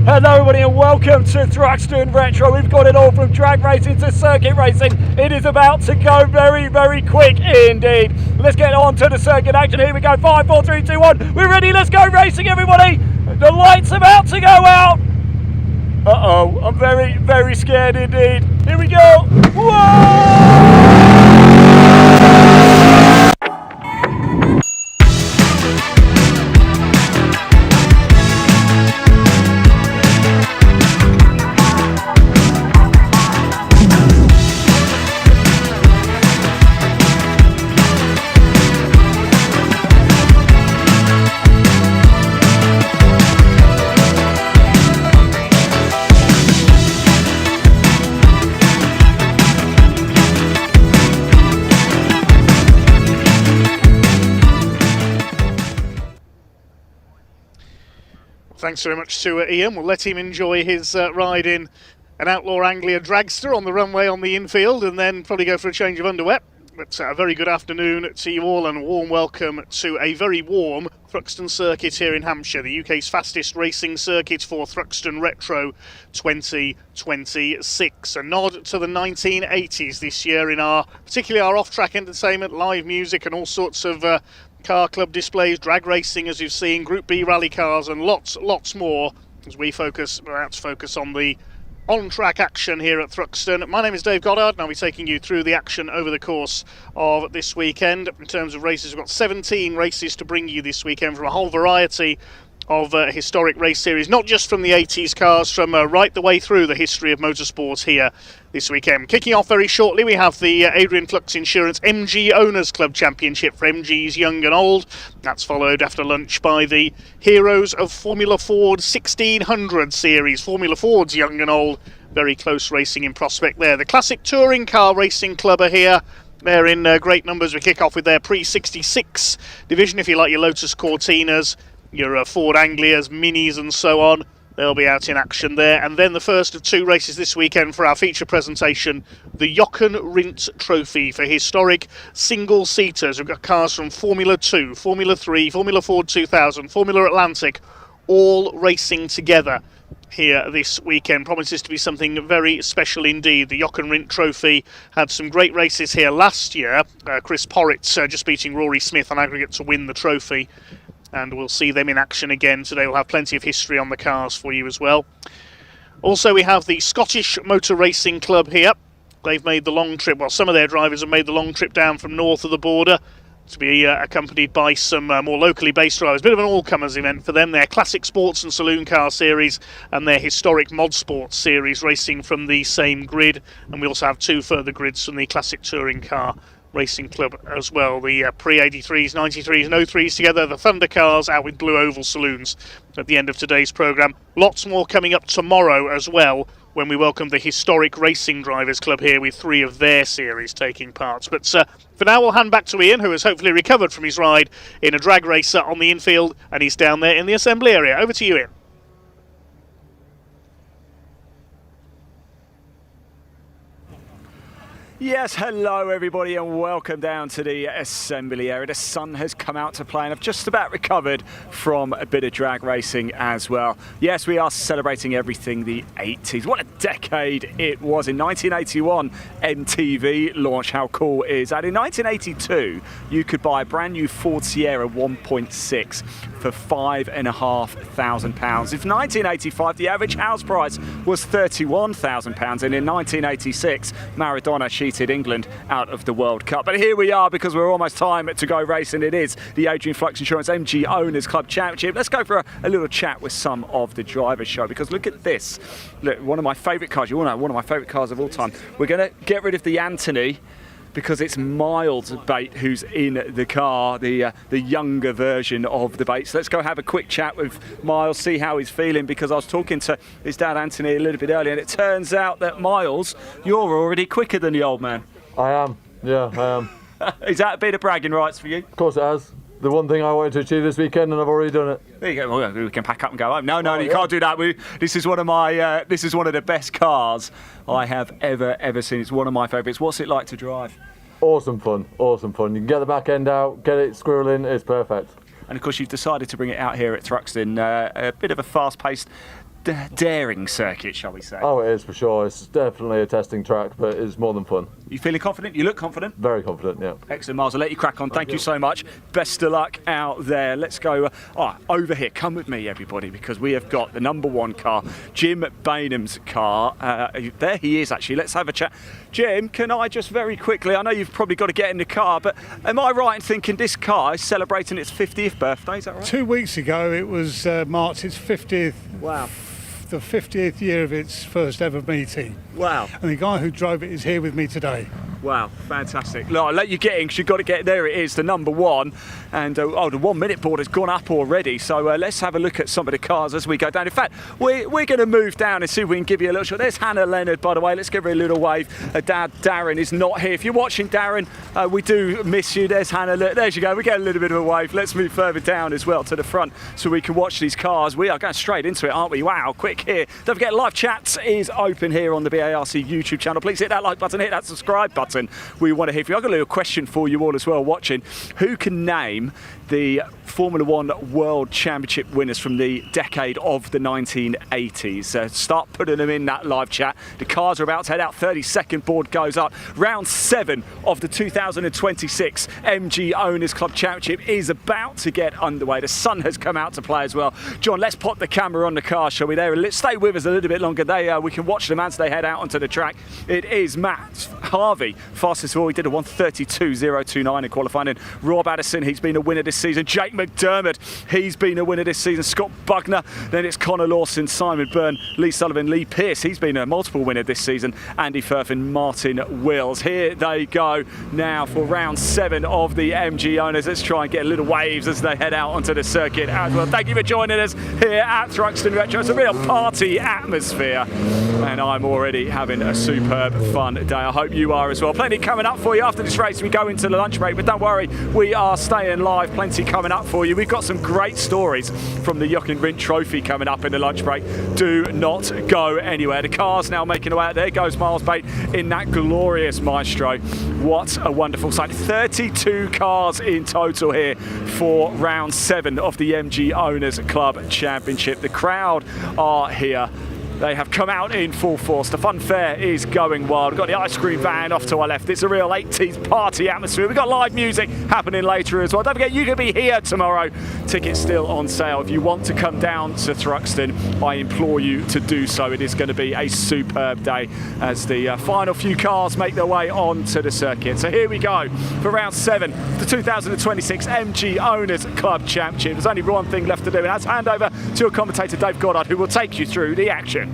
Hello everybody and welcome to Thruxton Retro. We've got it all from drag racing to circuit racing. It is about to go very, very quick indeed. Let's get on to the circuit action. Here we go. 5, 4, 3, 2, 1. We're ready. Let's go racing, everybody. The light's about to go out. Uh-oh. I'm very, very scared indeed. Here we go. Whoa! Thanks very much to Ian. We'll let him enjoy his ride in an Outlaw Anglia dragster on the runway on the infield and then probably go for a change of underwear. But a very good afternoon to you all and a warm welcome to a very warm Thruxton Circuit here in Hampshire, the UK's fastest racing circuit for Thruxton Retro 2026. A nod to the 1980s this year in particularly our off-track entertainment, live music and all sorts of car club displays, drag racing as you've seen, Group B rally cars and lots more as we're about to focus on the on-track action here at Thruxton. My name is Dave Goddard and I'll be taking you through the action over the course of this weekend. In terms of races, we've got 17 races to bring you this weekend from a whole variety of historic race series, not just from the 80s cars, from right the way through the history of motorsport here this weekend. Kicking off very shortly, we have the Adrian Flux Insurance MG Owners Club Championship for MGs young and old. That's followed after lunch by the Heroes of Formula Ford 1600 series. Formula Ford's young and old, very close racing in prospect there. The Classic Touring Car Racing Club are here. They're in great numbers. We kick off with their pre-66 division, if you like your Lotus Cortinas, your Ford Anglias, Minis and so on. They'll be out in action there. And then the first of two races this weekend for our feature presentation, the Jochen Rindt Trophy for historic single-seaters. We've got cars from Formula 2, Formula 3, Formula Ford 2000, Formula Atlantic, all racing together here this weekend. Promises to be something very special indeed. The Jochen Rindt Trophy had some great races here last year. Chris Porritt just beating Rory Smith on aggregate to win the trophy. And we'll see them in action again today. We'll have plenty of history on the cars for you as well. Also, we have the Scottish Motor Racing Club here. They've made the long trip, well, some of their drivers have made the long trip down from north of the border to be accompanied by some more locally based drivers. A bit of an all-comers event for them. Their Classic Sports and Saloon Car Series and their Historic Mod Sports Series racing from the same grid. And we also have two further grids from the Classic Touring Car Racing Club as well. The pre-83s, 93s and 03s together, the Thunder cars out with Blue Oval Saloons at the end of today's programme. Lots more coming up tomorrow as well when we welcome the Historic Racing Drivers Club here with three of their series taking part. But for now we'll hand back to Ian, who has hopefully recovered from his ride in a drag racer on the infield and he's down there in the assembly area. Over to you, Ian. Yes, hello everybody and welcome down to the assembly area. The sun has come out to play and I've just about recovered from a bit of drag racing as well. Yes, we are celebrating everything the 80s. What a decade it was. In 1981, MTV launched. How cool is that? In 1982, you could buy a brand new Ford Sierra 1.6 for £5,500. In 1985, the average house price was £31,000 and in 1986, Maradona cheated England out of the World Cup. But here we are because we're almost time to go racing. It is the Adrian Flux Insurance MG Owners Club Championship. Let's go for a little chat with some of the drivers show because look at this. Look, one of my favourite cars, you all know, one of my favourite cars of all time. We're going to get rid of the Anthony because it's Miles Bate who's in the car, the younger version of the Bates. Let's go have a quick chat with Miles, see how he's feeling, because I was talking to his dad Anthony a little bit earlier and it turns out that Miles, you're already quicker than the old man. I am, yeah, I am. Is that a bit of bragging rights for you? Of course it has. The one thing I wanted to achieve this weekend and I've already done it. There you go. Well, we can pack up and go home. No, you can't do that. This is one of my. This is one of the best cars I have ever seen. It's one of my favourites. What's it like to drive? Awesome fun, awesome fun. You can get the back end out, get it squirreling, it's perfect. And of course you've decided to bring it out here at Thruxton, a bit of a fast-paced daring circuit, shall we say? Oh, it is for sure. It's definitely a testing track, but it's more than fun. You feeling confident? You look confident? Very confident, yeah. Excellent, Miles. I'll let you crack on. Thank you so much. Best of luck out there. Let's go over here. Come with me, everybody, because we have got the number 1 car, Jim Bainham's car. There he is, actually. Let's have a chat. Jim, can I just very quickly, I know you've probably got to get in the car, but am I right in thinking this car is celebrating its 50th birthday? Is that right? 2 weeks ago, it was marked its 50th. Wow. The 50th year of its first ever meeting. Wow. And the guy who drove it is here with me today. Wow, fantastic. Look, I'll let you get in because you've got to get there. It is the number 1. And the 1 minute board has gone up already. So let's have a look at some of the cars as we go down. In fact, we're going to move down and see if we can give you a little shot. There's Hannah Leonard, by the way. Let's give her a little wave. Her dad, Darren, is not here. If you're watching, Darren, we do miss you. There's Hannah. There you go. We get a little bit of a wave. Let's move further down as well to the front so we can watch these cars. We are going straight into it, aren't we? Wow, quick here. Don't forget, live chat is open here on the BARC YouTube channel. Please hit that like button, hit that subscribe button. We want to hear from you. I've got a little question for you all as well watching. Who can name the Formula One World Championship winners from the decade of the 1980s? Start putting them in that live chat. The cars are about to head out. 30-second board goes up. Round 7 of the 2026 MG Owners Club Championship is about to get underway. The sun has come out to play as well. John, let's pop the camera on the car, shall we? There, let's stay with us a little bit longer. We can watch them as they head out onto the track. It is Matt Harvey, fastest of all. He did a 1:32.029 in qualifying. And Rob Addison, he's been a winner this season. Jake McDermott, he's been a winner this season. Scott Bugner, then it's Connor Lawson, Simon Byrne, Lee Sullivan, Lee Pearce, he's been a multiple winner this season. Andy Firth and Martin Wills. Here they go now for round 7 of the MG Owners. Let's try and get little waves as they head out onto the circuit as well. Thank you for joining us here at Thruxton Retro. It's a real party atmosphere and I'm already having a superb fun day. I hope you are as well. Plenty coming up for you after this race. We go into the lunch break, but don't worry, we are staying live. Plenty coming up for you. We've got some great stories from the Jochen Rindt Trophy coming up in the lunch break. Do not go anywhere. The car's now making their way out. There goes Miles Bate in that glorious Maestro. What a wonderful sight. 32 cars in total here for round 7 of the MG Owners Club Championship. The crowd are here. They have come out in full force. The fun fair is going wild. We've got the ice cream van off to our left. It's a real 80s party atmosphere. We've got live music happening later as well. Don't forget, you can be here tomorrow. Tickets still on sale. If you want to come down to Thruxton, I implore you to do so. It is going to be a superb day as the final few cars make their way onto the circuit. So here we go for round 7, the 2026 MG Owners Club Championship. There's only one thing left to do, and that's hand over to your commentator, Dave Goddard, who will take you through the action.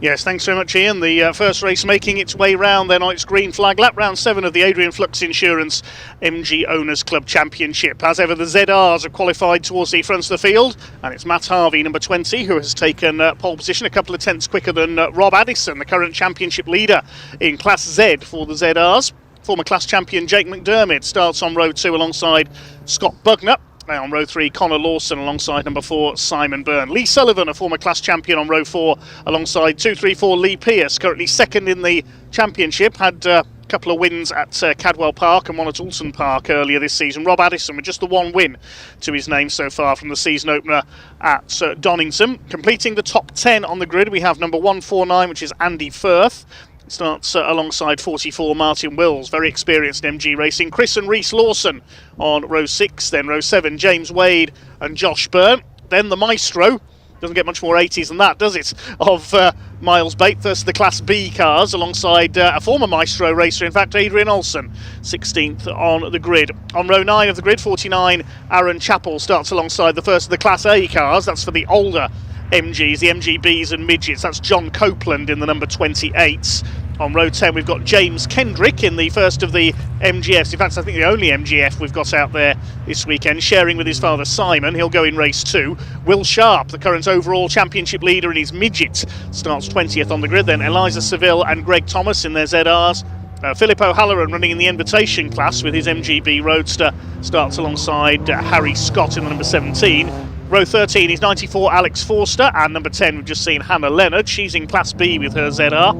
Yes, thanks very much, Ian. The first race making its way round then on its green flag lap, round 7 of the Adrian Flux Insurance MG Owners Club Championship. As ever, the ZRs are qualified towards the front of the field, and it's Matt Harvey, number 20, who has taken pole position a couple of tenths quicker than Rob Addison, the current championship leader in Class Z for the ZRs. Former class champion Jake McDermott starts on row 2 alongside Scott Bugner. On row 3, Connor Lawson alongside number 4, Simon Byrne. Lee Sullivan, a former class champion, on row 4 alongside 234 Lee Pearce, currently second in the championship. Had a couple of wins at Cadwell Park and one at Alton Park earlier this season. Rob Addison with just the 1 win to his name so far from the season opener at Donington. Completing the top 10 on the grid, we have number 149, which is Andy Firth. Starts alongside 44 Martin Wills, very experienced in MG racing. Chris and Reese Lawson on row 6, then row 7 James Wade and Josh Byrne. Then the Maestro, doesn't get much more 80s than that, does it, of Miles Bate versus the Class B cars alongside a former Maestro racer, in fact Adrian Olsen, 16th on the grid. On row 9 of the grid, 49 Aaron Chappell starts alongside the first of the Class A cars. That's for the older MGs, the MGBs and midgets. That's John Copeland in the number 28s. On row 10 we've got James Kendrick in the first of the MGFs. In fact, I think the only MGF we've got out there this weekend, sharing with his father Simon. He'll go in race 2. Will Sharp, the current overall championship leader in his midget, starts 20th on the grid. Then Eliza Seville and Greg Thomas in their ZRs. Philip O'Halloran running in the invitation class with his MGB Roadster starts alongside Harry Scott in the number 17. Row 13 is 94 Alex Forster, and number 10 we've just seen Hannah Leonard. She's in Class B with her ZR.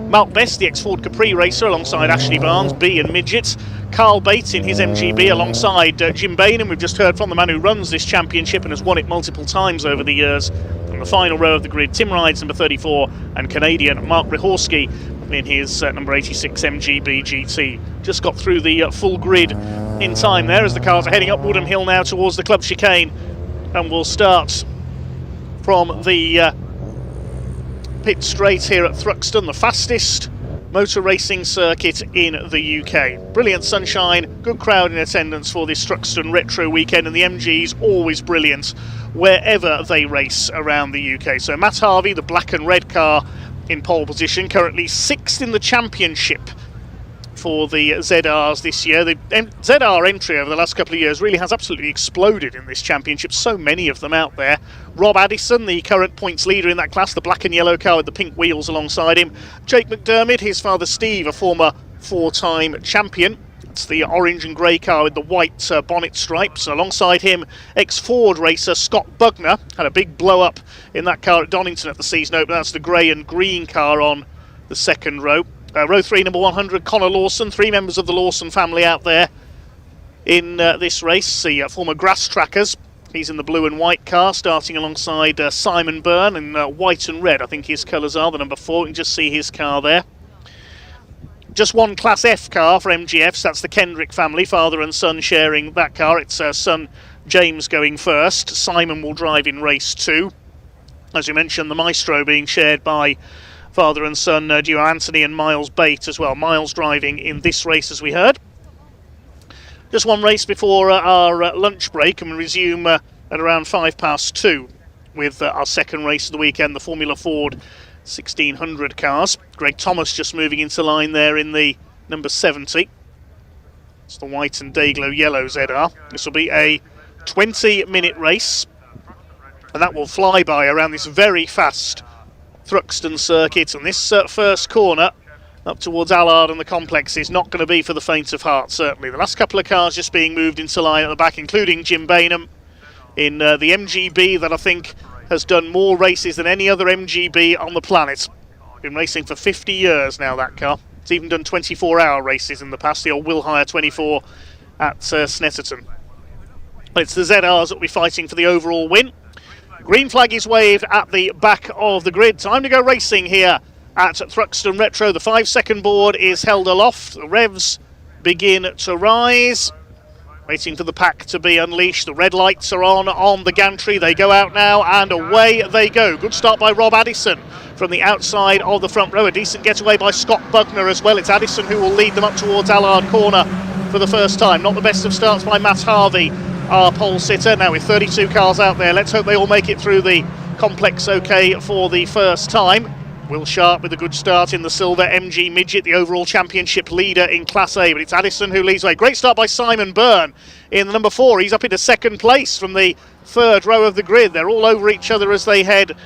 Mark Best, the ex-Ford Capri racer, alongside Ashley Barnes, B and midgets. Carl Bates in his MGB alongside Jim Bainham. We've just heard from the man who runs this championship and has won it multiple times over the years. On the final row of the grid, Tim Rides, number 34, and Canadian Mark Ryhorski in his number 86 MGB GT. Just got through the full grid in time there as the cars are heading up Woodham Hill now towards the club chicane, and we'll start from the pit straight here at Thruxton, the fastest motor racing circuit in the UK. Brilliant sunshine, good crowd in attendance for this Thruxton Retro weekend, and the MG's always brilliant wherever they race around the UK. So Matt Harvey, the black and red car, in pole position, currently 6th in the championship for the ZRs this year. The ZR entry over the last couple of years really has absolutely exploded in this championship, so many of them out there. Rob Addison, the current points leader in that class, the black and yellow car with the pink wheels alongside him. Jake McDermott, his father Steve, a former 4-time champion. It's the orange and grey car with the white bonnet stripes. Alongside him, ex-Ford racer Scott Bugner had a big blow-up in that car at Donington at the season opener. That's the grey and green car on the second row. Row 3, number 100, Connor Lawson. 3 members of the Lawson family out there in this race. The former grass trackers. He's in the blue and white car, starting alongside Simon Byrne in white and red. I think his colours are the number 4. You can just see his car there. Just one Class F car for MGFs. That's the Kendrick family, father and son sharing that car. It's son James going first. Simon will drive in race 2. As you mentioned, the Maestro being shared by father and son duo Anthony and Miles Bate as well. Miles driving in this race, as we heard. Just one race before our lunch break, and we resume at around 2:05 with our second race of the weekend, the Formula Ford 1600 cars. Greg Thomas just moving into line there in the number 70. It's the white and Dayglow yellow ZR. This will be a 20-minute race, and that will fly by around this very fast Thruxton Circuit. And this first corner up towards Allard and the complex is not going to be for the faint of heart, certainly. The last couple of cars just being moved into line at the back, including Jim Bainham in the MGB that I think has done more races than any other MGB on the planet. Been racing for 50 years now, that car. It's even done 24-hour races in the past, the old Will Hire 24 at Snetterton. It's the ZRs that will be fighting for the overall win. Green flag is waved at the back of the grid. Time to go racing here at Thruxton Retro. The 5-second board is held aloft. The revs begin to rise. Waiting for the pack to be unleashed. The red lights are on the gantry. They go out now, and away they go. Good start by Rob Addison from the outside of the front row. A decent getaway by Scott Bugner as well. It's Addison who will lead them up towards Allard Corner for the first time. Not the best of starts by Matt Harvey, our pole sitter. Now with 32 cars out there, let's hope they all make it through the complex okay for the first time. Will Sharp with a good start in the silver MG Midget, the overall championship leader in Class A, but it's Addison who leads away. Great start by Simon Byrne in the number 4. He's up into second place from the third row of the grid. They're all over each other as they head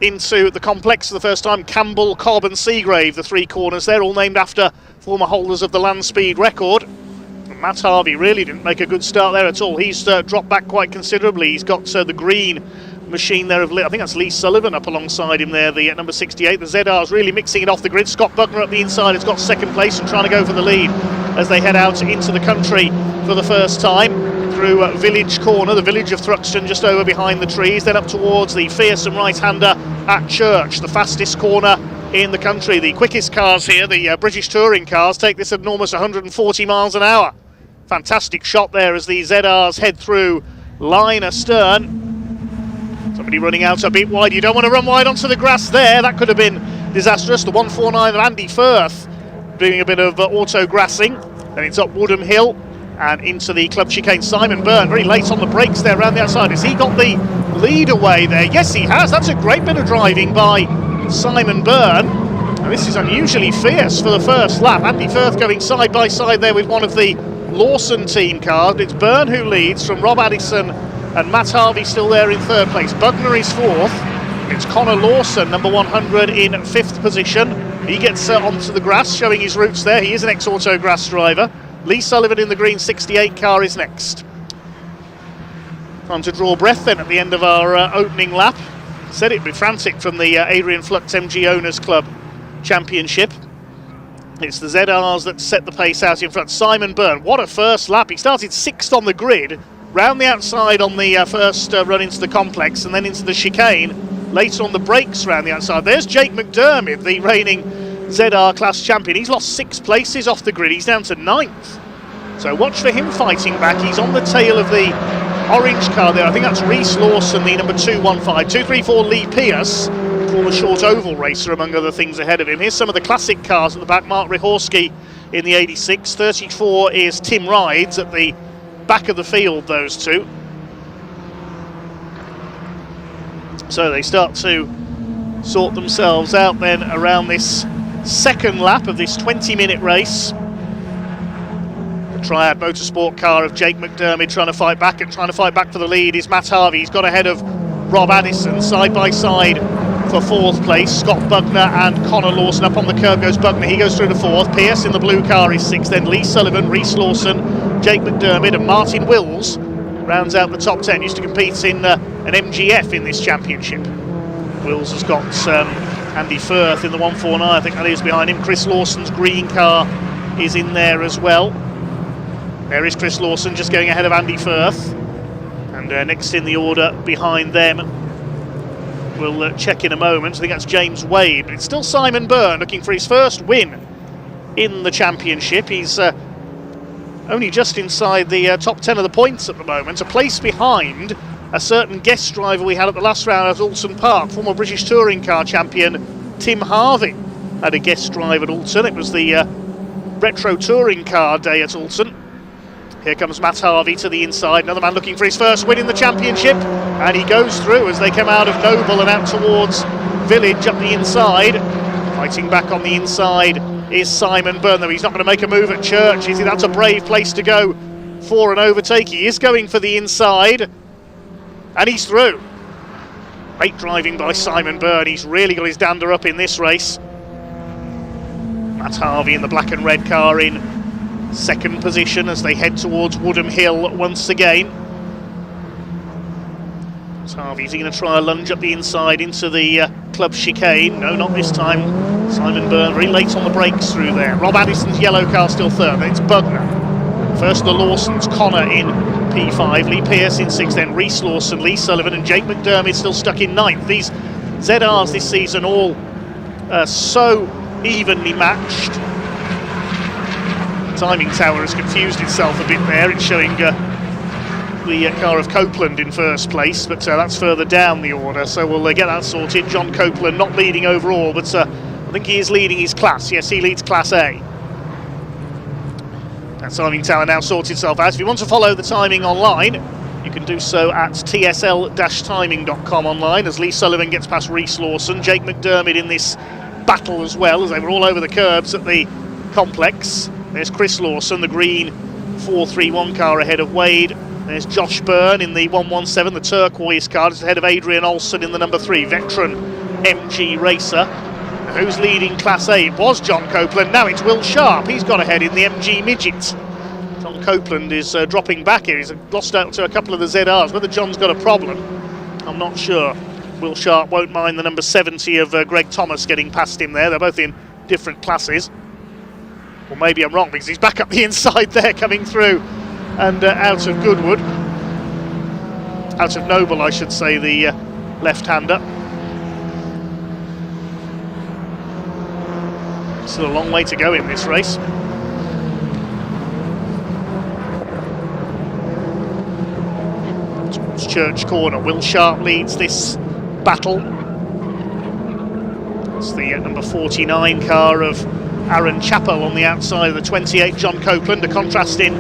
into the complex for the first time. Campbell, Cobb and Seagrave, the 3 corners. They're all named after former holders of the land speed record. And Matt Harvey really didn't make a good start there at all. He's dropped back quite considerably. He's got the green machine there of I think that's Lee Sullivan up alongside him there, the number 68. The ZR's really mixing it off the grid. Scott Bugner up the inside has got second place and trying to go for the lead as they head out into the country for the first time through Village Corner, the village of Thruxton, just over behind the trees, then up towards the fearsome right-hander at Church, the fastest corner in the country. The quickest cars here, the British touring cars, take this at an almost 140 miles an hour. Fantastic shot there as the ZRs head through line astern. Somebody running out a bit wide. You don't want to run wide onto the grass there. That could have been disastrous. The 149 of Andy Firth doing a bit of auto grassing. Then it's up Woodham Hill and into the club chicane. Simon Byrne very late on the brakes there around the outside. Has he got the lead away there? Yes, he has. That's a great bit of driving by Simon Byrne. And this is unusually fierce for the first lap. Andy Firth going side by side there with one of the Lawson team cars. It's Byrne who leads from Rob Addison, and Matt Harvey still there in third place. Bugner is fourth. It's Connor Lawson, number 100, in fifth position. He gets onto the grass, showing his roots there. He is an ex-auto grass driver. Lee Sullivan in the green 68 car is next. Time to draw breath then at the end of our opening lap. Said it'd be frantic from the Adrian Flux MG Owners Club Championship. It's the ZRs that set the pace out in front. Simon Byrne, what a first lap. He started 6th on the grid, round the outside on the first run into the complex, and then into the chicane. Later on the brakes round the outside. There's Jake McDermott, the reigning ZR class champion. He's lost 6 places off the grid. He's down to 9th. So watch for him fighting back. He's on the tail of the orange car there. I think that's Reese Lawson, the number 215. 234 Lee Pierce, former short oval racer, among other things ahead of him. Here's some of the classic cars at the back. Mark Ryhorski in the 86. 34 is Tim Rides at the back of the field, those two. So they start to sort themselves out then around this second lap of this 20-minute race. The Triad Motorsport car of Jake McDermott trying to fight back, and trying to fight back for the lead is Matt Harvey. He's got ahead of Rob Addison, side by side for 4th place. Scott Bugner and Connor Lawson. Up on the curb goes Bugner, he goes through to 4th. Pierce in the blue car is 6th, then Lee Sullivan, Reese Lawson, Jake McDermott and Martin Wills rounds out the top 10. Used to compete in an MGF in this championship. Wills has got Andy Firth in the 149, I think that is behind him. Chris Lawson's green car is in there as well. There is Chris Lawson just going ahead of Andy Firth. And next in the order behind them, we'll check in a moment. I think that's James Wade. But it's still Simon Byrne looking for his first win in the championship. He's only just inside the top 10 of the points at the moment. A place behind a certain guest driver we had at the last round at Alton Park. Former British Touring Car champion Tim Harvey had a guest drive at Alton. It was the Retro Touring Car day at Alton. Here comes Matt Harvey to the inside, another man looking for his first win in the championship, and he goes through as they come out of Noble and out towards Village up the inside. Fighting back on the inside is Simon Byrne, though he's not going to make a move at Church. Is he? That's a brave place to go for an overtake. He is going for the inside, and he's through. Great driving by Simon Byrne. He's really got his dander up in this race. Matt Harvey in the black and red car in 2nd position as they head towards Woodham Hill once again. So Harvey's going to try a lunge up the inside into the club chicane. No, not this time. Simon Byrne very late on the brakes through there. Rob Addison's yellow car still 3rd. Then it's Bugner. First the Lawsons, Connor in P5, Lee Pierce in 6th, then Reese Lawson, Lee Sullivan and Jake McDermott still stuck in 9th. These ZRs this season all so evenly matched. The timing tower has confused itself a bit there. It's showing the car of Copeland in 1st place, but that's further down the order, so we'll get that sorted. John Copeland not leading overall, but I think he is leading his class. Yes, he leads Class A. That timing tower now sorts itself out. If you want to follow the timing online, you can do so at tsl-timing.com online as Lee Sullivan gets past Reese Lawson. Jake McDermott in this battle as well, as they were all over the curbs at the complex. There's Chris Lawson, the green 431 car ahead of Wade. There's Josh Byrne in the 117, the turquoise car, just ahead of Adrian Olsen in the number 3, veteran MG racer. Who's leading Class A? It was John Copeland, now it's Will Sharp. He's got ahead in the MG Midget. John Copeland is dropping back here. He's lost out to a couple of the ZRs. Whether John's got a problem, I'm not sure. Will Sharp won't mind the number 70 of Greg Thomas getting past him there. They're both in different classes. Or maybe I'm wrong, because he's back up the inside there, coming through and out of Goodwood. Out of Noble, I should say, the left-hander. Still a long way to go in this race. Towards Church Corner, Will Sharp leads this battle. It's the number 49 car of Aaron Chappell on the outside of the 28, John Copeland, a contrast in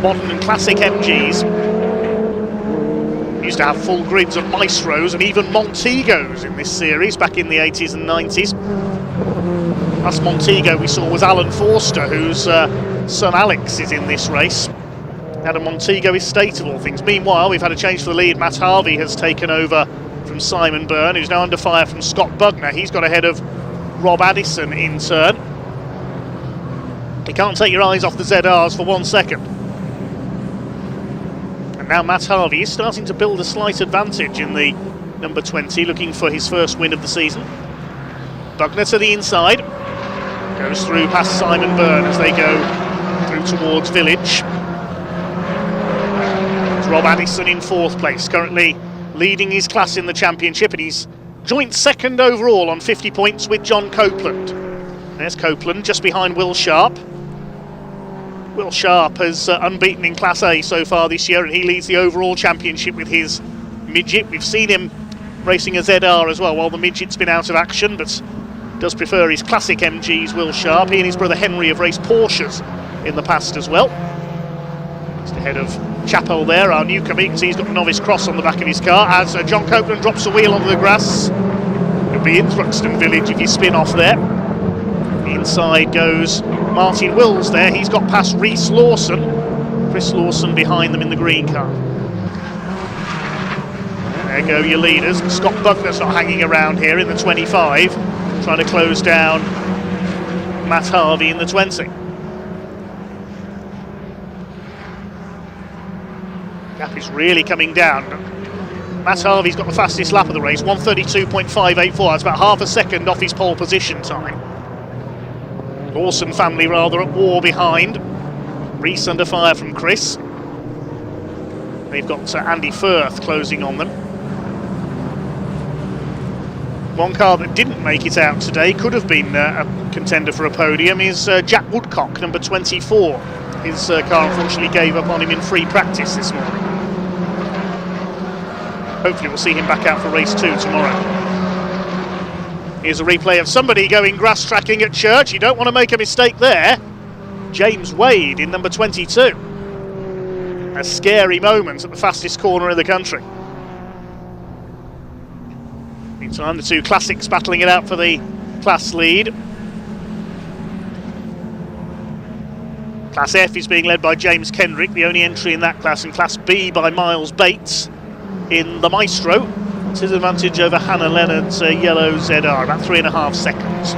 modern and classic MGs. Used to have full grids of Maestros and even Montegos in this series back in the 80s and 90s. Last Montego we saw was Alan Forster, whose son Alex is in this race. Had a Montego estate of all things. Meanwhile, we've had a change for the lead. Matt Harvey has taken over from Simon Byrne, who's now under fire from Scott Bugner. He's got ahead of Rob Addison in turn. You can't take your eyes off the ZRs for 1 second. And now Matt Harvey is starting to build a slight advantage in the number 20, looking for his first win of the season. Bugner to the inside. Goes through past Simon Byrne as they go through towards Village. It's Rob Addison in 4th place, currently leading his class in the championship, and he's joint 2nd overall on 50 points with John Copeland. There's Copeland just behind Will Sharp. Will Sharp has unbeaten in Class A so far this year, and he leads the overall championship with his midget. We've seen him racing a ZR as well while the midget's been out of action, but does prefer his classic MGs, Will Sharp. He and his brother Henry have raced Porsches in the past as well. Just ahead of Chappell there, our newcomer. You can see he's got the novice cross on the back of his car as John Copeland drops a wheel onto the grass. It'll be in Thruxton Village if you spin off there. Inside goes Martin Wills there. He's got past Rhys Lawson. Chris Lawson behind them in the green car. There go your leaders. Scott Buckner's not hanging around here in the 25, trying to close down Matt Harvey in the 20. Gap is really coming down. Matt Harvey's got the fastest lap of the race, 1:32.584. That's about half a second off his pole position time. Lawson family rather at war behind. Rhys under fire from Chris. They've got Andy Firth closing on them. One car that didn't make it out today, could have been a contender for a podium, is Jack Woodcock, number 24. His car unfortunately gave up on him in free practice this morning. Hopefully we'll see him back out for race 2 tomorrow. Here's a replay of somebody going grass tracking at Church. You don't want to make a mistake there. James Wade in number 22. A scary moment at the fastest corner in the country. Meantime, the two classics battling it out for the class lead. Class F is being led by James Kendrick, the only entry in that class, and Class B by Miles Bates in the Maestro. It's his advantage over Hannah Leonard's yellow ZR, about 3.5 seconds.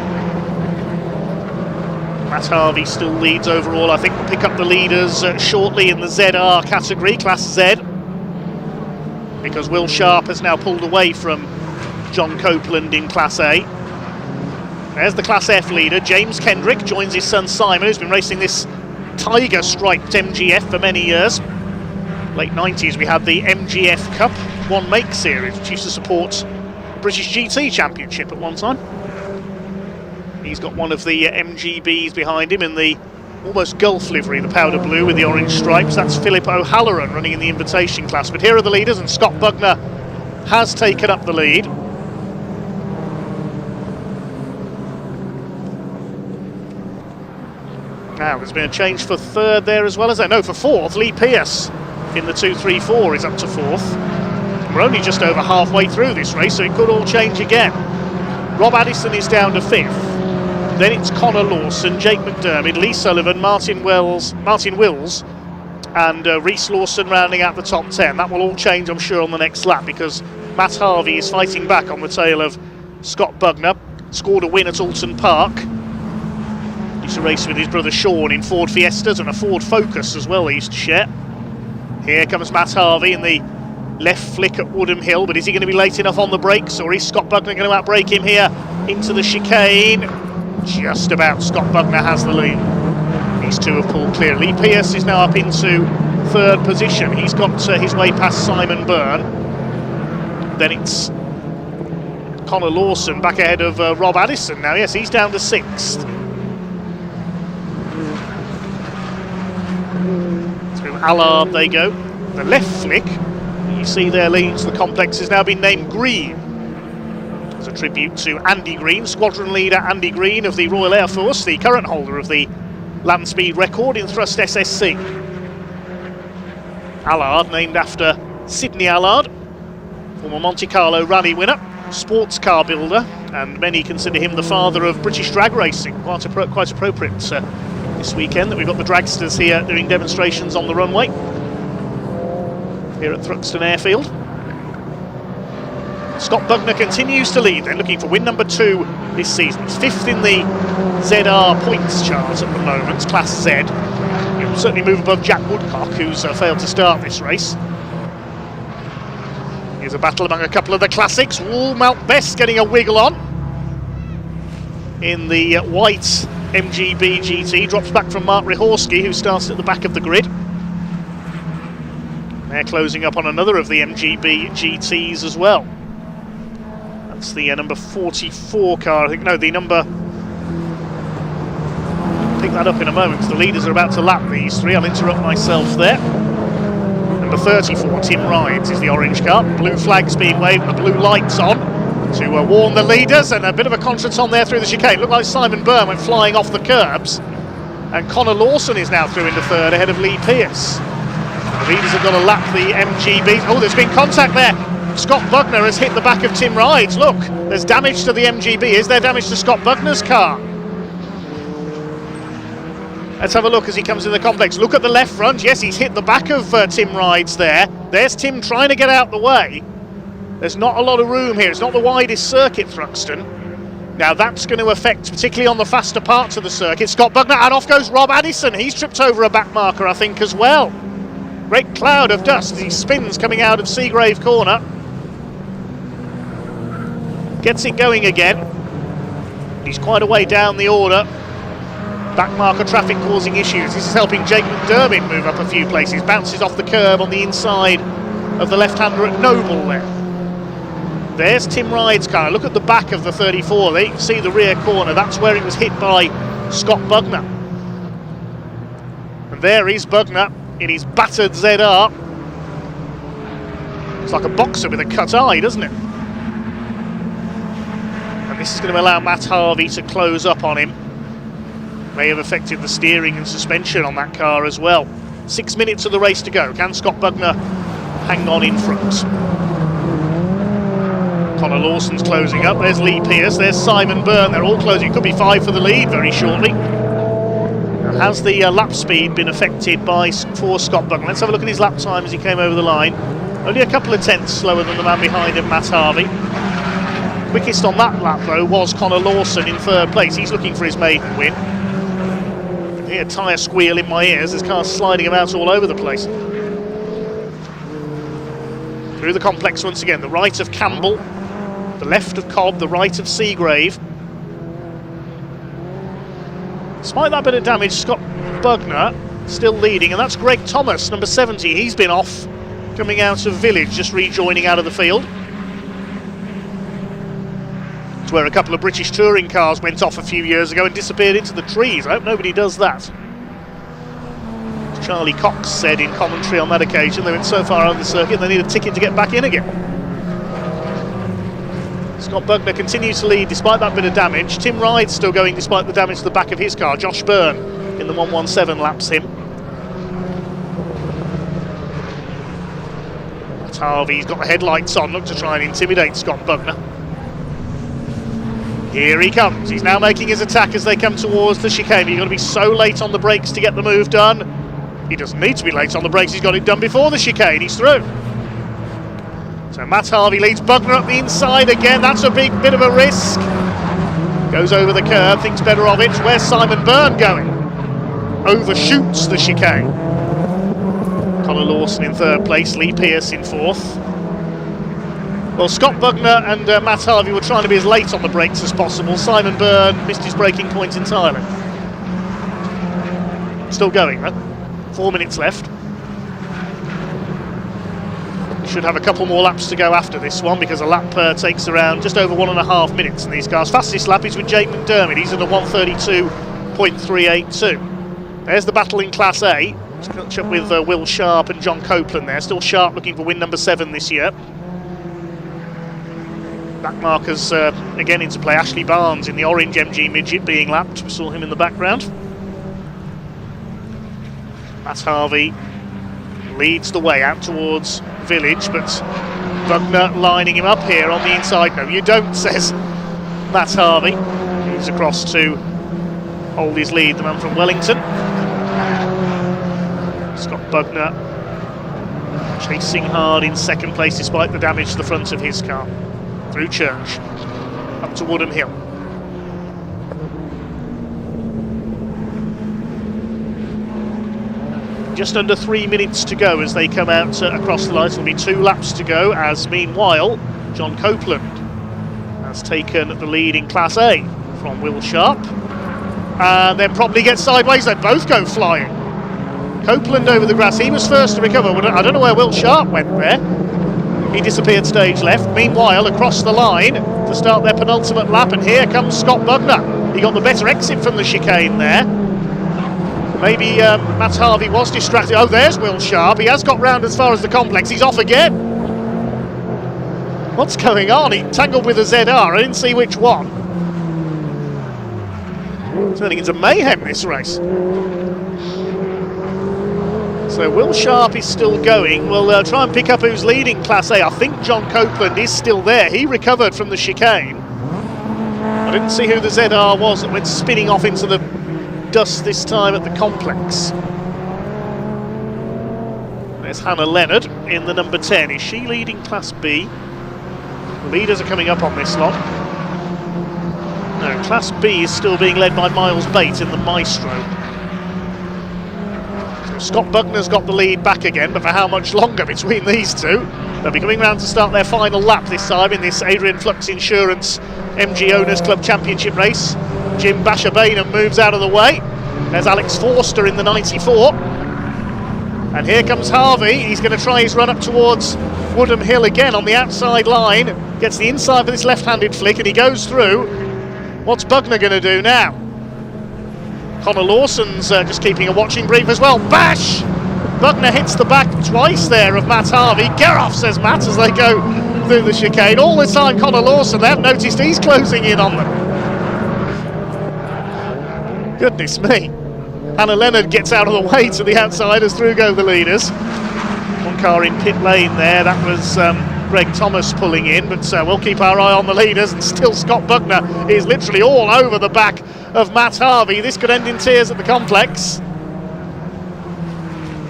Matt Harvey still leads overall. I think we'll pick up the leaders shortly in the ZR category, Class Z, because Will Sharp has now pulled away from John Copeland in Class A. There's the Class F leader. James Kendrick joins his son Simon, who's been racing this tiger striped MGF for many years. Late 90s we had the MGF Cup One Make series, which used to support the British GT Championship at one time. He's got one of the MGBs behind him in the almost Gulf livery, the powder blue with the orange stripes. That's Philip O'Halloran running in the invitation class. But here are the leaders, and Scott Bugner has taken up the lead. Now, there's been a change for 3rd there as well, as I know, for 4th. Lee Pearce in the 2-3-4 is up to 4th. We're only just over halfway through this race, so it could all change again. Rob Addison is down to 5th. Then it's Connor Lawson, Jake McDermott, Lee Sullivan, Martin Wills, and Rhys Lawson rounding out the top 10. That will all change, I'm sure, on the next lap, because Matt Harvey is fighting back on the tail of Scott Bugner. Scored a win at Alton Park. Used to race with his brother Sean in Ford Fiestas and a Ford Focus as well they used to share. Here comes Matt Harvey in the left flick at Woodham Hill, but is he going to be late enough on the brakes, or is Scott Bugner going to outbrake him here into the chicane? Just about. Scott Bugner has the lead. These two have pulled clear. Lee Pearce is now up into 3rd position. He's got his way past Simon Byrne. Then it's Connor Lawson back ahead of Rob Addison now. Yes, he's down to 6th. Through Allard they go. The left flick, you see there leading to the complex, has now been named Green. As a tribute to Andy Green, squadron leader Andy Green of the Royal Air Force, the current holder of the land speed record in Thrust SSC. Allard, named after Sidney Allard, former Monte Carlo rally winner, sports car builder, and many consider him the father of British drag racing. Quite appropriate this weekend that we've got the dragsters here doing demonstrations on the runway here at Thruxton Airfield. Scott Bugner continues to lead, then looking for win number 2 this season. He's 5th in the ZR points chart at the moment, Class Z. He'll certainly move above Jack Woodcock, who's failed to start this race. Here's a battle among a couple of the classics. Mount Best getting a wiggle on in the white MGB GT, drops back from Mark Ryhorski, who starts at the back of the grid. They're closing up on another of the MGB GTs as well. That's the number 44 car, I think. No, the number... Pick that up in a moment. The leaders are about to lap these three. I'll interrupt myself there. Number 34, Tim Rides, is the orange car. Blue flags being waved, the blue lights on to warn the leaders, and a bit of a contretemps there through the chicane. Looked like Simon Byrne went flying off the curbs, and Connor Lawson is now through into third ahead of Lee Pearce. The leaders have got to lap the MGBs. Oh, there's been contact there. Scott Bugner has hit the back of Tim Rides. Look, there's damage to the MGB. Is there damage to Scott Bugner's car? Let's have a look as he comes in the complex. Look at the left front. Yes, he's hit the back of Tim Rides there. There's Tim trying to get out the way. There's not a lot of room here. It's not the widest circuit, Thruxton. Now that's going to affect, particularly on the faster parts of the circuit, Scott Bugner, and off goes Rob Addison. He's tripped over a back marker, I think, as well. Great cloud of dust as he spins coming out of Seagrave Corner. Gets it going again. He's quite a way down the order. Back marker traffic causing issues. This is helping Jake McDermott move up a few places. Bounces off the curb on the inside of the left-hander at Noble there. There's Tim Rides' car. Look at the back of the 34. There you can see the rear corner. That's where it was hit by Scott Bugner. And there is Bugner in his battered ZR. It's like a boxer with a cut eye, doesn't it? And this is going to allow Matt Harvey to close up on him. May have affected the steering and suspension on that car as well. 6 minutes of the race to go. Can Scott Bugner hang on in front? Connor Lawson's closing up. There's Lee Pearce. There's Simon Byrne. They're all closing. It could be 5 for the lead very shortly. Now, has the lap speed been affected for Scott Bugner? Let's have a look at his lap time as he came over the line. Only a couple of tenths slower than the man behind him, Matt Harvey. Quickest on that lap, though, was Connor Lawson in third place. He's looking for his maiden win. I hear a tyre squeal in my ears. There's cars sliding about all over the place. Through the complex once again. The right of Campbell, the left of Cobb, the right of Seagrave. Despite that bit of damage, Scott Bugner still leading, and that's Greg Thomas, number 70. He's been off, coming out of Village, just rejoining out of the field. It's where a couple of British touring cars went off a few years ago and disappeared into the trees. I hope nobody does that. As Charlie Cox said in commentary on that occasion, they went so far out of the circuit they need a ticket to get back in again. Scott Bugner continues to lead despite that bit of damage. Tim Rides still going despite the damage to the back of his car. Josh Byrne in the 117 laps him. That's Harvey's got the headlights on, look to try and intimidate Scott Bugner. Here he comes. He's now making his attack as they come towards the chicane. You've got to be so late on the brakes to get the move done. He doesn't need to be late on the brakes. He's got it done before the chicane. He's through. So Matt Harvey leads Bugner up the inside again. That's a big bit of a risk. Goes over the curb, thinks better of it. Where's Simon Byrne going? Overshoots the chicane. Connor Lawson in third place, Lee Pearce in fourth. Well, Scott Bugner and Matt Harvey were trying to be as late on the brakes as possible. Simon Byrne missed his braking point entirely. Still going, though. 4 minutes left. Should have a couple more laps to go after this one because a lap takes around just over 1.5 minutes in these cars. Fastest lap is with Jake McDermott. He's at a 1:32.382. There's the battle in Class A. Let's catch up with Will Sharp and John Copeland there. Still Sharp looking for win number 7 this year. Back markers again into play. Ashley Barnes in the orange MG midget being lapped. We saw him in the background. Matt Harvey leads the way out towards Village, but Bugner lining him up here on the inside. No, you don't, says Matt Harvey. Moves across to hold his lead, the man from Wellington. Scott Bugner chasing hard in second place despite the damage to the front of his car. Through Church, up to Woodham Hill. Just under 3 minutes to go as they come out across the line. There'll be 2 laps to go, as meanwhile John Copeland has taken the lead in Class A from Will Sharp. and then probably gets sideways. They both go flying. Copeland over the grass, he was first to recover. I don't know where Will Sharp went there. He disappeared stage left. Meanwhile, across the line to start their penultimate lap, and here comes Scott Bugner. He got the better exit from the chicane there. Maybe Matt Harvey was distracted. Oh, there's Will Sharp. He has got round as far as the complex. He's off again. What's going on? He tangled with a ZR. I didn't see which one. Turning into mayhem, this race. So Will Sharp is still going. We'll try and pick up who's leading Class A. I think John Copeland is still there. He recovered from the chicane. I didn't see who the ZR was that went spinning off into the dust this time at the complex. There's Hannah Leonard in the number 10. Is she leading Class B? The leaders are coming up on this lot. No, Class B is still being led by Miles Bates in the Maestro. So Scott Bugner's got the lead back again, but for how much longer between these two? They'll be coming round to start their final lap this time in this Adrian Flux Insurance MG Owners Club Championship race. Jim Basher-Bainham moves out of the way. There's Alex Forster in the 94. And here comes Harvey. He's going to try his run up towards Woodham Hill again on the outside line. Gets the inside for this left-handed flick and he goes through. What's Bugner going to do now? Connor Lawson's just keeping a watching brief as well. Bash! Bugner hits the back twice there of Matt Harvey. Get off, says Matt, as they go through the chicane. All this time, Connor Lawson, they haven't noticed he's closing in on them. Goodness me. Hannah Leonard gets out of the way to the outside as through go the leaders. One car in pit lane there, that was Greg Thomas pulling in, but we'll keep our eye on the leaders, and still Scott Bugner is literally all over the back of Matt Harvey. This could end in tears at the complex.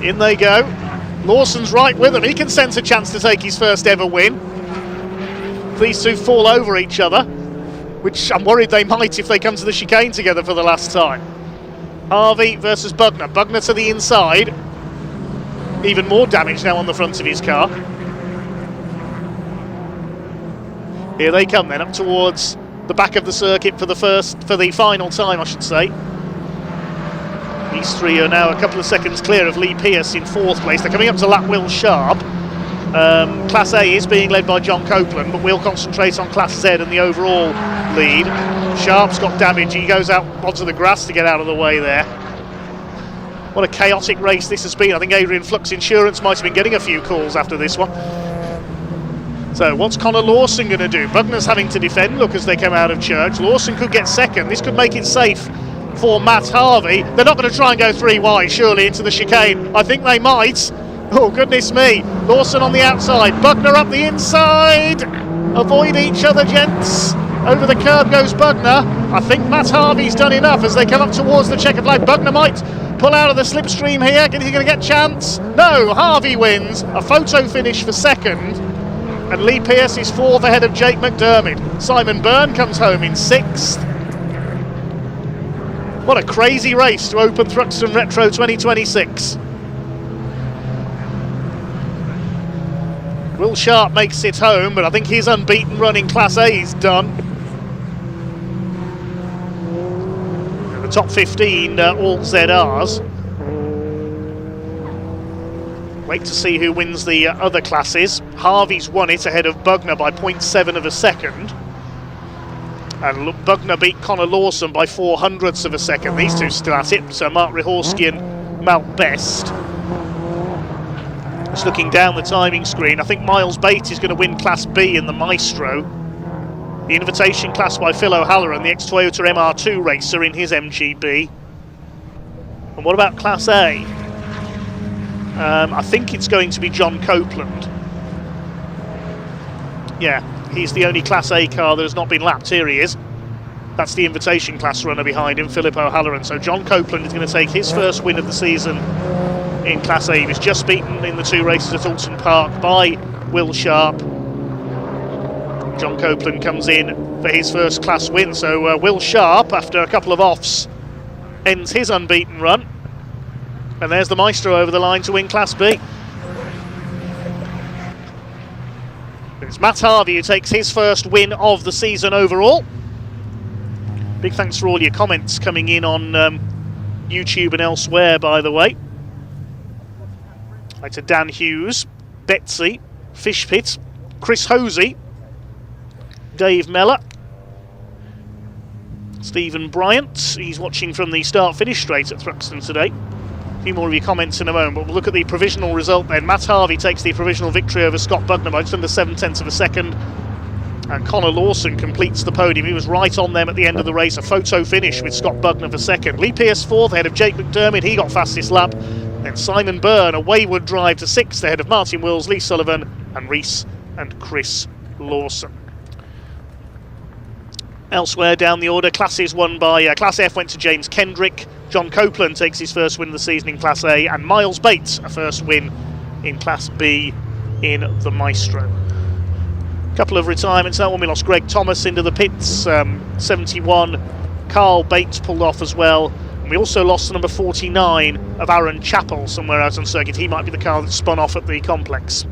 In they go. Lawson's right with him. He can sense a chance to take his first ever win. These two fall over each other, which I'm worried they might if they come to the chicane together for the last time. Harvey versus Bugner. Bugner to the inside. Even more damage now on the front of his car. Here they come then, up towards the back of the circuit for the final time, I should say. These three are now a couple of seconds clear of Lee Pearce in fourth place. They're coming up to lap Will Sharp. Class A is being led by John Copeland, but we'll concentrate on Class Z and the overall lead. Sharp's got damage. He goes out onto the grass to get out of the way there. What a chaotic race this has been. I think Adrian Flux Insurance might have been getting a few calls after this one. So what's Connor Lawson going to do? Bugner's having to defend, look, as they come out of church. Lawson could get second. This could make it safe for Matt Harvey. They're not going to try and go three wide, surely, into the chicane. I think they might. Oh, goodness me. Lawson on the outside. Bugner up the inside. Avoid each other, gents. Over the curb goes Bugner. I think Matt Harvey's done enough as they come up towards the checkered flag. Bugner might pull out of the slipstream here. Is he going to get chance? No, Harvey wins. A photo finish for second. And Lee Pearce is fourth ahead of Jake McDermott. Simon Byrne comes home in sixth. What a crazy race to open Thruxton Retro 2026. Will Sharp makes it home, but I think his unbeaten run in Class A is done. And the top 15 all ZRs. Wait to see who wins the other classes. Harvey's won it ahead of Bugner by 0.7 of a second. And Bugner beat Connor Lawson by 0.04 of a second. These two still at it, so Mark Rihorski and Mount Best. Just looking down the timing screen, I think Miles Bates is going to win Class B in the Maestro. The invitation class by Phil O'Halloran, the ex-Toyota MR2 racer in his MGB. And what about Class A? I think it's going to be John Copeland. Yeah, he's the only Class A car that has not been lapped. Here he is. That's the invitation class runner behind him, Philip O'Halloran. So John Copeland is going to take his first win of the season in Class A. He was just beaten in the two races at Alton Park by Will Sharp. John Copeland comes in for his first class win. So Will Sharp, after a couple of offs, ends his unbeaten run. And there's the Maestro over the line to win Class B. It's Matt Harvey who takes his first win of the season overall. Big thanks for all your comments coming in on YouTube and elsewhere, by the way. Right to Dan Hughes, Betsy, Fishpit, Chris Hosey, Dave Meller, Stephen Bryant. He's watching from the start-finish straight at Thruxton today. A few more of your comments in a moment, but we'll look at the provisional result then. Matt Harvey takes the provisional victory over Scott Bugner by just under 7/10 of a second. And Connor Lawson completes the podium. He was right on them at the end of the race. A photo finish with Scott Bugner for second. Lee Pearce fourth ahead of Jake McDermott. He got fastest lap. Then Simon Byrne, a wayward drive to sixth ahead of Martin Wills, Lee Sullivan and Reese and Chris Lawson. Elsewhere down the order, classes won by Class F went to James Kendrick. John Copeland takes his first win of the season in Class A, and Miles Bates a first win in Class B in the Maestro. Couple of retirements that one. We lost Greg Thomas into the pits, 71. Carl Bates pulled off as well. And we also lost the number 49 of Aaron Chappell somewhere out on circuit. He might be the car that spun off at the complex.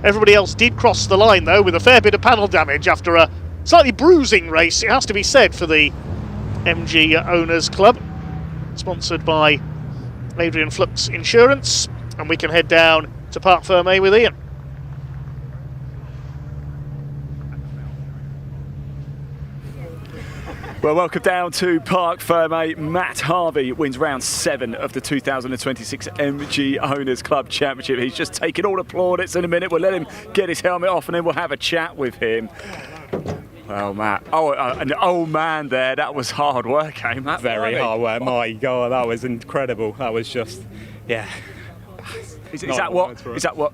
Everybody else did cross the line though, with a fair bit of panel damage after a slightly bruising race, it has to be said, for the MG Owners Club. Sponsored by Adrian Flux Insurance. And we can head down to Parc Fermé with Ian. Well, welcome down to Parc Fermé. Matt Harvey wins round 7 of the 2026 MG Owners Club Championship. He's just taking all the plaudits in a minute. We'll let him get his helmet off and then we'll have a chat with him. Well, Matt, an old man there. That was hard work, eh, Matt? Very hard work. My God, that was incredible. That was just, yeah. Is that what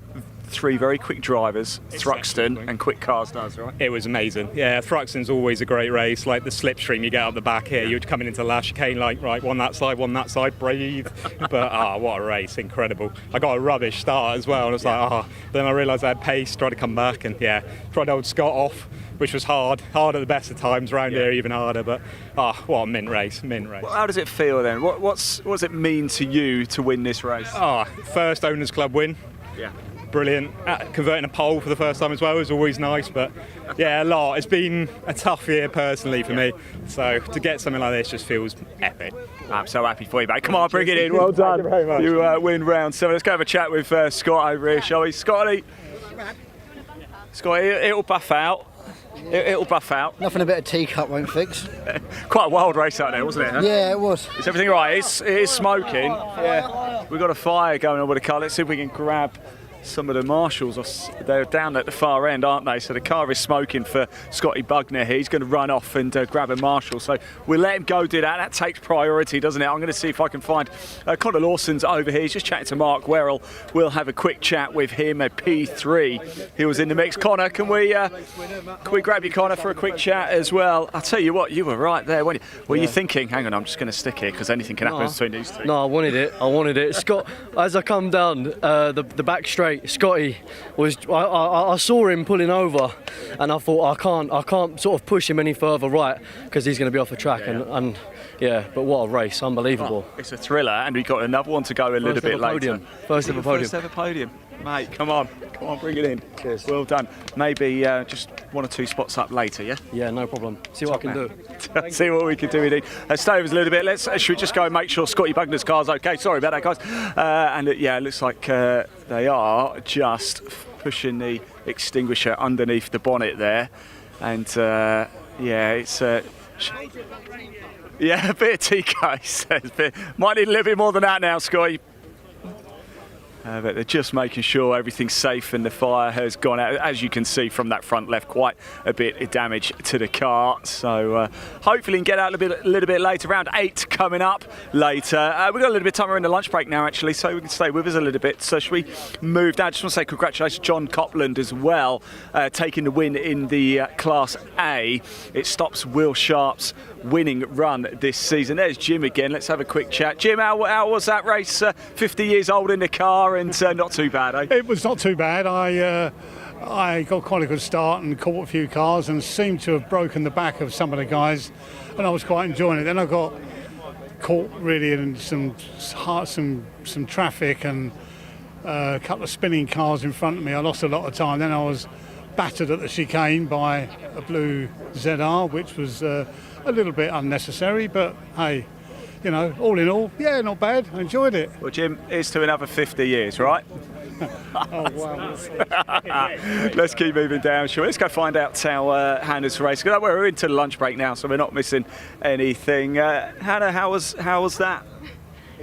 3 very quick drivers, Thruxton and quick cars does, right? It was amazing. Yeah, Thruxton's always a great race. Like the slipstream you get up the back here, you're coming into the last chicane, like, right, one that side, breathe. But, what a race, incredible. I got a rubbish start as well, and I was like, Then I realised I had pace, tried to come back, and yeah, tried to hold Scott off, which was hard at the best of times, round here even harder, but what a mint race. Well, how does it feel then? What does it mean to you to win this race? First Owners Club win. Yeah. Brilliant. Converting a pole for the first time as well was always nice, but yeah, a lot. It's been a tough year personally for me, so to get something like this just feels epic. I'm so happy for you, mate. Come on, bring it in. Well done. Thank you very much. You win round 7. Let's go have a chat with Scott over here, shall we? Scotty, it'll buff out. It'll buff out. Nothing a bit of teacup won't fix. Quite a wild race out there, wasn't it? Huh? Yeah, it was. Is everything right? It is smoking. Yeah. We've got a fire going on with the car. Let's see if we can grab some of the marshals. They're down at the far end, aren't they? So the car is smoking for Scotty Bugner here. He's going to run off and grab a marshal. So we'll let him go do that. That takes priority, doesn't it? I'm going to see if I can find Connor Lawson's over here. He's just chatting to Mark Werrell. We'll have a quick chat with him at P3. He was in the mix. Connor, can we grab you, Connor, for a quick chat as well? I'll tell you what, you were right there, weren't you? Were you thinking, hang on, I'm just going to stick here because anything can happen between these two? No, I wanted it. Scott, as I come down the back straight, Scotty was. I saw him pulling over, and I thought I can't sort of push him any further right because he's going to be off the track. And yeah, but what a race, unbelievable. It's a thriller, and we've got another one to go a little bit later. First ever podium. First ever podium, mate. Come on, bring it in. Cheers. Well done. Maybe just 1 or 2 spots up later, yeah. Yeah, no problem. See what I can do. See what we can do indeed. Stay with us a little bit. Should we just go and make sure Scotty Bugner's car's okay? Sorry about that, guys. It looks like they are just pushing the extinguisher underneath the bonnet there, and it's. A bit of TK says. Might need a little bit more than that now, Scotty. But they're just making sure everything's safe and the fire has gone out. As you can see from that front left, quite a bit of damage to the car. So hopefully we can get out a little bit later. Round 8 coming up later. We've got a little bit of time. We're in the lunch break now, actually, so we can stay with us a little bit. So should we move down? I just want to say congratulations to John Copland as well, taking the win in the Class A. It stops Will Sharp's winning run this season. There's Jim again. Let's have a quick chat. Jim, how was that race? 50 years old in the car and not too bad, eh? It was not too bad. I got quite a good start and caught a few cars and seemed to have broken the back of some of the guys, and I was quite enjoying it. Then I got caught really in some traffic and a couple of spinning cars in front of me. I lost a lot of time. Then I was battered at the chicane by a blue ZR, which was a little bit unnecessary, but hey, you know, all in all, yeah, not bad. I enjoyed it. Well, Jim, here's to another 50 years, right? Oh, wow. Let's keep moving down, shall we? Let's go find out how Hannah's race. We're into the lunch break now, so we're not missing anything. Hannah, how was that?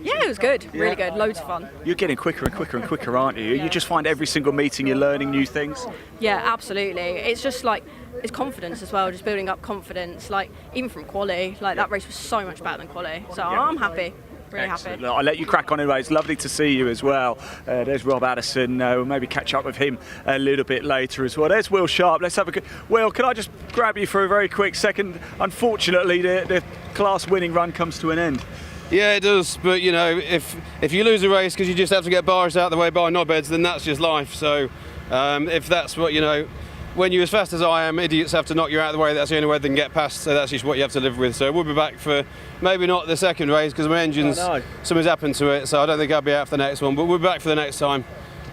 Yeah, it was good. Really good. Loads of fun. You're getting quicker and quicker and quicker, aren't you? You just find every single meeting you're learning new things. Yeah, absolutely. It's just like, it's confidence as well, just building up confidence. Like, even from quali, like that race was so much better than quali. So I'm happy. Really Excellent. happy. I'll let you crack on anyway. It's lovely to see you as well. There's Rob Addison. We'll maybe catch up with him a little bit later as well. There's Will Sharp. Let's have a good... Will, can I just grab you for a very quick second? Unfortunately, the class winning run comes to an end. Yeah, it does. But, you know, if you lose a race because you just have to get bars out of the way by knobheads, then that's just life. So if that's what, you know, when you're as fast as I am, idiots have to knock you out of the way. That's the only way they can get past. So that's just what you have to live with. So we'll be back for maybe not the second race because my engine's, something's happened to it. So I don't think I'll be out for the next one. But we'll be back for the next time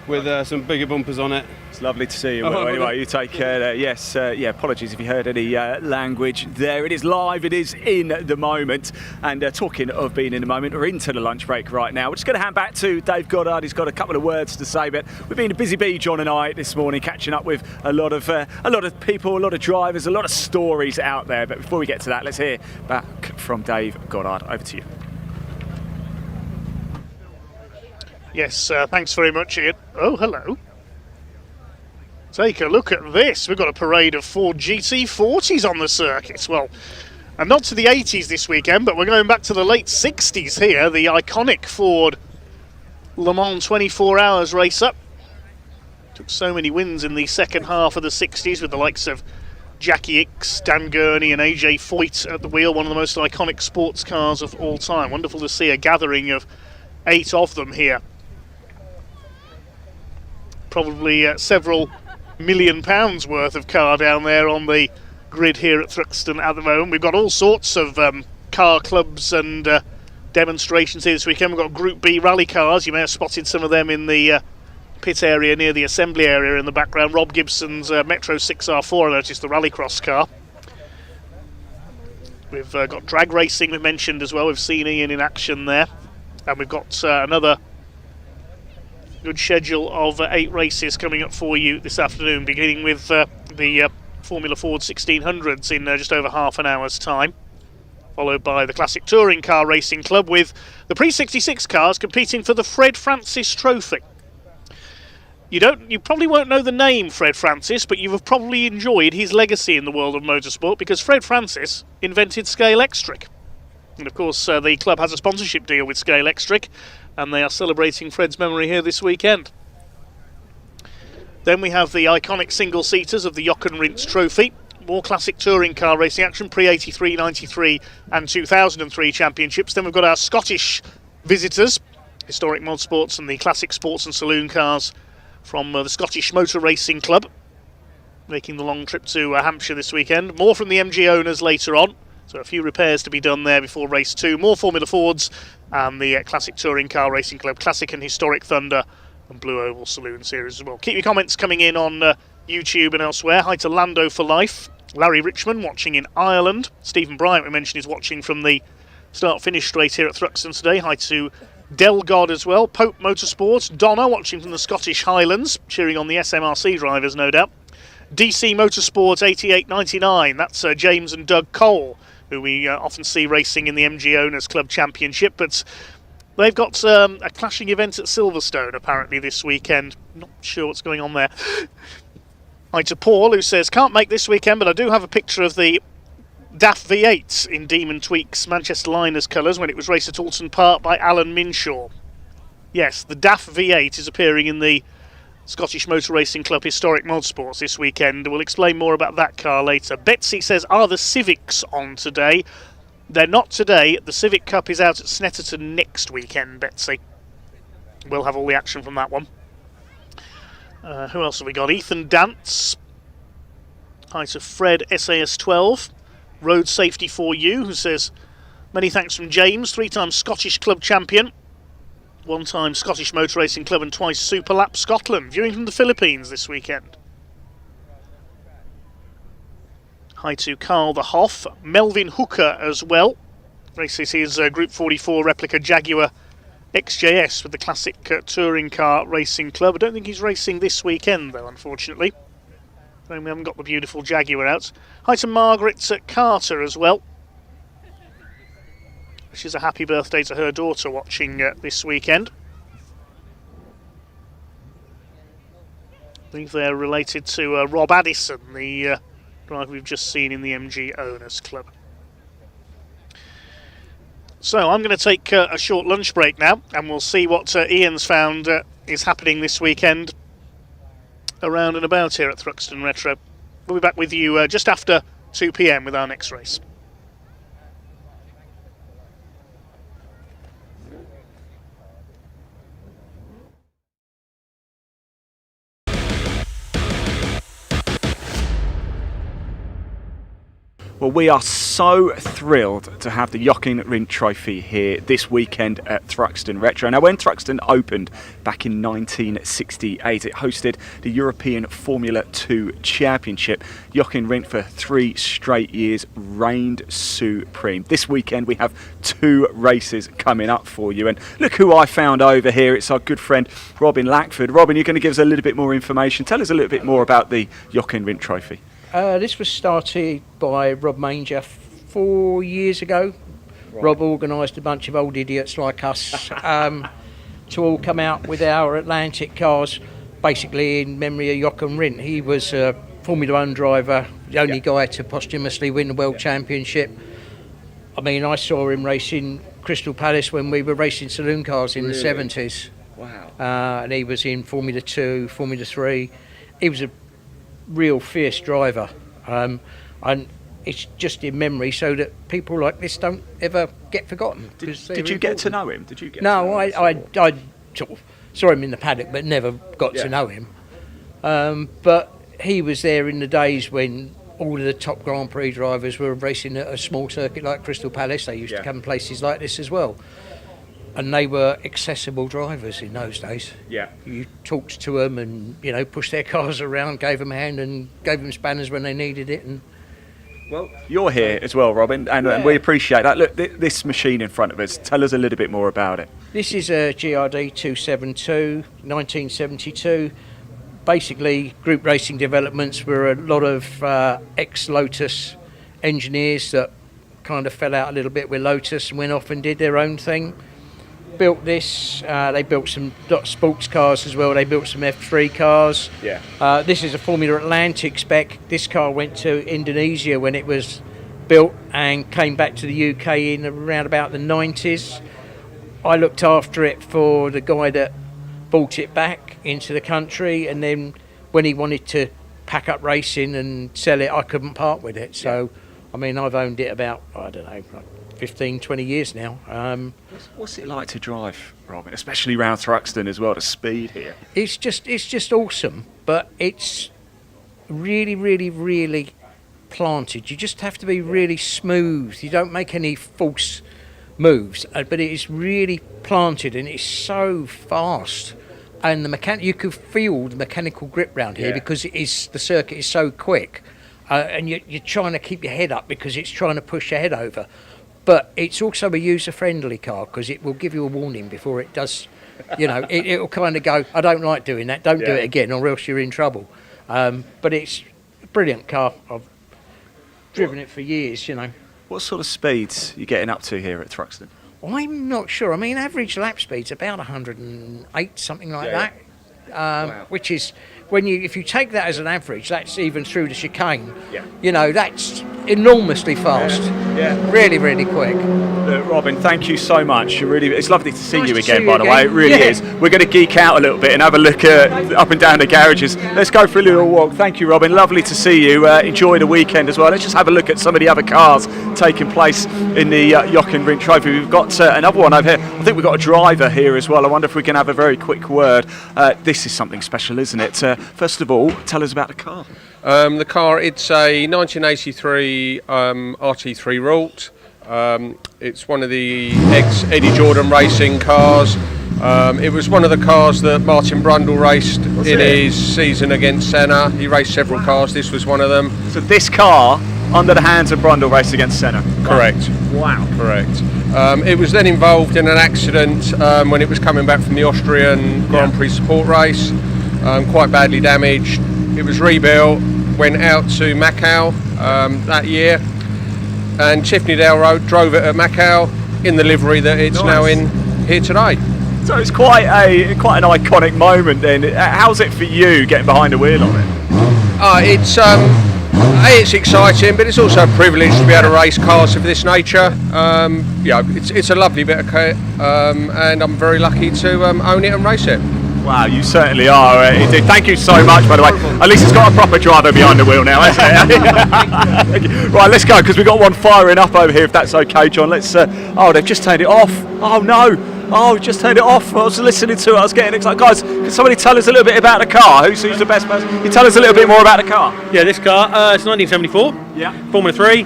with some bigger bumpers on it. It's lovely to see you. Well, anyway, you take care there. Yes, yeah, apologies if you heard any language there. It is live, it is in the moment. And talking of being in the moment, we're into the lunch break right now. We're just going to hand back to Dave Goddard. He's got a couple of words to say, but we've been a busy bee, John and I, this morning, catching up with a lot of people, a lot of drivers, a lot of stories out there. But before we get to that, let's hear back from Dave Goddard. Over to you. Yes, thanks very much, Ian. Oh, hello. Take a look at this. We've got a parade of Ford GT40s on the circuit. Well, and not to the 80s this weekend, but we're going back to the late 60s here. The iconic Ford Le Mans 24 Hours race up. Took so many wins in the second half of the 60s with the likes of Jackie Ickx, Dan Gurney and AJ Foyt at the wheel. One of the most iconic sports cars of all time. Wonderful to see a gathering of 8 of them here. Probably several £1 million worth of car down there on the grid here at Thruxton at the moment. We've got all sorts of car clubs and demonstrations here this weekend. We've got Group B rally cars. You may have spotted some of them in the pit area near the assembly area in the background. Rob Gibson's Metro 6R4, I noticed, the rallycross car. We've got drag racing we've mentioned as well. We've seen Ian in action there. And we've got another good schedule of 8 races coming up for you this afternoon, beginning with the Formula Ford 1600s in just over half an hour's time, followed by the Classic Touring Car Racing Club with the Pre-66 cars competing for the Fred Francis Trophy. You probably won't know the name Fred Francis, but you have probably enjoyed his legacy in the world of motorsport because Fred Francis invented Scale Extric. And of course the club has a sponsorship deal with Scale Extric, and they are celebrating Fred's memory here this weekend. Then we have the iconic single-seaters of the Jochen Rindt Trophy. More classic touring car racing action, pre-83, 93 and 2003 championships. Then we've got our Scottish visitors, Historic Modsports and the Classic Sports and Saloon cars from the Scottish Motor Racing Club, making the long trip to Hampshire this weekend. More from the MG owners later on. So a few repairs to be done there before race 2. More Formula Fords and the Classic Touring Car Racing Club, Classic and Historic Thunder and Blue Oval Saloon Series as well. Keep your comments coming in on YouTube and elsewhere. Hi to Lando for Life. Larry Richmond watching in Ireland. Stephen Bryant, we mentioned, is watching from the start-finish straight here at Thruxton today. Hi to Delgod as well. Pope Motorsports. Donna watching from the Scottish Highlands, cheering on the SMRC drivers, no doubt. DC Motorsports 8899. That's James and Doug Cole, who we often see racing in the MG Owners Club Championship, but they've got a clashing event at Silverstone apparently this weekend. Not sure what's going on there. Hi to Paul, who says, can't make this weekend, but I do have a picture of the DAF V8 in Demon Tweak's Manchester Liners colours when it was raced at Alton Park by Alan Minshaw. Yes, the DAF V8 is appearing in the Scottish Motor Racing Club Historic Modsports this weekend. We'll explain more about that car later. Betsy says, are the Civics on today? They're not today. The Civic Cup is out at Snetterton next weekend, Betsy. We'll have all the action from that one. Who else have we got? Ethan Dance. Hi to Fred SAS12. Road Safety for You, who says, many thanks from James, 3-time Scottish Club Champion. 1-time Scottish Motor Racing Club and twice Super Lap Scotland, viewing from the Philippines this weekend. Hi to Carl the Hoff. Melvin Hooker as well. Races his Group 44 replica Jaguar XJS with the classic touring car racing club. I don't think he's racing this weekend though, unfortunately. We haven't got the beautiful Jaguar out. Hi to Margaret Carter as well. She's a happy birthday to her daughter watching this weekend. I believe they're related to Rob Addison, the driver we've just seen in the MG Owners Club. So I'm going to take a short lunch break now, and we'll see what Ian's found is happening this weekend around and about here at Thruxton Retro. We'll be back with you just after 2 PM with our next race. Well, we are so thrilled to have the Jochen Rindt Trophy here this weekend at Thruxton Retro. Now, when Thruxton opened back in 1968, it hosted the European Formula 2 Championship. Jochen Rindt for 3 straight years reigned supreme. This weekend we have 2 races coming up for you. And look who I found over here. It's our good friend Robin Lackford. Robin, you're going to give us a little bit more information. Tell us a little bit more about the Jochen Rindt Trophy. This was started by Rob Manger 4 years ago. Right. Rob organised a bunch of old idiots like us to all come out with our Atlantic cars, basically in memory of Jochen Rindt. He was a Formula 1 driver, the only guy to posthumously win the World Championship. I mean, I saw him racing Crystal Palace when we were racing saloon cars in the 70s. Wow. And he was in Formula 2, Formula 3. He was a real fierce driver, and it's just in memory so that people like this don't ever get forgotten. Did you get to know him? Did you get? No, I sort of saw him in the paddock, but never got to know him. But he was there in the days when all of the top Grand Prix drivers were racing at a small circuit like Crystal Palace. They used to come places like this as well. And they were accessible drivers in those days. Yeah. You talked to them and, you know, pushed their cars around, gave them a hand and gave them spanners when they needed it. And well, you're here as well, Robin, and we appreciate that. Look, this machine in front of us, tell us a little bit more about it. This is a GRD 272, 1972. Basically, group racing developments were a lot of ex-Lotus engineers that kind of fell out a little bit with Lotus and went off and did their own thing. Built this, they built some sports cars as well, they built some F3 cars. Yeah. This is a Formula Atlantic spec. This car went to Indonesia when it was built and came back to the UK in around about the 90s. I looked after it for the guy that brought it back into the country, and then when he wanted to pack up racing and sell it, I couldn't part with it. So, I mean, I've owned it about, I don't know, 15, 20 years now. What's it like to drive, Robin, especially around Thruxton as well, the speed here? It's just awesome, but it's really, really, really planted. You just have to be really smooth. You don't make any false moves, but it is really planted and it's so fast. And you can feel the mechanical grip round here because the circuit is so quick, and you're trying to keep your head up because it's trying to push your head over. But it's also a user-friendly car because it will give you a warning before it does. You know, it'll kind of go, I don't like doing that, don't do it again or else you're in trouble. But it's a brilliant car. I've driven it for years, you know. What sort of speeds are you getting up to here at Thruxton? I'm not sure. I mean, average lap speed's about 108, something like that. Wow. Which is, if you take that as an average, that's even through the chicane. Yeah. You know, that's enormously fast. Yeah. Really, really quick. Look, Robin, thank you so much. It's lovely to see Nice you to again, see you by the again. way. It really is. We're going to geek out a little bit and have a look at up and down the garages. Let's go for a little walk. Thank you, Robin. Lovely to see you. Enjoy the weekend as well. Let's just have a look at some of the other cars taking place in the Jochen Rindt Trophy. We've got another one over here. I think we've got a driver here as well. I wonder if we can have a very quick word. This is something special, isn't it? First of all, tell us about the car. The car, it's a 1983 RT3 Ralt. It's one of the ex-Eddie Jordan racing cars. It was one of the cars that Martin Brundle raced in his season against Senna. He raced several cars, this was one of them. So this car under the hands of Brundle Race against Senna. Correct. Wow. Correct. It was then involved in an accident when it was coming back from the Austrian Grand Prix support race, quite badly damaged. It was rebuilt, went out to Macau that year, and Tiffany Dale Road drove it at Macau in the livery that it's now in here today. So it's quite an iconic moment then. How's it for you getting behind the wheel on it? It's exciting, but it's also a privilege to be able to race cars of this nature. It's a lovely bit of kit, and I'm very lucky to own it and race it. Wow, you certainly are. Indeed. Thank you so much, by the way. At least it's got a proper driver behind the wheel now, hasn't it? Right, let's go, because we've got one firing up over here, if that's okay, John. Let's. Oh, they've just turned it off. Oh, no. Oh, just turned it off. I was listening to it. I was getting excited. Guys, can somebody tell us a little bit about the car? Who's the best person? Can you tell us a little bit more about the car? Yeah, this car, it's 1974. Yeah. Formula 3.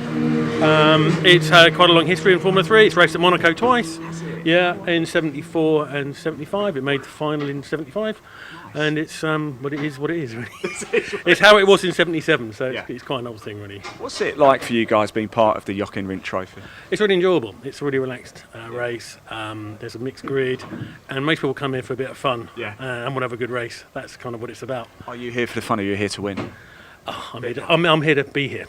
It's had quite a long history in Formula 3. It's raced at Monaco twice. Yeah, in 74 and 75. It made the final in 75. And it's what it is, really. It's how it was in 77, so it's quite an old thing, really. What's it like for you guys being part of the Jochen Rindt Trophy? It's really enjoyable. It's a really relaxed race. There's a mixed grid, and most people come here for a bit of fun and want to have a good race. That's kind of what it's about. Are you here for the fun, or are you here to win? Oh, I'm here to be here.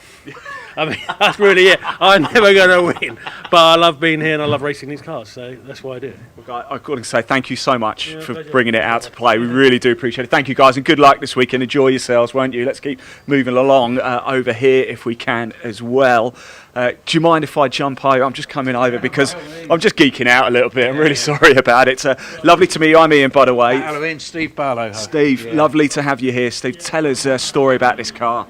I mean, that's really it. I'm never going to win, but I love being here and I love racing these cars, so that's why I do it. Well, I've got to say thank you so much for bringing it out to play. We really do appreciate it. Thank you, guys, and good luck this weekend. Enjoy yourselves, won't you? Let's keep moving along over here if we can as well. Do you mind if I jump over? I'm just coming over because I'm just geeking out a little bit. I'm really sorry about it. Lovely to meet you. I'm Ian, by the way. Hello, Ian. Steve Barlow. Steve, lovely to have you here. Steve, tell us a story about this car.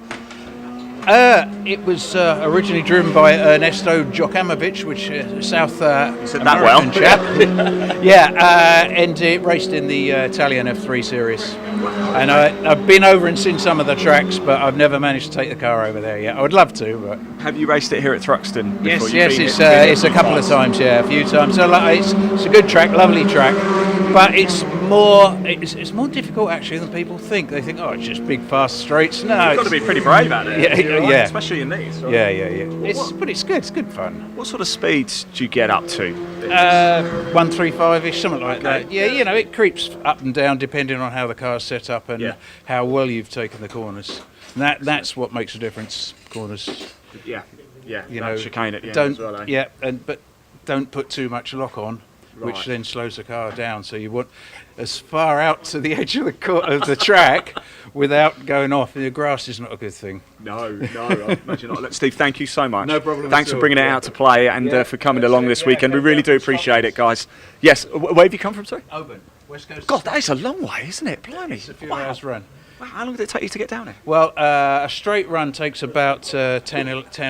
It was originally driven by Ernesto Djokamovic, which is South American chap. And it raced in the Italian F3 series. And I've been over and seen some of the tracks, but I've never managed to take the car over there yet. I would love to, but have you raced it here at Thruxton before? It's a couple of times, a few times. So it's a good track, lovely track, but it's more difficult actually than people think. They think, oh, it's just big fast straights. No, you've got to be pretty brave at it. Yeah, especially in these. Right? Yeah. But it's good. It's good fun. What sort of speeds do you get up to? 135-ish, something like that. Yeah, it creeps up and down depending on how the car's set up and how well you've taken the corners. And that's what makes a difference. Corners. Yeah. Chicane at the end as well. But don't put too much lock on. Right. Which then slows the car down. So you want as far out to the edge of the track without going off. The grass is not a good thing. No, I imagine not. Look, Steve, thank you so much. No problem. Thanks for bringing it out to play and for coming along this weekend. We really do appreciate it, guys. Yes, where have you come from, sorry? Oban, West Coast. God, that is a long way, isn't it? Blimey. It's a few hours run. Wow, how long did it take you to get down here? Well, a straight run takes about 10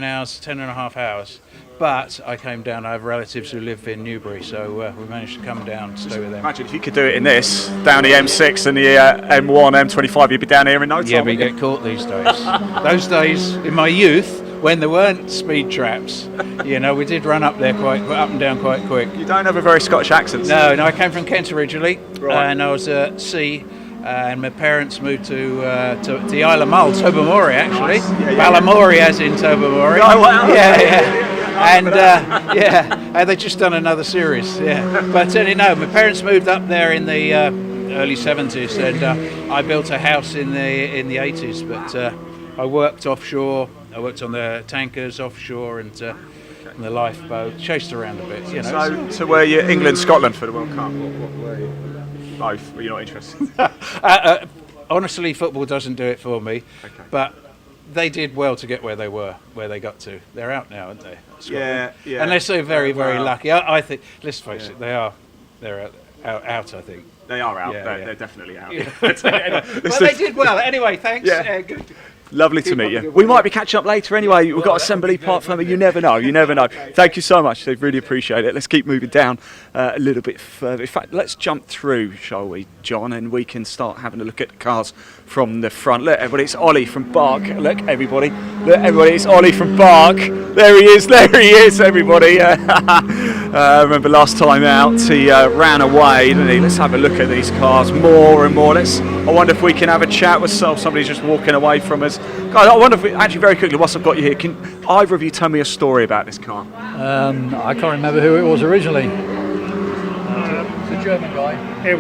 hours, 10 and a half hours. But I came down. I have relatives who live in Newbury, so we managed to come down and stay with them. Imagine if you could do it in this, down the M6 and the M1, M25, you'd be down here in no time. Yeah, but you get caught these days. Those days, in my youth, when there weren't speed traps, we did run up there up and down quite quick. You don't have a very Scottish accent. No, I came from Kent originally, and I was at sea. And my parents moved to the Isle of Mull, Tobermory actually. Nice. Balamory as in Tobermory. Oh, wow. Yeah. And they just done another series. Yeah. But no, my parents moved up there in the early 70s, and I built a house in the 80s. But I worked offshore. I worked on the tankers offshore and the lifeboat. Chased around a bit. So were you England, Scotland for the World Cup? What were you? Both. Were you not interested? Honestly, football doesn't do it for me. Okay. But they did well to get where they got to. They're out now, aren't they? Yeah. And they're so very, very lucky. I think. Let's face it, they're out. I think they are out. They're definitely out. Yeah. Well, they did well. Anyway, thanks. Yeah. Good. Lovely to meet you. We might be catching up later anyway. We've got Assembly Park for me. You never know. Thank you so much. They really appreciate it. Let's keep moving down a little bit further. In fact, let's jump through, shall we, John? And we can start having a look at the cars from the front. Look, everybody, it's Ollie from Bark. Look, everybody, it's Ollie from Bark. There he is, everybody. Remember last time out, he ran away, didn't he? Let's have a look at these cars more and more. Let's I wonder if we can have a chat with somebody's just walking away from us. Guys, I wonder if actually very quickly, whilst I've got you here, can either of you tell me a story about this car? I can't remember who it was originally. The German guy. It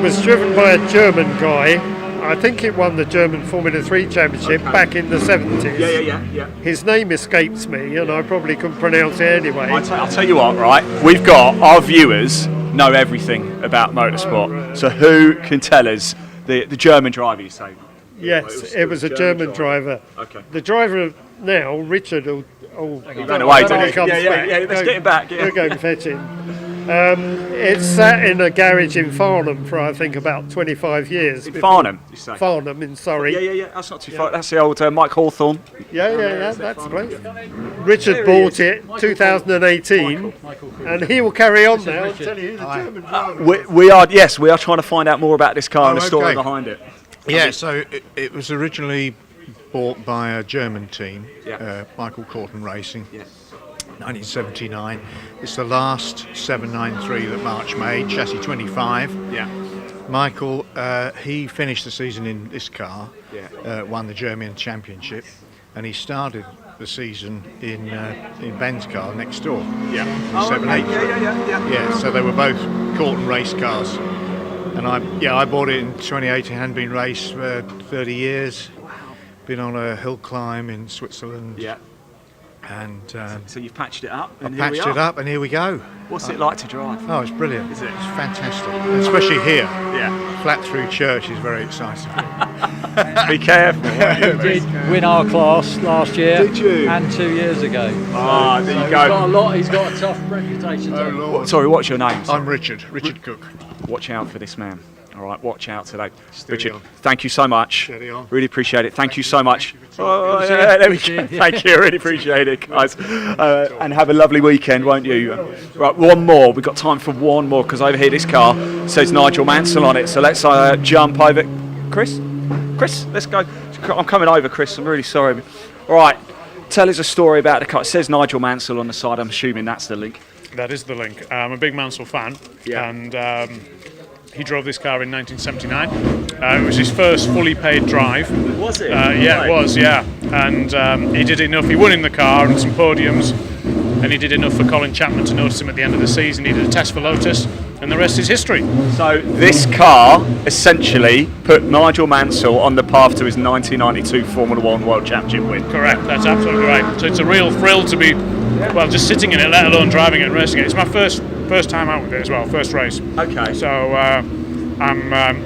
was driven by a German guy. I think it won the German Formula 3 Championship back in the 70s. Yeah. His name escapes me, and I probably couldn't pronounce it anyway. I'll tell you what, right? We've got our viewers know everything about motorsport. So who can tell us the German driver you say? Yes, it was a German driver. Okay. The driver now, Richard, he ran away, didn't he? Yeah, let's get him back. Yeah. We'll go and fetch him. It sat in a garage in Farnham for I think about 25 years. In Farnham, you say? Farnham in Surrey. Yeah. That's not too far. That's the old Mike Hawthorne. Yeah. That's great. Richard bought it 2018, and he will carry on now and tell you the German driver. We are trying to find out more about this car and the story behind it. Yeah, so it was originally bought by a German team, Michael Corton Racing. 1979. It's the last 793 that March made, chassis 25. Yeah. Michael, he finished the season in this car, won the German Championship, and he started the season in Ben's car next door. Yeah. 783. Yeah. So they were both Corton race cars, and I bought it in 2018. Hadn't been raced for 30 years. Wow. Been on a hill climb in Switzerland. Yeah. And so you've patched it up. I've patched it up, and here we go. What's it like to drive? Oh, it's brilliant. Is it? It's fantastic, especially here. Yeah. Flat through church is very exciting. Be careful. He did win our class last year. Did you? And 2 years ago. There you go. He's got a tough reputation. Oh, Lord. Sorry, what's your name? I'm Richard Cook. Watch out for this man. All right, watch out today. Steady Richard, on. thank you so much. Steady on. Really appreciate it. Thank you so much. There we go. Thank you. Really appreciate it, guys. And have a lovely weekend, won't you? Right, one more. We've got time for one more because over here this car says Nigel Mansell on it. So let's jump over. Chris, let's go. I'm coming over, Chris. I'm really sorry. All right, tell us a story about the car. It says Nigel Mansell on the side. I'm assuming that's the link. That is the link. I'm a big Mansell fan. Yeah. And he drove this car in 1979. It was his first fully paid drive. Was it? Yeah, it was, yeah. And he did enough. He won in the car and some podiums. And he did enough for Colin Chapman to notice him at the end of the season. He did a test for Lotus, and the rest is history. So this car essentially put Nigel Mansell on the path to his 1992 Formula 1 World Championship win. Correct, that's absolutely right. So it's a real thrill to be, well, just sitting in it, let alone driving it and racing it. It's my first time out with it as well, first race. Okay. So I'm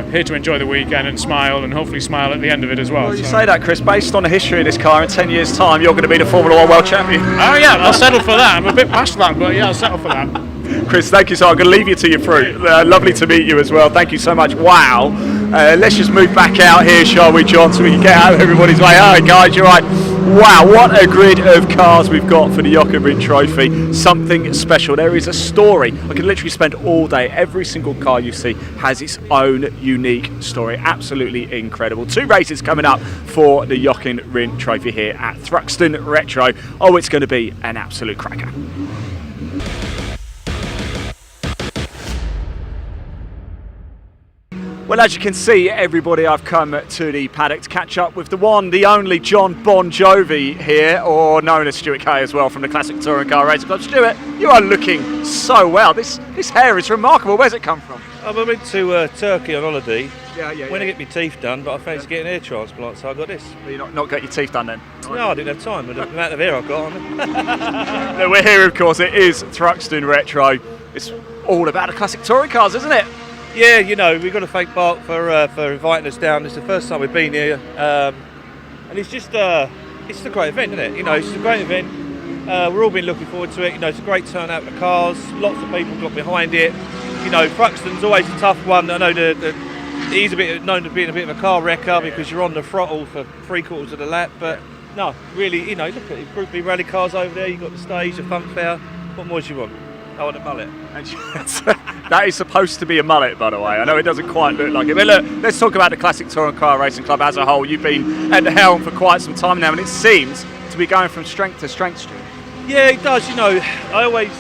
here to enjoy the weekend and smile, and hopefully smile at the end of it as well. Well, you say that, Chris. Based on the history of this car, in 10 years' time, you're going to be the Formula 1 World Champion. Oh yeah, I'll settle for that. I'm a bit past that, but yeah, I'll settle for that. Chris, thank you so much. I'm going to leave you to your fruit. Lovely to meet you as well. Thank you so much. Wow. Let's just move back out here, shall we, John, so we can get out of everybody's way. All right, guys, you're right. Wow, what a grid of cars we've got for the Jochen Trophy. Something special. There is a story. I could literally spend all day. Every single car you see has its own unique story. Absolutely incredible. 2 races coming up for the Jochen Trophy here at Thruxton Retro. Oh, it's going to be an absolute cracker. Well, as you can see, everybody, I've come to the paddock to catch up with the one, the only John Bon Jovi here, or known as Stuart Kay as well, from the Classic Touring Car Racing Club. Stuart, you are looking so well. This hair is remarkable. Where's it come from? I've been to Turkey on holiday. Yeah. When I get my teeth done, but I fancy getting hair transplant, so I got this. Well, you not got your teeth done then? No, I didn't have time with the amount of hair I've got. No, we're here, of course. It is Thruxton Retro. It's all about the classic touring cars, isn't it? Yeah, we've got to thank Mark for inviting us down. It's the first time we've been here, and it's just it's a great event, isn't it? It's a great event. We're all been looking forward to it. It's a great turnout of the cars. Lots of people got behind it. Thruxton's always a tough one. I know he's a bit known to being a bit of a car wrecker because you're on the throttle for 3/4 of the lap. But no, really, look at the Group B rally cars over there. You've got the stage, the funfair. What more do you want? I want a mullet. That is supposed to be a mullet, by the way. I know it doesn't quite look like it. But look, let's talk about the Classic Touring Car Racing Club as a whole. You've been at the helm for quite some time now, and it seems to be going from strength to strength, Stuart. Yeah, it does. I always,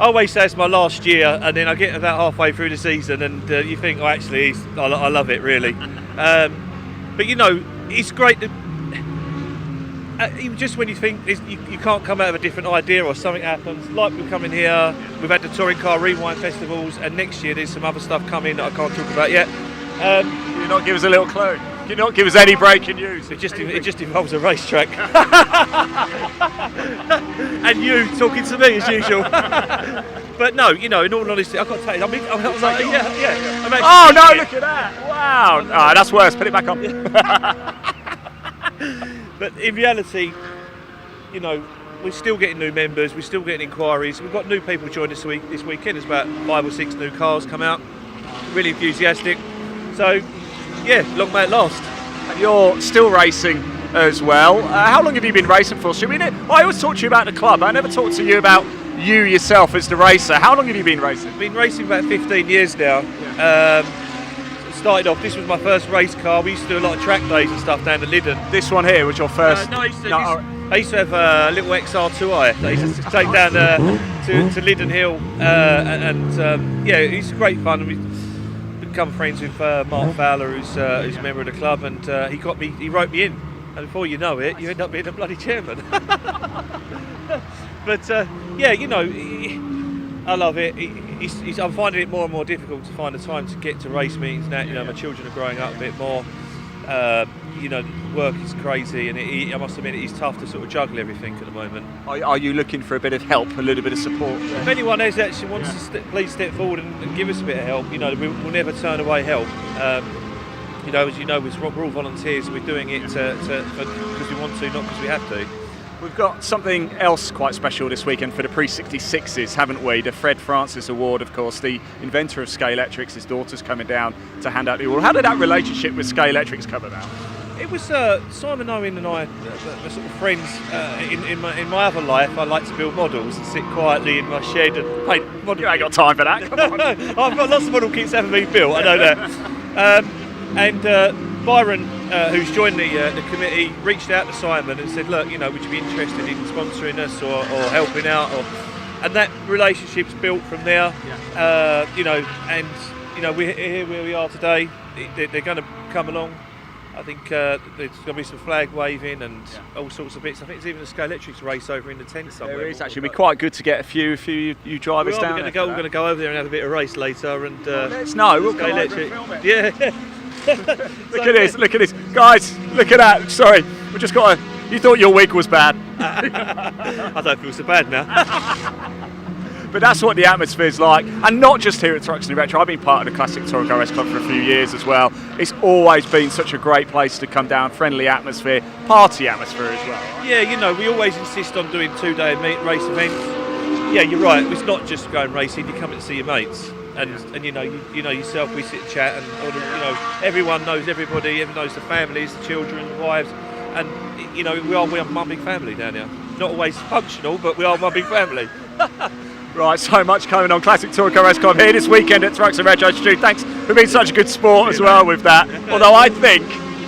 I always say it's my last year, and then I get about halfway through the season, and you think, oh, actually, I love it really. But you know, it's great to. Just when you think you can't come out of a different idea or something happens, like we're coming here, we've had the touring car rewind festivals, and next year there's some other stuff coming that I can't talk about yet. Can you not give us a little clue? Can you not give us any breaking news? It just involves a racetrack. And you talking to me as usual. But no, you know, in all honesty, I've got to tell you, I was like, yeah. Oh no, look at that! Wow, that's worse. Put it back on. But in reality, you know, we're still getting new members, we're still getting inquiries. We've got new people join this weekend. There's about 5 or 6 new cars come out. Really enthusiastic. So, yeah, long may it last. And you're still racing as well. How long have you been racing for? I always talk to you about the club. I never talk to you about you yourself as the racer. How long have you been racing? I've been racing about 15 years now. Started off, this was my first race car. We used to do a lot of track days and stuff down at Lyddon. This one here was your first? No, I used to have a little XR2i that I used to take down to Lyddon Hill. Yeah, it's great fun. We've become friends with Mark Fowler, who's a member of the club, and he wrote me in. And before you know it, you end up being a bloody chairman. But yeah, you know, I love it. I'm finding it more and more difficult to find the time to get to race meetings now. You know, my children are growing up a bit more. You know, work is crazy, and I must admit it is tough to sort of juggle everything at the moment. Are you looking for a bit of help, a little bit of support? If anyone else actually wants to please step forward and give us a bit of help. You know, we'll never turn away help. You know, as you know, we're all volunteers, and we're doing it because we want to, not because we have to. We've got something else quite special this weekend for the pre-66s, haven't we? The Fred Francis Award, of course, the inventor of Scalextrics, his daughter's coming down to hand out the award. How did that relationship with Scalextrics come about? It was Simon Owen and I, were sort of friends. In my other life, I like to build models and sit quietly in my shed and paint models. You ain't got time for that. Come on. I've got lots of model kits that haven't been built, I know that. And Byron, who's joined the committee, reached out to Simon and said, look, you know, would you be interested in sponsoring us or helping out? And that relationship's built from there. Yeah. You know, and you know, we're here where we are today. They're going to come along. I think there's going to be some flag waving and all sorts of bits. I think there's even a Scalextrics race over in the tent somewhere. There is actually. It'd be quite good to get a few you drivers down. We're going to go over there and have a bit of race later. And let's know. We'll come over and film it. Yeah. Look at this, guys! Look at that. Sorry, we just got. You thought your week was bad. I don't feel so bad now. But that's what the atmosphere's like, and not just here at Thruxton Retro. I've been part of the Classic Touring Car Race Club for a few years as well. It's always been such a great place to come down, friendly atmosphere, party atmosphere as well. Yeah, you know, we always insist on doing 2-day race events. Yeah, you're right. It's not just going racing. You come to see your mates. And you know yourself. We sit and chat, and you know, everyone knows everybody. Everyone knows the families, the children, the wives, and you know we are one big family down here. Not always functional, but we are one big family. Right, so much coming on. Classic Touring Car Race Club here this weekend at Thruxton Retro. Stu, thanks for being such a good sport as well with that. Although I think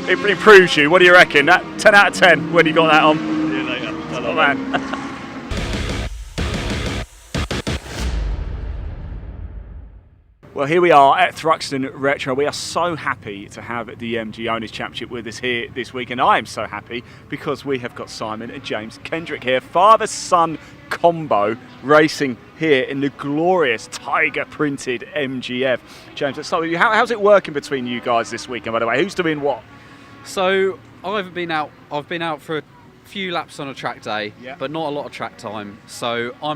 it improves you. What do you reckon? That 10 out of 10 when you got that on. See you later. Oh man. Well, here we are at Thruxton Retro. We are so happy to have the MG Owners Championship with us here this week, and I am so happy because we have got Simon and James Kendrick here, father-son combo, racing here in the glorious tiger-printed MGF. James, let's start with you. How's it working between you guys this weekend, by the way? Who's doing what? So I've been out for a few laps on a track day, but not a lot of track time. So I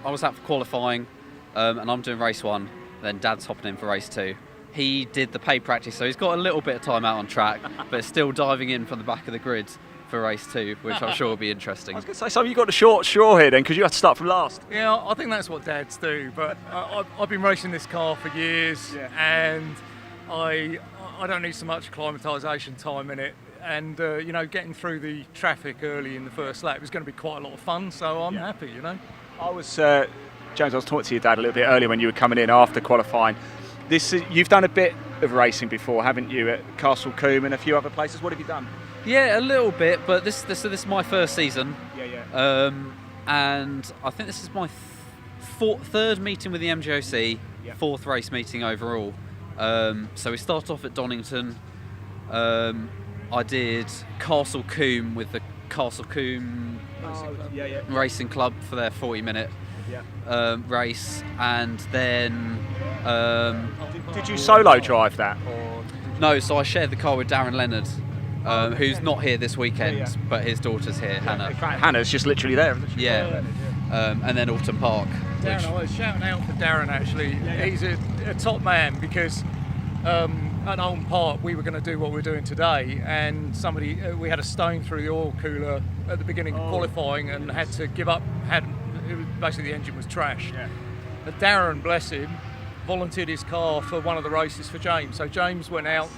was out for qualifying, and I'm doing race 1. Then Dad's hopping in for race 2. He did the paid practice, so he's got a little bit of time out on track, but still diving in from the back of the grid for race 2, which I'm sure will be interesting. I was going to say, so you got the short straw here then, because you had to start from last. Yeah, I think that's what dads do, but I've been racing this car for years, and I don't need so much acclimatisation time in it. And, you know, getting through the traffic early in the first lap is going to be quite a lot of fun, so I'm happy, you know. James, I was talking to your dad a little bit earlier when you were coming in after qualifying. You've done a bit of racing before, haven't you, at Castle Combe and a few other places? What have you done? Yeah, a little bit, but this is my first season. Yeah. And I think this is my third meeting with the MGOC, fourth race meeting overall. So we start off at Donington. I did Castle Combe with the Castle Combe Racing Club for their 40-minute race, and then Did you solo drive that? Or? No, so I shared the car with Darren Leonard, who's not here this weekend, but his daughter's here, Hannah. In fact, Hannah's just literally there, isn't she? Yeah. And then Alton Park. Darren, I was shouting out for Darren actually. He's a top man, because at Alton Park we were going to do what we're doing today, and we had a stone through the oil cooler at the beginning of qualifying and had to give up. Basically the engine was trash. But Darren, bless him, volunteered his car for one of the races for James. So James went out,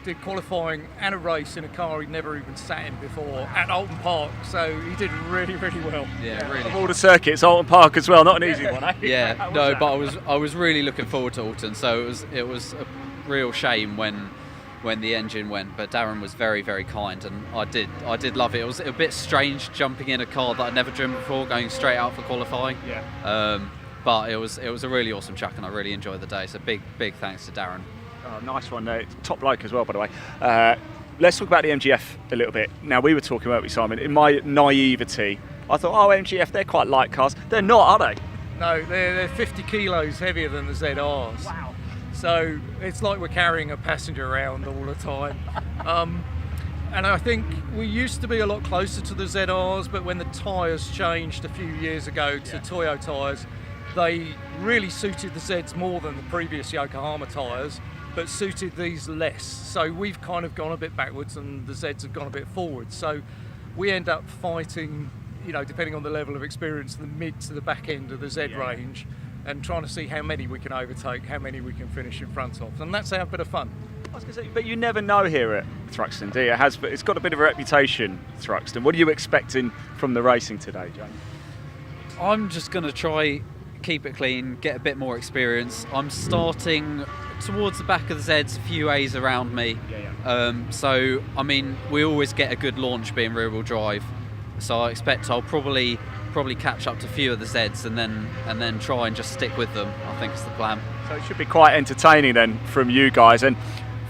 did qualifying and a race in a car he'd never even sat in before at Alton Park. So he did really, really well. Yeah, really. Of all the circuits, Alton Park as well, not an easy one, eh? Yeah, no, but I was really looking forward to Alton. So it was a real shame when the engine went, but Darren was very, very kind, and I did love it. It was a bit strange jumping in a car that I'd never driven before, going straight out for qualifying. But it was a really awesome track, and I really enjoyed the day. So big thanks to Darren. Oh, nice one. Top bloke as well, by the way. Let's talk about the MGF a little bit. Now, we were talking about it, Simon. In my naivety, I thought, MGF, they're quite light cars. They're not, are they? No, they're 50 kilos heavier than the ZRs. Wow. So it's like we're carrying a passenger around all the time. And I think we used to be a lot closer to the ZRs, but when the tyres changed a few years ago to Toyo tyres, they really suited the Zs more than the previous Yokohama tyres, but suited these less. So we've kind of gone a bit backwards and the Zs have gone a bit forward. So we end up fighting, depending on the level of experience, the mid to the back end of the Z range, and trying to see how many we can overtake, how many we can finish in front of. And that's our bit of fun. I was going to say, but you never know here at Thruxton, do you? It's got a bit of a reputation, Thruxton. What are you expecting from the racing today, James? I'm just going to try keep it clean, get a bit more experience. I'm starting towards the back of the Zs, a few A's around me. So, I mean, we always get a good launch being rear-wheel drive. So I expect I'll probably catch up to a few of the Zs and then try and just stick with them. I think is the plan. So it should be quite entertaining then from you guys. And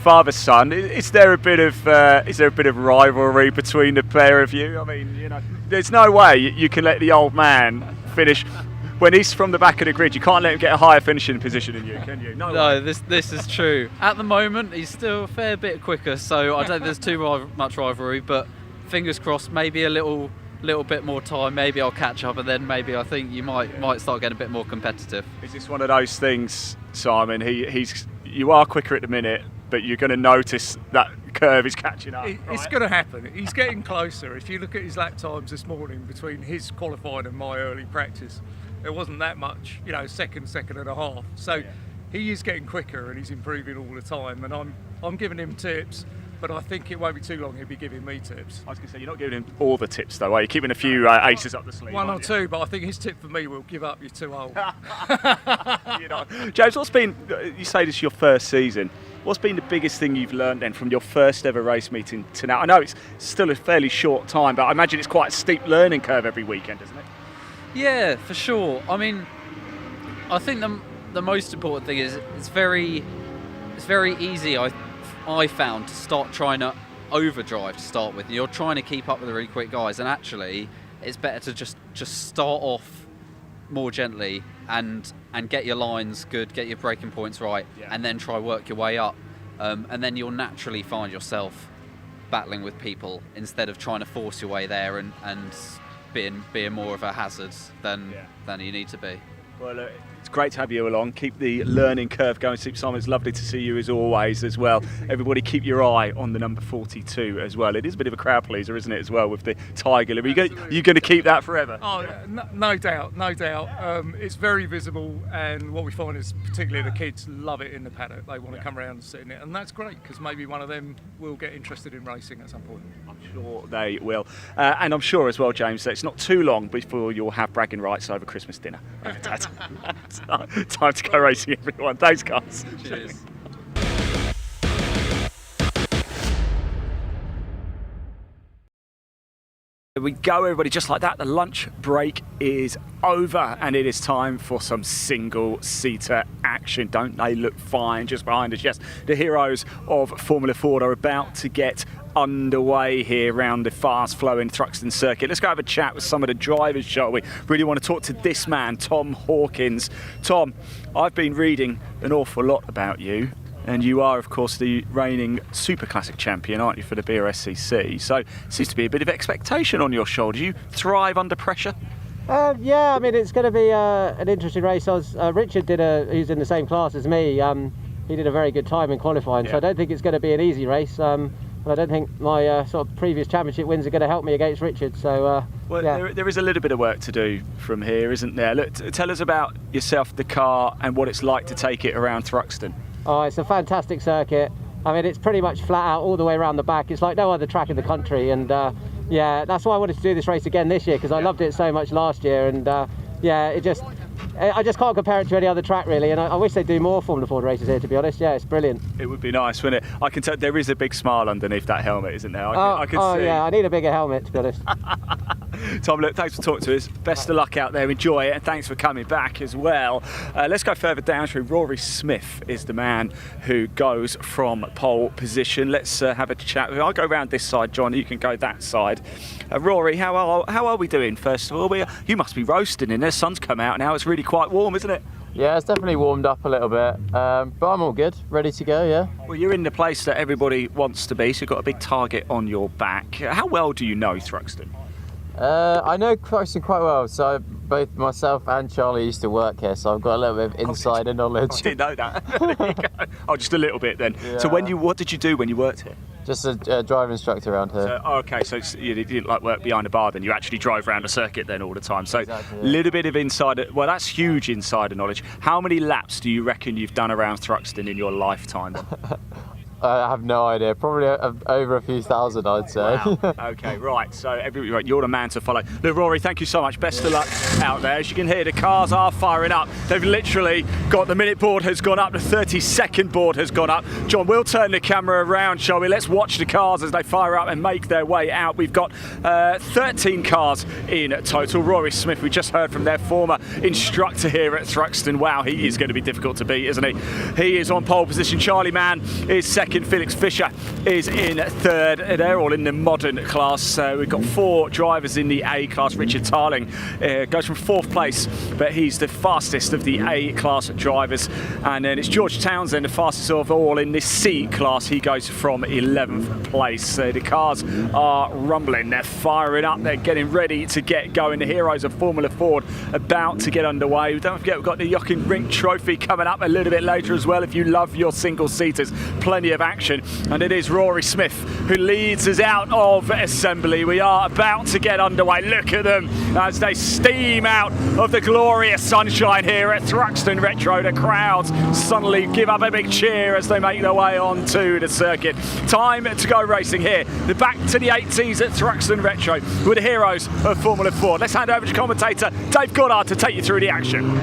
father son, is there a bit of rivalry between the pair of you? I mean, there's no way you can let the old man finish when he's from the back of the grid. You can't let him get a higher finishing position than you, can you? No, this is true. At the moment, he's still a fair bit quicker, so I don't think there's too much rivalry. But fingers crossed, maybe a little bit more time, maybe I'll catch up, and then maybe I think you might start getting a bit more competitive. Is this one of those things, Simon? You are quicker at the minute, but you're going to notice that curve is catching up. It's going to happen. He's getting closer. If you look at his lap times this morning between his qualifying and my early practice, there wasn't that much, second and a half. So he is getting quicker and he's improving all the time. And I'm giving him tips. But I think it won't be too long he'll be giving me tips. I was going to say, you're not giving him all the tips though, are you? Keeping a few aces up the sleeve. One or two, but I think his tip for me will give up, you're too old. James, you say this is your first season. What's been the biggest thing you've learned then from your first ever race meeting to now? I know it's still a fairly short time, but I imagine it's quite a steep learning curve every weekend, isn't it? Yeah, for sure. I mean, I think the most important thing is it's very easy, I found, to start trying to overdrive to start with. You're trying to keep up with the really quick guys, and actually it's better to just start off more gently and get your lines good, get your braking points right, and then try work your way up, and then you'll naturally find yourself battling with people instead of trying to force your way there and being more of a hazard than you need to be. Well, it's great to have you along. Keep the learning curve going, Simon. It's lovely to see you as always as well. Everybody keep your eye on the number 42 as well. It is a bit of a crowd pleaser, isn't it, as well, with the Tiger Lily. Are you going to keep that forever? Oh, no doubt. It's very visible, and what we find is particularly the kids love it in the paddock. They want to come around and sit in it, and that's great because maybe one of them will get interested in racing at some point. I'm sure they will. And I'm sure as well, James, that it's not too long before you'll have bragging rights over Christmas dinner. Time to go racing, everyone. Thanks, guys. Cheers. We go, everybody, just like that. The lunch break is over and it is time for some single-seater action. Don't they look fine just behind us? Yes, the heroes of Formula Ford are about to get underway here around the fast-flowing Thruxton Circuit. Let's go have a chat with some of the drivers, shall we? Really want to talk to this man, Tom Hawkins. Tom, I've been reading an awful lot about you. And you are, of course, the reigning Super Classic champion, aren't you, for the BRSCC? So it seems to be a bit of expectation on your shoulders. You thrive under pressure? Yeah, I mean, it's going to be an interesting race. Richard who's in the same class as me, he did a very good time in qualifying, so I don't think it's going to be an easy race. And I don't think my sort of previous championship wins are going to help me against Richard. So, well, yeah. there is a little bit of work to do from here, isn't there? Look, tell us about yourself, the car, and what it's like to take it around Thruxton. Oh, it's a fantastic circuit. I mean, it's pretty much flat out all the way around the back. It's like no other track in the country, and yeah, that's why I wanted to do this race again this year, because I loved it so much last year, and yeah, I just can't compare it to any other track really, and I wish they'd do more Formula Ford races here, to be honest. Yeah, it's brilliant. It would be nice, wouldn't it? I can tell there is a big smile underneath that helmet, isn't there? I can see. Yeah, I need a bigger helmet, to be honest. Tom, look, thanks for talking to us. Best of luck out there, enjoy it, and thanks for coming back as well. Let's go further down. Rory Smith is the man who goes from pole position. Let's have a chat. I'll go around this side, John, you can go that side. Rory, how are we doing, first of all? You must be roasting in there. Sun's come out now, it's really quite warm, isn't it? Yeah, it's definitely warmed up a little bit, but I'm all good, ready to go, yeah. Well, you're in the place that everybody wants to be, so you've got a big target on your back. How well do you know Thruxton? I know Thruxton quite well, so both myself and Charlie used to work here, so I've got a little bit of insider knowledge. I didn't know that. There you go. Oh, just a little bit then. Yeah. So what did you do when you worked here? Just a driving instructor around here. So, okay, so you didn't like work behind a bar then, you actually drove around the circuit then all the time. So a little bit of insider, well, that's huge insider knowledge. How many laps do you reckon you've done around Thruxton in your lifetime then? I have no idea. Probably over a few thousand, I'd say. Wow. Okay, right. So you're the man to follow. Look, Rory, thank you so much. Best of luck out there. As you can hear, the cars are firing up. They've literally got the minute board has gone up, the 30-second board has gone up. John, we'll turn the camera around, shall we? Let's watch the cars as they fire up and make their way out. We've got 13 cars in total. Rory Smith, we just heard from their former instructor here at Thruxton. Wow, he is going to be difficult to beat, isn't he? He is on pole position. Charlie Mann is second. Felix Fisher is in third. They're all in the modern class. We've got 4 drivers in the A class. Richard Tarling goes from 4th place, but he's the fastest of the A class drivers. And then it's George Townsend, the fastest of all in this C class. He goes from 11th place. The cars are rumbling. They're firing up. They're getting ready to get going. The heroes of Formula Ford about to get underway. Don't forget, we've got the Jochen Rindt Trophy coming up a little bit later as well. If you love your single-seaters, plenty of action. And it is Rory Smith who leads us out of assembly. We are about to get underway. Look at them as they steam out of the glorious sunshine here at Thruxton Retro. The crowds suddenly give up a big cheer as they make their way onto the circuit. Time to go racing here. The back to the 80s at Thruxton Retro with the heroes of Formula Ford. Let's hand over to commentator Dave Goddard to take you through the action.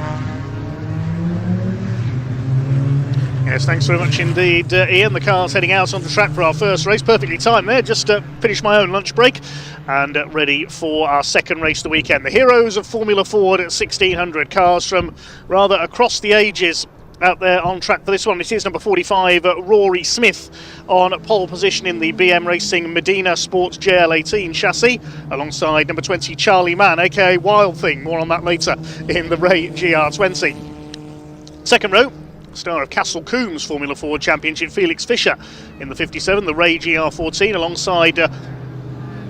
Yes, thanks very much indeed, Ian. The car's heading out on the track for our first race. Perfectly timed there. Just finished my own lunch break and ready for our second race of the weekend. The heroes of Formula Ford at 1600 cars from rather across the ages out there on track for this one. It is number 45, Rory Smith, on pole position in the BM Racing Medina Sports JL18 chassis, alongside number 20, Charlie Mann, aka Wild Thing. More on that later in the Ray GR20. Second row, star of Castle Coombs Formula Ford Championship, Felix Fisher in the 57, the Ray GR14, alongside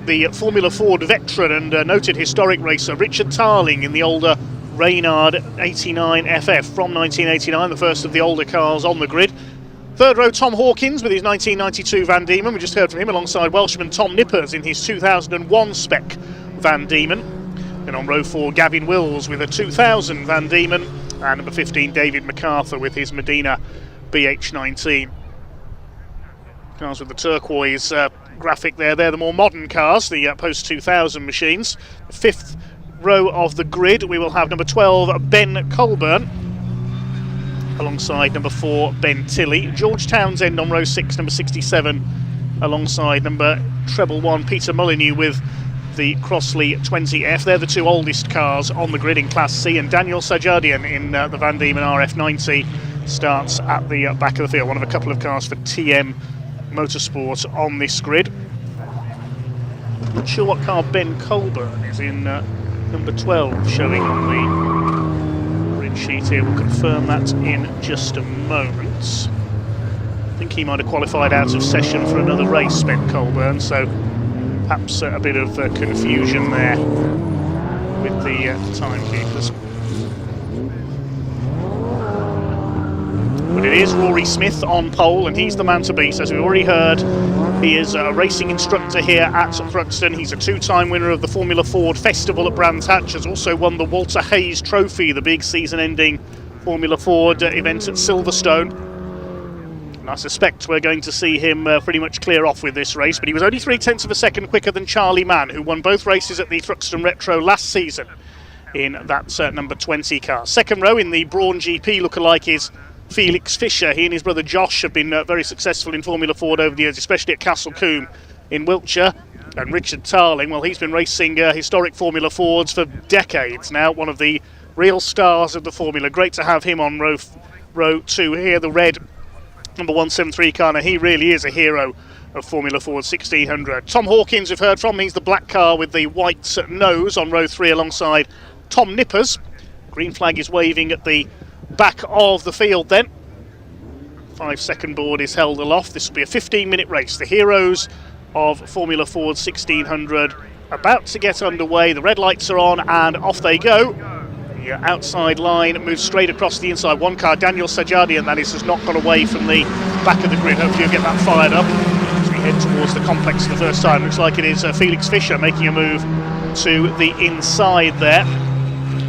the Formula Ford veteran and noted historic racer Richard Tarling in the older Reynard 89FF from 1989, the first of the older cars on the grid. Third row, Tom Hawkins with his 1992 Van Diemen. We just heard from him alongside Welshman Tom Nippers in his 2001 spec Van Diemen. Then on row 4, Gavin Wills with a 2000 Van Diemen. And number 15, David MacArthur with his Medina BH19. Cars with the turquoise graphic there. They're the more modern cars, the post-2000 machines. The fifth row of the grid, we will have number 12, Ben Colburn, alongside number 4, Ben Tilley. George Townsend on row 6, number 67, alongside number treble 1, Peter Molyneux with with the Crossley 20F. They're the two oldest cars on the grid in Class C, and Daniel Sajadian in the Van Diemen RF90 starts at the back of the field. One of a couple of cars for TM Motorsport on this grid. Not sure what car Ben Colburn is in number 12 showing on the grid sheet here. We'll confirm that in just a moment. I think he might have qualified out of session for another race, Ben Colburn, so perhaps a bit of confusion there with the timekeepers. But it is Rory Smith on pole, and he's the man to beat. As we've already heard, he is a racing instructor here at Thruxton. He's a two-time winner of the Formula Ford Festival at Brands Hatch, has also won the Walter Hayes Trophy, the big season-ending Formula Ford event at Silverstone. And I suspect we're going to see him pretty much clear off with this race, but he was only 0.3 of a second quicker than Charlie Mann, who won both races at the Thruxton Retro last season in that number 20 car. Second row in the Brawn GP lookalike is Felix Fischer. He and his brother Josh have been very successful in Formula Ford over the years, especially at Castle Combe in Wiltshire. And Richard Tarling, well, he's been racing historic Formula Fords for decades now, one of the real stars of the Formula. Great to have him on row 2 here, the red number 173 car. Now, he really is a hero of Formula Ford 1600. Tom Hawkins, we've heard from, he's the black car with the white nose on row 3 alongside Tom Nippers. Green flag is waving at the back of the field then. 5-second board is held aloft. This will be a 15-minute race. The heroes of Formula Ford 1600 about to get underway. The red lights are on and off they go. The outside line moves straight across the inside. One car, Daniel Sajadian, that is, has not gone away from the back of the grid. Hopefully you'll get that fired up as we head towards the complex for the first time. Looks like it is Felix Fischer making a move to the inside there.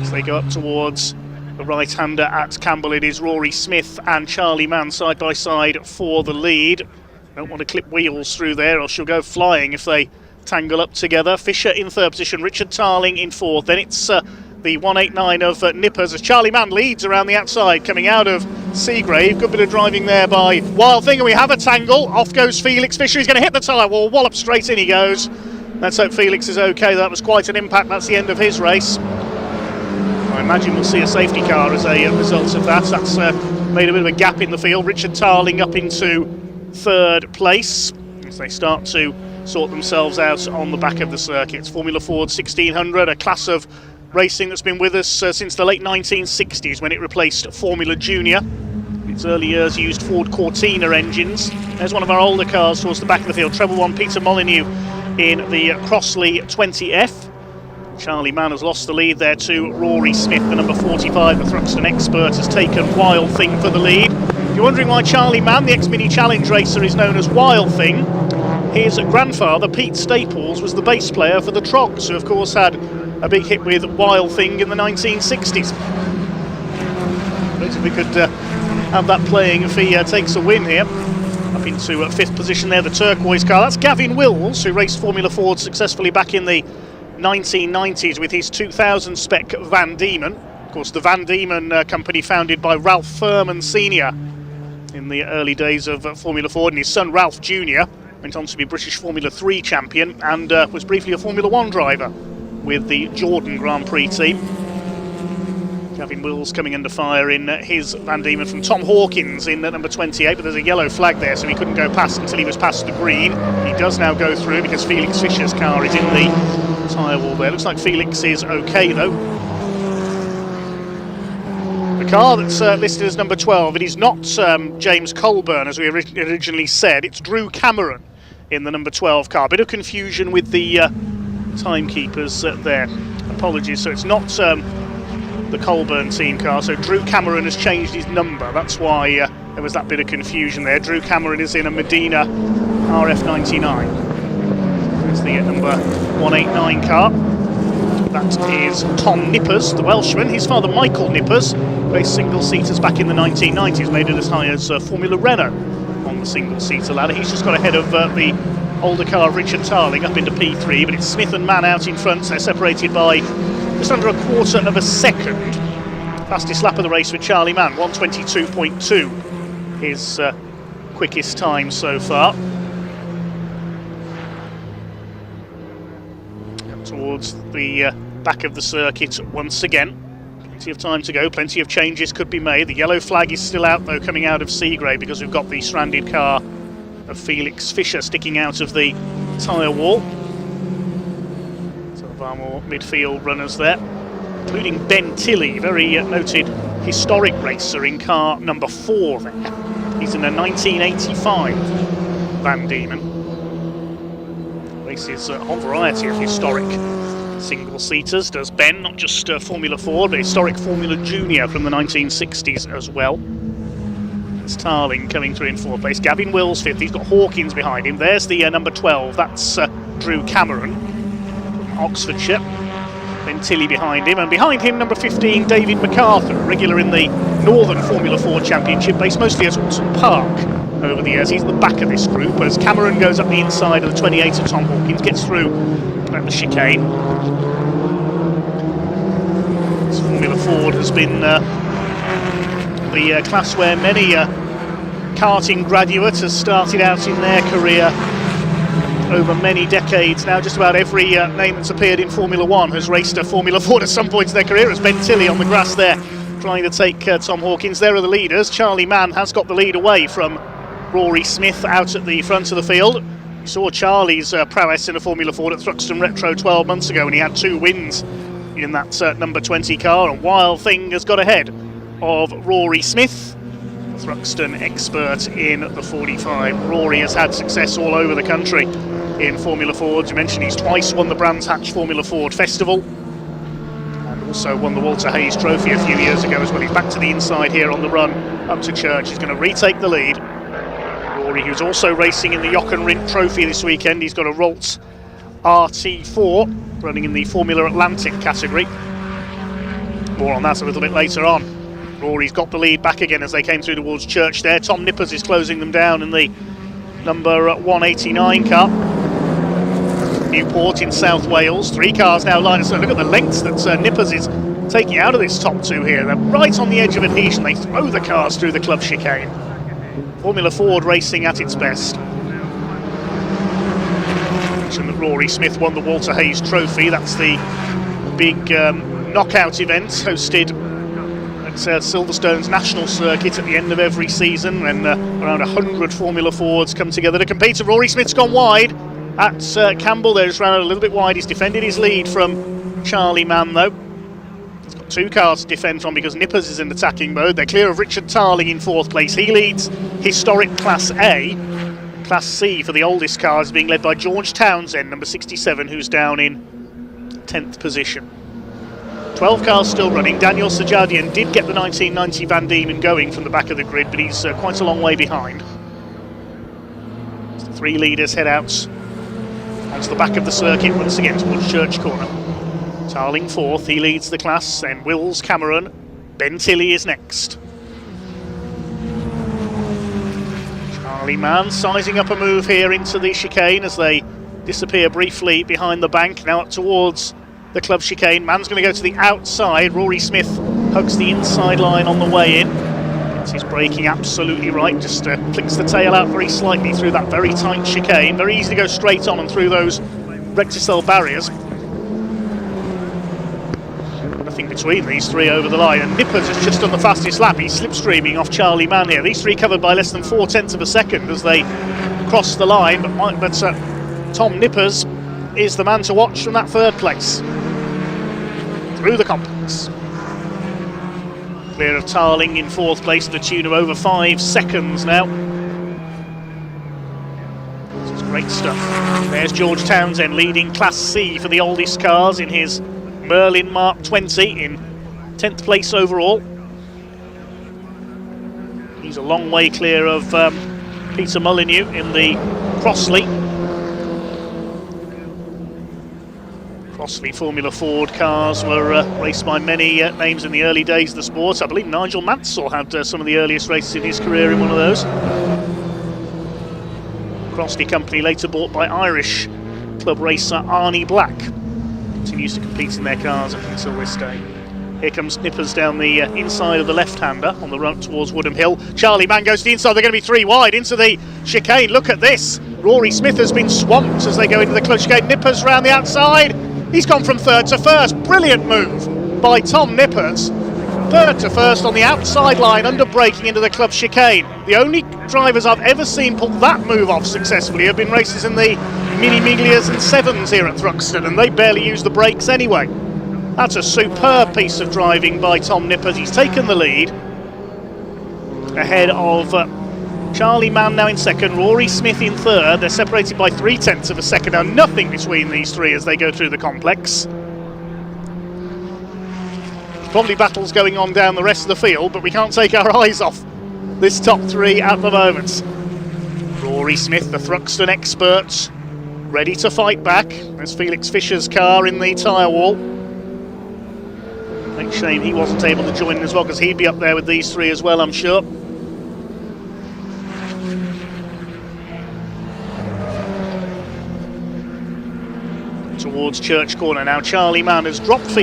As they go up towards the right-hander at Campbell, it is Rory Smith and Charlie Mann side by side for the lead. Don't want to clip wheels through there or she'll go flying if they tangle up together. Fischer in third position, Richard Tarling in fourth. Then it's the 189 of Nippers as Charlie Mann leads around the outside coming out of Seagrave. Good bit of driving there by Wild Thing, and we have a tangle. Off goes Felix Fischer. He's going to hit the tyre wall. Wallop straight in he goes. Let's hope Felix is okay. That was quite an impact. That's the end of his race. I imagine we'll see a safety car as a result of that. That's made a bit of a gap in the field. Richard Tarling up into third place as they start to sort themselves out on the back of the circuit. It's Formula Ford 1600, a class of racing that's been with us since the late 1960s when it replaced Formula Junior. Its early years used Ford Cortina engines. There's one of our older cars towards the back of the field. Treble 1 Peter Molyneux in the Crossley 20F. Charlie Mann has lost the lead there to Rory Smith, the number 45, the Thruxton expert, has taken Wild Thing for the lead. If you're wondering why Charlie Mann, the ex-Mini Challenge racer, is known as Wild Thing, his grandfather, Pete Staples, was the bass player for the Trogs, who of course had a big hit with Wild Thing in the 1960s. If we could have that playing if he takes a win here. Up into fifth position there, the turquoise car. That's Gavin Wills, who raced Formula Ford successfully back in the 1990s with his 2000 spec Van Diemen. Of course, the Van Diemen company founded by Ralph Furman Sr. in the early days of Formula Ford, and his son Ralph Jr. went on to be British Formula 3 champion and was briefly a Formula 1 driver with the Jordan Grand Prix team. Gavin Wills coming under fire in his Van Diemen from Tom Hawkins in number 28, but there's a yellow flag there, so he couldn't go past until he was past the green. He does now go through because Felix Fischer's car is in the tyre wall there. Looks like Felix is okay though. The car that's listed as number 12, it is not James Colburn as we originally said, it's Drew Cameron in the number 12 car. Bit of confusion with the timekeepers there. Apologies, so it's not the Colburn team car, so Drew Cameron has changed his number. That's why there was that bit of confusion there. Drew Cameron is in a Medina RF99. It's the number 189 car. That is Tom Nippers, the Welshman. His father, Michael Nippers, raced single-seaters back in the 1990s, made it as high as Formula Renault on the single-seater ladder. He's just got ahead of the older car of Richard Tarling up into P3, but it's Smith and Mann out in front. They're separated by just under a quarter of a second. Fastest lap of the race with Charlie Mann, 1:22.2, his quickest time so far. towards the back of the circuit once again. Plenty of time to go, plenty of changes could be made. The yellow flag is still out though, coming out of Seagrave, because we've got the stranded car of Felix Fisher sticking out of the tyre wall. Some of our more midfield runners there, including Ben Tilley, very noted historic racer in car number 4 there. He's in a 1985 Van Diemen. Races a whole variety of historic single-seaters, does Ben, not just Formula Ford, but historic Formula Junior from the 1960s as well. There's Tarling coming through in 4th place, Gavin Wills 5th, he's got Hawkins behind him. There's the number 12, that's Drew Cameron from Oxfordshire. Ben Tilley behind him, and behind him number 15, David MacArthur, regular in the Northern Formula 4 Championship, based mostly at Alton Park over the years. He's at the back of this group as Cameron goes up the inside of the 28 of Tom Hawkins, gets through at the chicane. This Formula Ford has been the class where many karting graduates has started out in their career over many decades now. Just about every name that's appeared in Formula 1 has raced a Formula Ford at some point in their career. As Ben Tilley on the grass there trying to take Tom Hawkins. There are the leaders. Charlie Mann has got the lead away from Rory Smith out at the front of the field. You saw Charlie's prowess in a Formula Ford at Thruxton Retro 12 months ago, and he had 2 wins in that number 20 car. And Wild Thing has got ahead of Rory Smith, the Thruxton expert in the 45. Rory has had success all over the country in Formula Fords. You mentioned he's twice won the Brands Hatch Formula Ford Festival and also won the Walter Hayes Trophy a few years ago as well. He's back to the inside here on the run up to Church. He's going to retake the lead. Rory, who's also racing in the Jock and Rindt Trophy this weekend, he's got a Rolls RT4 running in the Formula Atlantic category. More on that a little bit later on. Rory's got the lead back again as they came through towards Church there. Tom Nippers is closing them down in the number 189 car. Newport in South Wales. 3 cars now lined up. So look at the lengths that Nippers is taking out of this top 2 here. They're right on the edge of adhesion. They throw the cars through the club chicane. Formula Ford racing at its best. Mentioned that Rory Smith won the Walter Hayes Trophy. That's the big knockout event hosted at Silverstone's National Circuit at the end of every season, when around 100 Formula Fords come together to compete. And Rory Smith's gone wide at Campbell there, just ran out a little bit wide. He's defended his lead from Charlie Mann though. He's got 2 cars to defend from because Nippers is in attacking mode. They're clear of Richard Tarling in 4th place. He leads historic Class A. Class C for the oldest cars being led by George Townsend, number 67, who's down in 10th position. 12 cars still running. Daniel Sajadian did get the 1990 Van Diemen going from the back of the grid, but he's quite a long way behind. So the 3 leaders head out onto the back of the circuit once again towards Church Corner. Tarling 4th, he leads the class, then Wills, Cameron, Ben Tilley is next. Charlie Mann sizing up a move here into the chicane as they disappear briefly behind the bank, now up towards the club chicane. Mann's going to go to the outside. Rory Smith hugs the inside line on the way in. He's braking absolutely right, just flicks the tail out very slightly through that very tight chicane. Very easy to go straight on and through those Recticel barriers. Nothing between these 3 over the line, and Nippers is just on the fastest lap. He's slipstreaming off Charlie Mann here. These 3 covered by less than 0.4 of a second as they cross the line, but Tom Nippers is the man to watch from that 3rd place through the complex. Clear of Tarling in 4th place to the tune of over 5 seconds now. This is great stuff. There's George Townsend leading Class C for the oldest cars in his Merlin Mark 20 in 10th place overall. He's a long way clear of Peter Molyneux in the Crossley. Crossley Formula Ford cars were raced by many names in the early days of the sport. I believe Nigel Mansell had some of the earliest races in his career in one of those. Crossley company later bought by Irish club racer Arnie Black. Continues to compete in their cars up until this day. Here comes Nippers down the inside of the left-hander on the run towards Woodham Hill. Charlie Mann goes to the inside. They're going to be 3 wide into the chicane. Look at this. Rory Smith has been swamped as they go into the clutch chicane. Nippers round the outside. He's gone from third to first. Brilliant move by Tom Nippers. Third to first on the outside line, under braking into the club chicane. The only drivers I've ever seen pull that move off successfully have been racers in the Mini Miglias and Sevens here at Thruxton, and they barely use the brakes anyway. That's a superb piece of driving by Tom Nippers. He's taken the lead ahead of Charlie Mann now in second, Rory Smith in third. They're separated by 0.3 of a second now, nothing between these three as they go through the complex. Probably battles going on down the rest of the field, but we can't take our eyes off this top three at the moment. Rory Smith, the Thruxton expert, ready to fight back. There's Felix Fisher's car in the tyre wall. It's a shame he wasn't able to join in as well, because he'd be up there with these three as well, I'm sure. Towards Church Corner now. Charlie Mann has dropped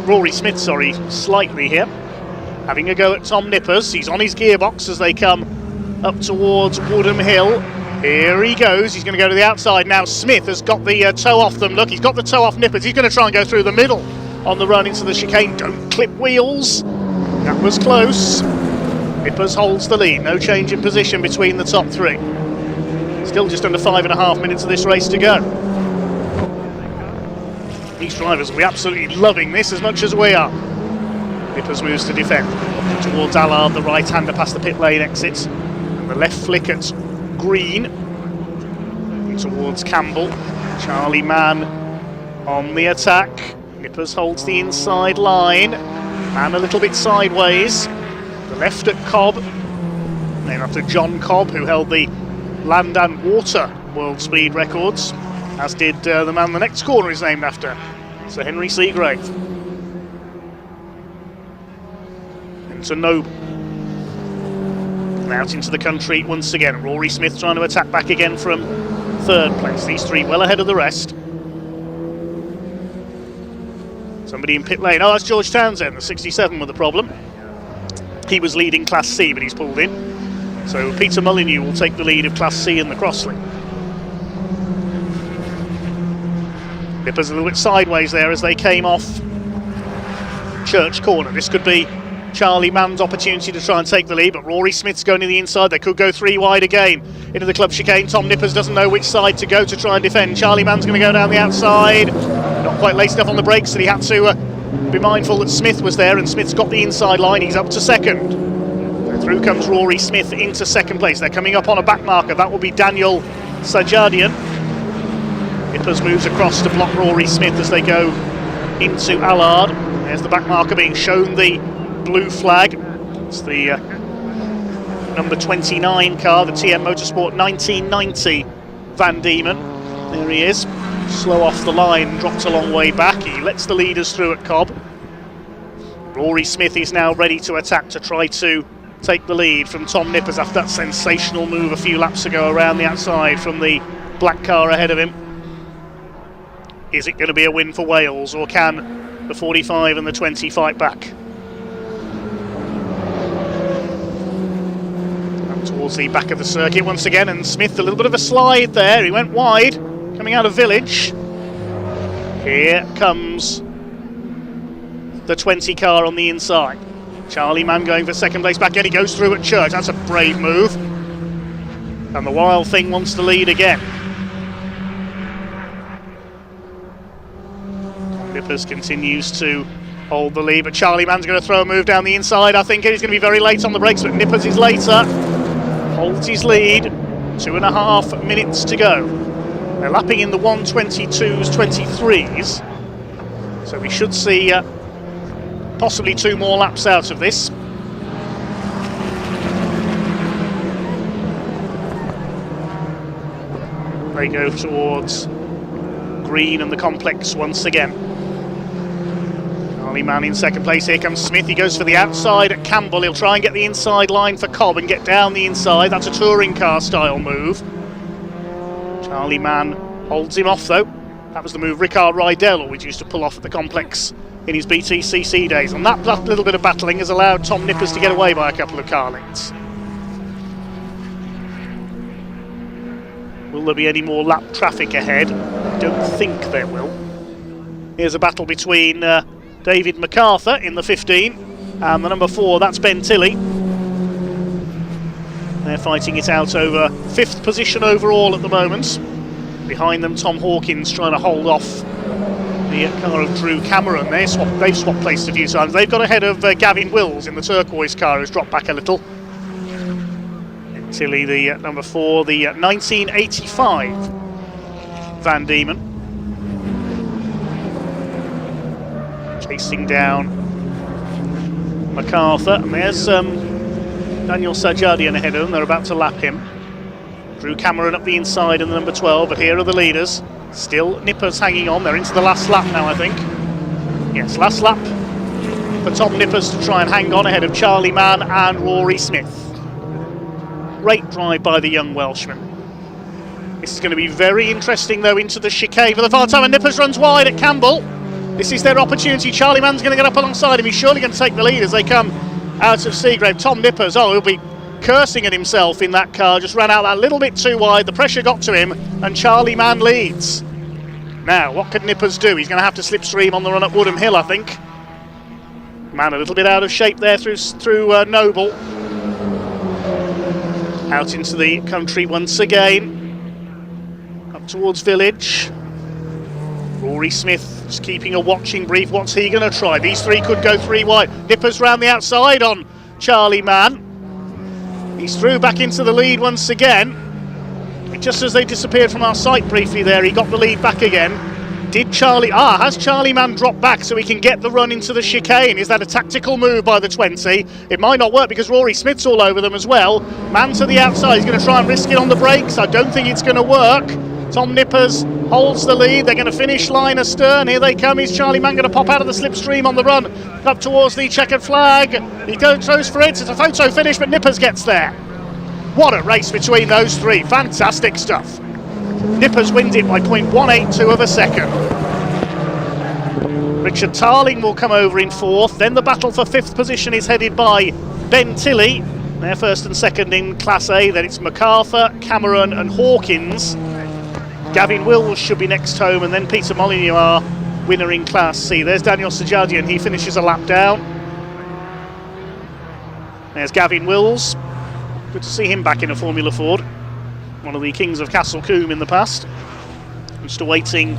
Rory Smith, slightly here. Having a go at Tom Nippers. He's on his gearbox as they come up towards Woodham Hill. Here he goes. He's going to go to the outside now. Smith has got the toe off them. Look, he's got the toe off Nippers. He's going to try and go through the middle on the run into the chicane. Don't clip wheels. That was close. Nippers holds the lead. No change in position between the top three. Still just under 5.5 minutes of this race to go. These drivers will be absolutely loving this as much as we are. Nippers moves to defend. Towards Allard, the right-hander past the pit lane exits. And the left flick at Green. Towards Campbell. Charlie Mann on the attack. Nippers holds the inside line. Mann a little bit sideways. The left at Cobb. Then after John Cobb, who held the land and water world speed records, as did the man the next corner is named after, Sir Henry Seagrave. Into Noble. And out into the country once again. Rory Smith trying to attack back again from third place. These three well ahead of the rest. Somebody in pit lane. Oh, that's George Townsend, the 67 with the problem. He was leading Class C, but he's pulled in. So Peter Molyneux will take the lead of Class C in the Crossley. Nippers a little bit sideways there as they came off Church Corner. This could be Charlie Mann's opportunity to try and take the lead, but Rory Smith's going to the inside. They could go three wide again into the club chicane. Tom Nippers doesn't know which side to go to try and defend. Charlie Mann's going to go down the outside. Not quite laced enough on the brakes, so he had to be mindful that Smith was there, and Smith's got the inside line. He's up to second. And through comes Rory Smith into second place. They're coming up on a back marker. That will be Daniel Sajadian. Nippers moves across to block Rory Smith as they go into Allard. There's the back marker being shown the blue flag. It's the number 29 car, the TM Motorsport 1990 Van Diemen. There he is, slow off the line, dropped a long way back. He lets the leaders through at Cobb. Rory Smith is now ready to attack to try to take the lead from Tom Nippers after that sensational move a few laps ago around the outside from the black car ahead of him. Is it going to be a win for Wales, or can the 45 and the 20 fight back? Up towards the back of the circuit once again, and Smith a little bit of a slide there. He went wide, coming out of Village. Here comes the 20 car on the inside. Charlie Mann going for second place back again. He goes through at Church. That's a brave move. And the Wild Thing wants to lead again. Nippers continues to hold the lead, but Charlie Mann's going to throw a move down the inside. I think he's going to be very late on the brakes, but Nippers is later. Holds his lead. 2.5 minutes to go. They're lapping in the 1:22s, 23s. So we should see possibly 2 more laps out of this. They go towards Green and the complex once again. Charlie Mann in second place. Here comes Smith. He goes for the outside at Campbell. He'll try and get the inside line for Cobb and get down the inside. That's a touring car style move. Charlie Mann holds him off though. That was the move Ricard Rydell always used to pull off at the complex in his BTCC days. And that little bit of battling has allowed Tom Nippers to get away by a couple of car lengths. Will there be any more lap traffic ahead? I don't think there will. Here's a battle between David MacArthur in the 15 and the number 4, that's Ben Tilley. They're fighting it out over 5th position overall at the moment. Behind them, Tom Hawkins trying to hold off the car of Drew Cameron. They've swapped places a few times. They've got ahead of Gavin Wills in the turquoise car, who's dropped back a little. Tilley, the number 4, the 1985 Van Diemen. Chasing down MacArthur, and there's Daniel Sajadian ahead of them. They're about to lap him. Drew Cameron up the inside in the number 12, but here are the leaders. Still Nippers hanging on. They're into the last lap now, I think. Yes, last lap for Tom Nippers to try and hang on ahead of Charlie Mann and Rory Smith. Great drive by the young Welshman. This is going to be very interesting, though, into the chicane for the far time, and Nippers runs wide at Campbell. This is their opportunity. Charlie Mann's going to get up alongside him. He's surely going to take the lead as they come out of Seagrave. Tom Nippers, he'll be cursing at himself in that car. Just ran out that little bit too wide. The pressure got to him, and Charlie Mann leads. Now, what could Nippers do? He's going to have to slipstream on the run up Woodham Hill, I think. Mann a little bit out of shape there through Noble. Out into the country once again. Up towards Village. Rory Smith just keeping a watching brief. What's he going to try? These three could go 3 wide. Nippers round the outside on Charlie Mann. He's through back into the lead once again. Just as they disappeared from our sight briefly there, he got the lead back again. Has Charlie Mann dropped back so he can get the run into the chicane? Is that a tactical move by the 20? It might not work because Rory Smith's all over them as well. Mann to the outside, he's going to try and risk it on the brakes. I don't think it's going to work. Tom Nippers holds the lead. They're going to finish line astern. Here they come. Is Charlie Mann going to pop out of the slipstream on the run up towards the checkered flag? He goes for it. It's a photo finish, but Nippers gets there. What a race between those three. Fantastic stuff. Nippers wins it by 0.182 of a second. Richard Tarling will come over in 4th. Then the battle for 5th position is headed by Ben Tilley. They're 1st and 2nd in Class A. Then it's MacArthur, Cameron and Hawkins. Gavin Wills should be next home, and then Peter Molyneux, our winner in Class C. There's Daniel Sajadian. He finishes a lap down. There's Gavin Wills. Good to see him back in a Formula Ford. One of the kings of Castle Combe in the past. Just awaiting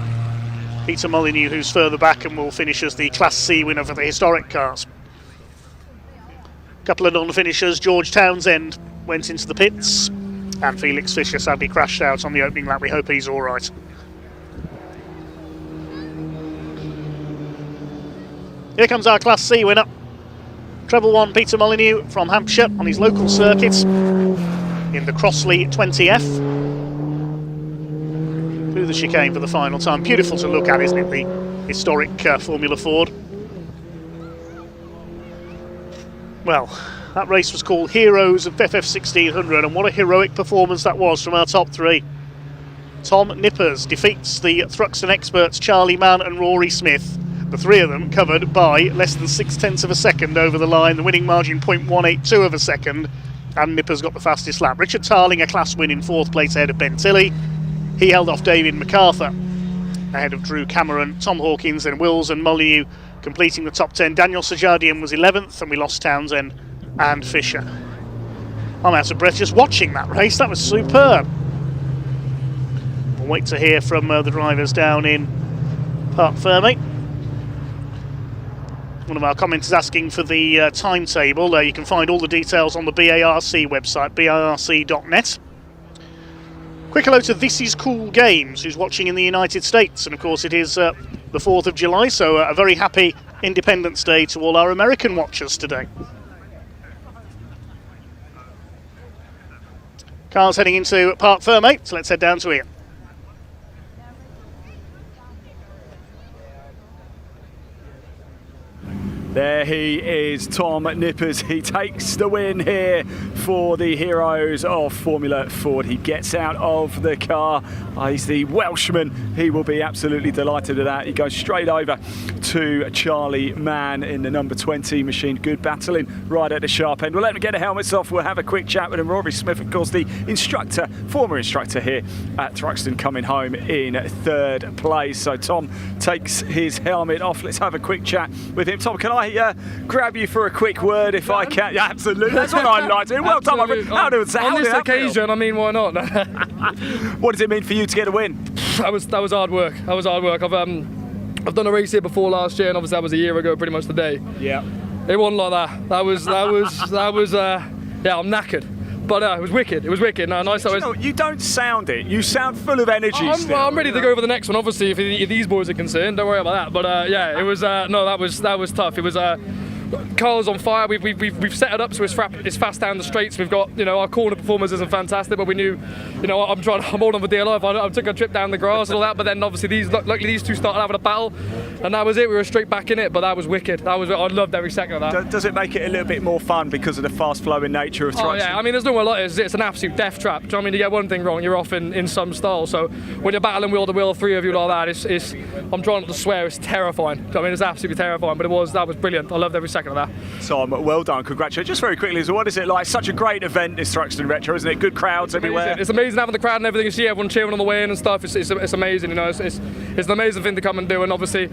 Peter Molyneux, who's further back and will finish as the Class C winner for the historic cars. A couple of non-finishers. George Townsend went into the pits, and Felix Fisher sadly crashed out on the opening lap. We hope he's all right. Here comes our Class C winner. Treble 1 Peter Molyneux from Hampshire on his local circuit in the Crossley 20F. Through the chicane for the final time. Beautiful to look at, isn't it? The historic Formula Ford. Well, that race was called Heroes of FF 1600, and what a heroic performance that was from our top 3. Tom Nippers defeats the Thruxton experts Charlie Mann and Rory Smith. The 3 of them covered by less than 0.6 of a second over the line. The winning margin 0.182 of a second, and Nippers got the fastest lap. Richard Tarling a class win in 4th place ahead of Ben Tilley. He held off David MacArthur ahead of Drew Cameron, Tom Hawkins and Wills and Molyneux completing the top 10. Daniel Sajadian was 11th, and we lost Townsend and Fisher. I'm out of breath just watching that race. That was superb. We'll wait to hear from the drivers down in Parc Fermé. One of our commenters asking for the timetable. You can find all the details on the BARC website, barc.net. Quick hello to This Is Cool Games, who's watching in the United States. And of course it is the 4th of July, so a very happy Independence Day to all our American watchers today. Cars heading into Parc Fermé, so let's head down to here. There he is, Tom Nippers. He takes the win here for the heroes of Formula Ford. He gets out of the car. He's the Welshman. He will be absolutely delighted at that. He goes straight over to Charlie Mann in the number 20 machine. Good battling right at the sharp end. We'll let him get the helmets off. We'll have a quick chat with him. Rory Smith, of course, the instructor, former instructor here at Thruxton, coming home in third place. So Tom takes his helmet off. Let's have a quick chat with him. Tom, can I grab you for a quick word if I can? Yeah, absolutely. That's what I'd like to do. Well done, my friend. How does that? On this occasion, I mean, why not? What does it mean for you to get a win? That was hard work. I've done a race here before last year, and obviously that was a year ago, pretty much today. Yeah. It wasn't like that. That was. Yeah, I'm knackered. But it was wicked. It was wicked. No, nice. You don't sound it. You sound full of energy. I'm ready to go for the next one. Obviously, if these boys are concerned, don't worry about that. But yeah, it was. No, that was tough. It was. Car's on fire. We've set it up so it's fast down the straights. We've got, our corner performance isn't fantastic, but we knew, I'm holding on for dear life. I took a trip down the grass and all that, but then obviously luckily these two started having a battle, and that was it. We were straight back in it, but that was wicked. I loved every second of that. Does it make it a little bit more fun because of the fast-flowing nature of Thruxton? Oh yeah, I mean, there's nowhere like it. It's an absolute death trap. Do you know what I mean? You get one thing wrong, you're off in some style. So when you're battling wheel to wheel, three of you like that, I'm trying not to swear. It's terrifying. Do you know what I mean? It's absolutely terrifying, but that was brilliant. I loved every second of that. Tom, well done, congratulations. Just very quickly, what is it like? Such a great event, this Thruxton Retro, isn't it? Good crowds everywhere. It's amazing having the crowd and everything. You see everyone cheering on the way in and stuff. It's amazing, it's an amazing thing to come and do. And obviously,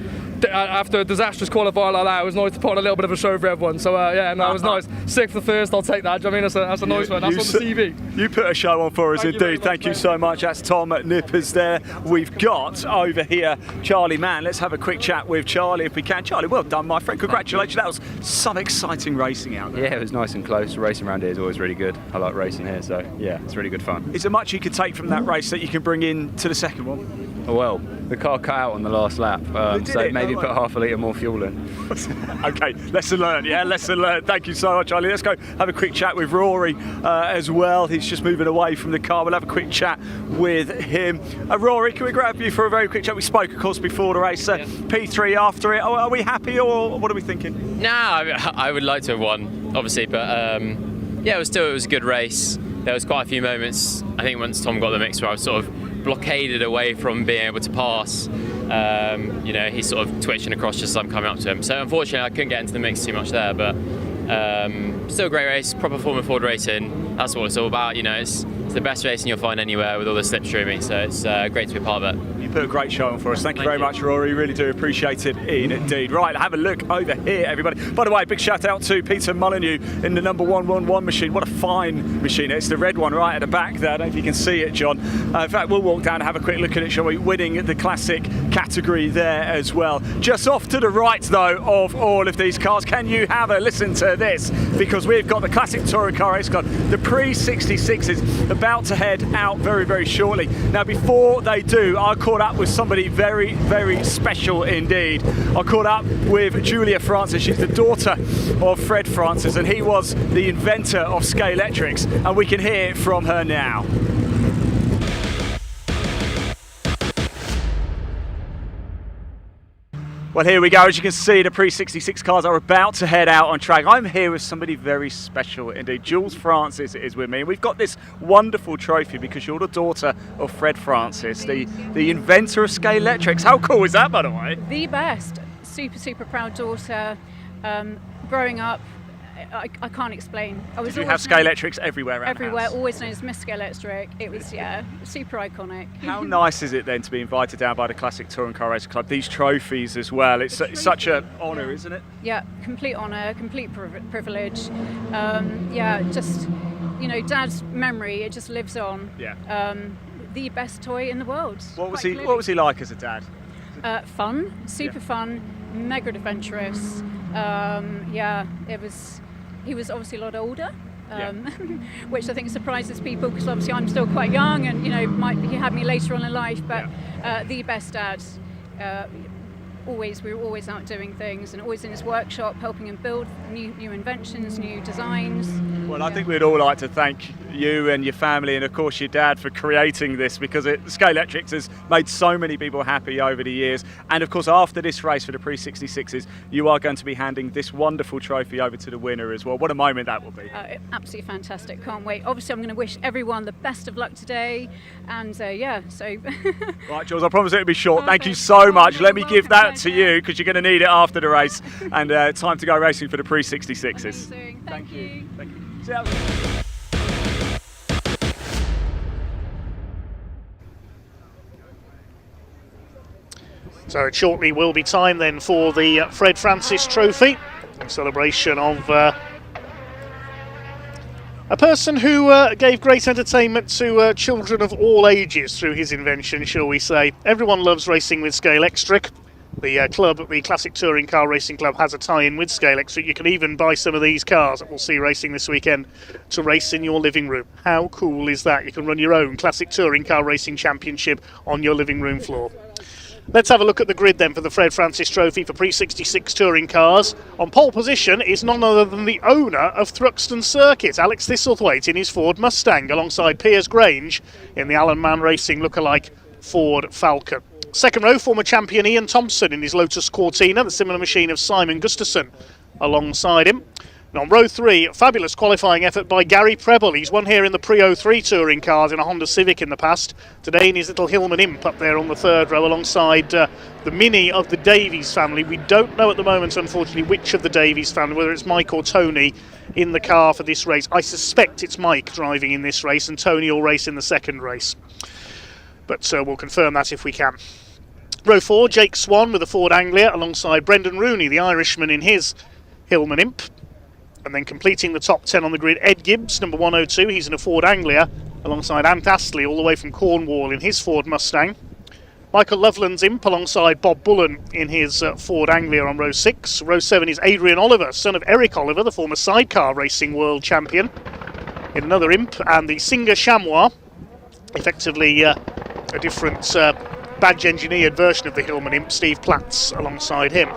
after a disastrous qualifying like that, it was nice to put on a little bit of a show for everyone. So it was nice. 6th for first, I'll take that. Do you know what I mean? That's a nice one. That's on the CV. You put a show on for us, indeed. Thank you so much. That's Tom Nippers there. We've got over here Charlie Mann. Let's have a quick chat with Charlie if we can. Charlie, well done, my friend. Congratulations. That was some exciting racing out there. Yeah, it was nice and close. Racing around here is always really good. I like racing here, so yeah, it's really good fun. Is there much you could take from that race that you can bring in to the second one? Well, the car cut out on the last lap, so maybe put half a litre more fuel in. Okay, lesson learned, yeah, lesson learned. Thank you so much, Charlie. Let's go have a quick chat with Rory as well. He's just moving away from the car. We'll have a quick chat with him. Rory, can we grab you for a very quick chat? We spoke, of course, before the race. P3 after it. Are we happy, or what are we thinking? No, I would like to have won, obviously, but yeah, it was a good race. There was quite a few moments, I think, once Tom got the mix, where I was sort of blockaded away from being able to pass. He's sort of twitching across just as I'm coming up to him. So unfortunately, I couldn't get into the mix too much there, but still a great race, proper Formula Ford racing. That's what it's all about. It's the best racing you'll find anywhere with all the slipstreaming, so it's great to be a part of it. You put a great show on for us. Thank you very much, Rory. Really do appreciate it indeed. Right, have a look over here, everybody. By the way, big shout out to Peter Molyneux in the number 111 machine. What a fine machine. It's the red one right at the back there. I don't know if you can see it, John. In fact, we'll walk down and have a quick look at it, shall we? Winning the classic category there as well. Just off to the right, though, of all of these cars, can you have a listen to this? Because we've got the classic touring car race car, the pre-66s, about to head out very, very shortly. Now, before they do, I caught up with somebody very, very special indeed. I caught up with Julia Francis. She's the daughter of Fred Francis, and he was the inventor of Scalextrics, and we can hear from her now. Well, here we go. As you can see, the pre-66 cars are about to head out on track. I'm here with somebody very special indeed. Jules Francis is with me. And we've got this wonderful trophy because you're the daughter of Fred Francis, the inventor of Scalextrics. How cool is that, by the way? The best. Super, super proud daughter. Growing up, I can't explain. Did you have Scalextrics everywhere around everywhere, the house? always known as Miss Scalextric. It was, super iconic. How nice is it then to be invited down by the Classic Touring Car Racing Club? These trophies as well. It's such an honour, isn't it? Yeah, complete honour, complete privilege. Just, Dad's memory, it just lives on. Yeah. The best toy in the world. What was he like as a dad? Fun, super fun, mega adventurous. He was obviously a lot older, which I think surprises people because obviously I'm still quite young, and he had me later on in life. But the best dad. We were always out doing things, and always in his workshop helping him build new inventions, new designs. Well, I think we'd all like to thank you and your family and of course your dad for creating this, because Scale Electrics has made so many people happy over the years. And of course after this race for the pre-66s, you are going to be handing this wonderful trophy over to the winner as well. What a moment that will be. Absolutely fantastic, can't wait. Obviously I'm going to wish everyone the best of luck today, and yeah, so Right, Jules, I promise it'll be short. Thank you so much. Let me give that to you because you're going to need it after the race. And time to go racing for the pre-66s. Thank you. Thank you. See you. So it shortly will be time then for the Fred Francis Trophy, in celebration of a person who gave great entertainment to children of all ages through his invention, shall we say. Everyone loves racing with Scale Electric. The club, the Classic Touring Car Racing Club, has a tie-in with Scale Electric. You can even buy some of these cars that we'll see racing this weekend to race in your living room. How cool is that? You can run your own Classic Touring Car Racing Championship on your living room floor. Let's have a look at the grid then for the Fred Francis Trophy for pre-66 touring cars. On pole position is none other than the owner of Thruxton Circuit, Alex Thistlethwaite, in his Ford Mustang, alongside Piers Grange in the Alan Mann Racing lookalike Ford Falcon. Second row, former champion Ian Thompson in his Lotus Cortina, the similar machine of Simon Gustafson alongside him. And on row 3, fabulous qualifying effort by Gary Preble. He's won here in the Pre-03 touring cars in a Honda Civic in the past. Today in his little Hillman Imp up there on the third row alongside the Mini of the Davies family. We don't know at the moment, unfortunately, which of the Davies family, whether it's Mike or Tony in the car for this race. I suspect it's Mike driving in this race and Tony will race in the second race. But we'll confirm that if we can. Row 4, Jake Swan with a Ford Anglia alongside Brendan Rooney, the Irishman, in his Hillman Imp. And then completing the top 10 on the grid, Ed Gibbs, number 102. He's in a Ford Anglia alongside Ant Astley, all the way from Cornwall, in his Ford Mustang. Michael Loveland's Imp alongside Bob Bullen in his Ford Anglia on row 6. Row 7 is Adrian Oliver, son of Eric Oliver, the former sidecar racing world champion, in another Imp. And the Singer Chamois, effectively a different badge engineered version of the Hillman Imp, Steve Platts alongside him.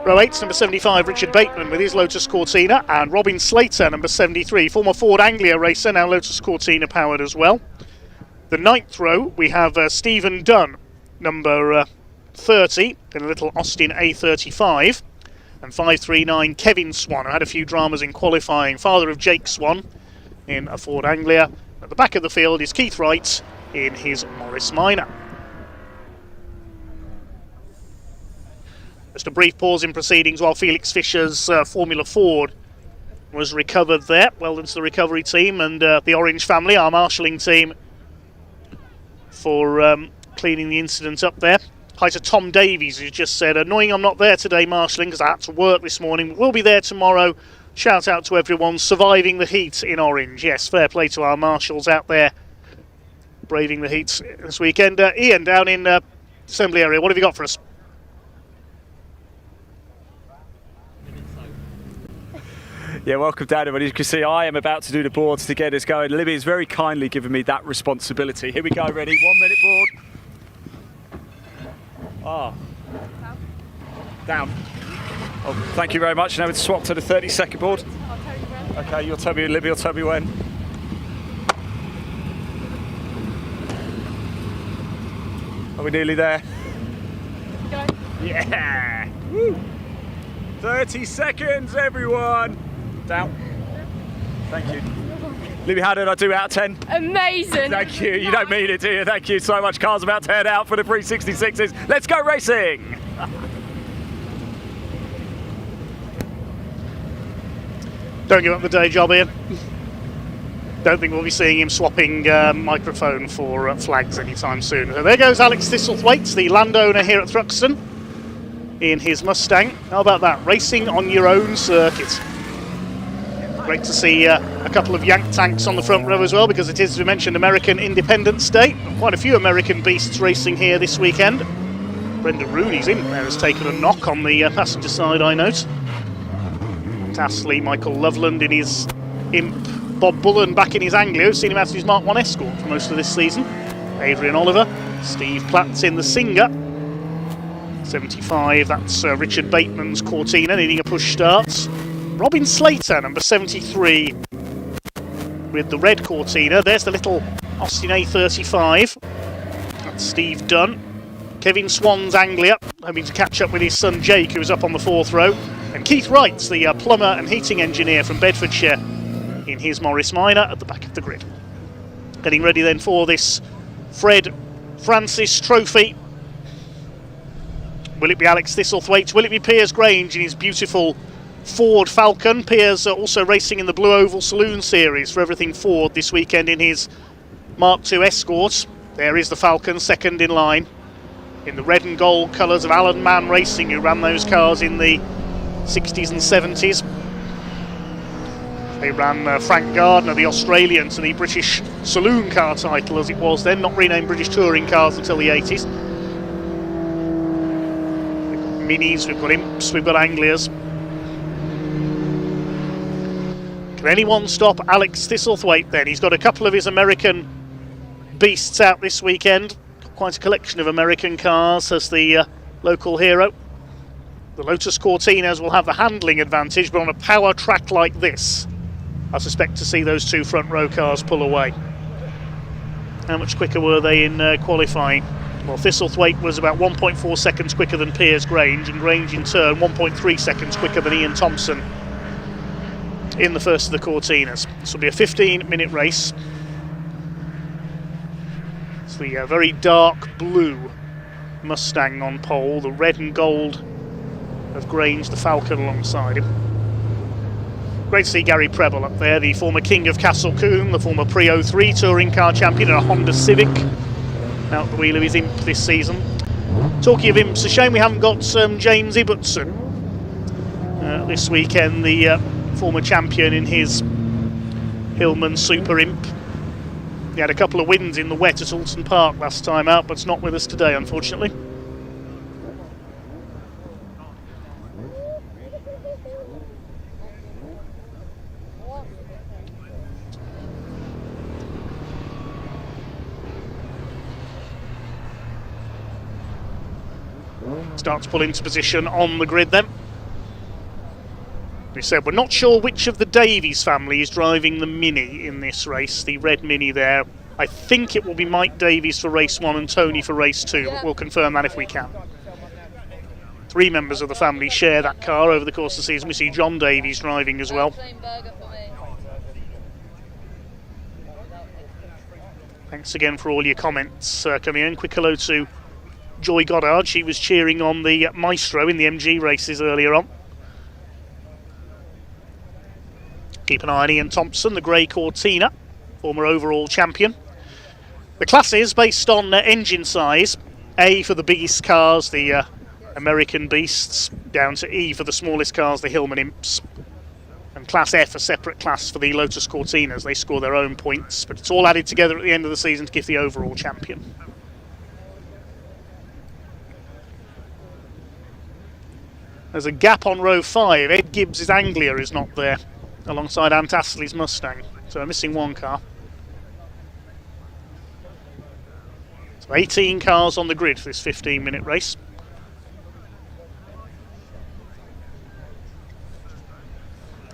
Row 8, number 75, Richard Bateman with his Lotus Cortina, and Robin Slater, number 73, former Ford Anglia racer, now Lotus Cortina powered as well. The 9th row, we have Stephen Dunn, number 30, in a little Austin A35, and 539, Kevin Swan, who had a few dramas in qualifying, father of Jake Swan, in a Ford Anglia. At the back of the field is Keith Wright in his Morris Minor. Just a brief pause in proceedings while Felix Fisher's Formula Ford was recovered there. Well done to the recovery team and the Orange family, our marshalling team, for cleaning the incident up there. Hi to Tom Davies, who just said, annoying I'm not there today marshalling because I had to work this morning. We'll be there tomorrow. Shout out to everyone surviving the heat in Orange. Yes, fair play to our marshals out there braving the heat this weekend. Ian, down in Assembly area, what have you got for us? Yeah, welcome down everybody. As you can see, I am about to do the boards to get us going. Libby has very kindly given me that responsibility. Here we go, ready? 1 minute board. Down. Oh, thank you very much. Now it's swap to the 30-second board. Okay, you'll tell me, Libby will tell me when. Are we nearly there? Go. Yeah! Woo. 30 seconds, everyone! Down. Thank you. Libby, how did I do out of 10? Amazing. Thank you. You don't mean it, do you? Thank you so much. Cars about to head out for the pre-66s. Let's go racing! Don't give up the day job, Ian. Don't think we'll be seeing him swapping microphone for flags anytime soon. So there goes Alex Thistlethwaite, the landowner here at Thruxton, in his Mustang. How about that? Racing on your own circuit. Great to see a couple of Yank tanks on the front row as well, because it is, as we mentioned, American Independence Day. Quite a few American beasts racing here this weekend. Brendan Rooney's in there has taken a knock on the passenger side, I note. Astley, Michael Loveland in his Imp, Bob Bullen back in his Anglia. We've seen him out in his Mark 1 Escort for most of this season. Adrian Oliver, Steve Platts in the Singer. 75, that's Richard Bateman's Cortina needing a push start. Robin Slater, number 73, with the red Cortina. There's the little Austin A35. That's Steve Dunn. Kevin Swan's Anglia, hoping to catch up with his son Jake, who was up on the 4th row. And Keith Wright's the plumber and heating engineer from Bedfordshire in his Morris Minor at the back of the grid. Getting ready then for this Fred Francis Trophy. Will it be Alex Thistlethwaite? Will it be Piers Grange in his beautiful Ford Falcon? Piers also racing in the Blue Oval Saloon Series for Everything Ford this weekend in his Mark II Escort. There is the Falcon, second in line, in the red and gold colours of Alan Mann Racing, who ran those cars in the 60s and 70s. They ran Frank Gardner, the Australian, to the British Saloon Car title as it was then, not renamed British Touring Cars until the 80s. We've got Minis, we've got Imps, we've got Anglias. Can anyone stop Alex Thistlethwaite then? He's got a couple of his American beasts out this weekend. Quite a collection of American cars as the local hero. The Lotus Cortinas will have the handling advantage, but on a power track like this, I suspect to see those two front row cars pull away. How much quicker were they in qualifying? Well, Thistlethwaite was about 1.4 seconds quicker than Piers Grange, and Grange in turn 1.3 seconds quicker than Ian Thompson in the first of the Cortinas. This will be a 15-minute race. It's the very dark blue Mustang on pole, the red and gold of Grange, the Falcon alongside him. Great to see Gary Preble up there, the former King of Castle Combe, the former Pre-03 touring car champion in a Honda Civic, out the wheel of his Imp this season. Talking of Imps, a shame we haven't got James Ibbotson this weekend, the former champion in his Hillman Super Imp. He had a couple of wins in the wet at Alton Park last time out, but it's not with us today, unfortunately. Start to pull into position on the grid then. We said we're not sure which of the Davies family is driving the Mini in this race, the red Mini there. I think it will be Mike Davies for race 1 and Tony for race 2, but we'll confirm that if we can. 3 members of the family share that car over the course of the season. We see John Davies driving as well. Thanks again for all your comments coming in. Quick hello to Joy Goddard. She was cheering on the Maestro in the MG races earlier on. Keep an eye on Ian Thompson, the grey Cortina, former overall champion. The classes based on engine size. A for the biggest cars, the American Beasts, down to E for the smallest cars, the Hillman Imps. And Class F, a separate class for the Lotus Cortinas. They score their own points, but it's all added together at the end of the season to give the overall champion. There's a gap on row 5. Ed Gibbs' Anglia is not there, alongside Ant Astley's Mustang. So we're missing one car. So 18 cars on the grid for this 15-minute race.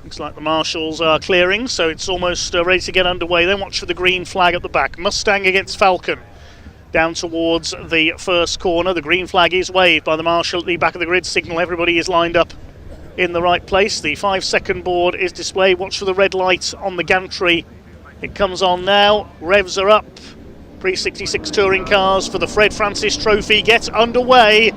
Looks like the marshals are clearing, so it's almost ready to get underway. Then watch for the green flag at the back. Mustang against Falcon. Down towards the first corner. The green flag is waved by the marshal at the back of the grid. Signal everybody is lined up in the right place. The 5-second board is displayed. Watch for the red light on the gantry. It comes on now. Revs are up. Pre-66 touring cars for the Fred Francis Trophy get underway.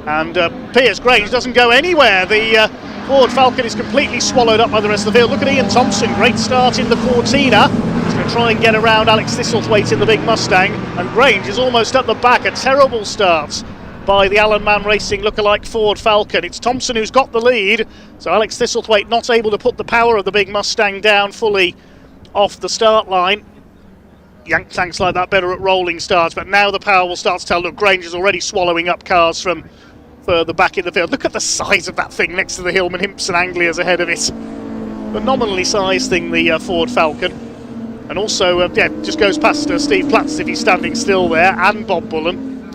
And Piers Grange doesn't go anywhere. The Ford Falcon is completely swallowed up by the rest of the field. Look at Ian Thompson. Great start in the Cortina. He's going to try and get around Alex Thistlethwaite in the big Mustang. And Grange is almost at the back. A terrible start by the Alan Mann Racing lookalike Ford Falcon. It's Thompson who's got the lead. So Alex Thistlethwaite not able to put the power of the big Mustang down fully off the start line. Yank tanks like that better at rolling starts, but now the power will start to tell. Look, Grange is already swallowing up cars from further back in the field. Look at the size of that thing next to the Hillman Imps and Anglias ahead of it. The nominally sized thing, the Ford Falcon. And also, just goes past Steve Platts if he's standing still there, and Bob Bullen.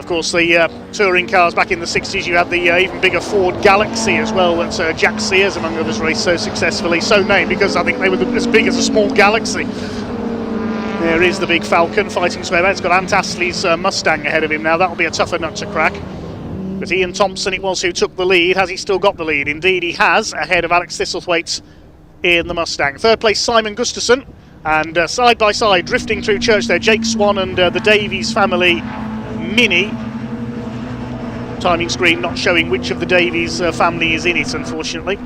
Of course, the touring cars back in the 60s, you had the even bigger Ford Galaxy as well, that Jack Sears, among others, raced so successfully. So named because I think they were as big as a small Galaxy. There is the big Falcon fighting his way back. It's got Ant Astley's Mustang ahead of him now. That'll be a tougher nut to crack. But Ian Thompson it was who took the lead. Has he still got the lead? Indeed he has, ahead of Alex Thistlethwaite in the Mustang. Third place, Simon Gustafson. And side by side, drifting through Church there, Jake Swan and the Davies family Mini. Timing screen not showing which of the Davies family is in it, unfortunately.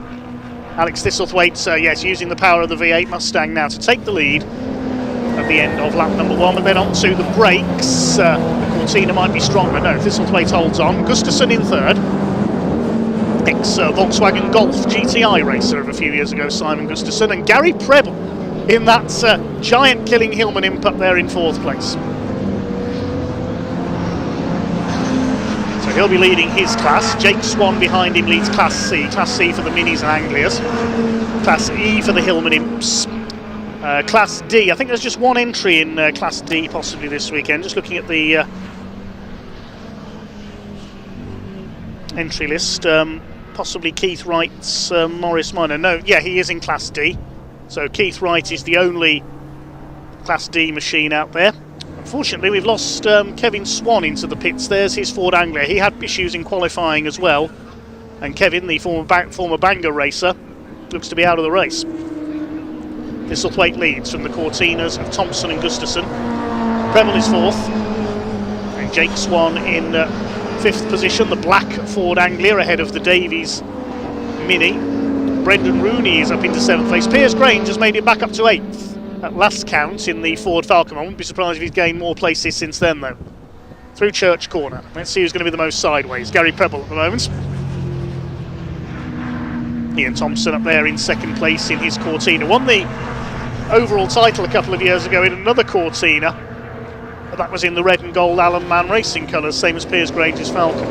Alex Thistlethwaite, yes, using the power of the V8 Mustang now to take the lead at the end of lap number 1, but then onto the brakes. The Cortina might be stronger. No, Thistlethwaite holds on. Gustafson in third. Ex-Volkswagen Golf GTI racer of a few years ago, Simon Gustafson. And Gary Preble in that giant killing Hillman imp up there in fourth place. So he'll be leading his class. Jake Swan behind him leads Class C. Class C for the Minis and Anglias. Class E for the Hillman imps. Class D, I think there's just one entry in Class D possibly this weekend. Just looking at the entry list. Possibly Keith Wright's Morris Minor. No, yeah, he is in Class D. So Keith Wright is the only Class D machine out there. Unfortunately, we've lost Kevin Swan into the pits. There's his Ford Anglia. He had issues in qualifying as well. And Kevin, the former Bangor racer, looks to be out of the race. Thistlethwaite leads from the Cortinas of Thompson and Gustafson. Preble is fourth. And Jake Swan in fifth position. The black Ford Anglia ahead of the Davies Mini. Brendan Rooney is up into seventh place. Piers Grange has made it back up to eighth at last count in the Ford Falcon. I wouldn't be surprised if he's gained more places since then, though. Through Church Corner. Let's see who's going to be the most sideways. Gary Preble at the moment. Ian Thompson up there in second place in his Cortina. Won the overall title a couple of years ago in another Cortina. But that was in the red and gold Allen Man Racing colours, same as Piers Grange's Falcon.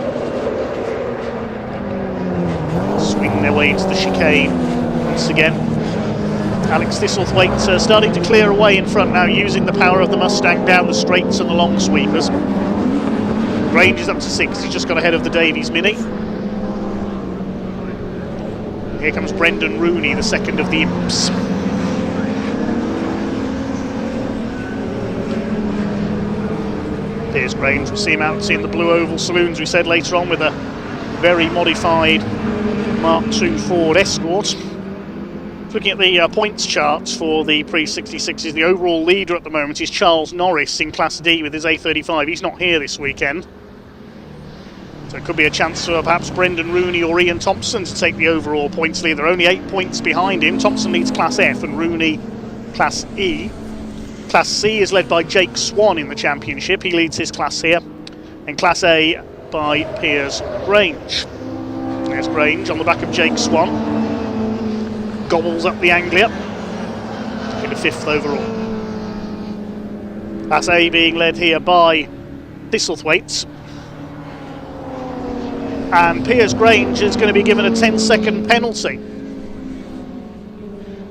Swinging their way into the chicane once again. Alex Thistlethwaite starting to clear away in front now, using the power of the Mustang down the straights and the long sweepers. Grange is up to sixth, he's just got ahead of the Davies Mini. Here comes Brendan Rooney, the second of the imps. Piers Grange, we'll see him out in the Blue Oval Saloons, we said later on, with a very modified Mark II Ford Escort. Looking at the points charts for the pre-66s, the overall leader at the moment is Charles Norris in Class D with his A35. He's not here this weekend. So it could be a chance for perhaps Brendan Rooney or Ian Thompson to take the overall points lead. They're only 8 points behind him. Thompson leads Class F and Rooney Class E. Class C is led by Jake Swan in the championship. He leads his class here. And Class A by Piers Grange. There's Grange on the back of Jake Swan. Gobbles up the Anglia. Into fifth overall. Class A being led here by Thistlethwaite. And Piers Grange is going to be given a 10-second penalty.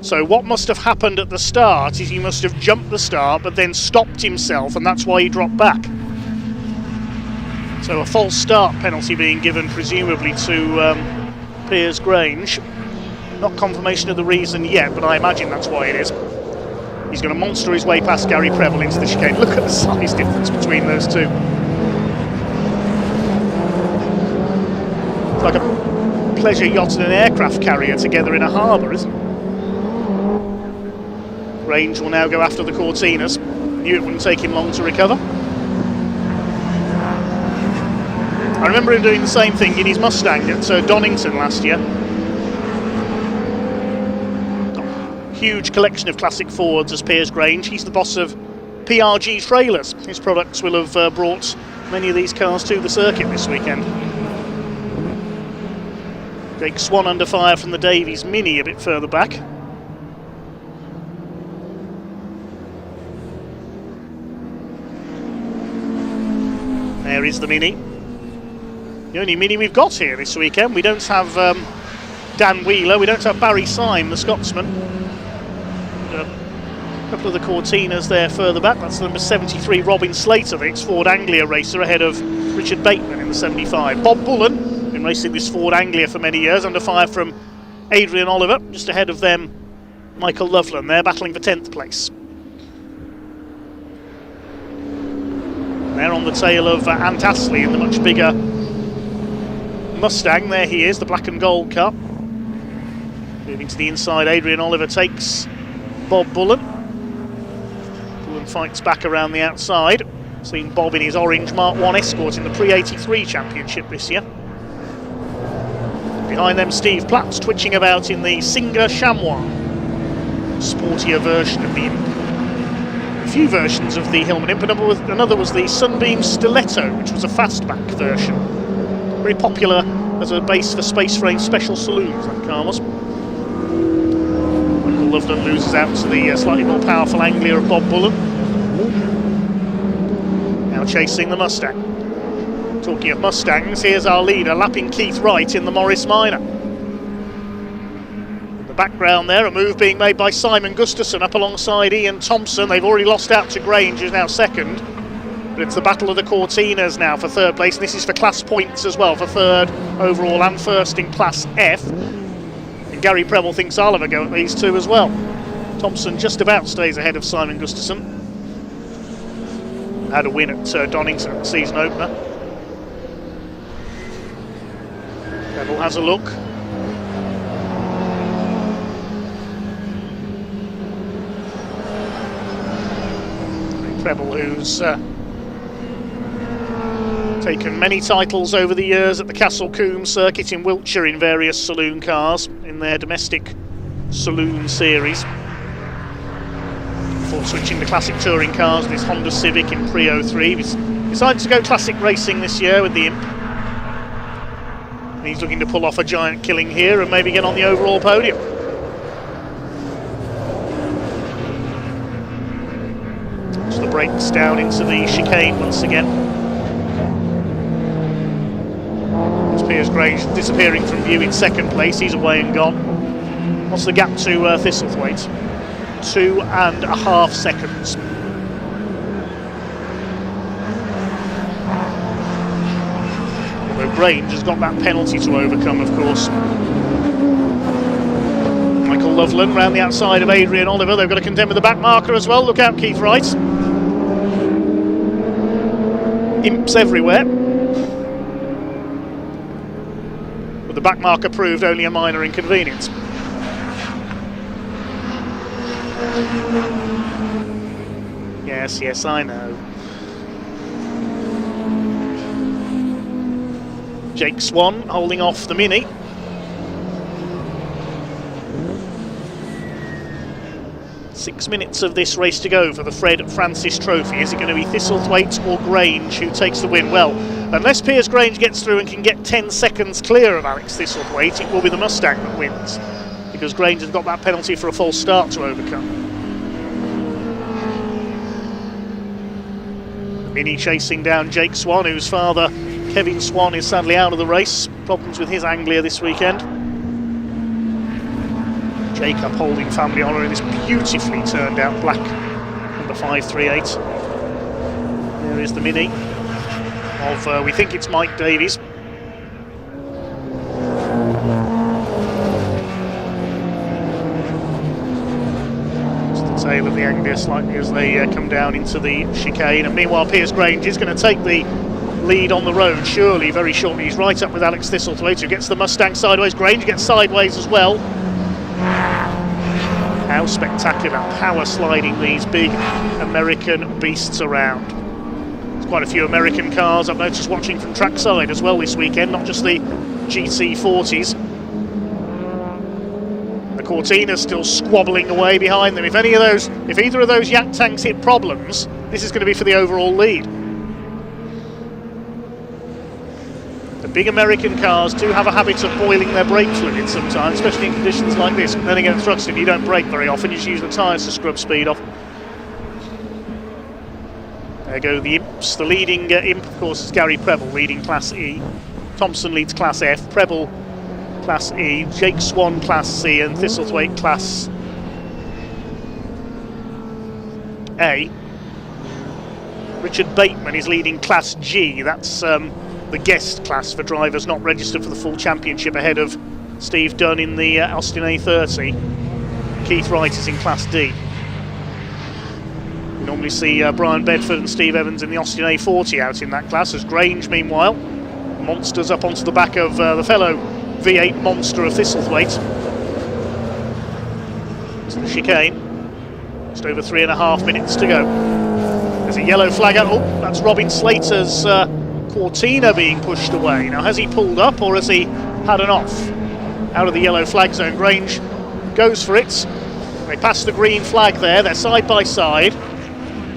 So what must have happened at the start is he must have jumped the start but then stopped himself, and that's why he dropped back. So a false start penalty being given presumably to Piers Grange. Not confirmation of the reason yet, but I imagine that's why it is. He's going to monster his way past Gary Preble into the chicane. Look at the size difference between those two. It's like a pleasure yacht and an aircraft carrier together in a harbour, isn't it? Grange will now go after the Cortinas. Knew it wouldn't take him long to recover. I remember him doing the same thing in his Mustang at Donington last year. Huge collection of classic Fords as Piers Grange. He's the boss of PRG Trailers. His products will have brought many of these cars to the circuit this weekend. Jake Swan under fire from the Davies Mini a bit further back. There is the Mini. The only Mini we've got here this weekend. We don't have Dan Wheeler, we don't have Barry Syme, the Scotsman. A couple of the Cortinas there further back. That's the number 73 Robin Slater, the ex-Ford Anglia racer, ahead of Richard Bateman in the 75. Bob Bullen, been racing this Ford Anglia for many years, under fire from Adrian Oliver. Just ahead of them, Michael Loveland. They're battling for 10th place. They're on the tail of Ant Astley in the much bigger Mustang. There he is, the black and gold car. Moving to the inside, Adrian Oliver takes Bob Bullen. Bullen fights back around the outside. Seen Bob in his orange Mark 1 Escort in the Pre-83 Championship this year. Behind them, Steve Platts twitching about in the Singer Chamois. Sportier version of the Imp. A few versions of the Hillman Imp. Another was the Sunbeam Stiletto, which was a fastback version. Very popular as a base for Space Frame Special Saloons, that car was. Michael Loveland loses out to the slightly more powerful Anglia of Bob Bullen. Now chasing the Mustang. Talking of Mustangs, here's our leader, lapping Keith Wright in the Morris Minor. In the background there, a move being made by Simon Gustafson up alongside Ian Thompson. They've already lost out to Grange, who's now second. But it's the battle of the Cortinas now for third place. This is for class points as well, for third overall and first in Class F. And Gary Preble thinks I'll have a go at these two as well. Thompson just about stays ahead of Simon Gustafson. Had a win at Donington at the season opener. Preble has a look. Preble, who's taken many titles over the years at the Castle Combe Circuit in Wiltshire in various saloon cars in their domestic saloon series. Before switching to classic touring cars with his Honda Civic in Pre-03. He's decided to go classic racing this year with the Imp. And he's looking to pull off a giant killing here and maybe get on the overall podium. So the brakes down into the chicane once again. Piers Grange disappearing from view in second place. He's away and gone. What's the gap to Thistlethwaite? 2.5 seconds. Although Grange has got that penalty to overcome, of course. Michael Loveland round the outside of Adrian Oliver. They've got to contend with the back marker as well. Look out, Keith Wright. Imps everywhere. The back marker proved only a minor inconvenience. Yes, I know. Jake Swan holding off the Mini. Six minutes of this race to go for the Fred Francis Trophy. Is it going to be Thistlethwaite or Grange who takes the win? Well, unless Piers Grange gets through and can get 10 seconds clear of Alex Thistlethwaite, it will be the Mustang that wins, because Grange has got that penalty for a false start to overcome. The Mini chasing down Jake Swan, whose father, Kevin Swan, is sadly out of the race. Problems with his Anglia this weekend. Jake upholding family honour in this beautifully turned out black number 538. There is the Mini of, we think it's Mike Davies. Just the tail of the Anglia slightly as they come down into the chicane. And meanwhile, Piers Grange is going to take the lead on the road, surely, very shortly. He's right up with Alex Thistlethwaite, who gets the Mustang sideways. Grange gets sideways as well. How spectacular, power sliding these big American beasts around. There's quite a few American cars I've noticed watching from trackside as well this weekend, not just the GT40s. The Cortina's still squabbling away behind them. If either of those Yak tanks hit problems, this is going to be for the overall lead. The big American cars do have a habit of boiling their brake fluid sometimes, especially in conditions like this. But then again, at Thruxton, you don't brake very often, you just use the tyres to scrub speed off. There go the Imps. The leading Imp, of course, is Gary Preble, leading Class E. Thompson leads Class F, Preble Class E, Jake Swan Class C, and Thistlethwaite Class A. Richard Bateman is leading Class G. That's the guest class for drivers not registered for the full championship, ahead of Steve Dunn in the Austin A30. Keith Wright is in Class D. We normally see Brian Bedford and Steve Evans in the Austin A40 out in that class, as Grange, meanwhile, monsters up onto the back of the fellow V8 monster of Thistlethwaite. To the chicane. Just over 3.5 minutes to go. There's a yellow flag out. Oh, that's Robin Slater's Cortina being pushed away. Now, has he pulled up or has he had an off? Out of the yellow flag zone. Grange goes for it. They pass the green flag there. They're side by side.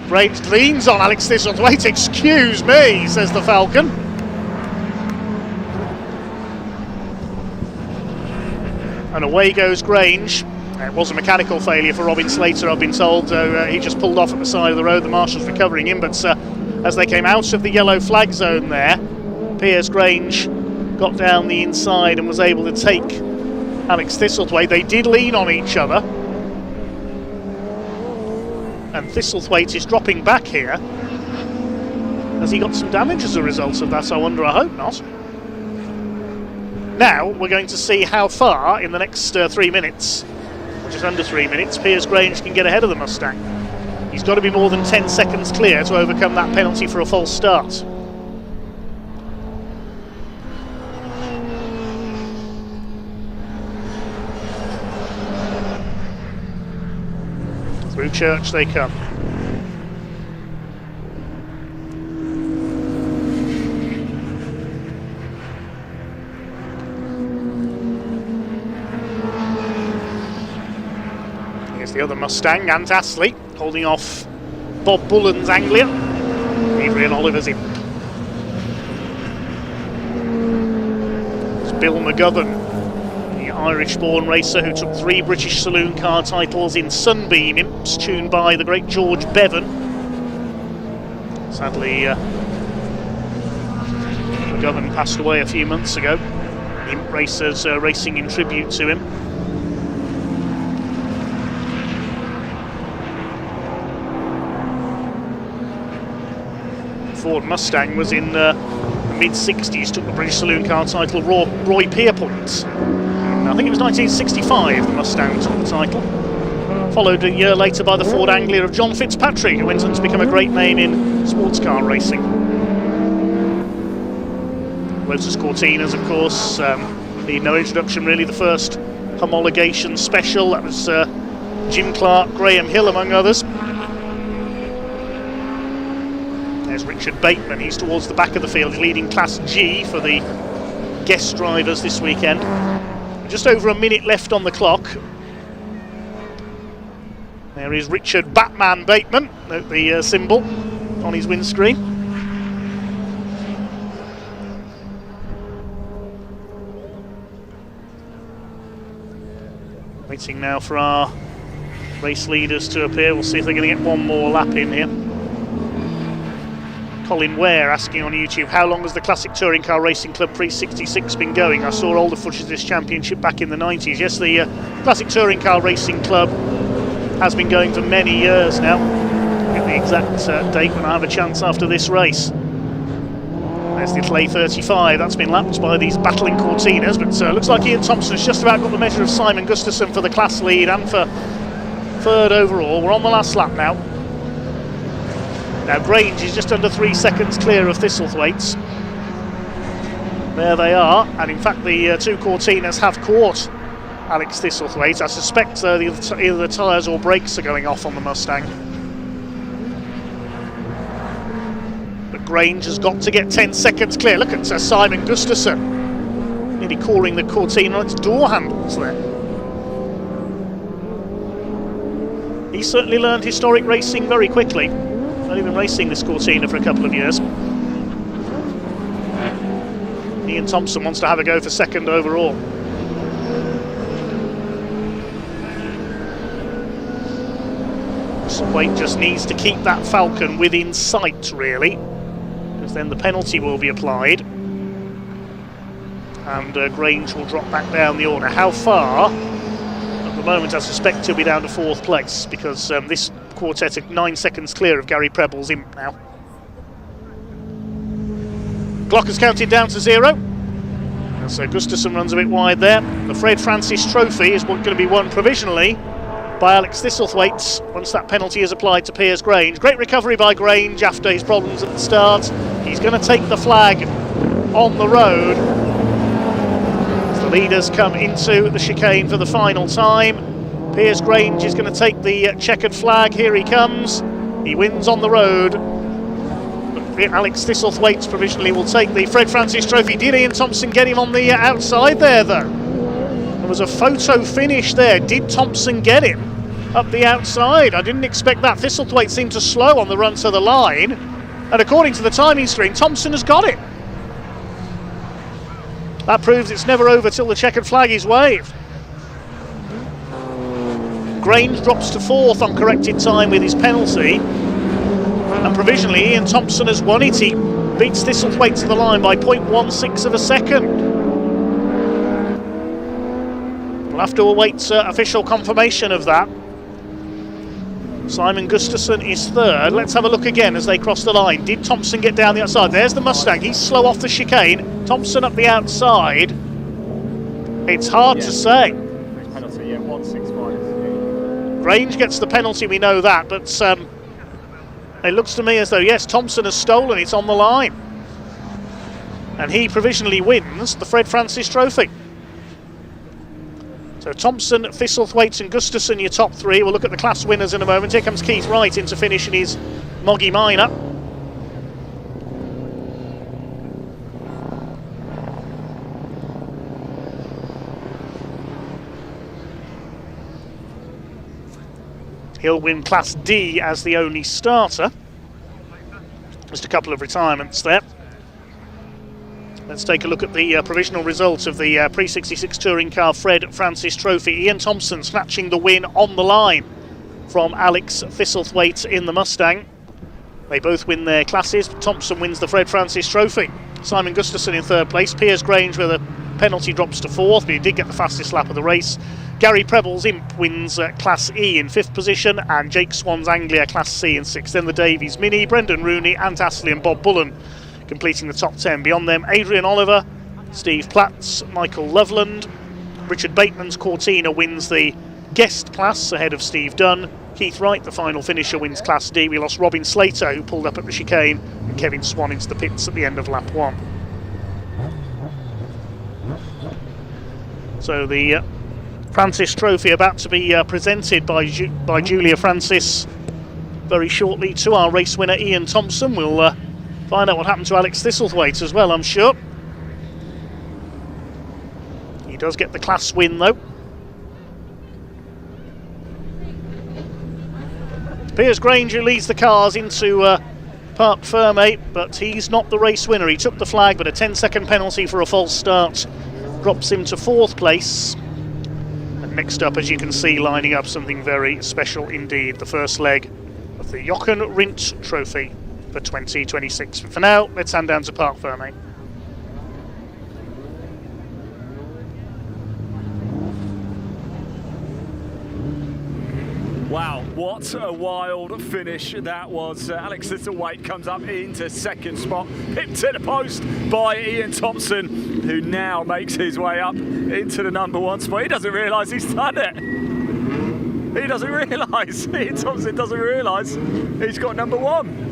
Grange leans on Alex Thistlethwaite. Excuse me, says the Falcon. And away goes Grange. It was a mechanical failure for Robin Slater, I've been told. He just pulled off at the side of the road. The marshals recovering him, but as they came out of the yellow flag zone there, Piers Grange got down the inside and was able to take Alex Thistlethwaite. They did lean on each other, and Thistlethwaite is dropping back here. Has he got some damage as a result of that? I wonder. I hope not. Now we're going to see how far in the next 3 minutes, just under 3 minutes, Piers Grange can get ahead of the Mustang. He's got to be more than 10 seconds clear to overcome that penalty for a false start. Through Church they come. The other Mustang, Ant Astley, holding off Bob Bullen's Anglia. Adrian Oliver's in. It's Bill McGovern, the Irish-born racer who took 3 British saloon car titles in Sunbeam Imps, tuned by the great George Bevan. Sadly, McGovern passed away a few months ago. Imp racers racing in tribute to him. Ford Mustang was in the mid-60s, took the British saloon car title. Roy Pierpont. I think it was 1965 the Mustang took the title. Followed a year later by the Ford Anglia of John Fitzpatrick, who went on to become a great name in sports car racing. Lotus Cortinas, of course, need no introduction really. The first homologation special, that was Jim Clark, Graham Hill among others. There's Richard Bateman, he's towards the back of the field, leading Class G for the guest drivers this weekend. Just over a minute left on the clock. There is Richard Batman Bateman, note the symbol on his windscreen. Waiting now for our race leaders to appear. We'll see if they're going to get one more lap in here. Colin Ware asking on YouTube, how long has the Classic Touring Car Racing Club Pre-66 been going? I saw older footage of this championship back in the 90s. Yes, the Classic Touring Car Racing Club has been going for many years now. I'll get the exact date when I have a chance after this race. There's the A35, that's been lapped by these battling Cortinas, but looks like Ian Thompson has just about got the measure of Simon Gustafson for the class lead and for third overall. We're on the last lap now. Now Grange is just under 3 seconds clear of Thistlethwaite's. There they are, and in fact the 2 Cortinas have caught Alex Thistlethwaite. I suspect either the tyres or brakes are going off on the Mustang. But Grange has got to get 10 seconds clear. Look at Simon Gustafson nearly coring the Cortina on its door handles there. He certainly learned historic racing very quickly. Only been racing this Cortina for a couple of years. Ian Thompson wants to have a go for second overall. Wait, just needs to keep that Falcon within sight, really, because then the penalty will be applied, and Grange will drop back down the order. How far? At the moment, I suspect he'll be down to 4th place, because this quartet at 9 seconds clear of Gary Preble's Imp now. Clock has counted down to 0. And so Gustafsson runs a bit wide there. The Fred Francis Trophy is going to be won provisionally by Alex Thistlethwaite once that penalty is applied to Piers Grange. Great recovery by Grange after his problems at the start. He's going to take the flag on the road as the leaders come into the chicane for the final time. Piers Grange is going to take the checkered flag. Here he comes. He wins on the road. Alex Thistlethwaite provisionally will take the Fred Francis Trophy. Did Ian Thompson get him on the outside there, though? There was a photo finish there. Did Thompson get him up the outside? I didn't expect that. Thistlethwaite seemed to slow on the run to the line. And according to the timing screen, Thompson has got it. That proves it's never over till the checkered flag is waved. Grange drops to 4th on corrected time with his penalty. And provisionally Ian Thompson has won it. He beats Thistlethwaite to the line by 0.16 of a second. We'll have to await official confirmation of that. Simon Gustafsson is 3rd. Let's have a look again as they cross the line. Did Thompson get down the outside? There's the Mustang. He's slow off the chicane. Thompson up the outside. It's hard to say. Penalty, 165. Grange gets the penalty, we know that, but it looks to me as though, yes, Thompson has stolen it on the line. And he provisionally wins the Fred Francis Trophy. So Thompson, Thistlethwaite and Gustafsson, your top 3. We'll look at the class winners in a moment. Here comes Keith Wright in to finish in his Moggy Minor. He'll win Class D as the only starter. Just a couple of retirements there. Let's take a look at the provisional results of the Pre-66 Touring Car Fred Francis Trophy. Ian Thompson snatching the win on the line from Alex Thistlethwaite in the Mustang. They both win their classes. Thompson wins the Fred Francis Trophy. Simon Gustafsson in 3rd place. Piers Grange with a penalty drops to 4th, but he did get the fastest lap of the race. Gary Preble's Imp wins Class E in 5th position, and Jake Swan's Anglia Class C in 6th. Then the Davies Mini, Brendan Rooney, Ant Astley and Bob Bullen completing the top 10. Beyond them, Adrian Oliver, Steve Platts, Michael Loveland. Richard Bateman's Cortina wins the guest class ahead of Steve Dunn. Keith Wright, the final finisher, wins Class D. We lost Robin Slater, who pulled up at the chicane, and Kevin Swan into the pits at the end of lap 1. So the Francis Trophy about to be presented by Julia Francis very shortly to our race winner Ian Thompson. We'll find out what happened to Alex Thistlethwaite as well, I'm sure. He does get the class win though. Piers Grange, who leads the cars into Parc Ferme, but he's not the race winner. He took the flag, but a 10-second penalty for a false start drops him to 4th place. And next up, as you can see, lining up something very special indeed, the first leg of the Jochen Rindt Trophy for 2026. But for now, let's hand down to Parc Ferme. Wow, what a wild finish that was. Alex Thistlethwaite comes up into 2nd spot, pipped to the post by Ian Thompson, who now makes his way up into the number 1 spot. He doesn't realise he's done it. He doesn't realise. Ian Thompson doesn't realise he's got number 1.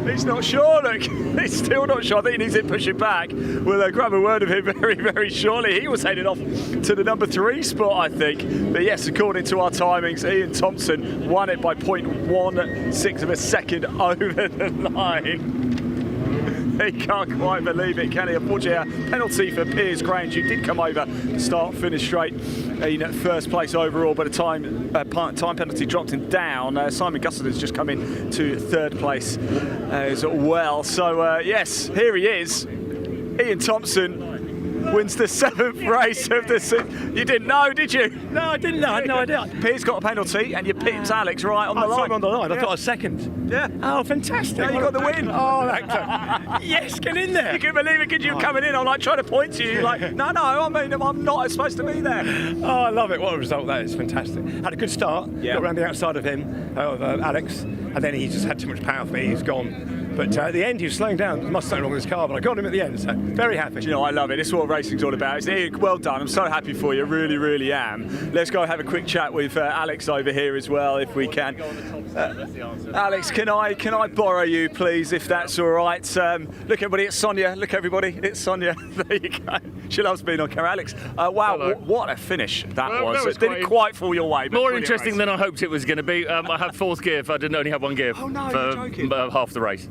He's not sure, look. He's still not sure. I think he needs to push it back. We'll grab a word of him very, very shortly. He was headed off to the number 3 spot, I think. But yes, according to our timings, Ian Thompson won it by 0.16 of a second over the line. He can't quite believe it, can he? Unfortunately, a penalty for Piers Grange, who did come over, start, finish straight in 1st place overall, but a time penalty dropped him down. Simon Gustafsson's just come in to 3rd place as well. So yes, here he is, Ian Thompson. wins the 7th race of the season. You didn't know, did you? No, I didn't know. I had no idea. Piers got a penalty, and you pipped Alex right on the line. On the line. Yeah. I thought I was second. Yeah. Oh, fantastic! Yeah, you got the win. Oh, yes, get in there. You couldn't believe it, could you? Coming in, I'm like trying to point to you, like, no, I mean, I'm not supposed to be there. Oh, I love it. What a result that is. Fantastic. Had a good start. Yeah. Got around the outside of him, of Alex, and then he just had too much power for me. He's gone. But at the end, he was slowing down. There must be something wrong with his car, but I got him at the end, so very happy. Do you know, I love it. This is what racing's all about. Well done. I'm so happy for you. Really, really am. Let's go have a quick chat with Alex over here as well, if we can. Alex, can I borrow you, please, if that's all right? Look, everybody, it's Sonia. Look, everybody, it's Sonia. There you go. She loves being on camera. Alex, wow, what a finish that was. It didn't quite fall your way. But more interesting than I hoped it was going to be. I had 4th gear, if I didn't only have 1 gear for half the race.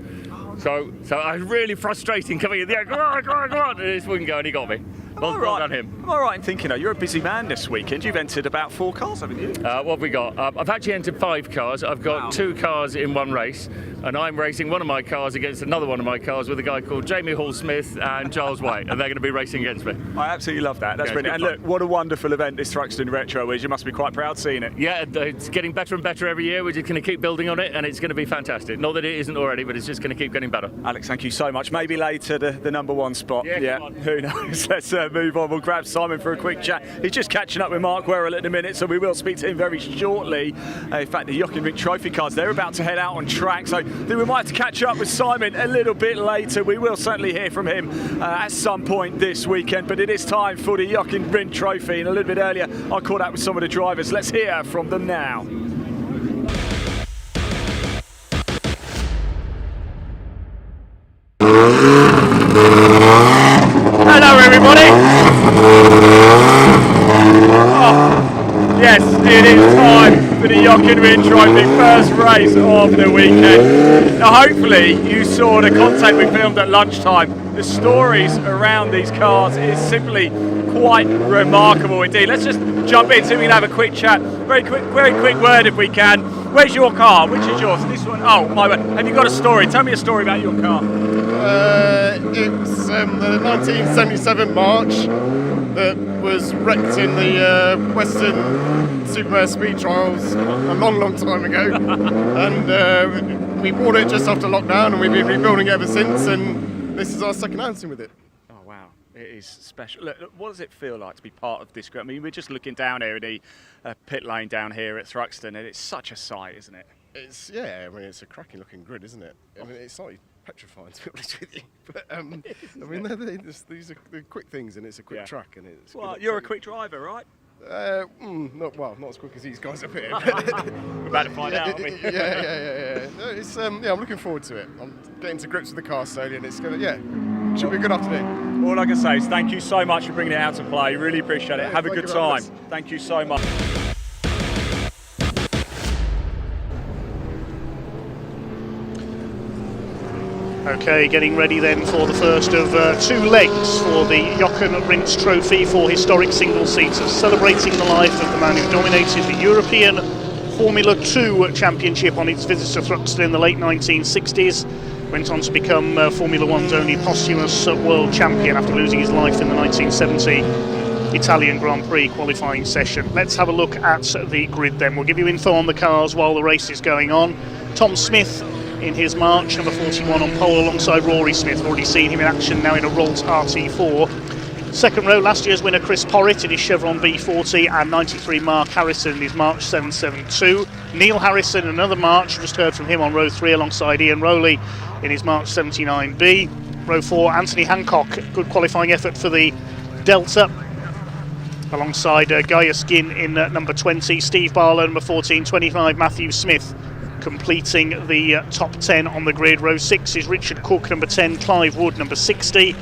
So I was really frustrating coming in there. Go on. And this wouldn't go, and he got me. Well done him. Am I right in thinking, though, you're a busy man this weekend? You've entered about 4 cars, haven't you? What have we got? I've actually entered 5 cars. I've got 2 cars in 1 race, and I'm racing one of my cars against another one of my cars with a guy called Jamie Hall-Smith and Charles White, and they're going to be racing against me. I absolutely love that. That's brilliant. And look, what a wonderful event this Thruxton Retro is. You must be quite proud seeing it. Yeah, it's getting better and better every year. We're just going to keep building on it, and it's going to be fantastic. Not that it isn't already, but it's just going to keep getting better. Alex, thank you so much. Maybe later the #1 spot. Yeah. Who knows? Let's move on. We'll grab Simon for a quick chat. He's just catching up with Mark Werrell at the minute, so we will speak to him very shortly. In fact, the Jochen Trophy cars, they're about to head out on track, so I think we might have to catch up with Simon a little bit later. We will certainly hear from him at some point this weekend, but it is time for the Jochen Trophy, and a little bit earlier I caught up with some of the drivers. Let's hear from them now. Hello everybody! Yes, it is time for the Jochen Trophy first race of the weekend. Now hopefully you saw the content we filmed at lunchtime. The stories around these cars is simply quite remarkable indeed. Let's just jump into it. We can have a quick chat. Very quick word if we can. Where's your car? Which is yours? This one? Oh, my word. Have you got a story? Tell me a story about your car. It's the 1977 March that was wrecked in the Western Supermare Speed Trials a long time ago. And we bought it just after lockdown, and we've been rebuilding it ever since, and this is our second outing with it. Oh, wow. It is special. Look, what does it feel like to be part of this group? I mean, we're just looking down here in the pit lane down here at Thruxton, and it's such a sight, isn't it? Yeah, I mean, it's a cracking looking grid, isn't it? I mean, it's slightly petrifying, to be honest with you. But I mean, these are the quick things, and it's a quick track, and it's. Well, you're a quick driver, right? Not as quick as these guys up here. We're about to find out, aren't we? Yeah. No, it's I'm looking forward to it. I'm getting to grips with the car slowly, and it's gonna should be a good afternoon. All I can say is thank you so much for bringing it out to play. Really appreciate it. Have a good time. Thank you so much. Okay, getting ready then for the first of 2 legs for the Jochen Rindt Trophy for historic single-seaters, celebrating the life of the man who dominated the European Formula 2 Championship on its visit to Thruxton in the late 1960s, went on to become Formula 1's only posthumous world champion after losing his life in the 1970 Italian Grand Prix qualifying session. Let's have a look at the grid then. We'll give you info on the cars while the race is going on. Tom Smith in his March, number 41 on pole alongside Rory Smith. Already seen him in action now in a Rolls RT4. Second row, last year's winner Chris Porritt in his Chevron B40, and 93 Mark Harrison in his March 772. Neil Harrison, another March, just heard from him on row 3 alongside Ian Rowley in his March 79B. Row 4, Anthony Hancock, good qualifying effort for the Delta, alongside Guy Skin in number 20. Steve Barlow, number 14, 25 Matthew Smith, completing the top 10 on the grid. Row 6 is Richard Cook, number 10, Clive Wood, number 60.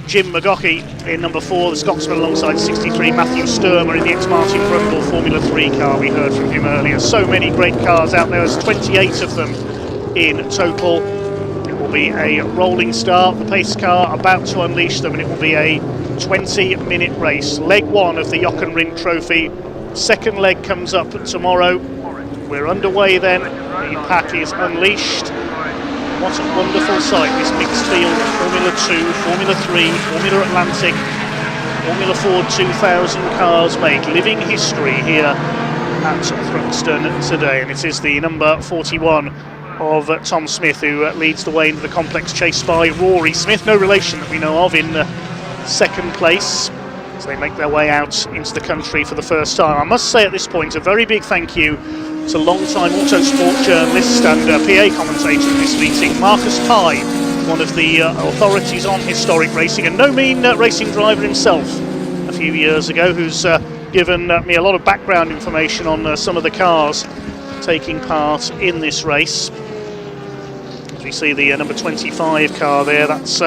Jim McGaughey in number 4, the Scotsman, alongside 63 Matthew Sturmer in the ex-Martin Brundle Formula 3 car. We heard from him earlier. So many great cars out there. There's 28 of them in total. It will be a rolling start. The pace car about to unleash them, and it will be a 20-minute race. Leg 1 of the Jochen Rindt Trophy. Second leg comes up tomorrow. We're underway then. The pack is unleashed. What a wonderful sight, this mixed field of Formula 2, Formula 3, Formula Atlantic, Formula Ford 2000 cars make living history here at Thruxton today. And it is the number 41 of Tom Smith who leads the way into the complex, chased by Rory Smith, no relation that we know of, in second place as they make their way out into the country for the first time. I must say at this point a very big thank you to long-time autosport journalist and PA commentator in this meeting, Marcus Pye, one of the authorities on historic racing, and no mean racing driver himself a few years ago, who's given me a lot of background information on some of the cars taking part in this race. As we see the number 25 car there, that's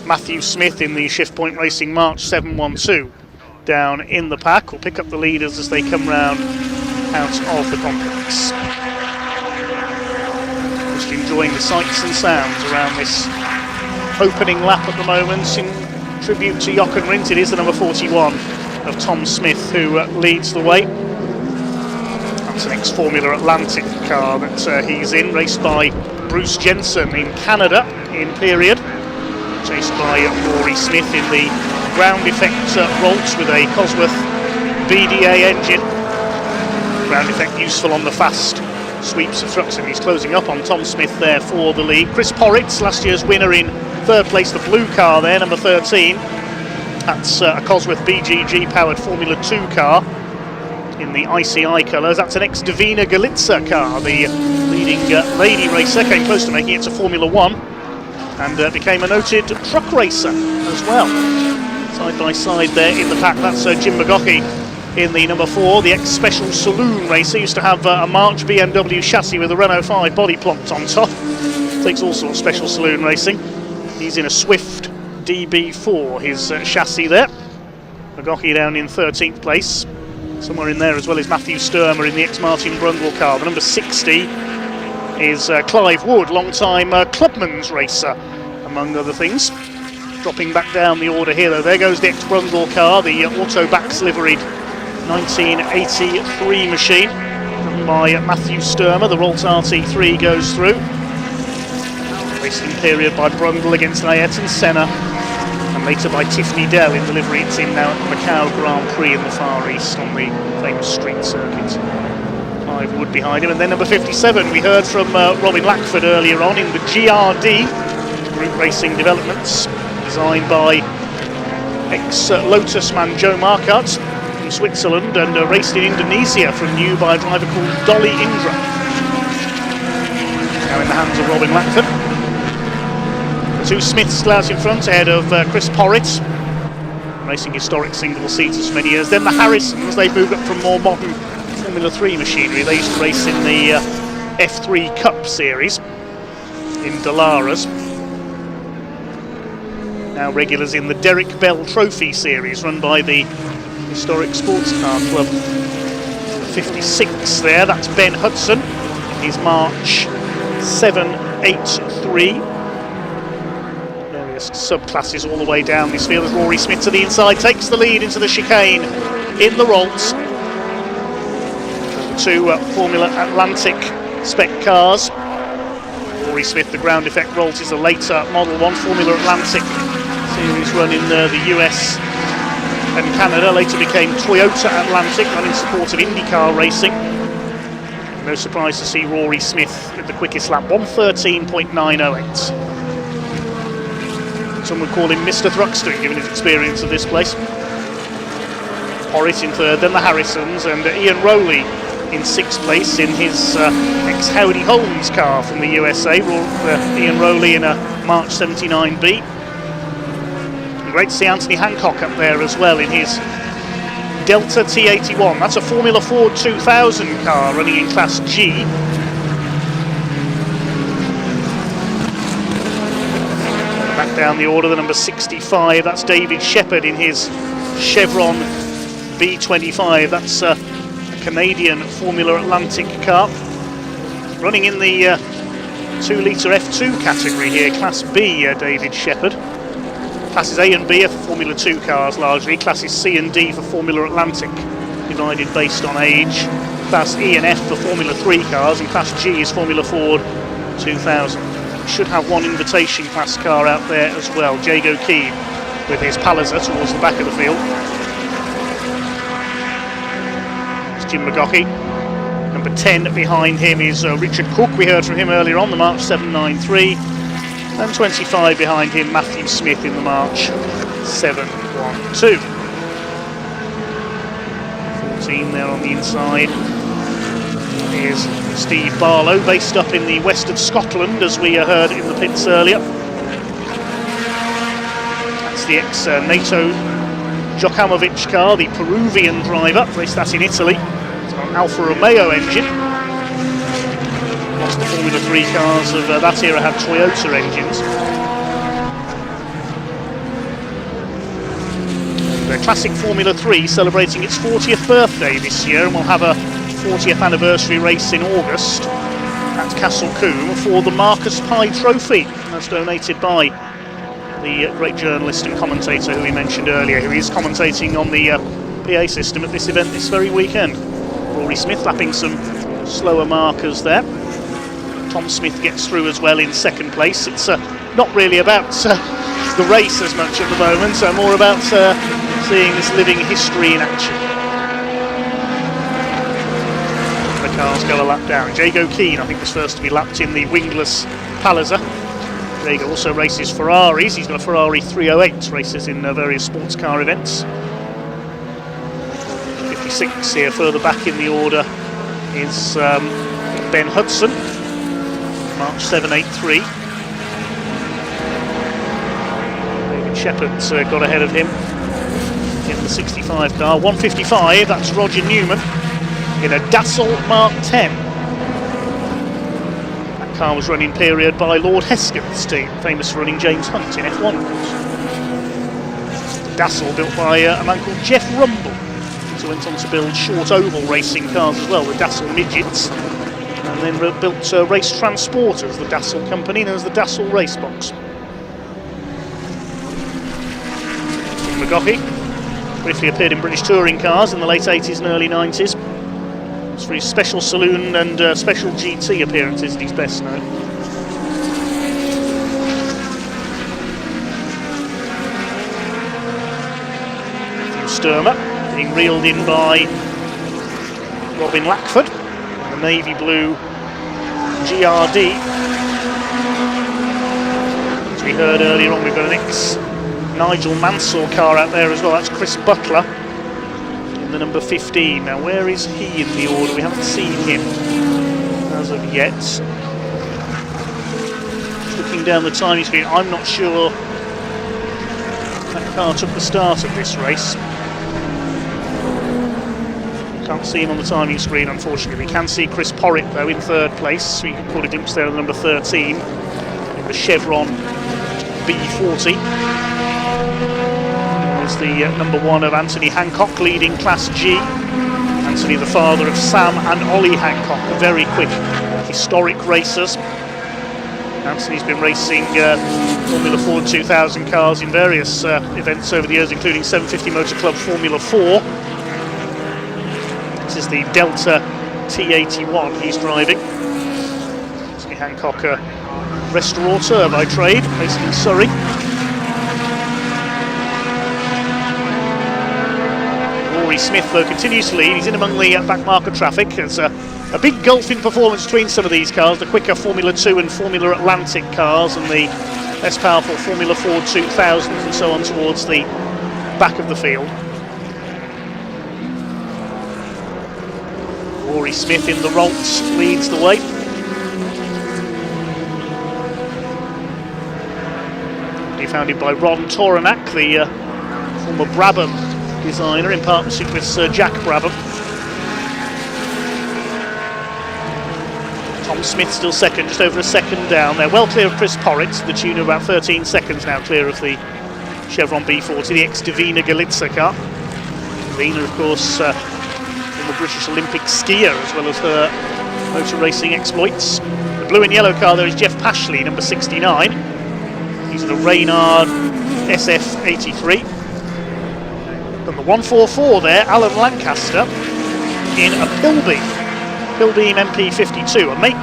Matthew Smith in the Shift Point Racing March 712 down in the pack. We'll pick up the leaders as they come round out of the complex. Just enjoying the sights and sounds around this opening lap at the moment. In tribute to Jochen Rindt, it is the number 41 of Tom Smith who leads the way. That's an ex-Formula Atlantic car that he's in, raced by Bruce Jensen in Canada in period, chased by Rory Smith in the ground effect Rolts with a Cosworth BDA engine. Ground effect useful on the fast sweeps of Thruxton. He's closing up on Tom Smith there for the lead. Chris Porritz, last year's winner, in third place, the blue car there, number 13. That's a Cosworth BGG powered Formula 2 car in the ICI colours. That's an ex-Davina Galitza car. The leading lady racer came close to making it to Formula 1 and became a noted truck racer as well. Side by side there in the pack, that's Jim McGaughey in the number 4, the ex-Special Saloon racer. Used to have a March BMW chassis with a Renault 5 body plonked on top. Takes all sorts of Special Saloon racing. He's in a Swift DB4, his chassis there. McGaughey down in 13th place. Somewhere in there as well is Matthew Sturmer in the ex-Martin Brundle car. The number 60 is Clive Wood, long-time Clubman's racer, among other things. Dropping back down the order here, though, there goes the ex-Brundle car, the Autobacks liveried 1983 machine, driven by Matthew Sturmer. The Rolls RT3 goes through. Racing period by Brundle against Ayrton Senna, and later by Tiffany Dell in the livery it's in now at the Macau Grand Prix in the Far East on the famous street circuit. Clive Wood behind him, and then number 57 we heard from Robin Lackford earlier on in the GRD, Group Racing Developments, designed by ex-Lotus man Joe Marquardt from Switzerland and raced in Indonesia from new by a driver called Dolly Indra. Now in the hands of Robin Lackford. The two Smiths out in front ahead of Chris Porritt, racing historic single-seaters for many years. Then the Harrisons, they've moved up from more modern Formula 3 machinery. They used to race in the F3 Cup series in Dalaras. Now regulars in the Derek Bell Trophy series run by the Historic Sports Car Club. 56 there, that's Ben Hudson, he's March 783. Various subclasses all the way down this field as Rory Smith to the inside takes the lead into the chicane in the Rolts. The two Formula Atlantic spec cars. Rory Smith, the ground effect Rolts, is a later Model 1 Formula Atlantic series run in the US and Canada, later became Toyota Atlantic, run in support of IndyCar racing. No surprise to see Rory Smith with the quickest lap, 1:13.908. Some would call him Mr. Thruxton, given his experience of this place. Porritt in third, then the Harrisons, and Ian Rowley in sixth place in his ex-Howdy Holmes car from the USA. Ian Rowley in a March 79B. Great to see Anthony Hancock up there as well in his Delta T81. That's a Formula Ford 2000 car running in Class G. Back down the order, the number 65, that's David Shepherd in his Chevron B25. That's a Canadian Formula Atlantic car. Running in the 2-litre F2 category here, Class B, David Shepherd. Classes A and B are for Formula 2 cars largely. Classes C and D for Formula Atlantic, divided based on age. Class E and F for Formula 3 cars, and Class G is Formula Ford 2000. should have one invitation class car out there as well. Jago Keane with his Palliser towards the back of the field. It's Jim McGoughy. Number 10 behind him is Richard Cook. We heard from him earlier on, the March 793. And 25 behind him, Matthew Smith in the March 712. 14 there on the inside is Steve Barlow, based up in the west of Scotland, as we heard in the pits earlier. That's the ex-NATO Djokovic car, the Peruvian driver, raced that in Italy. It's got an Alfa Romeo engine. Most of the Formula 3 cars of that era had Toyota engines. The Classic Formula 3 celebrating its 40th birthday this year, and we'll have a 40th anniversary race in August at Castle Combe for the Marcus Pye Trophy. That's donated by the great journalist and commentator who we mentioned earlier, who is commentating on the PA system at this event this very weekend. Rory Smith lapping some slower markers there. Tom Smith gets through as well in second place. It's not really about the race as much at the moment, more about seeing this living history in action. The cars go a lap down. Jago Keane, I think, was first to be lapped in the wingless Palliser. Jago also races Ferraris. He's got a Ferrari 308, races in various sports car events. 56 here, further back in the order, is Ben Hudson, March 783. David Shepherd's got ahead of him in the 65 car. 155, that's Roger Newman in a Dassel Mark 10. That car was run in period by Lord Hesketh's team, famous for running James Hunt in F1. Dassel built by a man called Jeff Rumble, who went on to build short oval racing cars as well, the Dassel Midgets, and then built race transporters, the Dassel company, known as the Dassel Racebox. McGoughy briefly appeared in British touring cars in the late 80s and early 90s. It's for his special saloon and special GT appearances that he's best known. Matthew Sturmer being reeled in by Robin Lackford, the navy blue GRD. As we heard earlier on, we've got an ex-Nigel Mansell car out there as well. That's Chris Butler in the number 15. Now, where is he in the order? We haven't seen him as of yet. Looking down the timing screen, I'm not sure that car took the start of this race. Can't see him on the timing screen, unfortunately. We can see Chris Porritt, though, in third place. We can call a glimpse there of the number 13 in the Chevron B40. There's the number 1 of Anthony Hancock leading Class G. Anthony, the father of Sam and Ollie Hancock, very quick, historic racers. Anthony's been racing Formula 4 2000 cars in various events over the years, including 750 Motor Club Formula 4. This is the Delta T81 he's driving. Anthony Hancock, a restaurateur by trade, based in Surrey. Rory Smith, though, continues to lead. He's in among the back marker traffic. There's a big gulf in performance between some of these cars, the quicker Formula 2 and Formula Atlantic cars, and the less powerful Formula 4 2000s and so on towards the back of the field. Rory Smith in the Rolts leads the way. Founded by Ron Toranak, the former Brabham designer, in partnership with Sir Jack Brabham. Tom Smith still second, just over a second down. They're well clear of Chris Porritt, the tune of about 13 seconds now clear of the Chevron B40, the ex-Davina Galitza car. Davina, of course, former British Olympic skier, as well as her motor racing exploits. The blue and yellow car there is Jeff Pashley, number 69. He's in a Reynard SF83. And the 144 there, Alan Lancaster, in a Pilbeam MP52, a make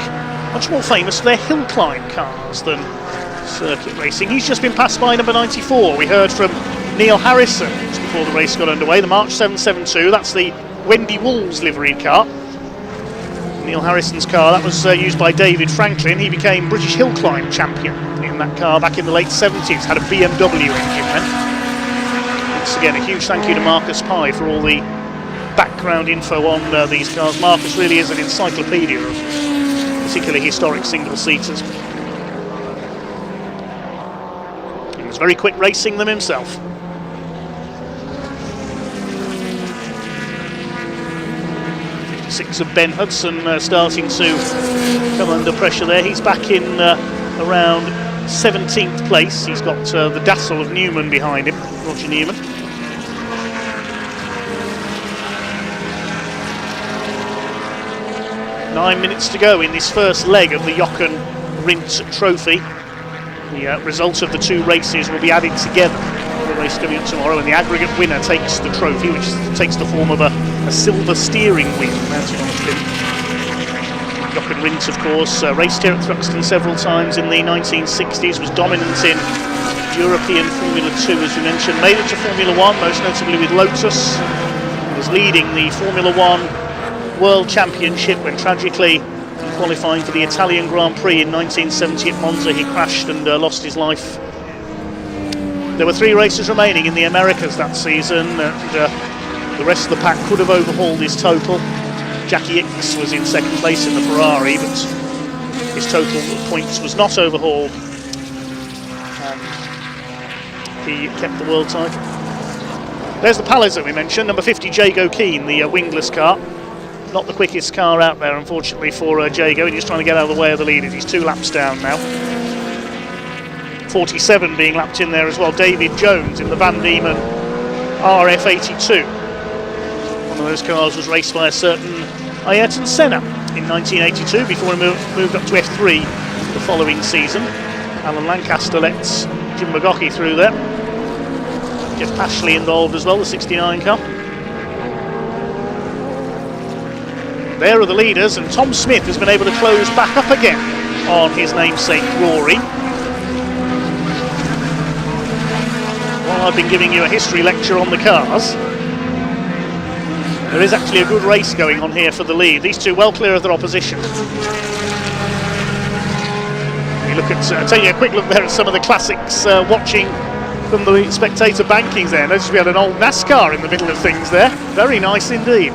much more famous for their hill climb cars than circuit racing. He's just been passed by number 94. We heard from Neil Harrison just before the race got underway. The March 772, that's the Wendy Wolves liveried car. Neil Harrison's car, that was used by David Franklin. He became British hill climb champion in that car back in the late 70s. Had a BMW engine then. Once again, a huge thank you to Marcus Pye for all the background info on these cars. Marcus really is an encyclopedia of particularly historic single-seaters. He was very quick racing them himself. Six of Ben Hudson starting to come under pressure there. He's back in around 17th place. He's got the Dassel of Newman behind him, Roger Newman. Nine minutes to go in this first leg of the Jochen Rindt Trophy. The result of the two races will be added together. The race coming up tomorrow, and the aggregate winner takes the trophy, which takes the form of a silver steering wheel mounted on a pin. Jochen Rindt, of course, raced here at Thruxton several times in the 1960s, was dominant in European Formula 2, as we mentioned, made it to Formula 1, most notably with Lotus, was leading the Formula 1 World Championship when tragically, qualifying for the Italian Grand Prix in 1970 at Monza, he crashed and lost his life. There were 3 races remaining in the Americas that season, and the rest of the pack could have overhauled his total. Jackie Ickx was in second place in the Ferrari, but his total points was not overhauled. He kept the world title. There's the Palliser we mentioned, number 50 Jago Keen, the wingless car. Not the quickest car out there, unfortunately, for Jago. He's just trying to get out of the way of the leaders. He's 2 laps down now. 47 being lapped in there as well. David Jones in the Van Diemen RF82. One of those cars was raced by a certain Ayrton Senna in 1982 before he moved up to F3 the following season. Alan Lancaster lets Jim McGoughy through there. Jeff Pashley involved as well, the 69 car. There are the leaders, and Tom Smith has been able to close back up again on his namesake Rory. While I've been giving you a history lecture on the cars, there is actually a good race going on here for the lead. These two well clear of their opposition. You look at, I'll take you a quick look there at some of the classics watching from the spectator bankings there. Notice we had an old NASCAR in the middle of things there. Very nice indeed.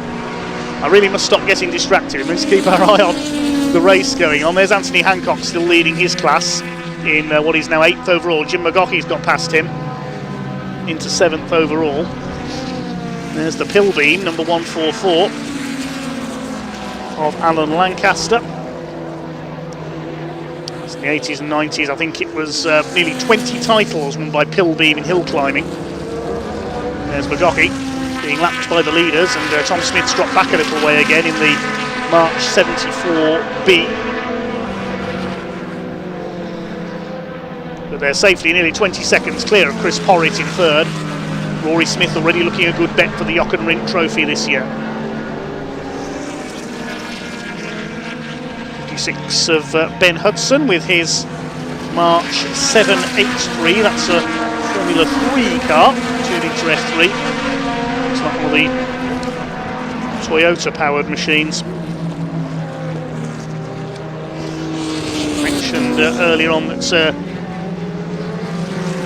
I really must stop getting distracted. Let's keep our eye on the race going on. There's Anthony Hancock still leading his class in what is now 8th overall. Jim McGoughy's got past him into 7th overall. There's the Pilbeam, number 144 of Alan Lancaster. It's in the 80s and 90s. I think it was nearly 20 titles won by Pilbeam in hill climbing. There's McGoughy being lapped by the leaders, and Tom Smith's dropped back a little way again in the March 74B. But they're safely nearly 20 seconds clear of Chris Porritt in 3rd. Rory Smith already looking a good bet for the Jochen Rindt Trophy this year. 56 of Ben Hudson with his March 783. That's a Formula 3 car, tuning to F3. It's not one of the Toyota-powered machines. Mentioned earlier on that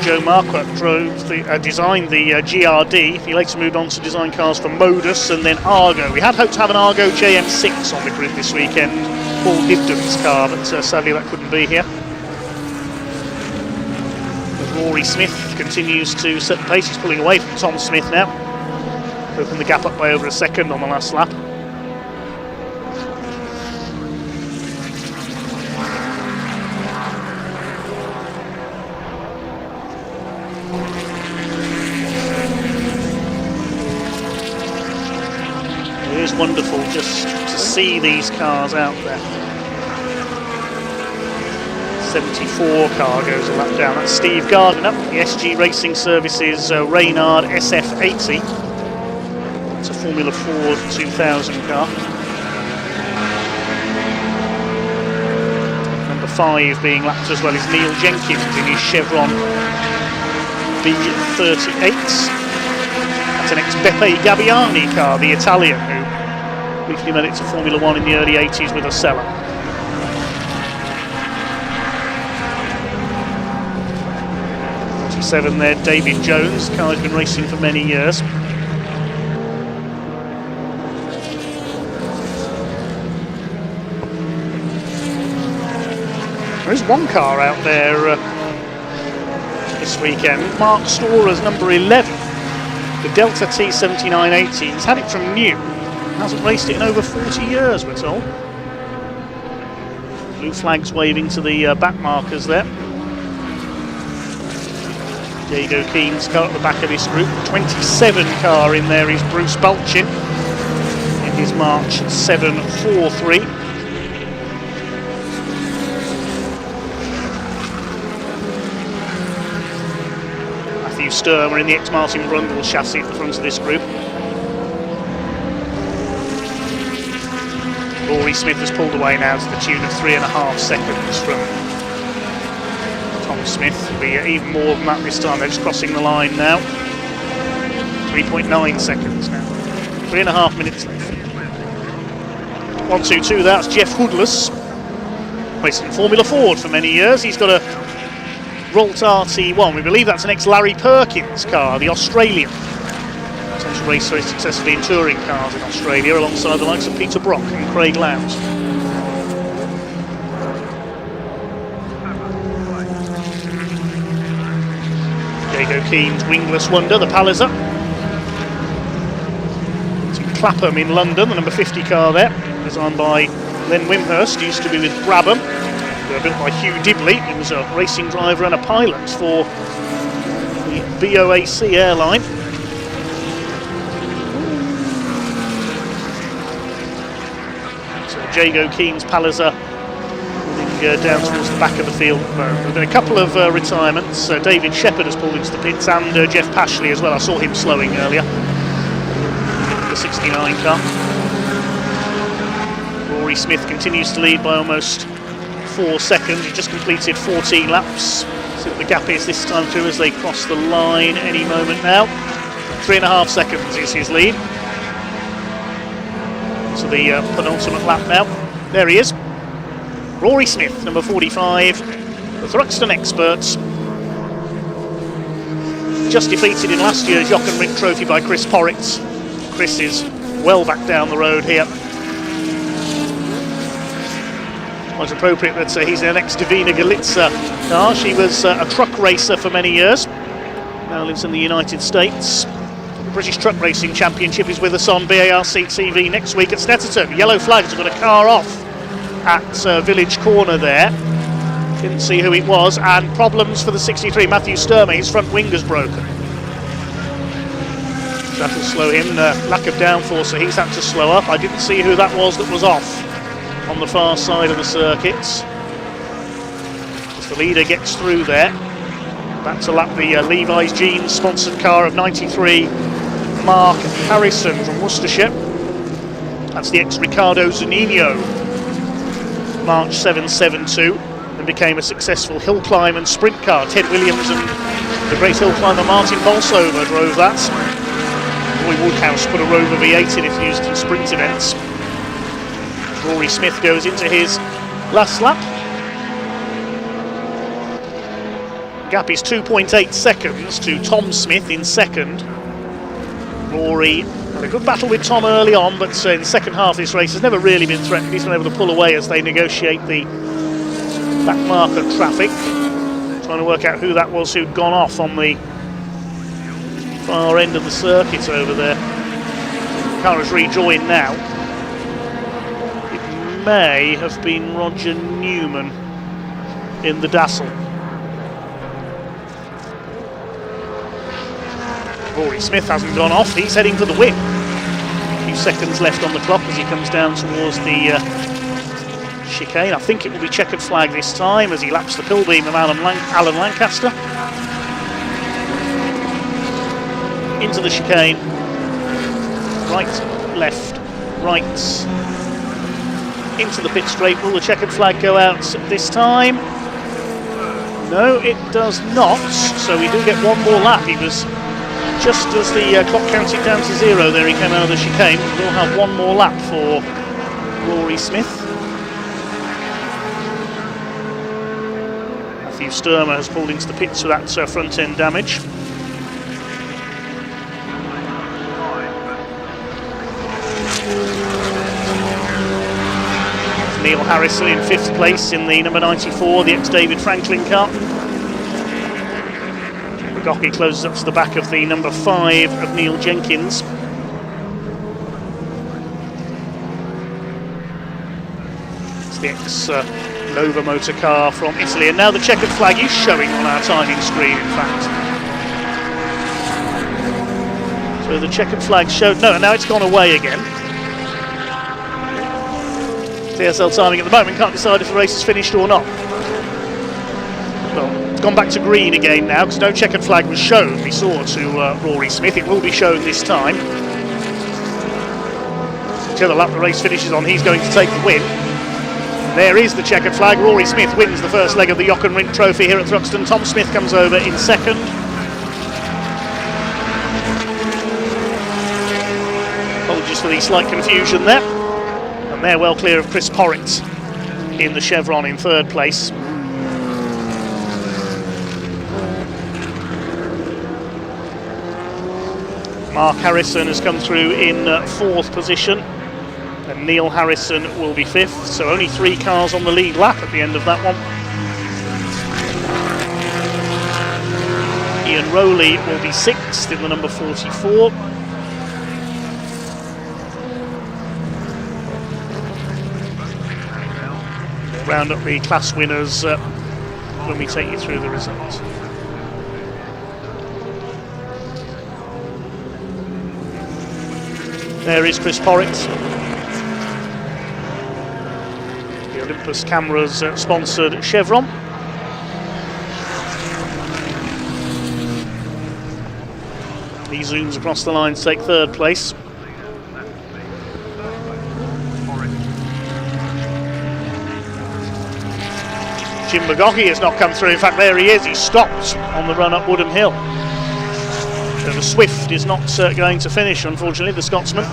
Joe Marquardt designed the GRD. He later moved on to design cars for Modus and then Argo. We had hoped to have an Argo JM6 on the grid this weekend, Paul Dibden's car, but sadly that couldn't be here. But Rory Smith continues to set the pace. He's pulling away from Tom Smith now. Opened the gap up by over a second on the last lap. It is wonderful just to see these cars out there. 74 car goes a lap down. That's Steve Gardner, the SG Racing Services Reynard SF80. It's a Formula Ford 2000 car. 1:35 being lapped as well is Neil Jenkins in his Chevron B38. That's an ex-Beppe Gabbiani car, the Italian, who briefly made it to Formula 1 in the early 80s with a Sella. '47 there, David Jones, the car's been racing for many years. There is one car out there this weekend, Mark Storer's number 11, the Delta T7980. He's had it from new, hasn't raced it in over 40 years, we're told. Blue flags waving to the back markers there. Diego Keen's car at the back of this group. 27 car in there is Bruce Bulchin in his March 743. Matthew Sturmer in the ex-Martin Brundle chassis at the front of this group. Rory Smith has pulled away now to the tune of 3.5 seconds from Tom Smith. Will be even more than that this time. They're just crossing the line now. 3.9 seconds now. 3.5 minutes left. 1-2-2, that's Jeff Hoodless. Racing Formula Ford for many years. He's got a Rolt RT1. We believe that's an ex-Larry Perkins car, the Australian. Potential race very successfully in touring cars in Australia, alongside the likes of Peter Brock and Craig Lowndes. Diego Keen's wingless wonder, the Palliser. To Clapham in London, the number 50 car there, designed by Len Wimhurst, used to be with Brabham. They were built by Hugh Dibley. He was a racing driver and a pilot for the BOAC airline. So Diego Keen's Palliser moving down towards the back of the field. There have been a couple of retirements. David Shepherd has pulled into the pits, and Jeff Pashley as well. I saw him slowing earlier. The 69 car. Rory Smith continues to lead by almost 4 seconds. He just completed 14 laps. See what the gap is this time through as they cross the line any moment now. 3.5 seconds is his lead. So the penultimate lap now. There he is. Rory Smith, number 45, the Thruxton experts. Just defeated in last year's Jochen Rindt Trophy by Chris Porritt. Chris is well back down the road here. Quite appropriate that he's in an ex-Davina Galitza car. She was a truck racer for many years. Now lives in the United States. The British Truck Racing Championship is with us on BARC TV next week at Snetterton. Yellow flags have got a car off at Village Corner there. Didn't see who it was, and problems for the 63. Matthew Sturmer, his front wing has broken. That'll slow him. Lack of downforce, so he's had to slow up. I didn't see who that was off on the far side of the circuit. As the leader gets through there, back to lap the Levi's Jeans sponsored car of 93, Mark Harrison from Worcestershire. That's the ex-Ricardo Zunino March 772, and became a successful hill climb and sprint car. Ted Williams and the great hill climber Martin Bolsover drove that. Roy Woodhouse put a Rover V8 in it used in sprint events. Rory Smith goes into his last lap. Gap is 2.8 seconds to Tom Smith in second. Rory had a good battle with Tom early on, but in the second half of this race has never really been threatened. He's been able to pull away as they negotiate the back marker traffic. Trying to work out who that was who'd gone off on the far end of the circuit over there. The car has rejoined now. May have been Roger Newman in the Dassel. Rory Smith hasn't gone off, he's heading for the win. A few seconds left on the clock as he comes down towards the chicane. I think it will be checkered flag this time as he laps the Pilbeam of Alan Lancaster. Into the chicane. Right, left, right. into the pit straight. Will the checkered flag go out this time? No, it does not. So we do get one more lap. He was just as the clock counted down to 0 there. He came out of the chicane. We'll have one more lap for Rory Smith. Matthew Sturmer has pulled into the pits for that front end damage. Neil Harrison in 5th place in the number 94, the ex-David Franklin car. Gocky closes up to the back of the number 5 of Neil Jenkins. It's the ex-Nova motor car from Italy, and now the checkered flag is showing on our timing screen, in fact. So the checkered flag showed, no, now it's gone away again. TSL timing at the moment can't decide if the race is finished or not. Well, it's gone back to green again now because no checkered flag was shown, we saw, to Rory Smith. It will be shown this time. Whichever lap the race finishes on, he's going to take the win. There is the checkered flag. Rory Smith wins the first leg of the Jochen Rindt Trophy here at Thruxton. Tom Smith comes over in 2nd. Apologies for the slight confusion there. They're well clear of Chris Porritt in the chevron in 3rd place. Mark Harrison has come through in 4th position, and Neil Harrison will be 5th, so only 3 cars on the lead lap at the end of that one. Ian Rowley will be 6th in the number 44. Round up the class winners when we take you through the results. There is Chris Porritt. The Olympus Cameras sponsored chevron. He zooms across the line to take 3rd place. Jim Magocki has not come through. In fact, there he is. He stopped on the run up Woodham Hill. So the Swift is not going to finish, unfortunately, the Scotsman.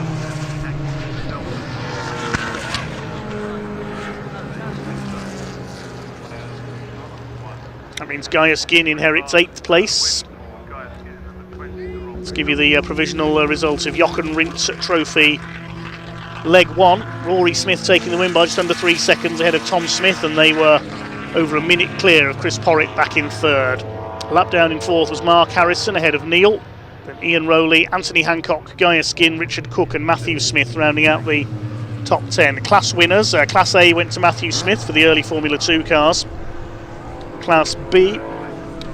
That means Gaius Ginn inherits 8th place. Let's give you the provisional result of Jochen Rindt Trophy Leg 1. Rory Smith taking the win by just under 3 seconds ahead of Tom Smith, and they were over a minute clear of Chris Porritt back in 3rd. Lap down in 4th was Mark Harrison ahead of Neil. Then Ian Rowley, Anthony Hancock, Gaius Ginn, Richard Cook and Matthew Smith rounding out the top 10. Class winners, Class A went to Matthew Smith for the early Formula 2 cars. Class B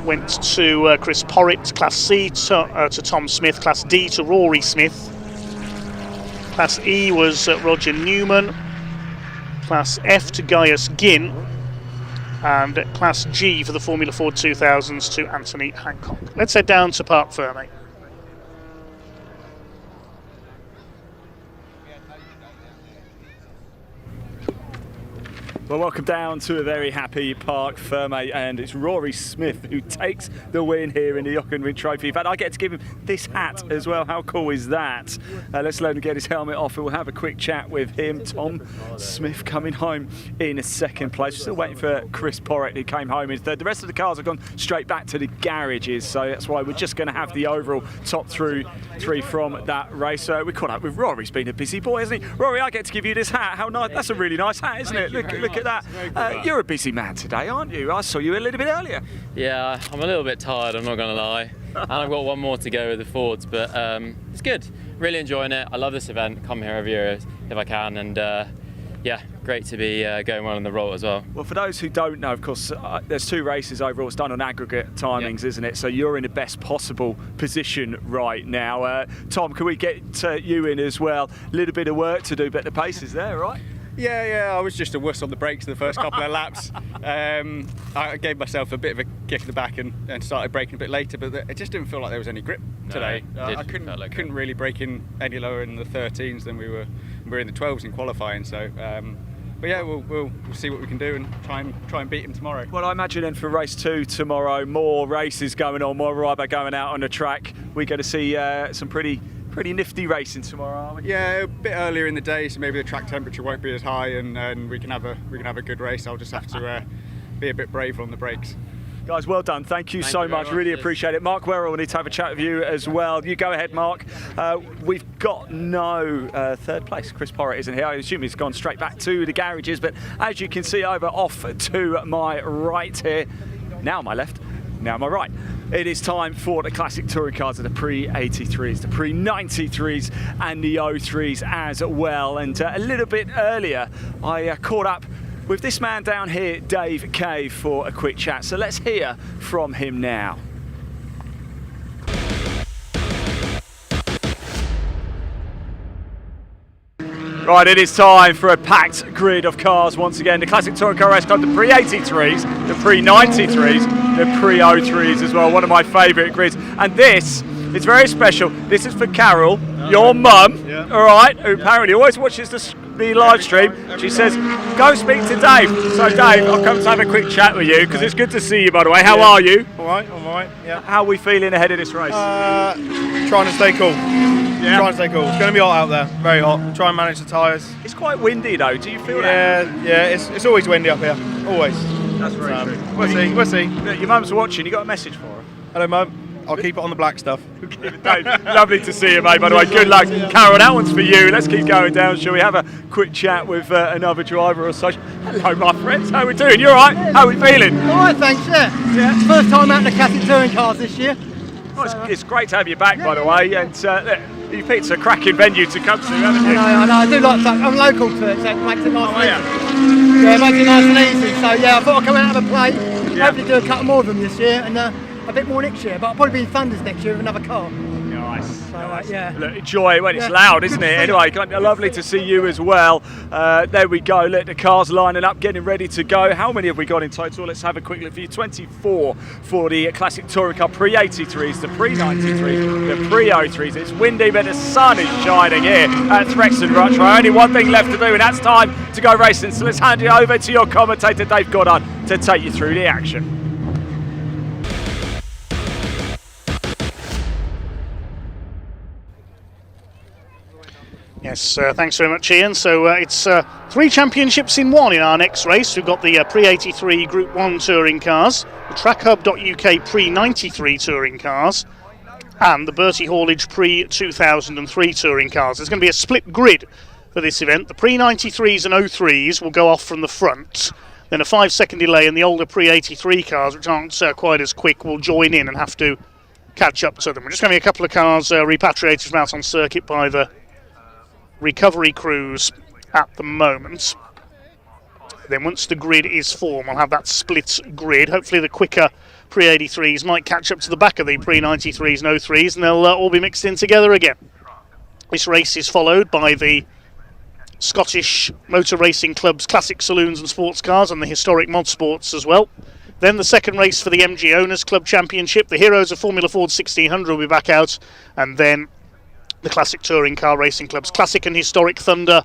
went to Chris Porritt. Class C to Tom Smith. Class D to Rory Smith. Class E was Roger Newman. Class F to Gaius Ginn. And Class G for the Formula Ford 2000s to Anthony Hancock. Let's head down to Parc Fermé. Well, welcome down to a very happy Parc Fermé, and it's Rory Smith who takes the win here in the Jochen Rindt Trophy. In fact, I get to give him this hat as well. How cool is that? Let's let him get his helmet off and we'll have a quick chat with him. Tom Smith coming home in 2nd place. Still waiting for Chris Porritt, who came home in 3rd. The rest of the cars have gone straight back to the garages, so that's why we're just going to have the overall top 3 from that race. We caught up with Rory. He's been a busy boy, hasn't he? Rory, I get to give you this hat. How nice! That's a really nice hat, isn't it? Look at that. You're a busy man today, aren't you? I saw you a little bit earlier. Yeah, I'm a little bit tired, I'm not going to lie. And I've got one more to go with the Fords, but it's good. Really enjoying it. I love this event. Come here every year if I can, and yeah, great to be going well on the roll as well. Well, for those who don't know, of course, there's 2 races overall. It's done on aggregate timings, isn't it? So you're in the best possible position right now. Tom, can we get you in as well? A little bit of work to do, but the pace is there, right? Yeah, I was just a wuss on the brakes in the first couple of laps. I gave myself a bit of a kick in the back and started braking a bit later, but it just didn't feel like there was any grip today. I couldn't really brake in any lower in the 13s than we were in the 12s in qualifying. So yeah, we'll see what we can do and try and beat him tomorrow. Well, I imagine then for race 2 tomorrow, more races going on, more rider going out on the track. We're going to see some pretty nifty racing tomorrow, aren't we? Yeah, a bit earlier in the day, so maybe the track temperature won't be as high, and we can have a good race. I'll just have to be a bit braver on the brakes. Guys, well done. Thank you so much. Really appreciate it. Mark Werrell, we need to have a chat with you as well. You go ahead, Mark. We've got no third place. Chris Porritt isn't here. I assume he's gone straight back to the garages, but as you can see over off to my right here, now my left, now my right. It is time for the classic touring cars of the pre-83s, the pre-93s and the 03s as well. And a little bit earlier, I caught up with this man down here, Dave Cave, for a quick chat. So let's hear from him now. Right, it is time for a packed grid of cars once again. The Classic Touring Car Race Club, the pre-83s, the pre-93s, the pre-03s as well. One of my favourite grids. And this is very special. This is for Carol, your mum, all right, who apparently always watches the live stream. She says, go speak to Dave. So Dave, I've come to have a quick chat with you because it's good to see you, by the way. How are you? All right, yeah. How are we feeling ahead of this race? Trying to stay cool. Yeah. Trying to stay cool. It's going to be hot out there, very hot. Try and manage the tyres. It's quite windy though, do you feel that? Yeah, it's always windy up here, always. That's very true. We'll see. Your mum's watching, you got a message for her? Hello Mum, I'll keep it on the black stuff. Lovely to see you, mate, by the way. Good luck. Carol, that one's for you. Let's keep going down. Shall we have a quick chat with another driver or such? Hello, my friends. How are we doing? You all right? How are we feeling? All right, thanks, yeah. First time out in the classic touring cars this year. Well, it's great to have you back, by the way. And you picked a cracking venue to come to, haven't you? I know. I do like that. I'm local to it, so it makes it nice and easy. Yeah, it makes it nice and easy. So, yeah, I thought I'd come out and have a play. Hopefully do a couple more of them this year and a bit more next year. But I'll probably be in Thunders next year with another car. Nice. So, yeah. Look, enjoy it when it's loud, isn't it? Anyway, lovely to see you as well. There we go. Look, the cars lining up, getting ready to go. How many have we got in total? Let's have a quick look for you. 24 for the Classic Touring Car pre-83s, the pre-93s, the pre-03s. It's windy, but the sun is shining here at Thruxton Circuit. Only one thing left to do, and that's time to go racing. So let's hand it over to your commentator, Dave Goddard, to take you through the action. Yes, thanks very much, Ian. So it's 3 championships in one in our next race. We've got the pre-83 Group 1 touring cars, the TrackHub.UK pre-93 touring cars, and the Bertie Haulage pre-2003 touring cars. There's going to be a split grid for this event. The pre-93s and 03s will go off from the front. Then a 5-second delay, and the older pre-83 cars, which aren't quite as quick, will join in and have to catch up to them. We're just having a couple of cars repatriated from out on circuit by the recovery crews at the moment. Then once the grid is formed, we'll have that split grid. Hopefully the quicker pre-83s might catch up to the back of the pre-93s and 03s, and they'll all be mixed in together again. This race is followed by the Scottish Motor Racing Club's Classic Saloons and Sports Cars and the Historic Mod Sports as well. Then the second race for the MG Owners Club Championship. The heroes of Formula Ford 1600 will be back out, and then the Classic Touring Car Racing Club's Classic and Historic Thunder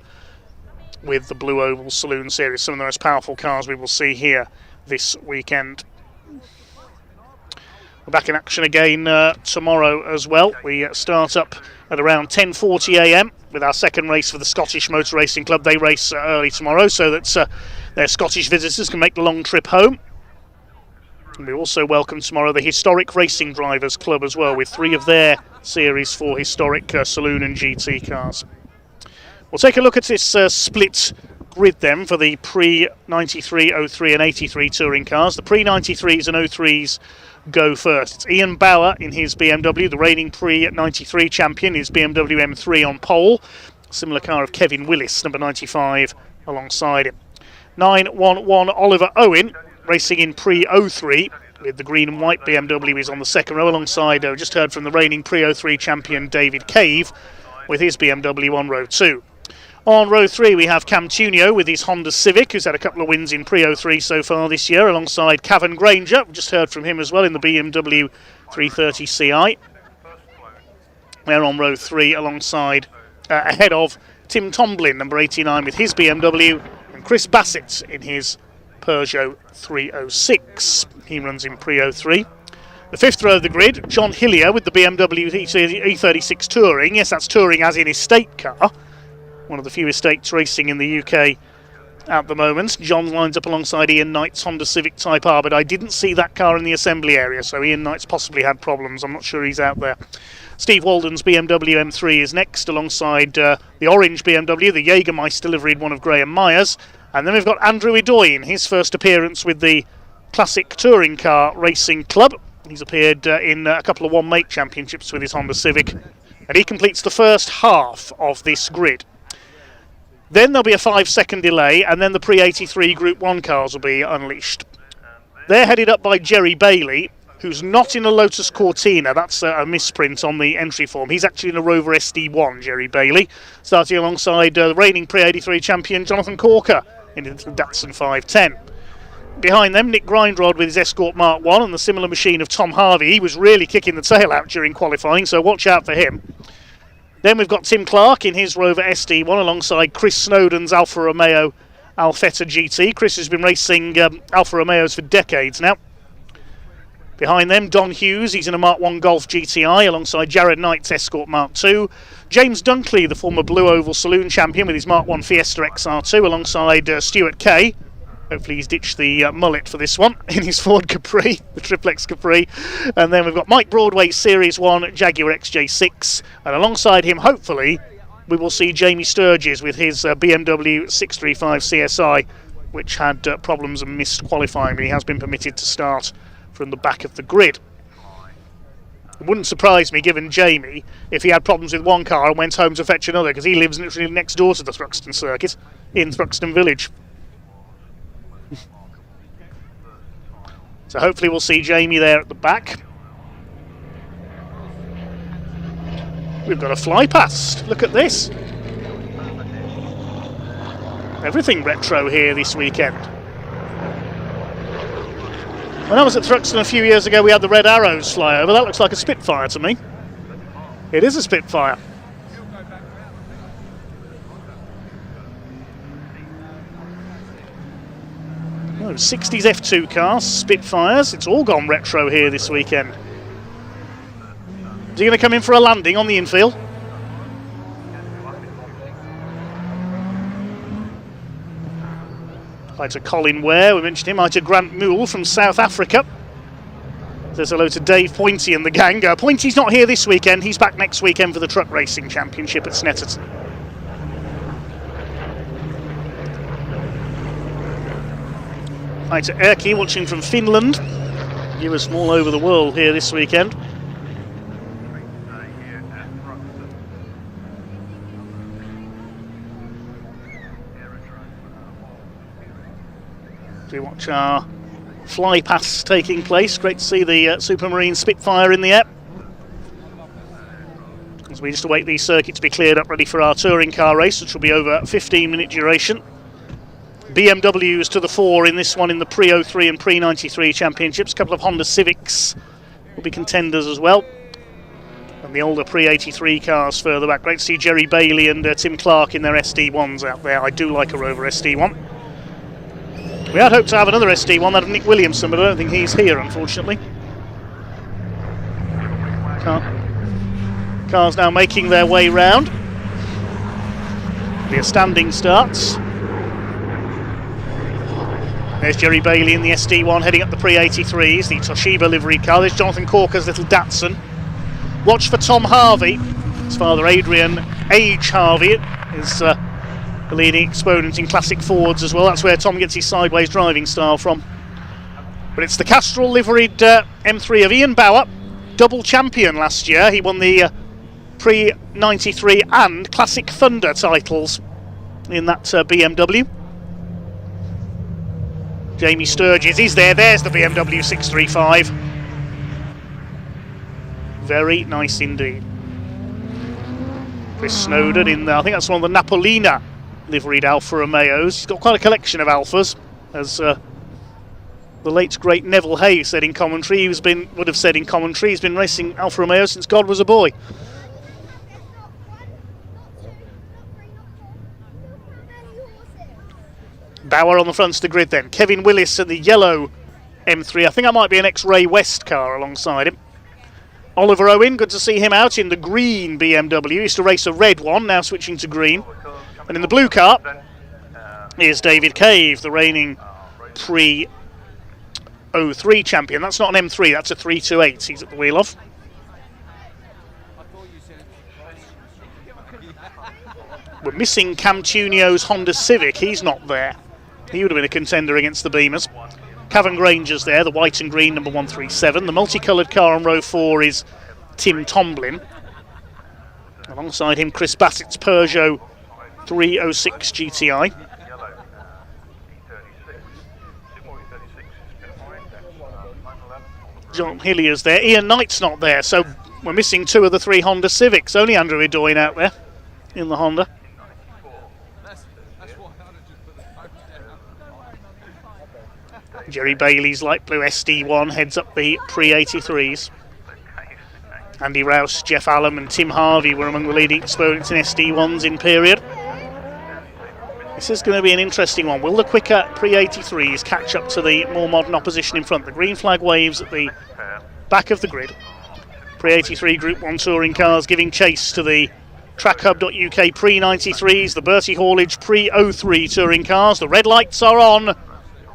with the Blue Oval Saloon Series. Some of the most powerful cars we will see here this weekend. We're back in action again tomorrow as well. We start up at around 10:40 a.m. with our second race for the Scottish Motor Racing Club. They race early tomorrow so that their Scottish visitors can make the long trip home. And we also welcome tomorrow the Historic Racing Drivers Club as well, with 3 of their series for historic saloon and GT cars. We'll take a look at this split grid then for the pre-93, 03 and 83 touring cars. The pre-93s and 03s go first. It's Ian Bauer in his BMW, the reigning pre-93 champion, his BMW M3 on pole. Similar car of Kevin Willis, number 95, alongside him. 911 Oliver Owen, racing in pre-03 with the green and white BMW, is on the second row alongside, just heard from the reigning pre-03 champion David Cave with his BMW on row 2. On row 3 we have Cam Tunio with his Honda Civic, who's had a couple of wins in pre-03 so far this year, alongside Cavan Granger. We just heard from him as well in the BMW 330 Ci. They're on row 3 alongside, ahead of Tim Tomblin, number 89, with his BMW, and Chris Bassett in his Peugeot 306. He runs in Pre-03. The fifth row of the grid, John Hillier with the BMW E36 Touring. Yes, that's Touring as in estate car. One of the few estates racing in the UK at the moment. John lines up alongside Ian Knight's Honda Civic Type R, but I didn't see that car in the assembly area, so Ian Knight's possibly had problems. I'm not sure he's out there. Steve Walden's BMW M3 is next, alongside the orange BMW, the Jägermeister liveried one of Graham Myers. And then we've got Andrew Idoine, his first appearance with the Classic Touring Car Racing Club. He's appeared in a couple of one-make championships with his Honda Civic, and he completes the first half of this grid. Then there'll be a 5-second delay, and then the Pre-83 Group 1 cars will be unleashed. They're headed up by Jerry Bailey, who's not in a Lotus Cortina. That's a misprint on the entry form. He's actually in a Rover SD1, Jerry Bailey, starting alongside the reigning Pre-83 champion Jonathan Corker in the little Datsun 510. Behind them, Nick Grindrod with his Escort Mark 1 and the similar machine of Tom Harvey. He was really kicking the tail out during qualifying, so watch out for him. Then we've got Tim Clark in his Rover SD1 alongside Chris Snowden's Alfa Romeo Alfetta GT. Chris has been racing Alfa Romeos for decades now. Behind them, Don Hughes, he's in a Mark 1 Golf GTI alongside Jared Knight's Escort Mark 2. James Dunkley, the former Blue Oval Saloon champion with his Mark 1 Fiesta XR2 alongside Stuart Kay. Hopefully he's ditched the mullet for this one in his Ford Capri, the Triplex Capri. And then we've got Mike Broadway's Series 1 Jaguar XJ6. And alongside him, hopefully, we will see Jamie Sturges with his BMW 635 CSI, which had problems and missed qualifying, but he has been permitted to start from the back of the grid. It wouldn't surprise me, given Jamie, if he had problems with one car and went home to fetch another, because he lives literally next door to the Thruxton Circuit in Thruxton Village. So hopefully we'll see Jamie there at the back. We've got a fly past. Look at this. Everything retro here this weekend. When I was at Thruxton a few years ago, we had the Red Arrows fly over. That looks like a Spitfire to me. It is a Spitfire. Oh, 60s F2 cars, Spitfires. It's all gone retro here this weekend. Is he going to come in for a landing on the infield? Hi to Colin Ware, we mentioned him. Hi to Grant Moole from South Africa. Says hello to Dave Pointy and the gang. Pointy's not here this weekend, he's back next weekend for the Truck Racing Championship at Snetterton. Hi to Erki, watching from Finland. Viewers from all over the world here this weekend. We watch our fly pass taking place. Great to see the Supermarine Spitfire in the air. As we just await the circuit to be cleared up, ready for our touring car race, which will be over a 15-minute duration. BMWs to the fore in this one in the Pre-03 and Pre-93 championships. A couple of Honda Civics will be contenders as well. And the older Pre-83 cars further back. Great to see Jerry Bailey and Tim Clark in their SD1s out there. I do like a Rover SD1. We had hoped to have another SD1, that of Nick Williamson, but I don't think he's here, unfortunately. Cars now making their way round. It'll be a standing starts. There's Jerry Bailey in the SD1 heading up the Pre-83s, the Toshiba livery car. There's Jonathan Corker's little Datsun. Watch for Tom Harvey. His father Adrian H. Harvey is the leading exponent in classic Fords as well. That's where Tom gets his sideways driving style from. But it's the Castrol liveried M3 of Ian Bauer, double champion last year. He won the Pre-93 and Classic Thunder titles in that BMW. Jamie Sturges is there. There's the BMW 635. Very nice indeed. Chris Snowden in there. I think that's one of the Napolina liveried Alfa Romeos. He's got quite a collection of Alfas, as the late great Neville Hay said in commentary. Would have said in commentary, he's been racing Alfa Romeo since God was a boy. Bauer on the front of the grid then. Kevin Willis at the yellow M3. I think that might be an ex-Ray West car alongside him. Oliver Owen, good to see him out in the green BMW. He used to race a red one, now switching to green. And in the blue car is David Cave, the reigning Pre 03 champion. That's not an M3, that's a 328 he's at the wheel of. We're missing Cam Tunio's Honda Civic, he's not there. He would have been a contender against the Beamers. Cavan Granger's there, the white and green number 137. The multicoloured car on row 4 is Tim Tomlin. Alongside him, Chris Bassett's Peugeot 306 GTI. John Hillier's there. Ian Knight's not there, so we're missing 2 of the 3 Honda Civics. Only Andrew Edoyne out there in the Honda. Jerry Bailey's light blue SD1 heads up the pre-83s. Andy Rouse, Jeff Allen and Tim Harvey were among the leading exponents in SD1s in period. This is going to be an interesting one. Will the quicker pre-83s catch up to the more modern opposition in front? The green flag waves at the back of the grid. Pre-83 Group 1 touring cars giving chase to the TrackHub.UK pre-93s, the Bertie Haulage pre-03 touring cars. The red lights are on.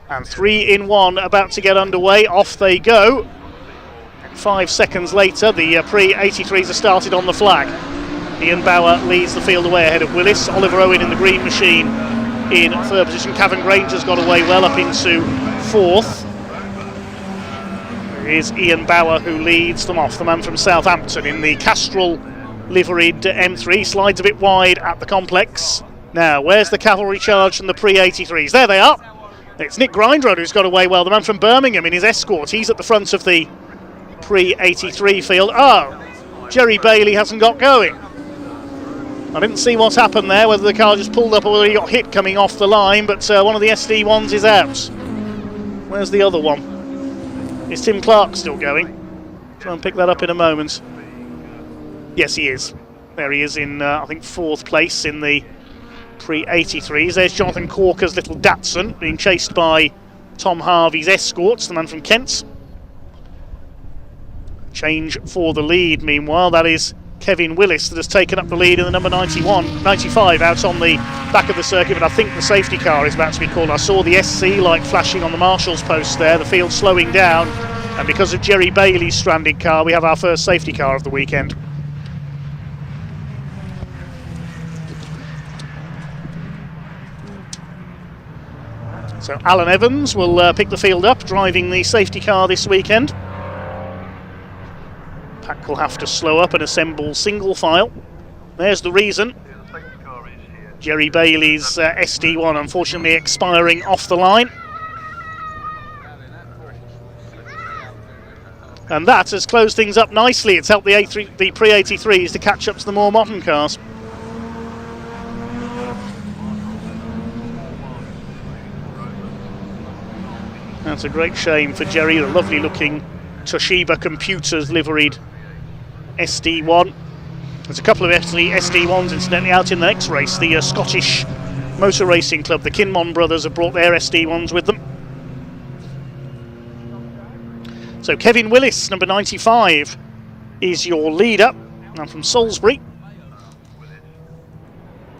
And 3 in 1 about to get underway. Off they go. 5 seconds later, the pre-83s are started on the flag. Ian Bauer leads the field away ahead of Willis. Oliver Owen in the green machine in 3rd position. Cavan Granger's got away well up into 4th. There is Ian Bauer who leads them off. The man from Southampton in the Castrol liveried M3. Slides a bit wide at the complex. Now, where's the cavalry charge from the pre-83s? There they are. It's Nick Grindrod who's got away well, the man from Birmingham in his Escort. He's at the front of the pre-83 field. Oh, Jerry Bailey hasn't got going. I didn't see what's happened there, whether the car just pulled up or whether he got hit coming off the line, but one of the SD1s is out. Where's the other one? Is Tim Clark still going? Try and pick that up in a moment. Yes, he is. There he is in, I think, 4th place in the pre-83s. There's Jonathan Corker's little Datsun being chased by Tom Harvey's Escorts, the man from Kent. Change for the lead, meanwhile. That is Kevin Willis that has taken up the lead in the number 95 out on the back of the circuit, but I think the safety car is about to be called. I saw the SC light flashing on the marshal's post there, the field slowing down, and because of Jerry Bailey's stranded car, we have our first safety car of the weekend. So Alan Evans will pick the field up, driving the safety car this weekend. Pack will have to slow up and assemble single file. There's the reason. Jerry Bailey's SD1 unfortunately expiring off the line. And that has closed things up nicely. It's helped the pre-83s to catch up to the more modern cars. That's a great shame for Jerry, the lovely looking Toshiba Computers liveried SD1. There's a couple of SD1s incidentally out in the next race. The Scottish Motor Racing Club, the Kinmon brothers, have brought their SD1s with them. So Kevin Willis, number 95, is your leader. And from Salisbury,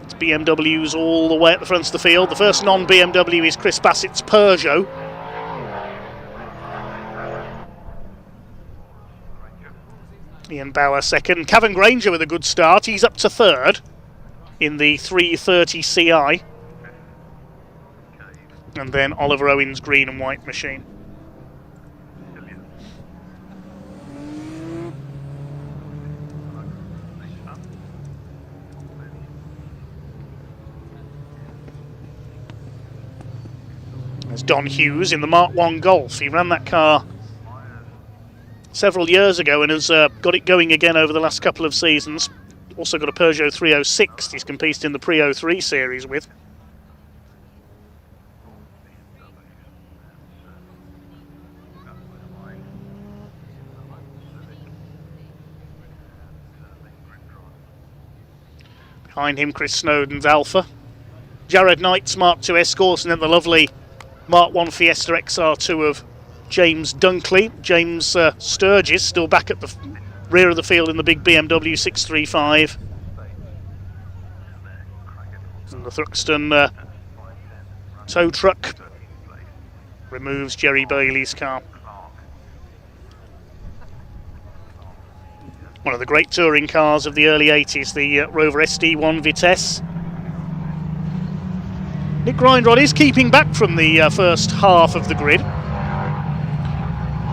it's BMWs all the way at the front of the field. The first non-BMW is Chris Bassett's Peugeot. Ian Bauer second. Cavan Granger with a good start. He's up to 3rd in the 330 CI. And then Oliver Owen's green and white machine. There's Don Hughes in the Mark 1 Golf. He ran that car several years ago and has got it going again over the last couple of seasons. Also got a Peugeot 306 he's competed in the Pre-03 series with. Behind him, Chris Snowden's Alpha. Jared Knight's Mark II Escort, and then the lovely Mark I Fiesta XR2 of James Dunkley. James Sturgis still back at the rear of the field in the big BMW 635. And the Thruxton tow truck removes Jerry Bailey's car. One of the great touring cars of the early 80s, the Rover SD1 Vitesse. Nick Grindrod is keeping back from the first half of the grid.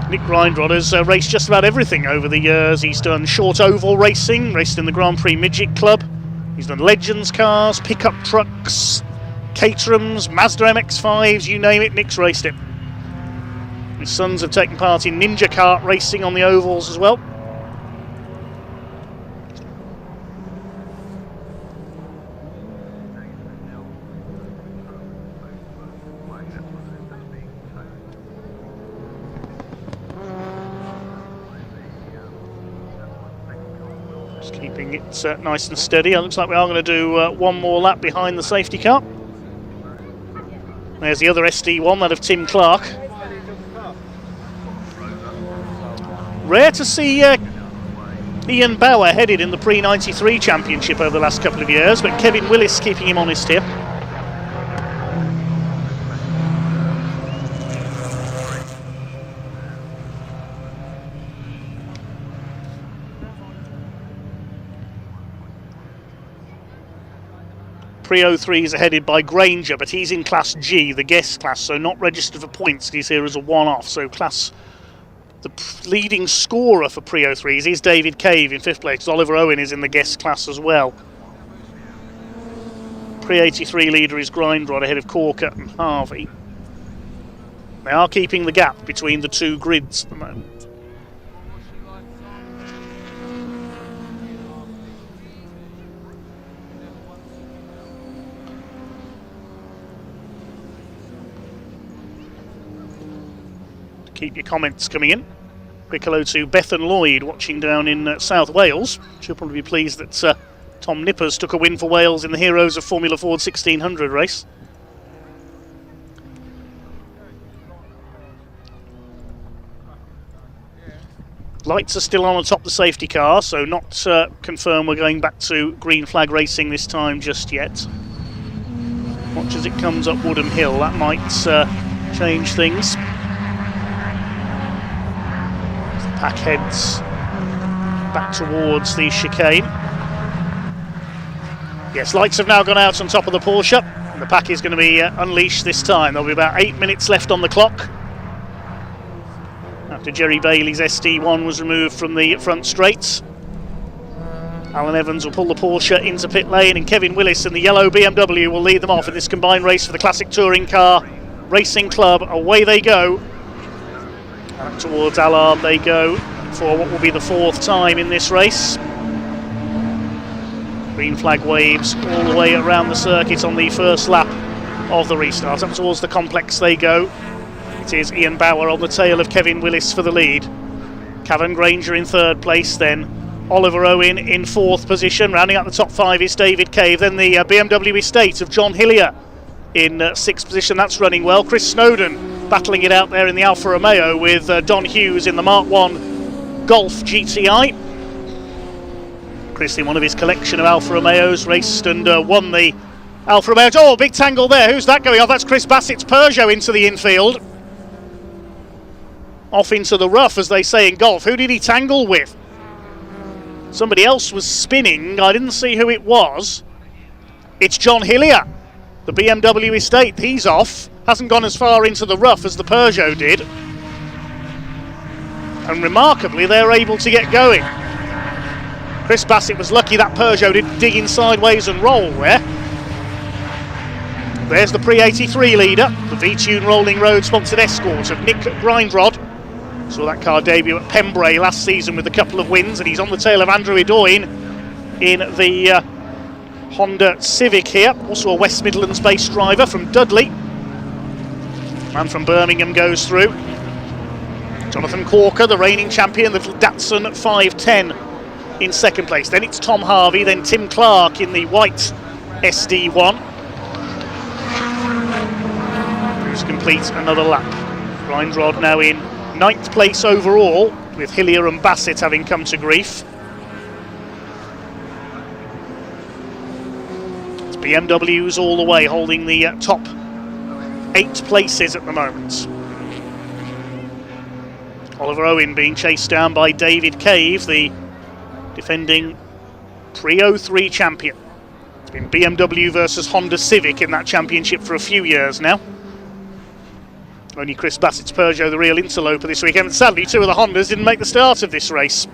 Nick Grindrod has raced just about everything over the years. He's done short oval racing, raced in the Grand Prix Midget Club. He's done Legends cars, pickup trucks, Caterhams, Mazda MX-5s, you name it, Nick's raced it. His sons have taken part in Ninja Kart racing on the ovals as well. Keeping it nice and steady. It looks like we are going to do one more lap behind the safety car. There's the other SD1, that of Tim Clark. Rare to see Ian Bauer headed in the pre-93 championship over the last couple of years, but Kevin Willis keeping him honest here. Pre-03s are headed by Granger, but he's in Class G, the guest class, so not registered for points. He's here as a one-off. So the leading scorer for Pre-03s is David Cave in 5th place. Oliver Owen is in the guest class as well. Pre-83 leader is Grindrod ahead of Corker and Harvey. They are keeping the gap between the two grids at the moment. Keep your comments coming in. Quick hello to Bethan Lloyd watching down in South Wales. She'll probably be pleased that Tom Nippers took a win for Wales in the Heroes of Formula Ford 1600 race. Lights are still on atop the safety car, so not confirmed we're going back to green flag racing this time just yet. Watch as it comes up Woodham Hill, that might change things. Pack heads back towards the chicane. Yes, lights have now gone out on top of the Porsche, and the pack is going to be unleashed this time. There'll be about 8 minutes left on the clock after Jerry Bailey's SD1 was removed from the front straights. Alan Evans will pull the Porsche into pit lane, and Kevin Willis and the yellow BMW will lead them off in this combined race for the Classic Touring Car Racing Club. Away they go. Back towards Allard they go for what will be the 4th time in this race. Green flag waves all the way around the circuit on the first lap of the restart. Up towards the complex they go. It is Ian Bauer on the tail of Kevin Willis for the lead. Cavan Granger in 3rd place, then Oliver Owen in 4th position. Rounding out the top 5 is David Cave. Then the BMW Estate of John Hillier in 6th position. That's running well. Chris Snowden battling it out there in the Alfa Romeo with Don Hughes in the Mark I Golf GTI. Chris, in one of his collection of Alfa Romeos, raced and won the Alfa Romeo. Oh, big tangle there. Who's that going off? That's Chris Bassett's Peugeot into the infield. Off into the rough, as they say in golf. Who did he tangle with? Somebody else was spinning. I didn't see who it was. It's John Hillier, the BMW Estate. He's off. Hasn't gone as far into the rough as the Peugeot did. And remarkably, they're able to get going. Chris Bassett was lucky that Peugeot did dig in sideways and roll there. There's the Pre-83 leader, the V-Tune Rolling Road sponsored Escort of Nick Grindrod. Saw that car debut at Pembrey last season with a couple of wins, and he's on the tail of Andrew Edoyne in the Honda Civic here. Also a West Midlands based driver from Dudley. Man from Birmingham goes through. Jonathan Corker, the reigning champion, the Datsun 510 in 2nd place. Then it's Tom Harvey, then Tim Clark in the white SD1. to complete another lap. Grindrod now in 9th place overall, with Hillier and Bassett having come to grief. It's BMWs all the way, holding the top 8 places at the moment. Oliver Owen being chased down by David Cave, the defending pre-03 champion. It's been BMW versus Honda Civic in that championship for a few years now. Only Chris Bassett's Peugeot the real interloper this weekend. And sadly, 2 of the Hondas didn't make the start of this race.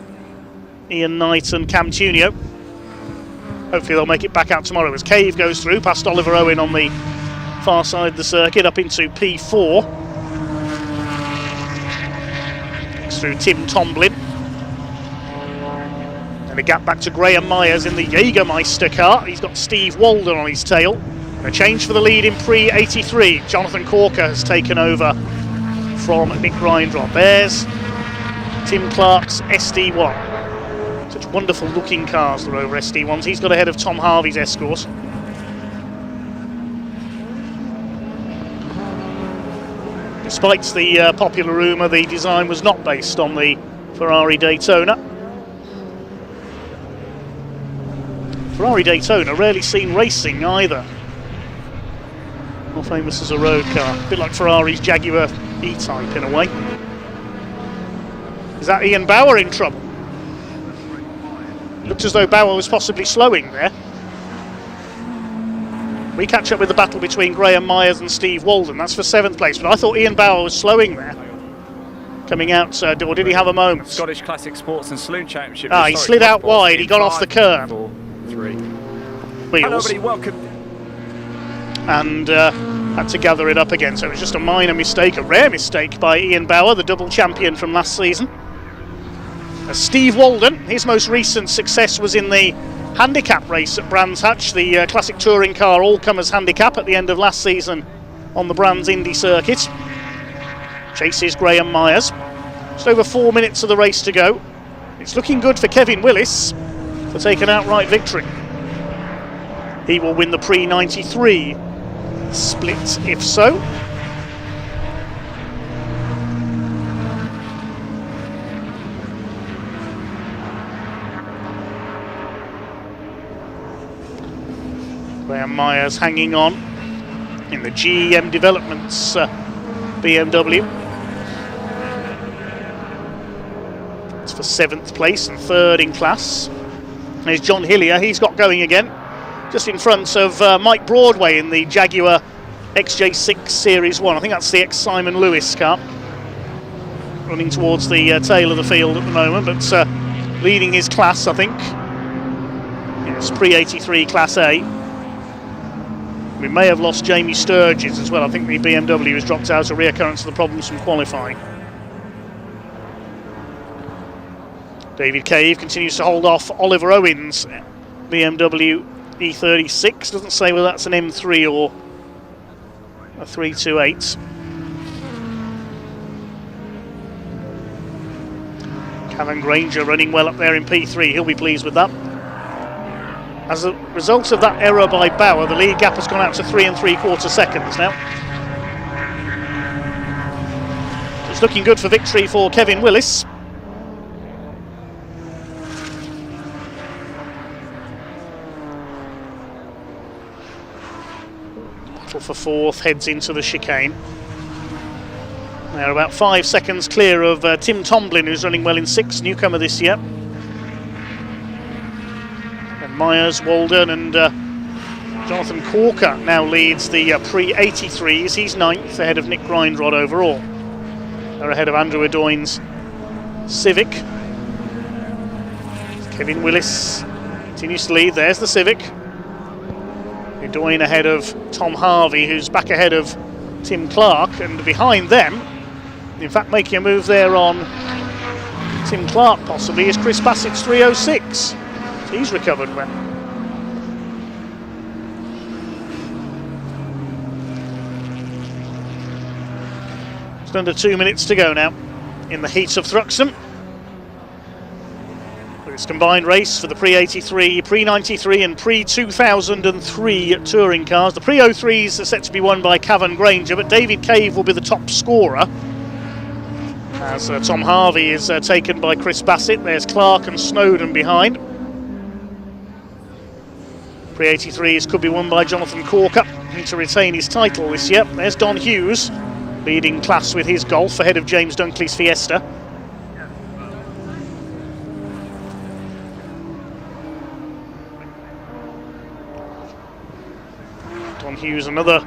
Ian Knight and Cam Tunio. Hopefully they'll make it back out tomorrow as Cave goes through past Oliver Owen on the far side of the circuit up into P4. Next through Tim Tomlin. And a gap back to Graham Myers in the Jägermeister car. He's got Steve Walden on his tail. And a change for the lead in pre-83. Jonathan Corker has taken over from Nick Grindrod. There's Tim Clark's SD1. Such wonderful looking cars that are over SD1s. He's got ahead of Tom Harvey's Escort. Despite the popular rumour, the design was not based on the Ferrari Daytona. Ferrari Daytona, rarely seen racing either. More famous as a road car, a bit like Ferrari's Jaguar E-Type in a way. Is that Ian Bauer in trouble? Looked as though Bauer was possibly slowing there. We catch up with the battle between Graham Myers and Steve Walden. That's for 7th place, but I thought Ian Bauer was slowing there. Coming out, or did he have a moment? Scottish Classic Sports and Saloon Championship. He slid out wide, he got off the curb. 3. Wheels. Hello, everybody, welcome. And had to gather it up again, so it was just a minor mistake, a rare mistake by Ian Bauer, the double champion from last season. Steve Walden, his most recent success was in the handicap race at Brands Hatch, the classic touring car all-comers handicap at the end of last season on the Brands Indy circuit. Chases Graham Myers. Just over 4 minutes of the race to go. It's looking good for Kevin Willis to take an outright victory. He will win the pre-93 split if so. Graham Myers hanging on in the GEM Developments BMW. It's for 7th place and 3rd in class. There's John Hillier, he's got going again, just in front of Mike Broadway in the Jaguar XJ6 Series 1. I think that's the ex-Simon Lewis car. Running towards the tail of the field at the moment, but leading his class, I think. It's pre-83 Class A. We may have lost Jamie Sturgis as well. I think the BMW has dropped out, a reoccurrence of the problems from qualifying. David Cave continues to hold off Oliver Owens' BMW E36. Doesn't say whether that's an M3 or a 328. Cavan Granger running well up there in P3. He'll be pleased with that. As a result of that error by Bauer, the lead gap has gone out to 3 3/4 seconds now. It's looking good for victory for Kevin Willis. Battle for 4th heads into the chicane. They're about 5 seconds clear of Tim Tomlin, who's running well in 6th, newcomer this year. Myers, Walden and Jonathan Corker now leads the pre-83s. He's 9th, ahead of Nick Grindrod overall. They're ahead of Andrew Adoyne's Civic. Kevin Willis continues to lead. There's the Civic. Adoyne ahead of Tom Harvey, who's back ahead of Tim Clark. And behind them, in fact making a move there on Tim Clark possibly, is Chris Bassett's 306. He's recovered well. Just under 2 minutes to go now in the heat of Thruxton. It's a combined race for the pre-83, pre-93 and pre-2003 touring cars. The pre-03s are set to be won by Cavan Granger, but David Cave will be the top scorer, as Tom Harvey is taken by Chris Bassett. There's Clark and Snowden behind. Pre-83s could be won by Jonathan Corker, looking to retain his title this year. There's Don Hughes, leading class with his Golf, ahead of James Dunkley's Fiesta. Don Hughes, another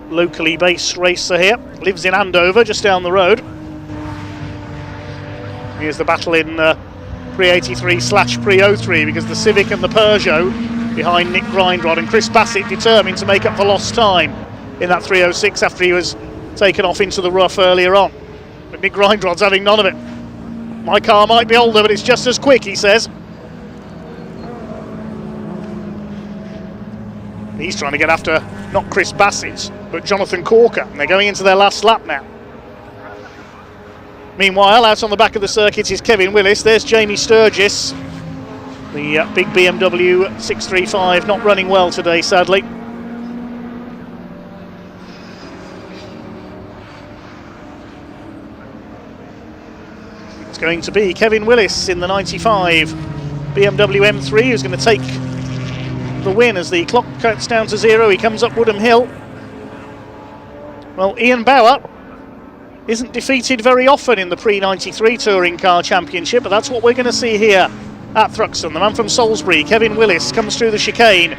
locally based racer here, lives in Andover, just down the road. Here's the battle in pre-83/pre-03, because the Civic and the Peugeot behind Nick Grindrod, and Chris Bassett determined to make up for lost time in that 306 after he was taken off into the rough earlier on. But Nick Grindrod's having none of it. My car might be older, but it's just as quick, he says. He's trying to get after not Chris Bassett, but Jonathan Corker, and they're going into their last lap now. Meanwhile, out on the back of the circuit is Kevin Willis. There's Jamie Sturgis. The big BMW 635 not running well today, sadly. It's going to be Kevin Willis in the 95 BMW M3 who's going to take the win as the clock counts down to 0. He comes up Woodham Hill. Well, Ian Bauer isn't defeated very often in the pre-93 Touring Car Championship, but that's what we're going to see here at Thruxton. The man from Salisbury, Kevin Willis, comes through the chicane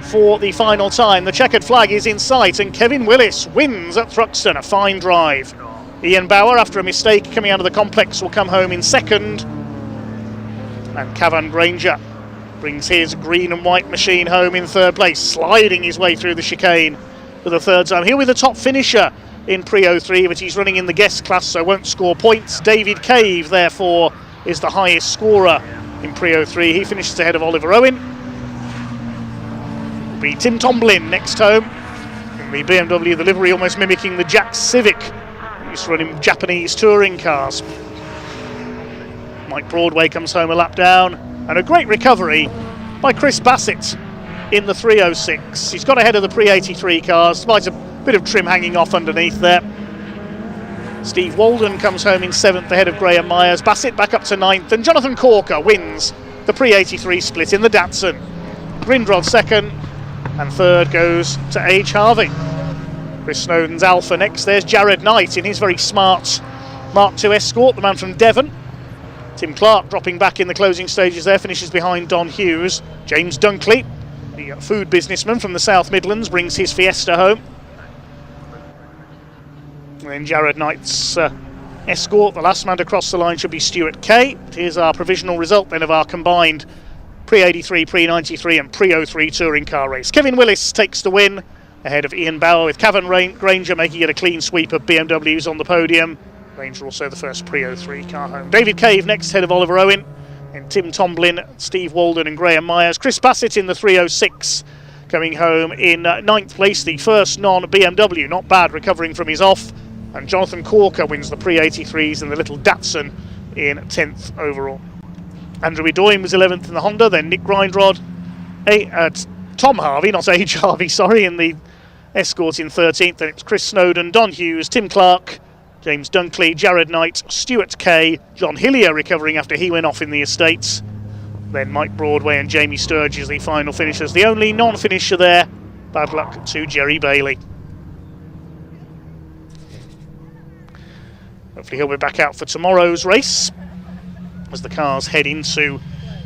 for the final time. The checkered flag is in sight, and Kevin Willis wins at Thruxton. A fine drive. Ian Bauer, after a mistake coming out of the complex, will come home in second, and Cavan Granger brings his green and white machine home in third place, sliding his way through the chicane for the third time. He'll be the top finisher in pre-03, but he's running in the guest class, so won't score points. David Cave, therefore, is the highest scorer in pre-03. He finishes ahead of Oliver Owen. It'll be Tim Tomlin next home in the BMW, the livery almost mimicking the Jack Civic. He's running Japanese touring cars. Mike Broadway comes home a lap down, and a great recovery by Chris Bassett in the 306. He's got ahead of the pre-83 cars, despite a bit of trim hanging off underneath there. Steve Walden comes home in 7th ahead of Graham Myers. Bassett back up to 9th, and Jonathan Corker wins the pre-83 split in the Datsun. Grindrod second, and third goes to H. Harvey. Chris Snowden's Alpha next. There's Jared Knight in his very smart Mark II Escort, the man from Devon. Tim Clark dropping back in the closing stages there, finishes behind Don Hughes. James Dunkley, the food businessman from the South Midlands, brings his Fiesta home. And then Jared Knight's Escort, the last man to cross the line should be Stuart Kay. Here's our provisional result then of our combined pre-83, pre-93 and pre-03 touring car race. Kevin Willis takes the win ahead of Ian Bauer, with Cavan Granger making it a clean sweep of BMWs on the podium. Granger also the first pre-03 car home. David Cave next ahead of Oliver Owen, and Tim Tomlin, Steve Walden and Graham Myers. Chris Bassett in the 306 coming home in 9th place, the first non-BMW, not bad, recovering from his off. And Jonathan Corker wins the pre-83s and the little Datsun in 10th overall. Andrew Edoyne was 11th in the Honda, then Nick Grindrod, Tom Harvey, not H. Harvey, sorry, in the Escort in 13th. Then it's Chris Snowden, Don Hughes, Tim Clark, James Dunkley, Jared Knight, Stuart Kay, John Hillier recovering after he went off in the Estates. Then Mike Broadway and Jamie Sturgis, the final finishers. The only non-finisher there, bad luck to Jerry Bailey. Hopefully he'll be back out for tomorrow's race as the cars head into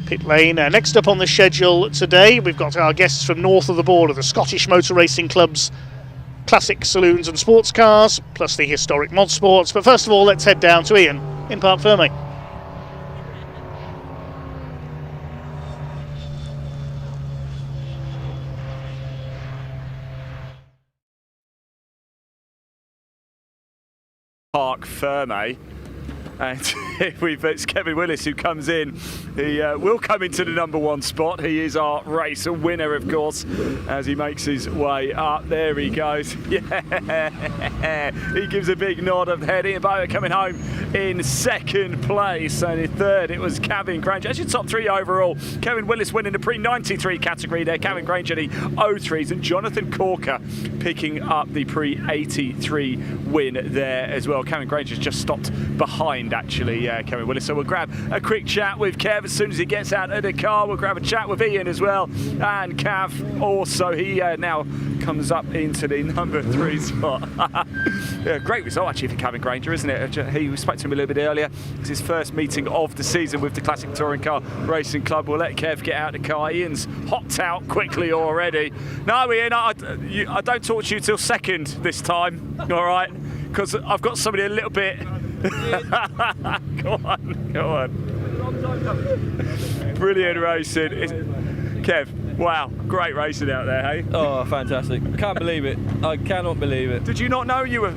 pit lane. Next up on the schedule today, we've got our guests from north of the border, the Scottish Motor Racing Club's classic saloons and sports cars, plus the historic mod sports. But first of all, let's head down to Ian in Parc Fermé. Parc Fermé. And it's Kevin Willis who comes in. He will come into the number 1 spot. He is our race winner, of course, as he makes his way up. There he goes. Yeah, he gives a big nod of the head. Ian Bower coming home in 2nd place, and in 3rd it was Kevin Granger. Actually, top 3 overall. Kevin Willis winning the pre-93 category there. Kevin Granger the 03s, and Jonathan Corker picking up the pre-83 win there as well. Kevin Granger's just stopped behind, actually, Kevin Willis. So we'll grab a quick chat with Kev as soon as he gets out of the car. We'll grab a chat with Ian as well, and Cav also. He now comes up into the number 3 spot. Yeah, great result actually for Kevin Granger, isn't it? We spoke to him a little bit earlier. It's his first meeting of the season with the Classic Touring Car Racing Club. We'll let Kev get out of the car. Ian's hopped out quickly already. No, Ian, I don't talk to you till 2nd this time, all right? Because I've got somebody a little bit... Go on. Brilliant racing. Kev, wow, great racing out there, hey? Oh, fantastic. I can't believe it. I cannot believe it. Did you not know you were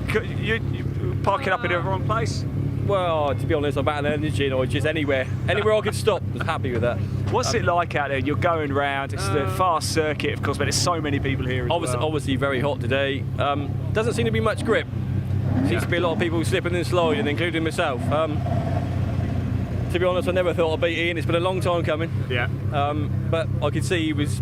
parking up in the wrong place? Well, to be honest, I'm out of energy or just anywhere I could stop. I was happy with that. What's it like out there? You're going round, it's the fast circuit, of course, but there's so many people here as well. Obviously very hot today. Doesn't seem to be much grip. Seems to be a lot of people slipping and sliding, including myself. To be honest, I never thought I'd beat Ian. It's been a long time coming. Yeah. But I could see he was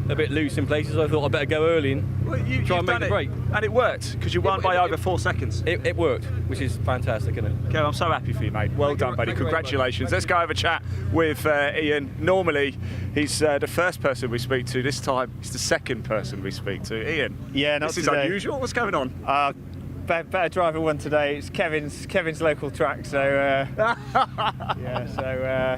a bit loose in places. So I thought I'd better go early and try and make the break. And it worked, because you won by over 4 seconds. It worked, which is fantastic, isn't it? Kev, I'm so happy for you, mate. Well done, buddy. Congratulations. Let's go have a chat with Ian. Normally, he's the first person we speak to. This time, he's the 2nd person we speak to. Ian. Yeah, not this today. is unusual. What's going on? Better driver won today. It's Kevin's local track, so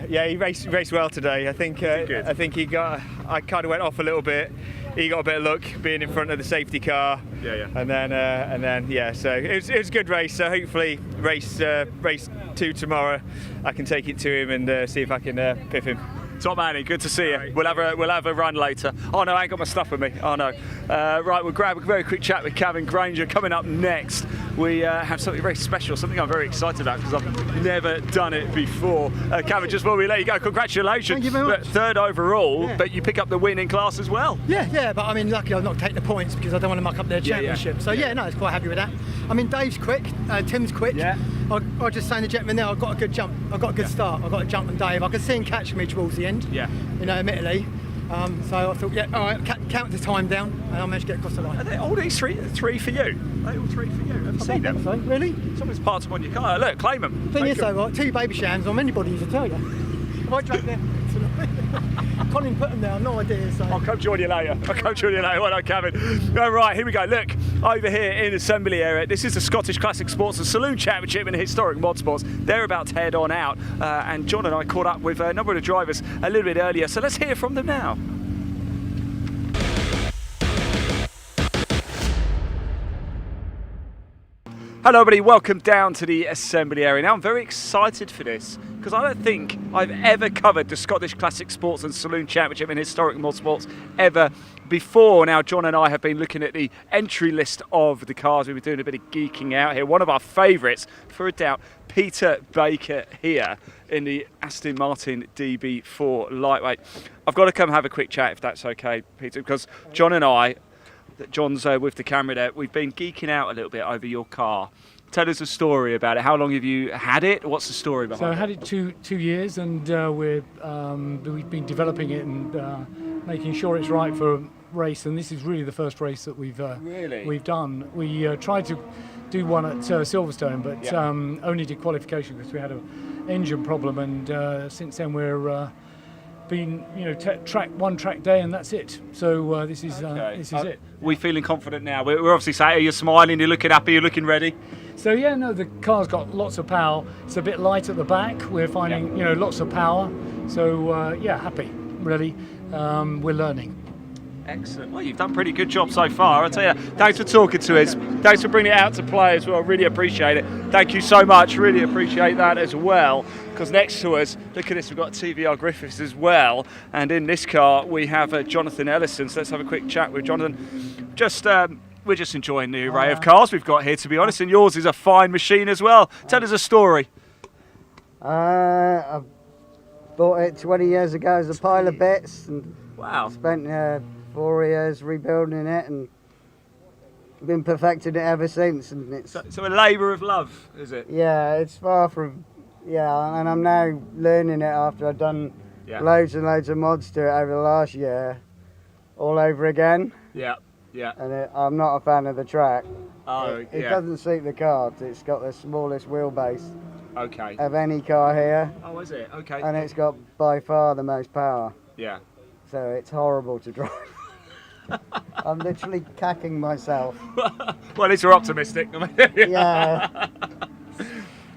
he raced well today. I think I kind of went off a little bit. He got a bit of luck being in front of the safety car. Yeah. And then so it was a good race. So hopefully race 2 tomorrow, I can take it to him and see if I can piff him. Top man, good to see you. We'll have a run later. Oh no, I ain't got my stuff with me. Oh no. Right, we'll grab a very quick chat with Kevin Granger. Coming up next, we have something very special, something I'm very excited about because I've never done it before. Kevin, just before we let you go, congratulations. Thank you very much. 3rd overall, but you pick up the win in class as well. Yeah, but I mean, luckily I've not taken the points because I don't want to muck up their championship. So I was quite happy with that. I mean, Dave's quick, Tim's quick. Yeah. I was just saying to the gentleman there, I've got a good jump. I've got a good start. I've got a jump on Dave. I could see him catching me towards the end. Yeah. Admittedly. So I thought, all right, count the time down, and I managed to get across the line. Are they all these three for you? Are they all 3 for you? Have you seen them? So, really? Someone's parked them on your car. Look, claim them. The thing is, though, right, 2 baby shams on anybody used to tell you. If I drank them, Colin put them there, I've no idea. So. I'll come join you later. Well done, Kevin. All right, here we go. Look, over here in Assembly area, this is the Scottish Classic Sports and Saloon Championship in Historic Modsports. They're about to head on out, and John and I caught up with a number of the drivers a little bit earlier, so let's hear from them now. Hello everybody, welcome down to the Assembly area. Now I'm very excited for this because I don't think I've ever covered the Scottish Classic Sports and Saloon Championship in Historic Motorsports ever before. Now John and I have been looking at the entry list of the cars. We've been doing a bit of geeking out here. One of our favourites, for a doubt, Peter Baker here in the Aston Martin DB4 Lightweight. I've got to come have a quick chat if that's okay, Peter, because John and I, John's with the camera there, we've been geeking out a little bit over your car. Tell us a story about it. How long have you had it? What's the story behind it? So I had it two years, and we've been developing it and making sure it's right for a race. And this is really the first race that we've done. We tried to do one at Silverstone, but only did qualification because we had an engine problem. And since then we're been track day, and that's it. So this is it. We're feeling confident now. We're obviously saying you're smiling, you're looking happy, you're looking ready. So the car's got lots of power. It's a bit light at the back. We're finding lots of power. So happy really. We're learning. Excellent. Well, you've done a pretty good job so far. I'll tell you, thanks for talking to us. Thanks for bringing it out to play as well. Really appreciate it. Thank you so much. Really appreciate that as well. Because next to us, look at this, we've got TVR Griffiths as well. And in this car, we have Jonathan Ellison. So let's have a quick chat with Jonathan. Just we're just enjoying the array of cars we've got here, to be honest, and yours is a fine machine as well. Tell us a story. I bought it 20 years ago as a pile of bits, and spent 4 years rebuilding it, and been perfecting it ever since. And it's so a labour of love, is it? Yeah, it's far from. Yeah, and I'm now learning it after I've done loads and loads of mods to it over the last year, all over again. Yeah. And I'm not a fan of the track. It yeah. doesn't suit the car. It's got the smallest wheelbase of any car here. Oh, is it? Okay. And it's got by far the most power. Yeah. So it's horrible to drive. I'm literally cacking myself. Well, at least you're optimistic. Yeah.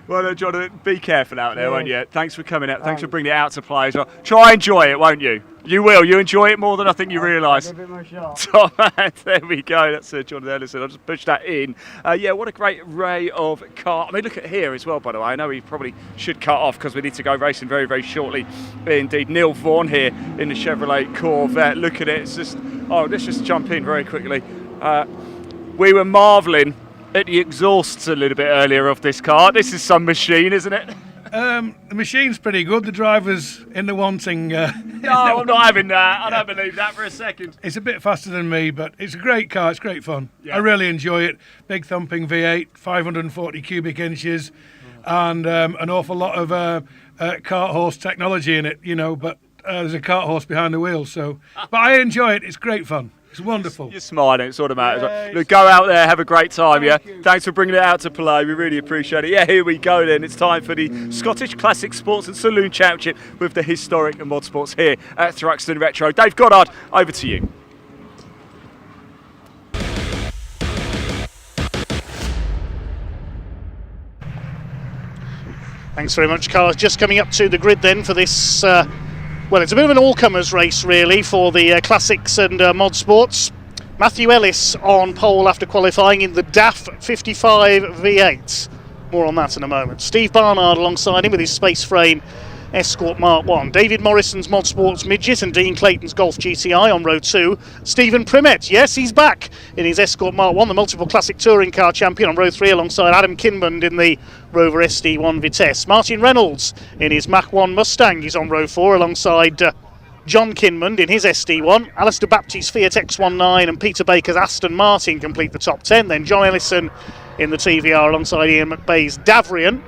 Well, Jonathan, be careful out there, won't you? Thanks for coming out. Thanks for bringing it out to play as well. Try and enjoy it, won't you? You will. You enjoy it more than I think you realise. Give it my shot. Top man, there we go. That's Jonathan Ellison. I'll just push that in. Yeah, what a great array of car. I mean, look at here as well, by the way. I know we probably should cut off because we need to go racing very, very shortly. Indeed, Neil Vaughan here in the Chevrolet Corvette. Look at it. It's just, let's just jump in very quickly. We were marvelling at the exhausts a little bit earlier of this car. This is some machine, isn't it? The machine's pretty good. The driver's in the wanting. No, I'm not having that. I don't believe that for a second. It's a bit faster than me, but it's a great car. It's great fun. Yeah. I really enjoy it. Big thumping V8, 540 cubic inches, and an awful lot of cart horse technology in it. But there's a cart horse behind the wheel. But I enjoy it. It's great fun. It's wonderful. You're smiling, it's all that matters. Look, go out there, have a great time, Thanks for bringing it out to play, we really appreciate it. Yeah, here we go then. It's time for the Scottish Classic Sports and Saloon Championship with the historic Mod Sports here at Thruxton Retro. Dave Goddard, over to you. Thanks very much, Carl. Just coming up to the grid then for this well, it's a bit of an all-comers race, really, for the classics and mod sports. Matthew Ellis on pole after qualifying in the DAF 55 V8. More on that in a moment. Steve Barnard alongside him with his Space Frame Escort Mark 1. David Morrison's Mod Sports Midget and Dean Clayton's Golf GTI on row 2. Stephen Primet, yes, he's back in his Escort Mark 1, the multiple classic touring car champion on row 3 alongside Adam Kinmund in the Rover SD1 Vitesse. Martin Reynolds in his Mach 1 Mustang, he's on row 4 alongside John Kinmund in his SD1. Alistair Baptist's Fiat X19 and Peter Baker's Aston Martin complete the top 10. Then John Ellison in the TVR alongside Ian McBay's Davrian.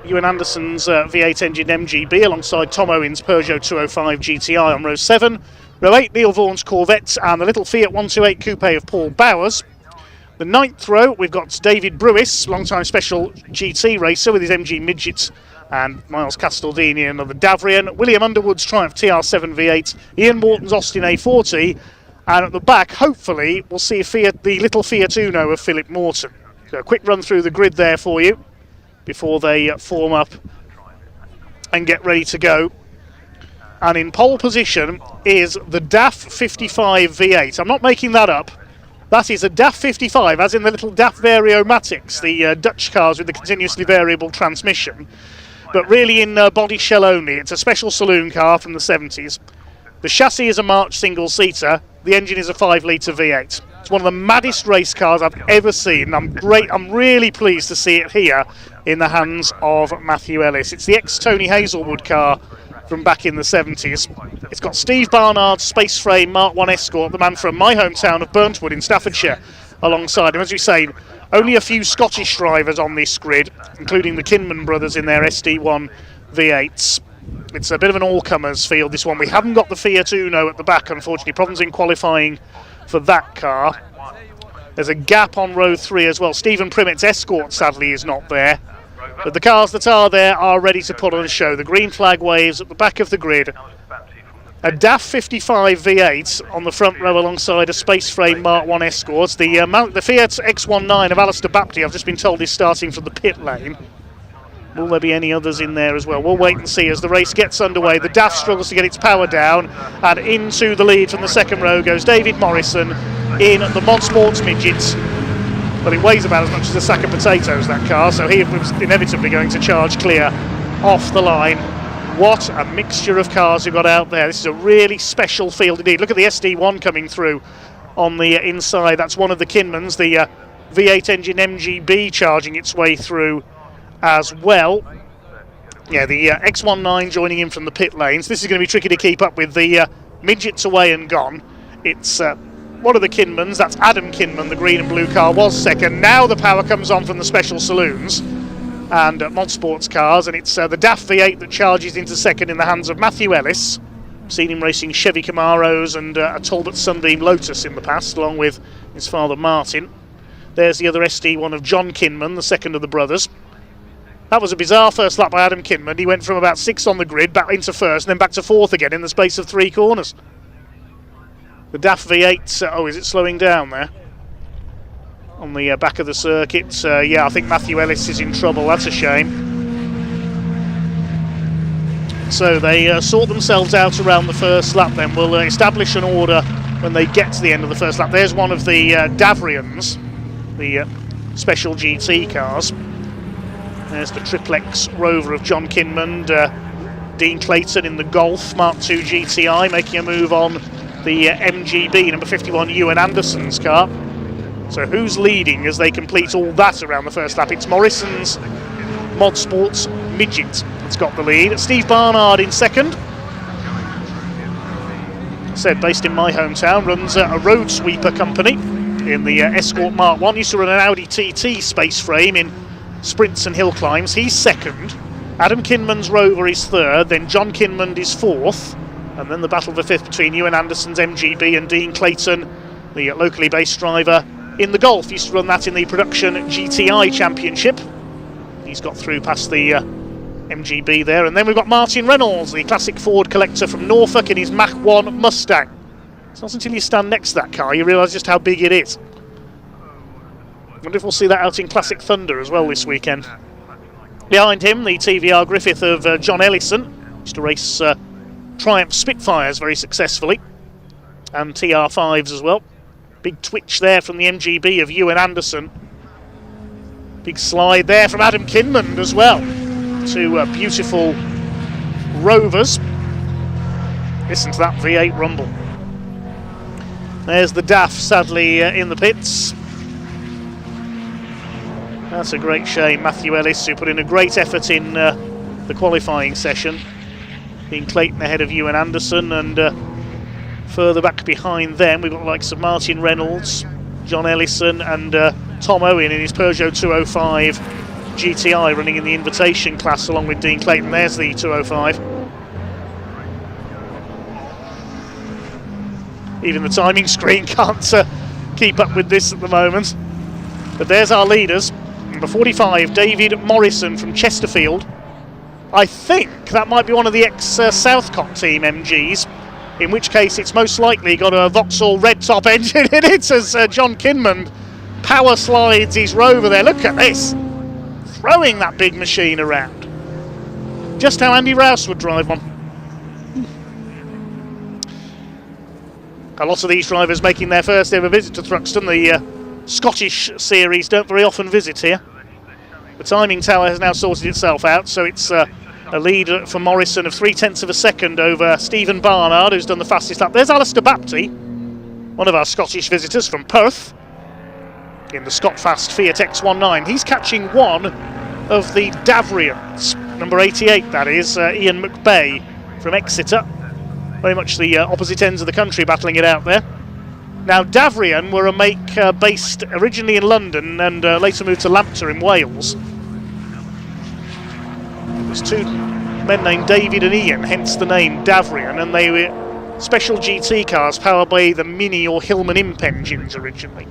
Ewan Anderson's V8 engine MGB alongside Tom Owen's Peugeot 205 GTI on row 7. Row 8, Neil Vaughan's Corvette and the little Fiat 128 Coupe of Paul Bowers. The 9th row, we've got David Brewis, long-time special GT racer with his MG Midget and Miles Castaldini and the Davrian. William Underwood's Triumph TR7 V8. Ian Morton's Austin A40. And at the back, hopefully, we'll see the little Fiat Uno of Philip Morton. So a quick run through the grid there for you before they form up and get ready to go. And in pole position is the DAF 55 V8. I'm not making that up. That is a DAF 55, as in the little DAF Variomatics, the Dutch cars with the continuously variable transmission. But really in body shell only. It's a special saloon car from the 70s. The chassis is a March single-seater. The engine is a 5-litre V8. It's one of the maddest race cars I've ever seen. I'm really pleased to see it here in the hands of Matthew Ellis. It's the ex-Tony Hazelwood car from back in the 70s. It's got Steve Barnard's Space Frame Mark 1 Escort, the man from my hometown of Burntwood in Staffordshire, alongside him. As we say, only a few Scottish drivers on this grid, including the Kinman brothers in their SD1 V8s. It's a bit of an all-comers field, this one. We haven't got the Fiat Uno at the back, unfortunately. Problems in qualifying for that car. There's a gap on row 3 as well. Stephen Primet's Escort, sadly, is not there. But the cars that are there are ready to put on a show. The green flag waves at the back of the grid. A DAF 55 V8 on the front row alongside a Space Frame Mark 1 Escort. The Fiat X19 of Alistair Baptist, I've just been told, is starting from the pit lane. Will there be any others in there as well? We'll wait and see as the race gets underway. The DAF struggles to get its power down, and into the lead from the second row goes David Morrison in the Mod Sports Midgets. Well, it weighs about as much as a sack of potatoes, that car, so he was inevitably going to charge clear off the line. What a mixture of cars we've got out there. This is a really special field indeed. Look at the SD1 coming through. on the inside. That's one of the Kinmans, the V8 engine MGB charging its way through as well. Yeah, the X19 joining in from the pit lanes. This is going to be tricky to keep up with. The midgets away and gone. It's one of the Kinmans, that's Adam Kinman, the green and blue car, was second. Now the power comes on from the special saloons and Mod Sports cars, and it's the DAF V8 that charges into second in the hands of Matthew Ellis. Seen him racing Chevy Camaros and a Talbot Sunbeam Lotus in the past, along with his father Martin. There's the other SD1 of John Kinman, the second of the brothers. That was a bizarre first lap by Adam Kinman. He went from about 6th on the grid back into first and then back to 4th again in the space of 3 corners. The DAF V8, oh, is it slowing down there? On the back of the circuit. Yeah, I think Matthew Ellis is in trouble. That's a shame. So they sort themselves out around the first lap then. We'll establish an order when they get to the end of the first lap. There's one of the Davrians, the special GT cars. There's the Triplex Rover of John Kinman, Dean Clayton in the Golf Mark II GTI, making a move on the MGB, number 51, Ewan Anderson's car. So who's leading as they complete all that around the first lap? It's Morrison's Mod Sports Midget that's got the lead. Steve Barnard in second. Said based in my hometown, runs a road sweeper company in the Escort Mark 1. Used to run an Audi TT space frame in sprints and hill climbs. He's second. Adam Kinman's Rover is third. Then John Kinman is fourth. And then the battle for fifth between Ewan Anderson's MGB and Dean Clayton, the locally based driver in the Golf. Used to run that in the production GTI Championship. He's got through past the MGB there. And then we've got Martin Reynolds, the classic Ford collector from Norfolk, in his Mach 1 Mustang. It's not until you stand next to that car you realise just how big it is. I wonder if we'll see that out in Classic Thunder as well this weekend. Behind him, the TVR Griffith of John Ellison. Used to race Triumph Spitfires very successfully. And TR5s as well. Big twitch there from the MGB of Ewan Anderson. Big slide there from Adam Kinman as well. Two beautiful Rovers. Listen to that V8 rumble. There's the DAF sadly in the pits. That's a great shame. Matthew Ellis, who put in a great effort in the qualifying session. Dean Clayton ahead of Ewan Anderson, and further back behind them we've got the likes of Martin Reynolds, John Ellison and Tom Owen in his Peugeot 205 GTI running in the invitation class along with Dean Clayton. There's the 205. Even the timing screen can't keep up with this at the moment. But there's our leaders. Number 45, David Morrison from Chesterfield. I think that might be one of the ex-Southcott team MGs, in which case it's most likely got a Vauxhall red top engine in it as John Kinman power slides his Rover there. Look at this, throwing that big machine around. Just how Andy Rouse would drive one. A lot of these drivers making their first ever visit to Thruxton. The Scottish series don't very often visit here. The timing tower has now sorted itself out, so it's a lead for Morrison of 0.3 of a second over Stephen Barnard, who's done the fastest lap. There's Alistair Bapty, one of our Scottish visitors from Perth, in the Scottfast Fiat X19. He's catching one of the Davrians, number 88 that is, Ian McBay from Exeter. Very much the opposite ends of the country battling it out there. Now, Davrian were a make based originally in London and later moved to Lambton in Wales. There's two men named David and Ian, hence the name Davrian, and they were special GT cars powered by the Mini or Hillman Imp engines originally.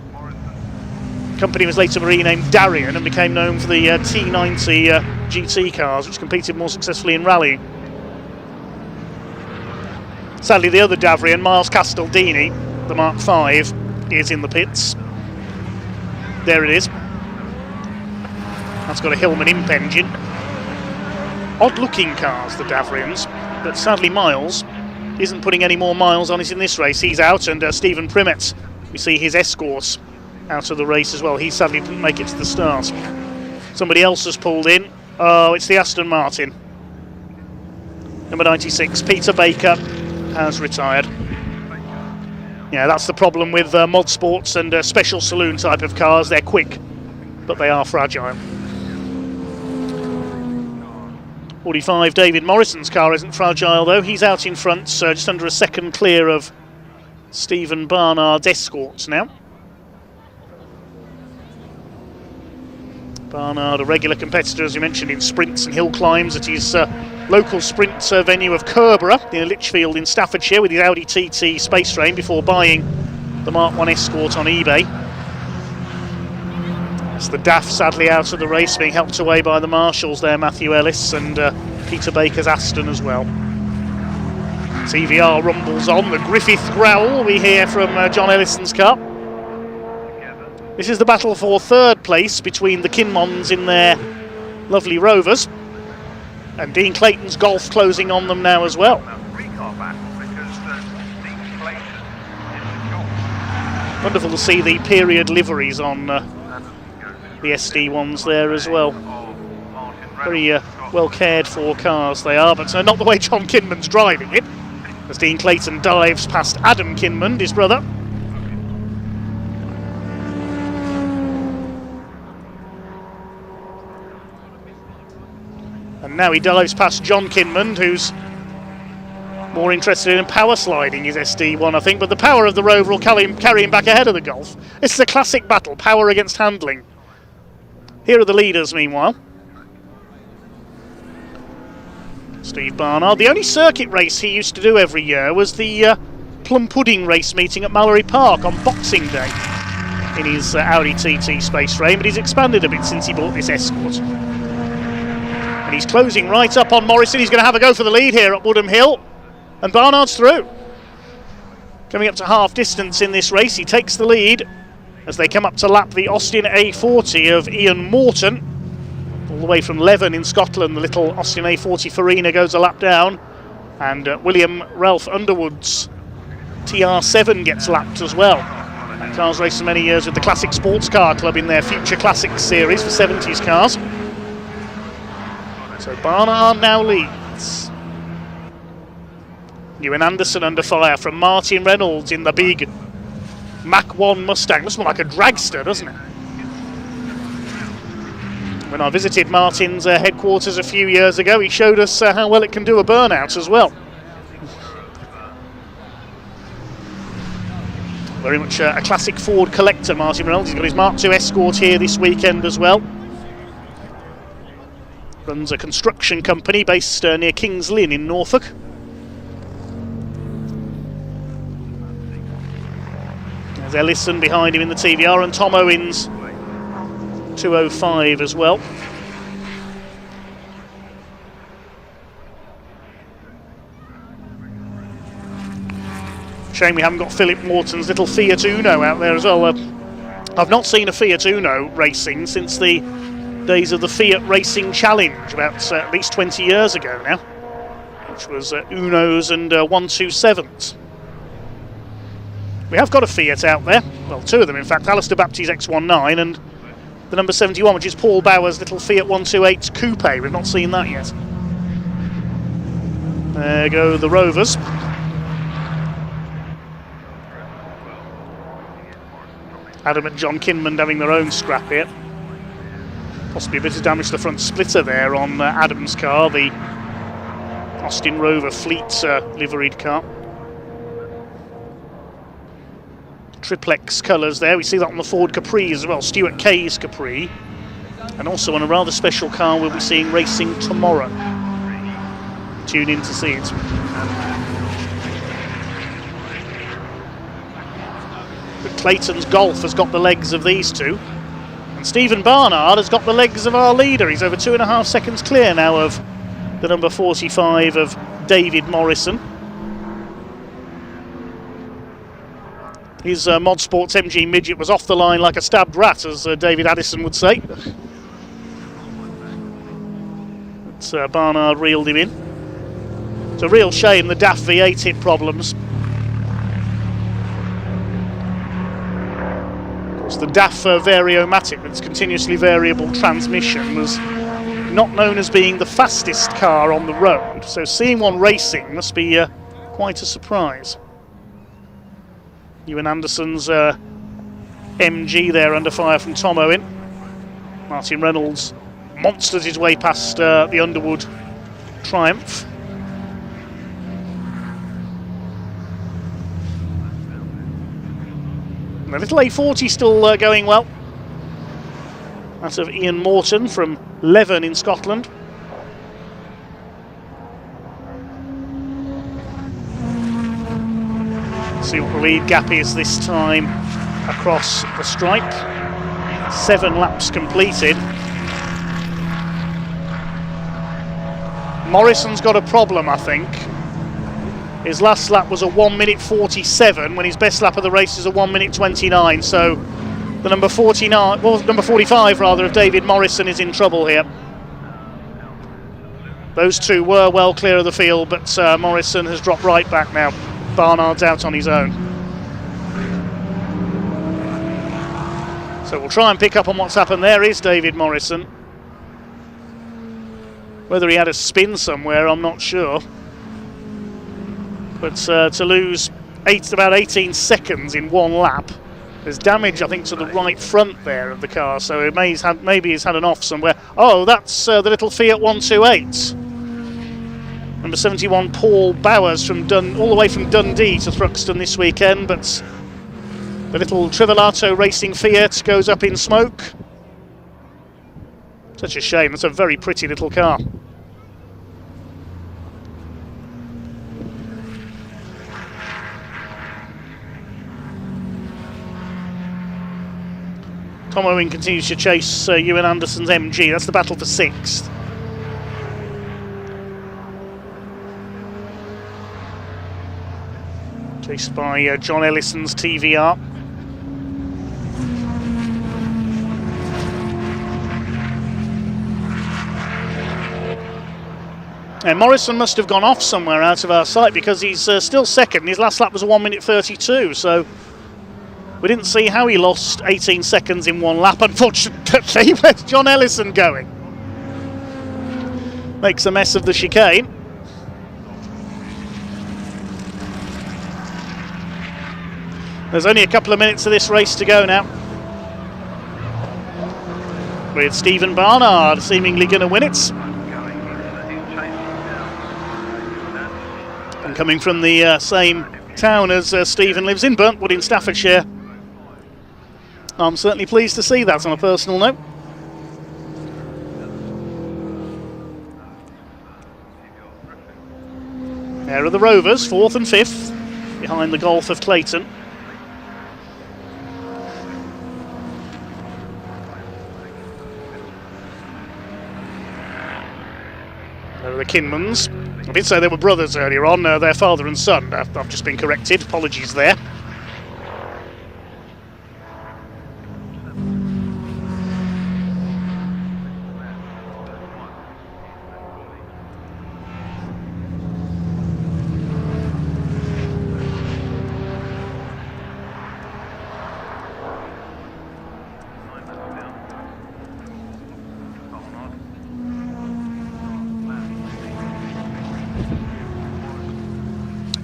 The company was later renamed Darien and became known for the T90 GT cars, which competed more successfully in rally. Sadly, the other Davrian, Miles Castledini, the Mark V, is in the pits. There it is. That's got a Hillman Imp engine. Odd looking cars, the Davrians, but sadly Miles isn't putting any more miles on it in this race. He's out, and Stephen Primet, we see his Escorts out of the race as well. He sadly didn't make it to the start. Somebody else has pulled in. Oh, it's the Aston Martin. Number 96, Peter Baker, has retired. Yeah, that's the problem with mod sports and special saloon type of cars. They're quick, but they are fragile. 45, David Morrison's car isn't fragile though. He's out in front, just under a second clear of Stephen Barnard's Escorts now. Barnard, a regular competitor, as you mentioned, in sprints and hill climbs at his local sprint venue of Kerborough near Lichfield in Staffordshire with his Audi TT Space Train before buying the Mark 1 Escort on eBay. That's the DAF sadly out of the race, being helped away by the marshals there, Matthew Ellis and Peter Baker's Aston as well. TVR rumbles on, the Griffith growl we hear from John Ellison's car. This is the battle for third place between the Kinmons in their lovely Rovers, and Dean Clayton's Golf closing on them now as well. Wonderful to see the period liveries on the SD ones there as well. Very well cared for cars they are, but not the way John Kinman's driving it, as Dean Clayton dives past Adam Kinman, his brother. And now he dives past John Kinman, who's more interested in power sliding his SD1, I think, but the power of the Rover will carry him back ahead of the Golf. This is a classic battle, power against handling. Here are the leaders, meanwhile. Steve Barnard. The only circuit race he used to do every year was the Plum Pudding race meeting at Mallory Park on Boxing Day in his Audi TT Space Train, but he's expanded a bit since he bought this Escort. And he's closing right up on Morrison. He's going to have a go for the lead here at Woodham Hill. And Barnard's through. Coming up to half distance in this race, he takes the lead as they come up to lap the Austin A40 of Ian Morton. All the way from Leven in Scotland, the little Austin A40 Farina goes a lap down. And William Ralph Underwood's TR7 gets lapped as well. That car's raced for many years with the Classic Sports Car Club in their Future Classics series for 70s cars. So Barnard now leads. Ewan Anderson under fire from Martin Reynolds in the big Mach 1 Mustang. Looks more like a dragster, doesn't it? When I visited Martin's headquarters a few years ago, he showed us how well it can do a burnout as well. Very much a classic Ford collector, Martin Reynolds. He's got his Mark II Escort here this weekend as well. Runs a construction company based near King's Lynn in Norfolk. There's Ellison behind him in the TVR, and Tom Owens 205 as well. Shame we haven't got Philip Morton's little Fiat Uno out there as well. I've not seen a Fiat Uno racing since the days of the Fiat Racing Challenge, about at least 20 years ago now, which was Unos and 127s. We have got a Fiat out there, well, two of them in fact, Alistair Baptie's X19 and the number 71, which is Paul Bauer's little Fiat 128 Coupe. We've not seen that yet. There go the Rovers. Adam and John Kinman having their own scrap here. Possibly a bit of damage to the front splitter there on Adam's car, the Austin Rover Fleet liveried car. Triplex colours there, we see that on the Ford Capri as well, Stuart Kay's Capri. And also on a rather special car we'll be seeing racing tomorrow. Tune in to see it. But Clayton's Golf has got the legs of these two. And Stephen Barnard has got the legs of our leader. He's over 2.5 seconds clear now of the number 45 of David Morrison. His Mod Sports MG Midget was off the line like a stabbed rat, as David Addison would say. But Barnard reeled him in. It's a real shame the DAF V8 hit problems. Of course, the DAF Variomatic, with its continuously variable transmission, was not known as being the fastest car on the road. So seeing one racing must be quite a surprise. Ewan Anderson's MG there under fire from Tom Owen. Martin Reynolds monstered his way past the Underwood Triumph. And the little A40 still going well. That's of Ian Morton from Leven in Scotland. See what the lead gap is this time across the stripe. 7 laps completed. Morrison's got a problem, I think. His last lap was a 1 minute 47 when his best lap of the race is a 1 minute 29. So the number 49, well, number 45 rather, of David Morrison is in trouble here. Those two were well clear of the field, but Morrison has dropped right back now. Barnard's out on his own. So we'll try and pick up on what's happened. There is David Morrison. Whether he had a spin somewhere, I'm not sure. But to lose about 18 seconds in one lap, there's damage, I think, to the right front there of the car. So maybe he's had an off somewhere. Oh, that's the little Fiat 128. Number 71, Paul Bowers, from all the way from Dundee to Thruxton this weekend, but the little Trivelato Racing Fiat goes up in smoke. Such a shame, that's a very pretty little car. Tom Owen continues to chase Ewan Anderson's MG, that's the battle for 6th. Chased by John Ellison's TVR. And Morrison must have gone off somewhere out of our sight because he's still second. His last lap was a 1 minute 32, so we didn't see how he lost 18 seconds in one lap, unfortunately. Where's John Ellison going? Makes a mess of the chicane. There's only a couple of minutes of this race to go now, with Stephen Barnard seemingly going to win it. And coming from the same town as Stephen lives in, Burntwood in Staffordshire. I'm certainly pleased to see that on a personal note. There are the Rovers, 4th and 5th, behind the Golf of Clayton. There are the Kinmans. I did say they were brothers earlier on, they're father and son. I've just been corrected, apologies there.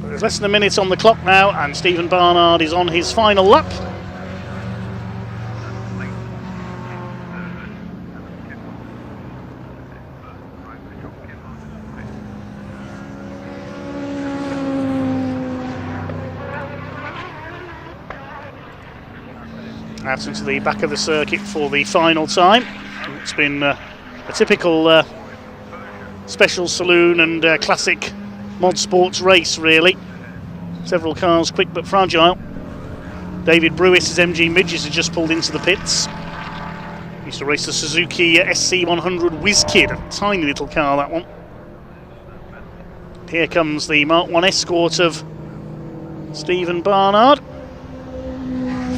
There's less than a minute on the clock now, and Stephen Barnard is on his final lap. Out into the back of the circuit for the final time. It's been a typical special saloon and classic mod sports race, really. Several cars quick but fragile. David Brewis' MG Midges has just pulled into the pits. He used to race the Suzuki SC100 Whiz Kid, a tiny little car, that one. Here comes the Mark 1 Escort of Stephen Barnard.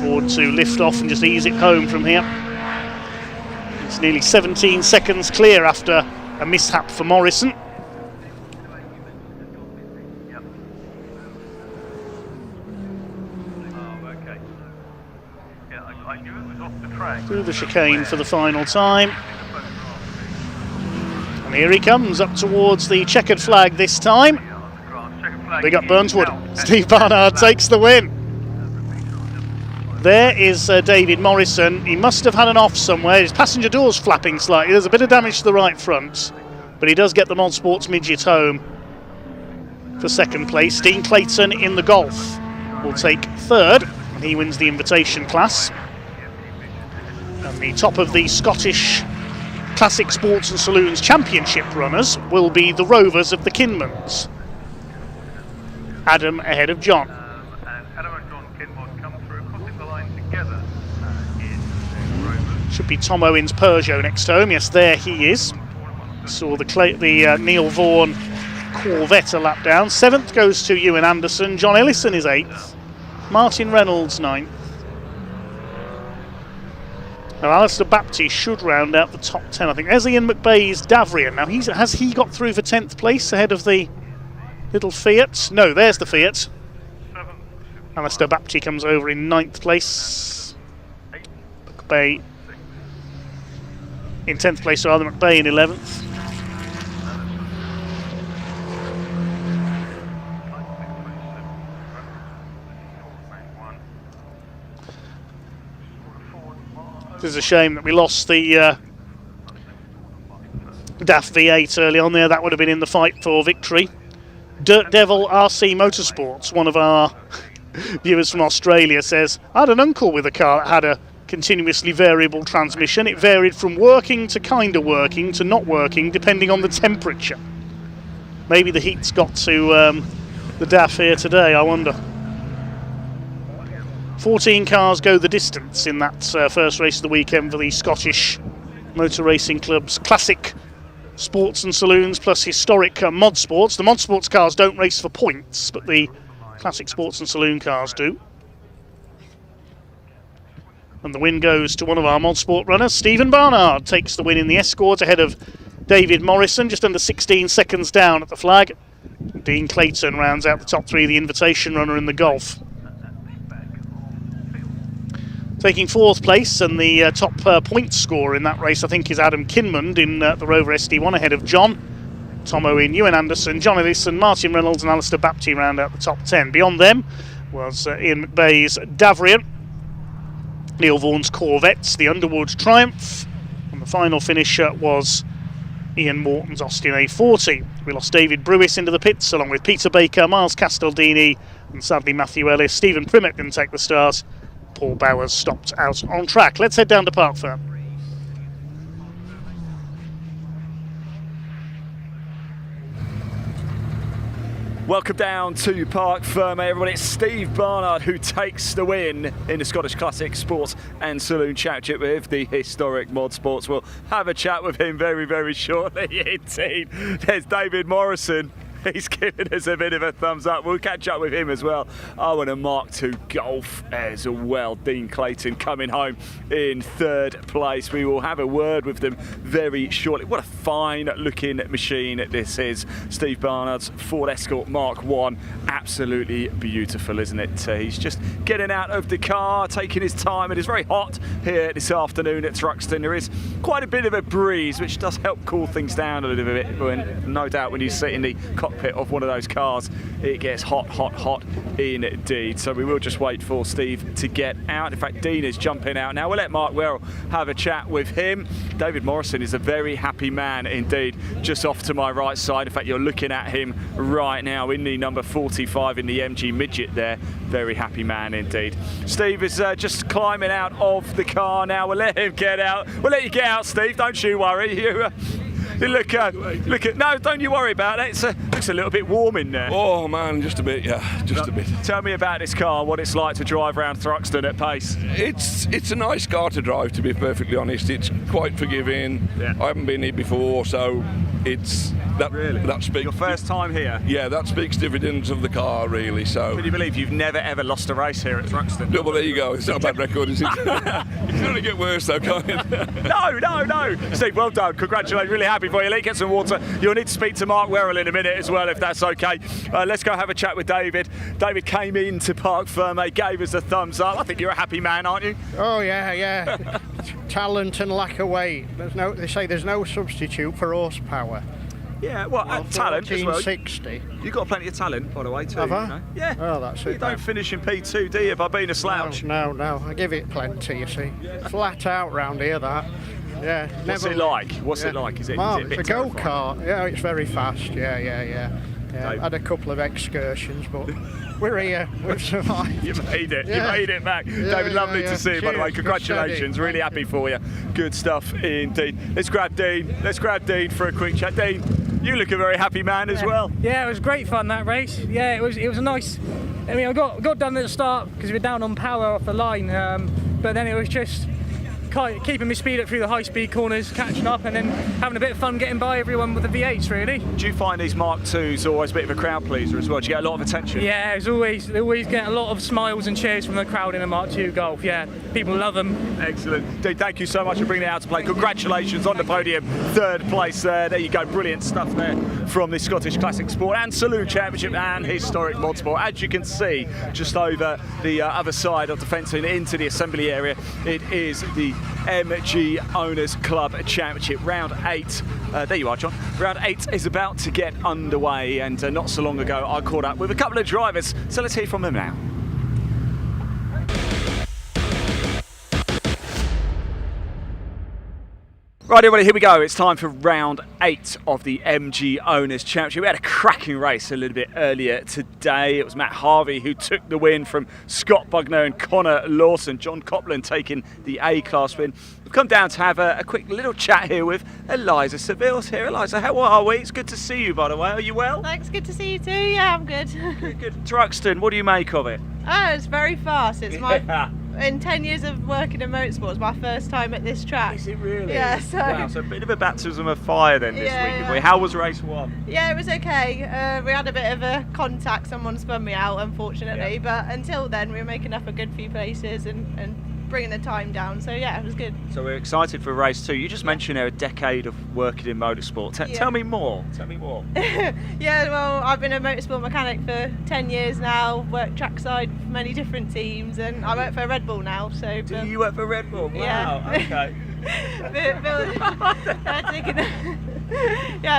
Forward to lift off and just ease it home from here. It's nearly 17 seconds clear after a mishap for Morrison. Through the chicane for the final time. And here he comes up towards the checkered flag this time. Big up Burntwood. Steve Barnard takes the win. There is David Morrison. He must have had an off somewhere. His passenger door's flapping slightly. There's a bit of damage to the right front, but he does get the Mod Sports midget home for second place. Dean Clayton in the Golf will take third, and he wins the invitation class. And the top of the Scottish Classic Sports and Saloons Championship runners will be the Rovers of the Kinmans. Adam ahead of John. Should be Tom Owen's Peugeot next home. Yes, there he is. Saw the Neil Vaughan Corvette a lap down. 7th goes to Ewan Anderson. John Ellison is 8th. Martin Reynolds 9th. Now Alistair Baptiste should round out the top 10, I think. There's Ian McBay's Davrian. Now, has he got through for 10th place ahead of the little Fiat? No, there's the Fiat. Alistair Baptiste comes over in 9th place. McBay in 10th place, rather. McBay in 11th. It is a shame that we lost the DAF V8 early on there. That would have been in the fight for victory. Dirt Devil RC Motorsports, one of our viewers from Australia, says, I had an uncle with a car that had a continuously variable transmission. It varied from working to kind of working to not working, depending on the temperature. Maybe the heat's got to the DAF here today, I wonder. 14 cars go the distance in that first race of the weekend for the Scottish Motor Racing Club's Classic Sports and Saloons plus Historic Mod Sports. The Mod Sports cars don't race for points, but the Classic Sports and Saloon cars do. And the win goes to one of our Mod Sport runners. Stephen Barnard takes the win in the Escort ahead of David Morrison, just under 16 seconds down at the flag. Dean Clayton rounds out the top 3, the invitation runner in the Golf. Taking 4th place, and the top point scorer in that race, I think, is Adam Kinmond in the Rover SD1 ahead of John. Tom Owen, Ewan Anderson, John Ellison, Martin Reynolds and Alistair Baptiste round out the top 10. Beyond them was Ian McBay's Davrian, Neil Vaughan's Corvettes, the Underwood Triumph, and the final finisher was Ian Morton's Austin A40. We lost David Brewis into the pits along with Peter Baker, Miles Castaldini and sadly Matthew Ellis. Stephen Primmett didn't take the start. Paul Bowers stopped out on track. Let's head down to Park Firm. Welcome down to Park Ferme, everybody. It's Steve Barnard who takes the win in the Scottish Classic Sports and Saloon Championship with the Historic Mod Sports. We'll have a chat with him very, very shortly indeed. There's David Morrison. He's giving us a bit of a thumbs up. We'll catch up with him as well. And a Mark II Golf as well. Dean Clayton coming home in 3rd place. We will have a word with them very shortly. What a fine looking machine this is. Steve Barnard's Ford Escort Mark I. Absolutely beautiful, isn't it? He's just getting out of the car, taking his time. It is very hot here this afternoon at Thruxton. There is quite a bit of a breeze, which does help cool things down a little bit. No doubt when you sit in the cockpit of one of those cars, it gets hot, hot, hot indeed. So we will just wait for Steve to get out. In fact, Dean is jumping out now. We'll let Mark Werrell have a chat with him. David Morrison is a very happy man indeed, just off to my right side. In fact, you're looking at him right now in the number 45 in the MG Midget there. Very happy man indeed. Steve is just climbing out of the car now. We'll let him get out. We'll let you get out, Steve. Don't you worry. You look at no, don't you worry about it. Looks a little bit warm in there. Oh man, just a bit, yeah, just a bit. Tell me about this car, what it's like to drive around Thruxton at pace. It's a nice car to drive, to be perfectly honest. It's quite forgiving. Yeah. I haven't been here before, so it's that. Really? That speaks. Your first time here? Yeah, that speaks dividends of the car, really. So. Can you believe you've never ever lost a race here at Thruxton? No, well there you go. It's not a bad record, is it? It's going to get worse though, can't it? No. Steve, well done. Congratulations. Really happy for you. Lee, get some water. You'll need to speak to Mark Werrell in a minute as well, if that's okay. Let's go have a chat with David. David came into Park Ferme, gave us a thumbs up. I think you're a happy man, aren't you? Oh yeah. Talent and lack of weight. They say there's no substitute for horsepower. Yeah, well, talent as well. 1460. You've got plenty of talent, by the way, too. Have I? You know? Yeah. Oh, that's it. You don't finish in P2, do you, by being a slouch? No. I give it plenty, you see. Flat out round here, that. Yeah. What's it like? Is it Well, is it a bit it's a terrifying? go-kart. Yeah, it's very fast. Yeah. Had a couple of excursions, but we're here. We've survived. You made it. Yeah. You made it back. Yeah, David, lovely to see you, by the way. Cheers. Congratulations. Really happy for you. Good stuff indeed. Let's grab Dean. Let's grab Dean for a quick chat. Dean, you look a very happy man as well. Yeah, it was great fun, that race. Yeah, it was a nice. I mean, I got done at the start because we were down on power off the line, but then it was just keeping my speed up through the high-speed corners, catching up, and then having a bit of fun getting by everyone with the V8s, really. Do you find these Mark IIs always a bit of a crowd pleaser as well? Do you get a lot of attention? Yeah, they always get a lot of smiles and cheers from the crowd in a Mark II Golf. Yeah, people love them. Excellent. Dean, thank you so much for bringing it out to play. Congratulations on the podium. 3rd place there. There you go. Brilliant stuff there from the Scottish Classic Sport and Saloon Championship and Historic Motorsport. As you can see, just over the other side of the fencing into the assembly area, it is the MG Owners Club Championship. Round 8. There you are, John. Round 8 is about to get underway, and not so long ago I caught up with a couple of drivers, so let's hear from them now. Right, everybody, here we go. It's time for round 8 of the MG Owners Championship. We had a cracking race a little bit earlier today. It was Matt Harvey who took the win from Scott Bugner and Connor Lawson. John Copland taking the A-class win. We've come down to have a quick little chat here with Eliza Seville's here. Eliza, how are we? It's good to see you, by the way. Are you well? Thanks, good to see you too. Yeah, I'm good. Good. Thruxton, what do you make of it? Oh, it's very fast. It's in 10 years of working in motorsport, it's my first time at this track. Is it really? Yeah, so... Wow, so a bit of a baptism of fire then this week. Yeah. How was race 1? Yeah, it was okay. We had a bit of a contact, someone spun me out, unfortunately, but until then we were making up a good few places and bringing the time down, so yeah, it was good. So we're excited for race 2. You just mentioned there a decade of working in motorsport. Tell me more. Tell me more. Yeah, well, I've been a motorsport mechanic for 10 years now, worked trackside for many different teams, and I work for Red Bull now. So do you work for Red Bull? Wow, yeah. Okay.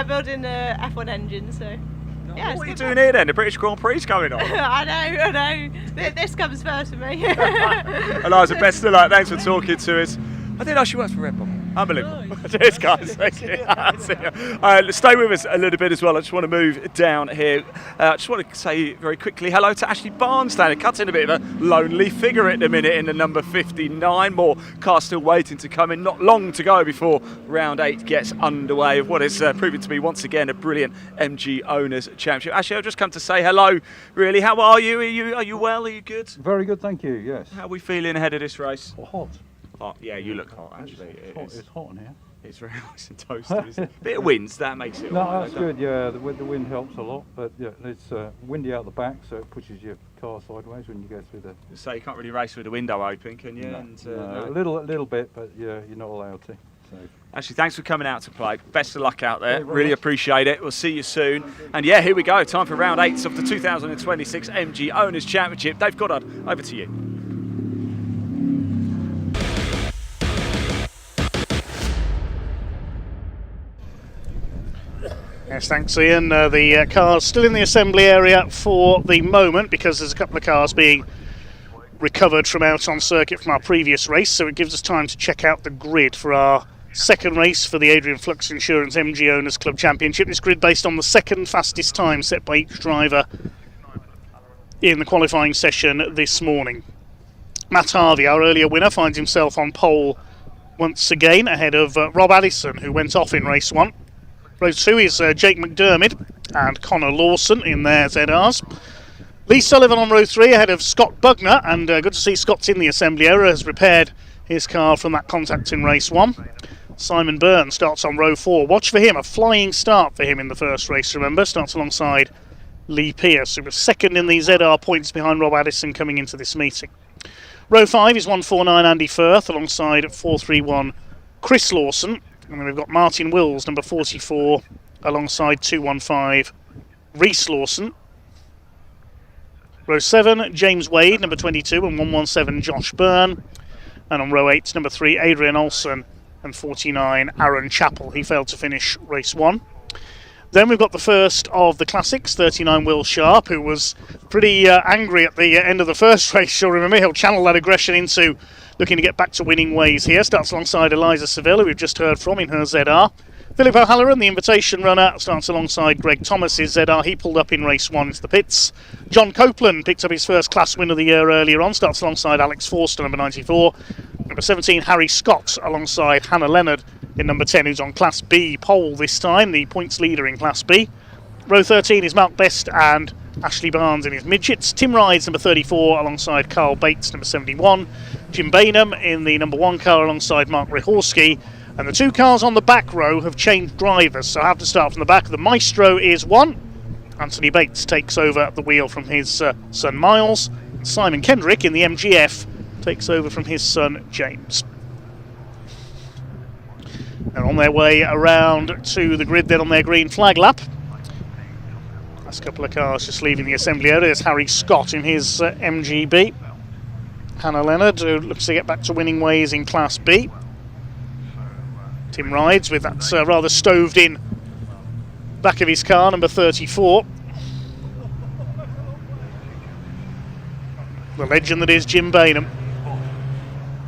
Building the F1 engine, so... Yeah, what are you doing here then? The British Grand Prix going on. I know. This comes first for me. Eliza, best of luck. Thanks for talking to us. I didn't know she works for Red Bull. Unbelievable. Cheers, guys. Thank you. Stay with us a little bit as well. I just want to move down here. I just want to say very quickly hello to Ashley Barnes down. It cuts in a bit of a lonely figure at the minute in the number 59. More cars still waiting to come in. Not long to go before round 8 gets underway of what is proving to be once again a brilliant MG Owners Championship. Ashley, I've just come to say hello. Really, how are you? Are you well? Are you good? Very good, thank you. Yes. How are we feeling ahead of this race? Hot. Hot, yeah, you look hot actually. It's hot in here. It's very nice and toasty, isn't it? Bit of winds, that makes it. No, that's good, yeah, the wind helps a lot, but yeah, it's windy out the back, so it pushes your car sideways when you go through the... So you can't really race with the window open, can you? No, and, no. A little bit, but yeah, you're not allowed to. So. Actually, thanks for coming out to play. Best of luck out there. Really appreciate it. We'll see you soon. And yeah, here we go. Time for round 8 of the 2026 MG Owners Championship. Dave Goddard, over to you. Yes, thanks Ian. The car's still in the assembly area for the moment because there's a couple of cars being recovered from out on circuit from our previous race, so it gives us time to check out the grid for our second race for the Adrian Flux Insurance MG Owners Club Championship. This grid based on the second fastest time set by each driver in the qualifying session this morning. Matt Harvey, our earlier winner, finds himself on pole once again ahead of Rob Addison, who went off in race 1. Race 2 is Jake McDermott and Connor Lawson in their ZRs. Lee Sullivan on row 3 ahead of Scott Bugner, and good to see Scott's in the assembly area, has repaired his car from that contact in race 1. Simon Byrne starts on row 4. Watch for him, a flying start for him in the first race, remember. Starts alongside Lee Pearce, who was second in the ZR points behind Rob Addison coming into this meeting. Row 5 is 149 Andy Firth alongside 431 Chris Lawson. And then we've got Martin Wills, number 44, alongside 215 Reese Lawson. Row 7, James Wade, number 22, and 117 Josh Byrne. And on row 8, number 3, Adrian Olsen, and 49 Aaron Chappell. He failed to finish race 1. Then we've got the first of the classics, 39 Will Sharp, who was pretty angry at the end of the first race. You'll remember he'll channel that aggression into looking to get back to winning ways here. Starts alongside Eliza Sevilla, we've just heard from in her ZR. Philip O'Halloran, the invitation runner, starts alongside Greg Thomas's ZR. He pulled up in race 1 into the pits. John Copeland picked up his first class win of the year earlier on. Starts alongside Alex Forster, number 94. Number 17, Harry Scott, alongside Hannah Leonard in number 10, who's on Class B pole this time, the points leader in Class B. Row 13 is Mark Best and Ashley Barnes in his midgets. Tim Rides, number 34, alongside Carl Bates, number 71. Jim Bainham in the number 1 car alongside Mark Ryhorski. And the 2 cars on the back row have changed drivers, so I have to start from the back. The Maestro is 1. Anthony Bates takes over the wheel from his son Miles. Simon Kendrick in the MGF takes over from his son James. They're on their way around to the grid then on their green flag lap. Last couple of cars just leaving the assembly area. There's Harry Scott in his MGB. Hannah Leonard, who looks to get back to winning ways in Class B. Tim Rides with that rather stoved in back of his car, number 34. The legend that is Jim Bainham.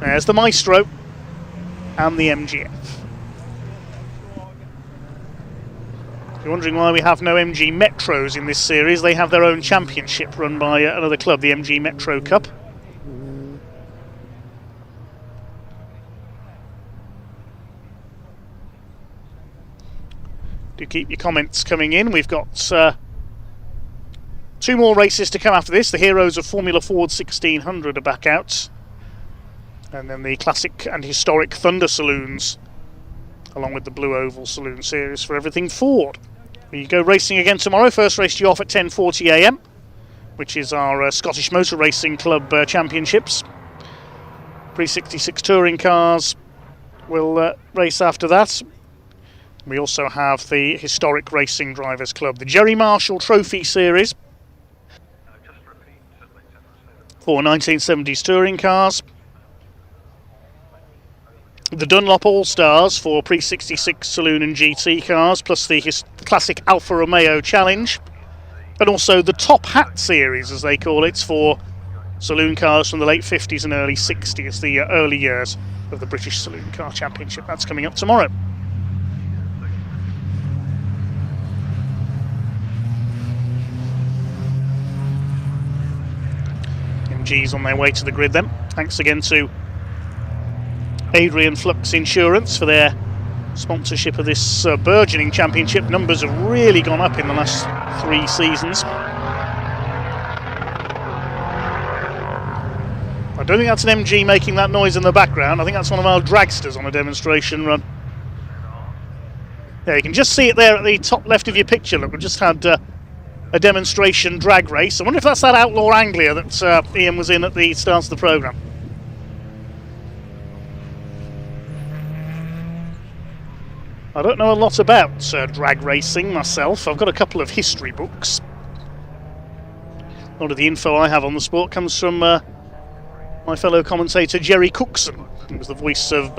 There's the Maestro and the MGF. If you're wondering why we have no MG Metros in this series, they have their own championship run by another club, the MG Metro Cup. Do keep your comments coming in. We've got 2 more races to come after this. The heroes of Formula Ford 1600 are back out. And then the classic and historic Thunder Saloons, along with the Blue Oval Saloon Series for everything Ford. We go racing again tomorrow. First race due off at 10:40 AM, which is our Scottish Motor Racing Club Championships. Pre-66 touring cars will race after that. We also have the Historic Racing Drivers Club, the Jerry Marshall Trophy Series for 1970s touring cars. The Dunlop All-Stars for pre-66 saloon and GT cars, plus the classic Alfa Romeo Challenge. And also the Top Hat Series, as they call it, for saloon cars from the late 50s and early 60s, the early years of the British Saloon Car Championship. That's coming up tomorrow. MG's on their way to the grid then. Thanks again to Adrian Flux Insurance for their sponsorship of this burgeoning championship. Numbers have really gone up in the last 3 seasons. I don't think that's an MG making that noise in the background. I think that's one of our dragsters on a demonstration run. Yeah, you can just see it there at the top left of your picture. Look, we just had a demonstration drag race. I wonder if that's that Outlaw Anglia that Ian was in at the start of the programme. I don't know a lot about drag racing myself. I've got a couple of history books. A lot of the info I have on the sport comes from my fellow commentator Jerry Cookson, who was the voice of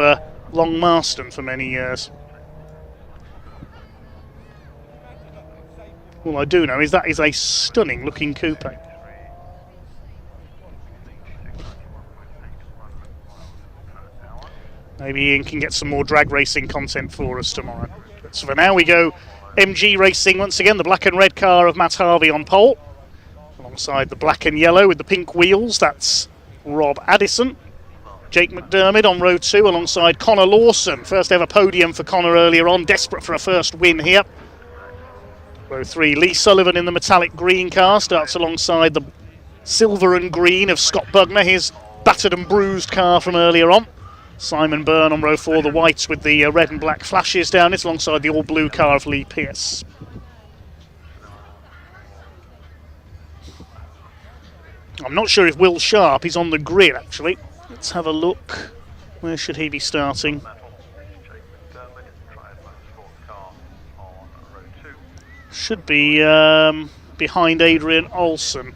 Long Marston for many years. All I do know is that is a stunning looking coupe. Maybe Ian can get some more drag racing content for us tomorrow. But so for now we go MG racing once again. The black and red car of Matt Harvey on pole. Alongside the black and yellow with the pink wheels, that's Rob Addison. Jake McDermott on row 2 alongside Connor Lawson. First ever podium for Connor earlier on. Desperate for a first win here. Row 3, Lee Sullivan in the metallic green car. Starts alongside the silver and green of Scott Bugner, his battered and bruised car from earlier on. Simon Byrne on row 4, the whites with the red and black flashes down it, alongside the all-blue car of Lee Pearce. I'm not sure if Will Sharp is on the grid, actually. Let's have a look. Where should he be starting? Should be behind Adrian Olsen.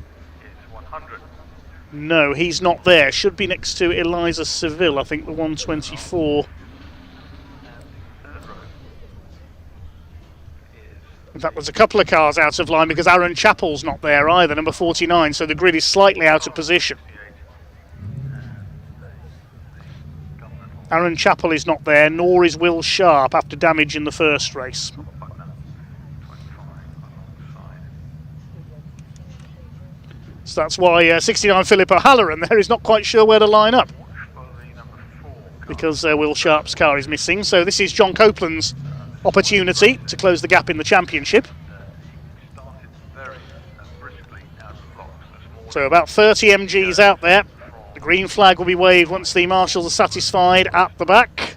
No, he's not there. Should be next to Eliza Seville, I think, the 124. In fact, there's a couple of cars out of line because Aaron Chappell's not there either, number 49, so the grid is slightly out of position. Aaron Chappell is not there, nor is Will Sharp after damage in the first race. So that's why 69 Philip O'Halloran there is not quite sure where to line up, because Will Sharp's car is missing. So this is John Copeland's opportunity to close the gap in the championship. So about 30 MGs out there. The green flag will be waved once the marshals are satisfied at the back.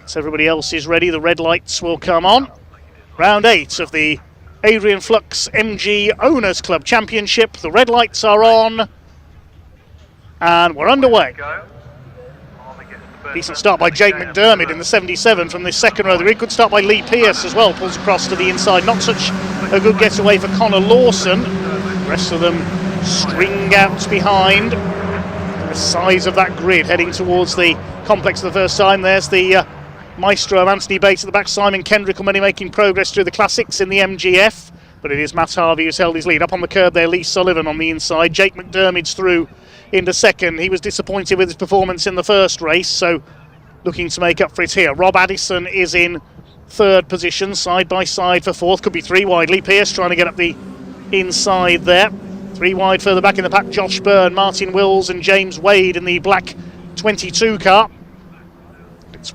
So everybody else is ready. The red lights will come on. Round 8 of the Adrian Flux MG Owners Club Championship. The red lights are on. And we're underway. Decent start by Jake McDermott in the 77 from the second row. The grid. Good start by Lee Pearce as well. Pulls across to the inside. Not such a good getaway for Connor Lawson. The rest of them string out behind. The size of that grid heading towards the complex for the first time. There's the maestro of Anthony Bates at the back. Simon Kendrick already making progress through the classics in the MGF. But it is Matt Harvey who's held his lead. Up on the curb there, Lee Sullivan on the inside. Jake McDermott's through into second. He was disappointed with his performance in the first race, so looking to make up for it here. Rob Addison is in third position, side by side for fourth. Could be three wide. Lee Pearce trying to get up the inside there. Three wide further back in the pack. Josh Byrne, Martin Wills and James Wade in the black 22 car. It's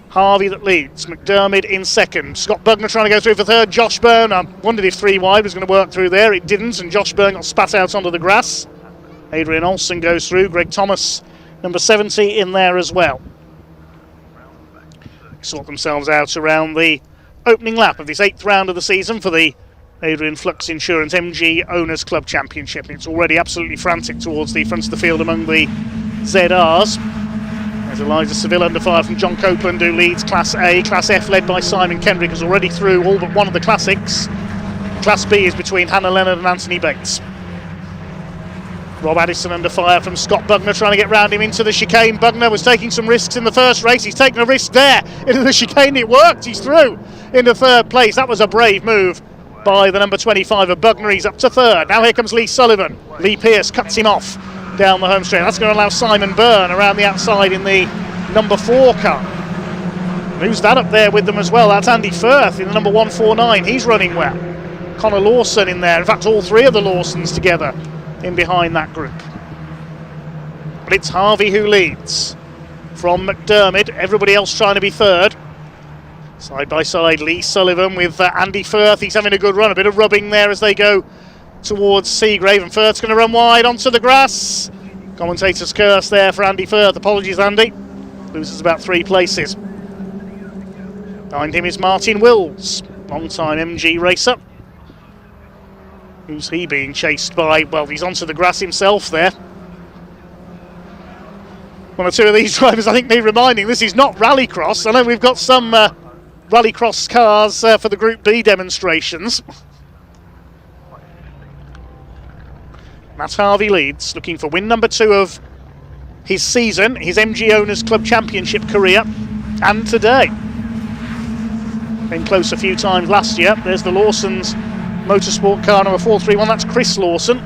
Harvey that leads. McDermott in second. Scott Bugner trying to go through for third. Josh Byrne, I wondered if three wide was going to work through there. It didn't, and Josh Byrne got spat out onto the grass. Adrian Olsen goes through. Greg Thomas, number 70, in there as well. Sort themselves out around the opening lap of this 8th round of the season for the Adrian Flux Insurance MG Owners Club Championship. It's already absolutely frantic towards the front of the field among the ZRs. There's Elijah Seville under fire from John Copeland, who leads Class A. Class F, led by Simon Kendrick, is already through all but one of the classics. Class B is between Hannah Leonard and Anthony Bates. Rob Addison under fire from Scott Bugner, trying to get round him into the chicane. Bugner was taking some risks in the first race. He's taken a risk there into the chicane. It worked. He's through into third place. That was a brave move by the number 25 of Bugner. He's up to third. Now here comes Lee Sullivan. Lee Pearce cuts him off down the home straight. That's going to allow Simon Byrne around the outside in the number 4 car. Moves that up there with them as well. That's Andy Firth in the number 149. He's running well. Connor Lawson in there. In fact, all three of the Lawsons together in behind that group. But it's Harvey who leads from McDermott. Everybody else trying to be third. Side by side, Lee Sullivan with Andy Firth. He's having a good run. A bit of rubbing there as they go towards Seagrave, and Firth's going to run wide onto the grass. Commentator's curse there for Andy Firth. Apologies, Andy. Loses about 3 places. Behind him is Martin Wills, long-time MG racer. Who's he being chased by? Well, he's onto the grass himself there. One or two of these drivers, I think, need reminding, this is not rallycross. I know we've got some rallycross cars for the Group B demonstrations. Matt Harvey leads, looking for win number 2 of his season, his MG Owners Club Championship career, and today. Been close a few times last year. There's the Lawson's Motorsport car number 431, that's Chris Lawson.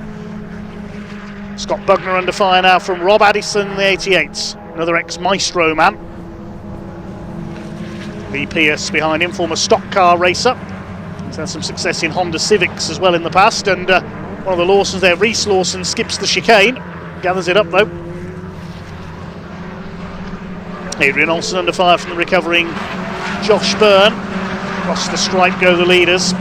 Scott Bugner under fire now from Rob Addison in the 88s, another ex-Maestro man. Lee Pearce behind him, former stock car racer. He's had some success in Honda Civics as well in the past, and one of the Lawsons there, Reese Lawson, skips the chicane, gathers it up though. Adrian Olsen under fire from the recovering Josh Byrne. Across the stripe go the leaders.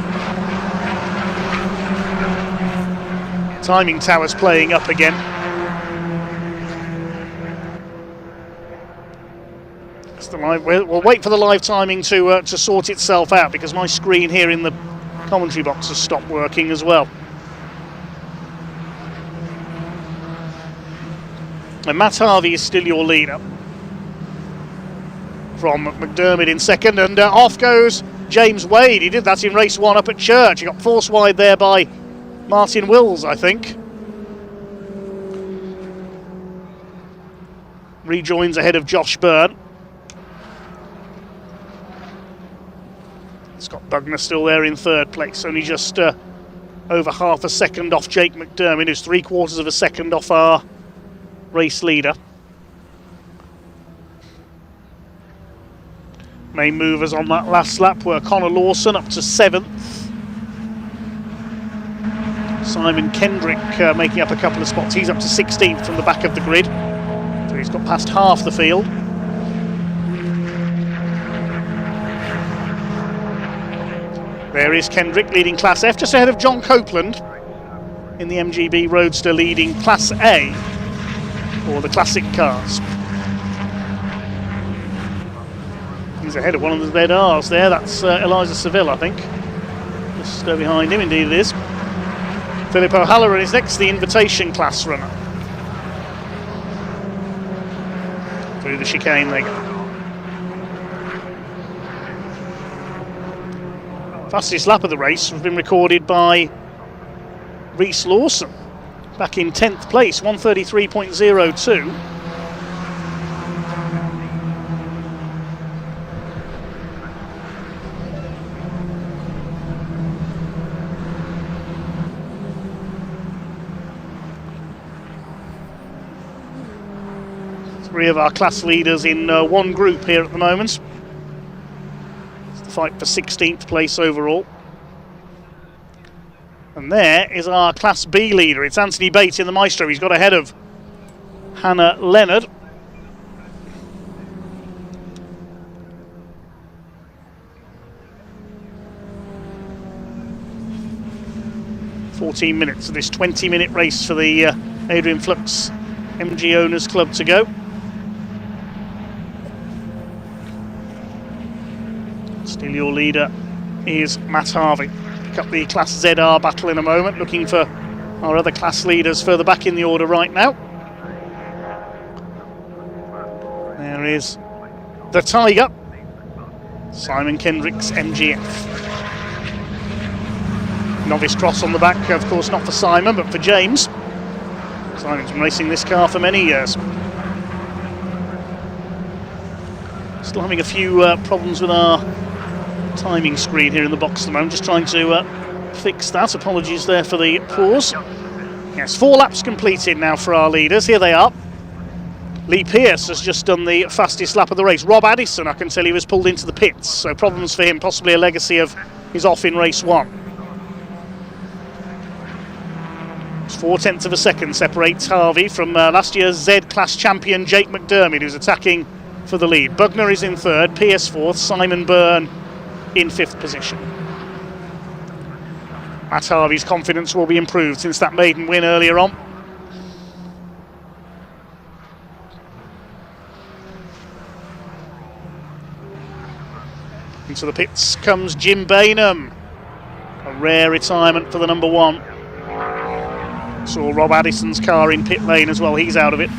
Timing tower's playing up again. We'll wait for the live timing to sort itself out, because my screen here in the commentary box has stopped working as well. And Matt Harvey is still your leader. From McDermott in second, and off goes James Wade. He did that in race 1 up at Church. He got forced wide there by Martin Wills, I think. Rejoins ahead of Josh Byrne. Scott Bugner still there in third place, only just over half a second off Jake McDermott, who's 3/4 of a second off our race leader. Main movers on that last lap were Connor Lawson up to 7th. Simon Kendrick making up a couple of spots. He's up to 16th from the back of the grid. So he's got past half the field. There is Kendrick leading Class F, just ahead of John Copeland in the MGB Roadster leading Class A for the classic cars. He's ahead of one of the ZRs there, that's Eliza Seville, I think. Just behind him, indeed it is. Philip O'Halloran is next, the invitation class runner. Through the chicane they go. Fastest lap of the race has been recorded by Reese Lawson, back in 10th place, 1:33.02. Three of our class leaders in one group here at the moment. It's the fight for 16th place overall. And there is our Class B leader. It's Anthony Bates in the Maestro. He's got ahead of Hannah Leonard. "14 minutes of this 20-minute race for the Adrian Flux MG Owners Club to go. Still your leader is Matt Harvey. Pick up the Class ZR battle in a moment, looking for our other class leaders further back in the order right now. There is the Tiger, Simon Kendrick's MGF. Novice cross on the back, of course not for Simon, but for James. Simon's been racing this car for many years. Still having a few problems with our timing screen here in the box at the moment, just trying to fix that. Apologies there for the pause. Yes, 4 laps completed now for our leaders. Here they are. Lee Pearce has just done the fastest lap of the race. Rob Addison, I can tell you, was pulled into the pits, so problems for him, possibly a legacy of his off in race 1. 4/10 of a second separates Harvey from last year's Z-Class champion Jake McDermott, who's attacking for the lead. Bugner is in 3rd, Pearce 4th, Simon Byrne in 5th position. Matt Harvey's confidence will be improved since that maiden win earlier on. Into the pits comes Jim Bainham. A rare retirement for the number 1. Saw Rob Addison's car in pit lane as well, he's out of it.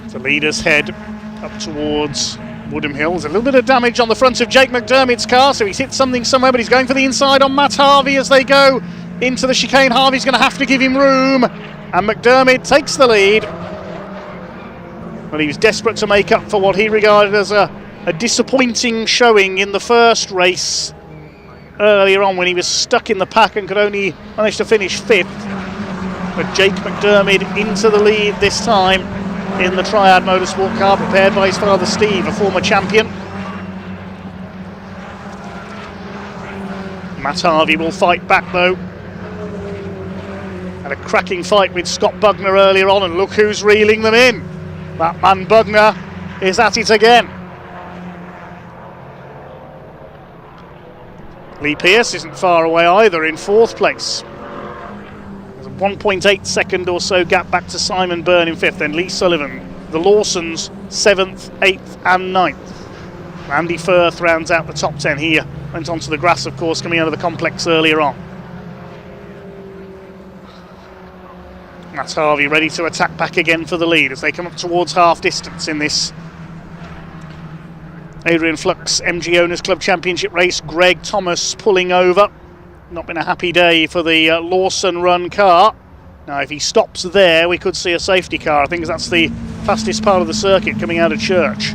The leaders head up towards Woodham Hills. A little bit of damage on the front of Jake McDermott's car, so he's hit something somewhere, but he's going for the inside on Matt Harvey as they go into the chicane. Harvey's going to have to give him room, and McDermott takes the lead. Well, he was desperate to make up for what he regarded as a disappointing showing in the first race earlier on, when he was stuck in the pack and could only manage to finish 5th. But Jake McDermott into the lead this time in the Triad Motorsport car, prepared by his father Steve, a former champion. Matt Harvey will fight back though. Had a cracking fight with Scott Bugner earlier on, and look who's reeling them in. That man Bugner is at it again. Lee Pearce isn't far away either, in 4th place. There's a 1.8 second or so gap back to Simon Byrne in 5th, then Lee Sullivan, the Lawsons 7th, 8th and 9th. Andy Firth rounds out the top 10 here. Went onto the grass, of course, coming out of the complex earlier on. Matt Harvey ready to attack back again for the lead as they come up towards half distance in this Adrian Flux MG Owners Club Championship race. Greg Thomas pulling over. Not been a happy day for the Lawson run car. Now if he stops there, we could see a safety car. I think that's the fastest part of the circuit coming out of Church.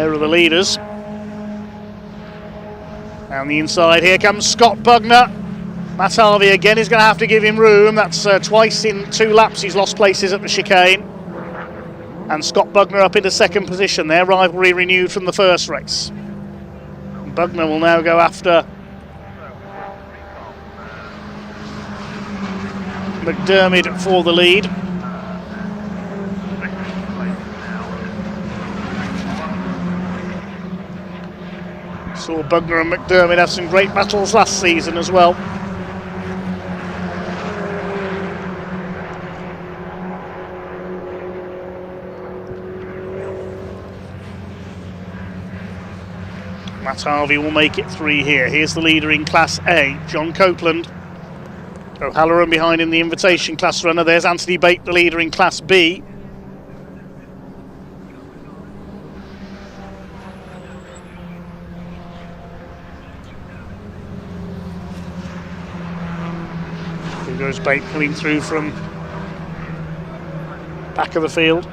There are the leaders. Down the inside, here comes Scott Bugner. Matt Harvey again is going to have to give him room. That's twice in 2 laps he's lost places at the chicane. And Scott Bugner up into second position. Their rivalry renewed from the first race. Bugner will now go after McDermott for the lead. Saw Bugner and McDermott have some great battles last season as well. Matt Harvey will make it 3 here. Here's the leader in Class A, John Copeland. O'Halloran behind him, the invitation class runner. There's Anthony Bate, the leader in Class B. Here goes Bate coming through from back of the field.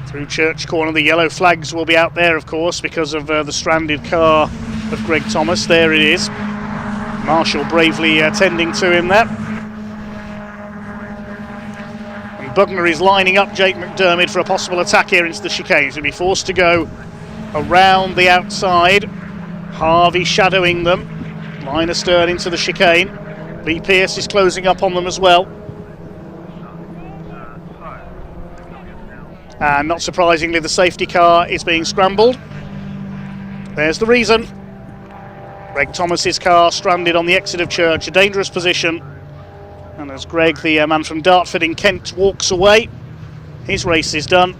Through Church Corner, the yellow flags will be out there, of course, because of the stranded car of Greg Thomas. There it is. Marshall bravely tending to him there. And Bugner is lining up Jake McDermott for a possible attack here into the chicane. He's going to be forced to go around the outside. Harvey shadowing them. Line astern into the chicane. Lee Pearce is closing up on them as well. And not surprisingly, the safety car is being scrambled. There's the reason. Greg Thomas's car stranded on the exit of Church, a dangerous position. And as Greg, the man from Dartford in Kent, walks away, his race is done.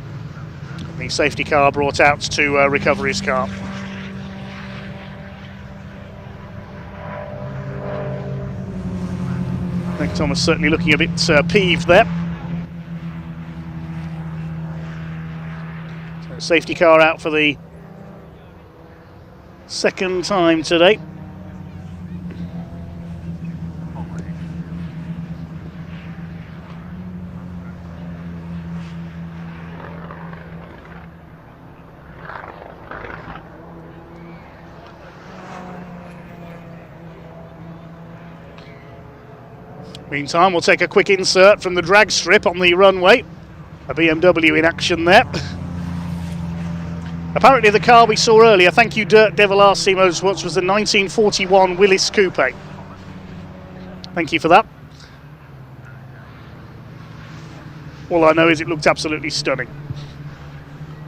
The safety car brought out to recover his car. Greg Thomas certainly looking a bit peeved there. Safety car out for the second time today. Meantime, we'll take a quick insert from the drag strip on the runway. A BMW in action there. Apparently the car we saw earlier, thank you Dirk Devil RC Motorsports, was the 1941 Willis Coupe. Thank you for that. All I know is it looked absolutely stunning.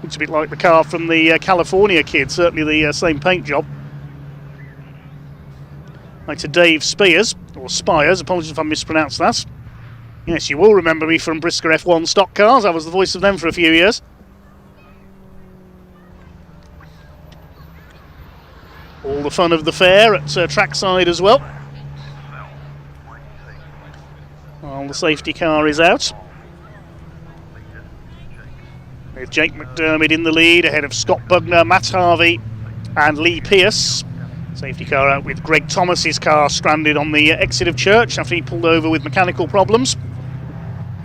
Looks a bit like the car from the California Kid, certainly the same paint job. Like to Dave Spears, or Spires, apologies if I mispronounced that. Yes, you will remember me from Brisker F1 stock cars, I was the voice of them for a few years. All the fun of the fair at trackside as well. While the safety car is out. With Jake McDermott in the lead, ahead of Scott Bugner, Matt Harvey and Lee Pearce. Safety car out with Greg Thomas's car stranded on the exit of Church after he pulled over with mechanical problems.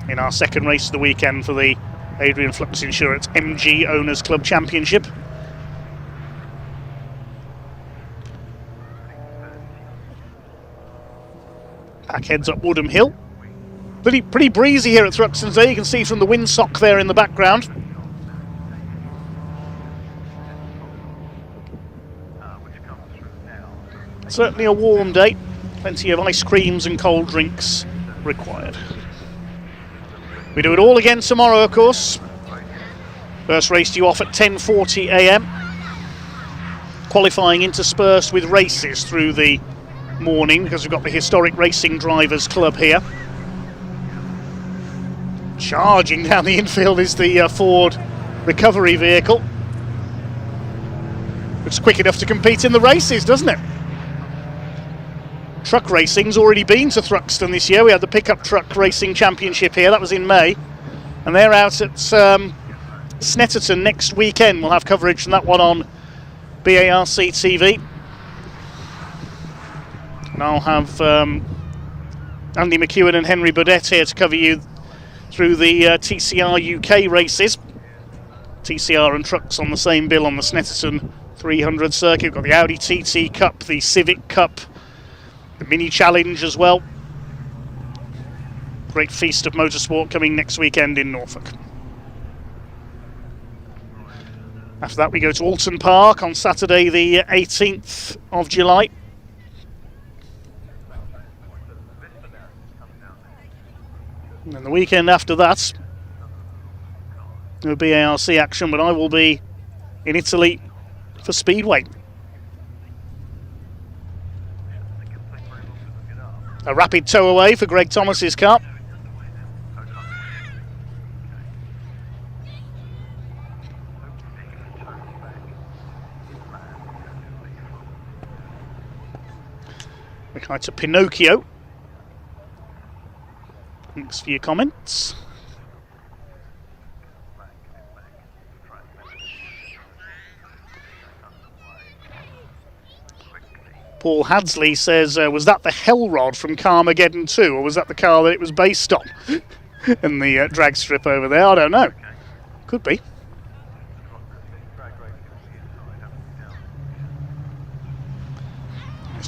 In our second race of the weekend for the Adrian Flux Insurance MG Owners Club Championship. Back heads up Woodham Hill. Pretty breezy here at Thruxton Circuit. You can see from the windsock there in the background. Certainly a warm day. Plenty of ice creams and cold drinks required. We do it all again tomorrow, of course. First race due off at 10:40 a.m. Qualifying interspersed with races through the morning because we've got the Historic Racing Drivers Club here. Charging down the infield is the Ford recovery vehicle. Looks quick enough to compete in the races, doesn't it? Truck racing's already been to Thruxton this year. We had the pickup truck racing championship here, that was in May. And they're out at Snetterton next weekend. We'll have coverage from that one on BARC TV. And I'll have Andy McEwen and Henry Burdett here to cover you through the TCR UK races. TCR and trucks on the same bill on the Snetterton 300 circuit. We've got the Audi TT Cup, the Civic Cup, the Mini Challenge as well. Great feast of motorsport coming next weekend in Norfolk. After that we go to Alton Park on Saturday the 18th of July. And the weekend after that, there'll be ARC action, but I will be in Italy for Speedway. A rapid tow away for Greg Thomas's car. To Pinocchio. Thanks for your comments. Paul Hadsley says, was that the Hell Rod from Carmageddon 2, or was that the car that it was based on? In the drag strip over there, I don't know. Could be.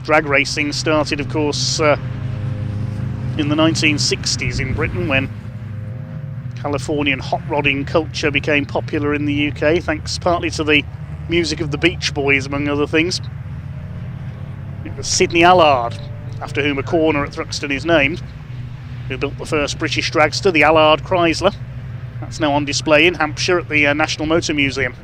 Drag racing started, of course, in the 1960s in Britain, when Californian hot rodding culture became popular in the UK, thanks partly to the music of the Beach Boys, among other things. It was Sidney Allard, after whom a corner at Thruxton is named, who built the first British dragster, the Allard Chrysler. That's now on display in Hampshire at the National Motor Museum.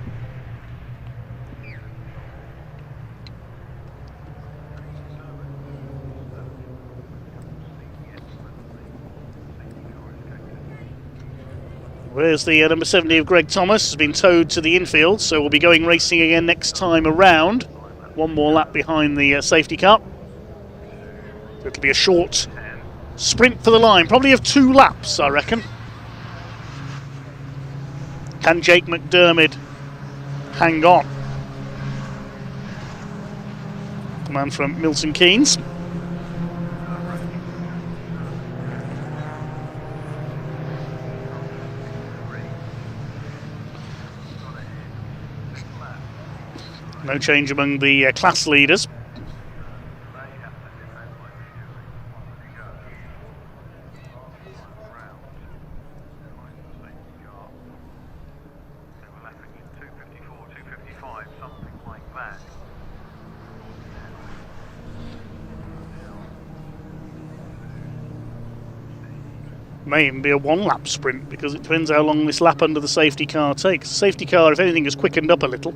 Where's the number 70 of Greg Thomas? Has been towed to the infield, so we'll be going racing again next time around. One more lap behind the safety car. It'll be a short sprint for the line, probably of 2 laps, I reckon. Can Jake McDermott hang on? The man from Milton Keynes. No change among the class leaders. May even be a 1-lap sprint, because it depends how long this lap under the safety car takes. The safety car, if anything, has quickened up a little.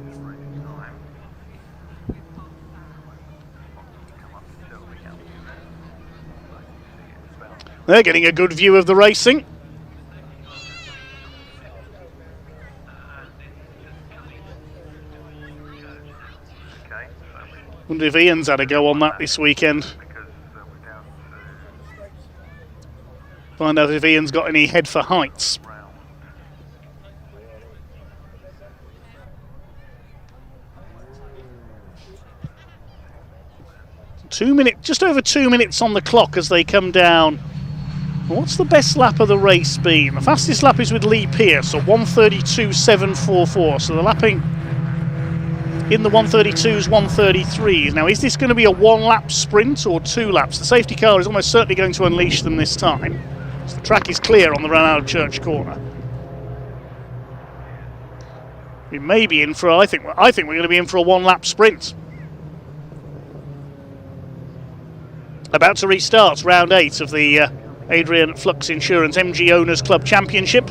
They're getting a good view of the racing. Wonder if Ian's had a go on that this weekend. Find out if Ian's got any head for heights. Just over 2 minutes on the clock as they come down. What's the best lap of the race been? The fastest lap is with Lee Pearce at 1:32.744. So they're lapping in the 1:32s, 1:33s. Now, is this going to be a 1-lap sprint or 2 laps? The safety car is almost certainly going to unleash them this time. So the track is clear on the run out of Church Corner. We may be in for, I think we're going to be in for a 1-lap sprint. About to restart round 8 of the Adrian Flux Insurance MG Owners Club Championship.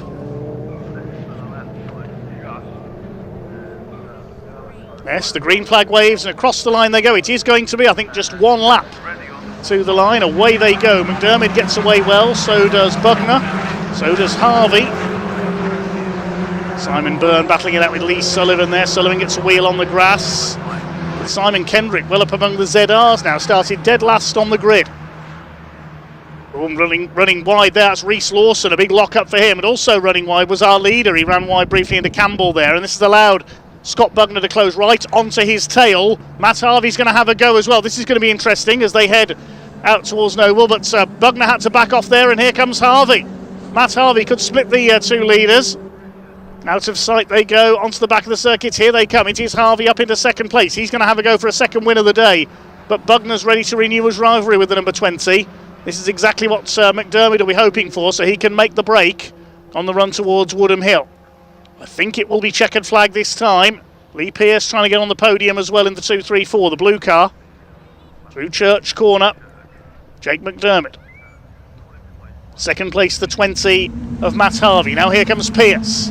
Yes, the green flag waves and across the line they go. It is going to be, I think, just 1 lap to the line. Away they go. McDermott gets away well, so does Bugner, so does Harvey. Simon Byrne battling it out with Lee Sullivan there. Sullivan gets a wheel on the grass. Simon Kendrick well up among the ZRs now, started dead last on the grid. Running wide there, that's Reese Lawson, a big lock-up for him, and also running wide was our leader. He ran wide briefly into Campbell there, and this has allowed Scott Bugner to close right onto his tail. Matt Harvey's going to have a go as well. This is going to be interesting as they head out towards Noble, but Bugner had to back off there, and here comes Harvey. Matt Harvey could split the two leaders. Out of sight they go onto the back of the circuit. Here they come. It is Harvey up into second place. He's going to have a go for a second win of the day, but Bugner's ready to renew his rivalry with the number 20. This is exactly what McDermott will be hoping for, so he can make the break on the run towards Woodham Hill. I think it will be checkered flag this time. Lee Pearce trying to get on the podium as well in the 2-3-4, the blue car. Through Church Corner, Jake McDermott. Second place, the 20 of Matt Harvey. Now here comes Pearce.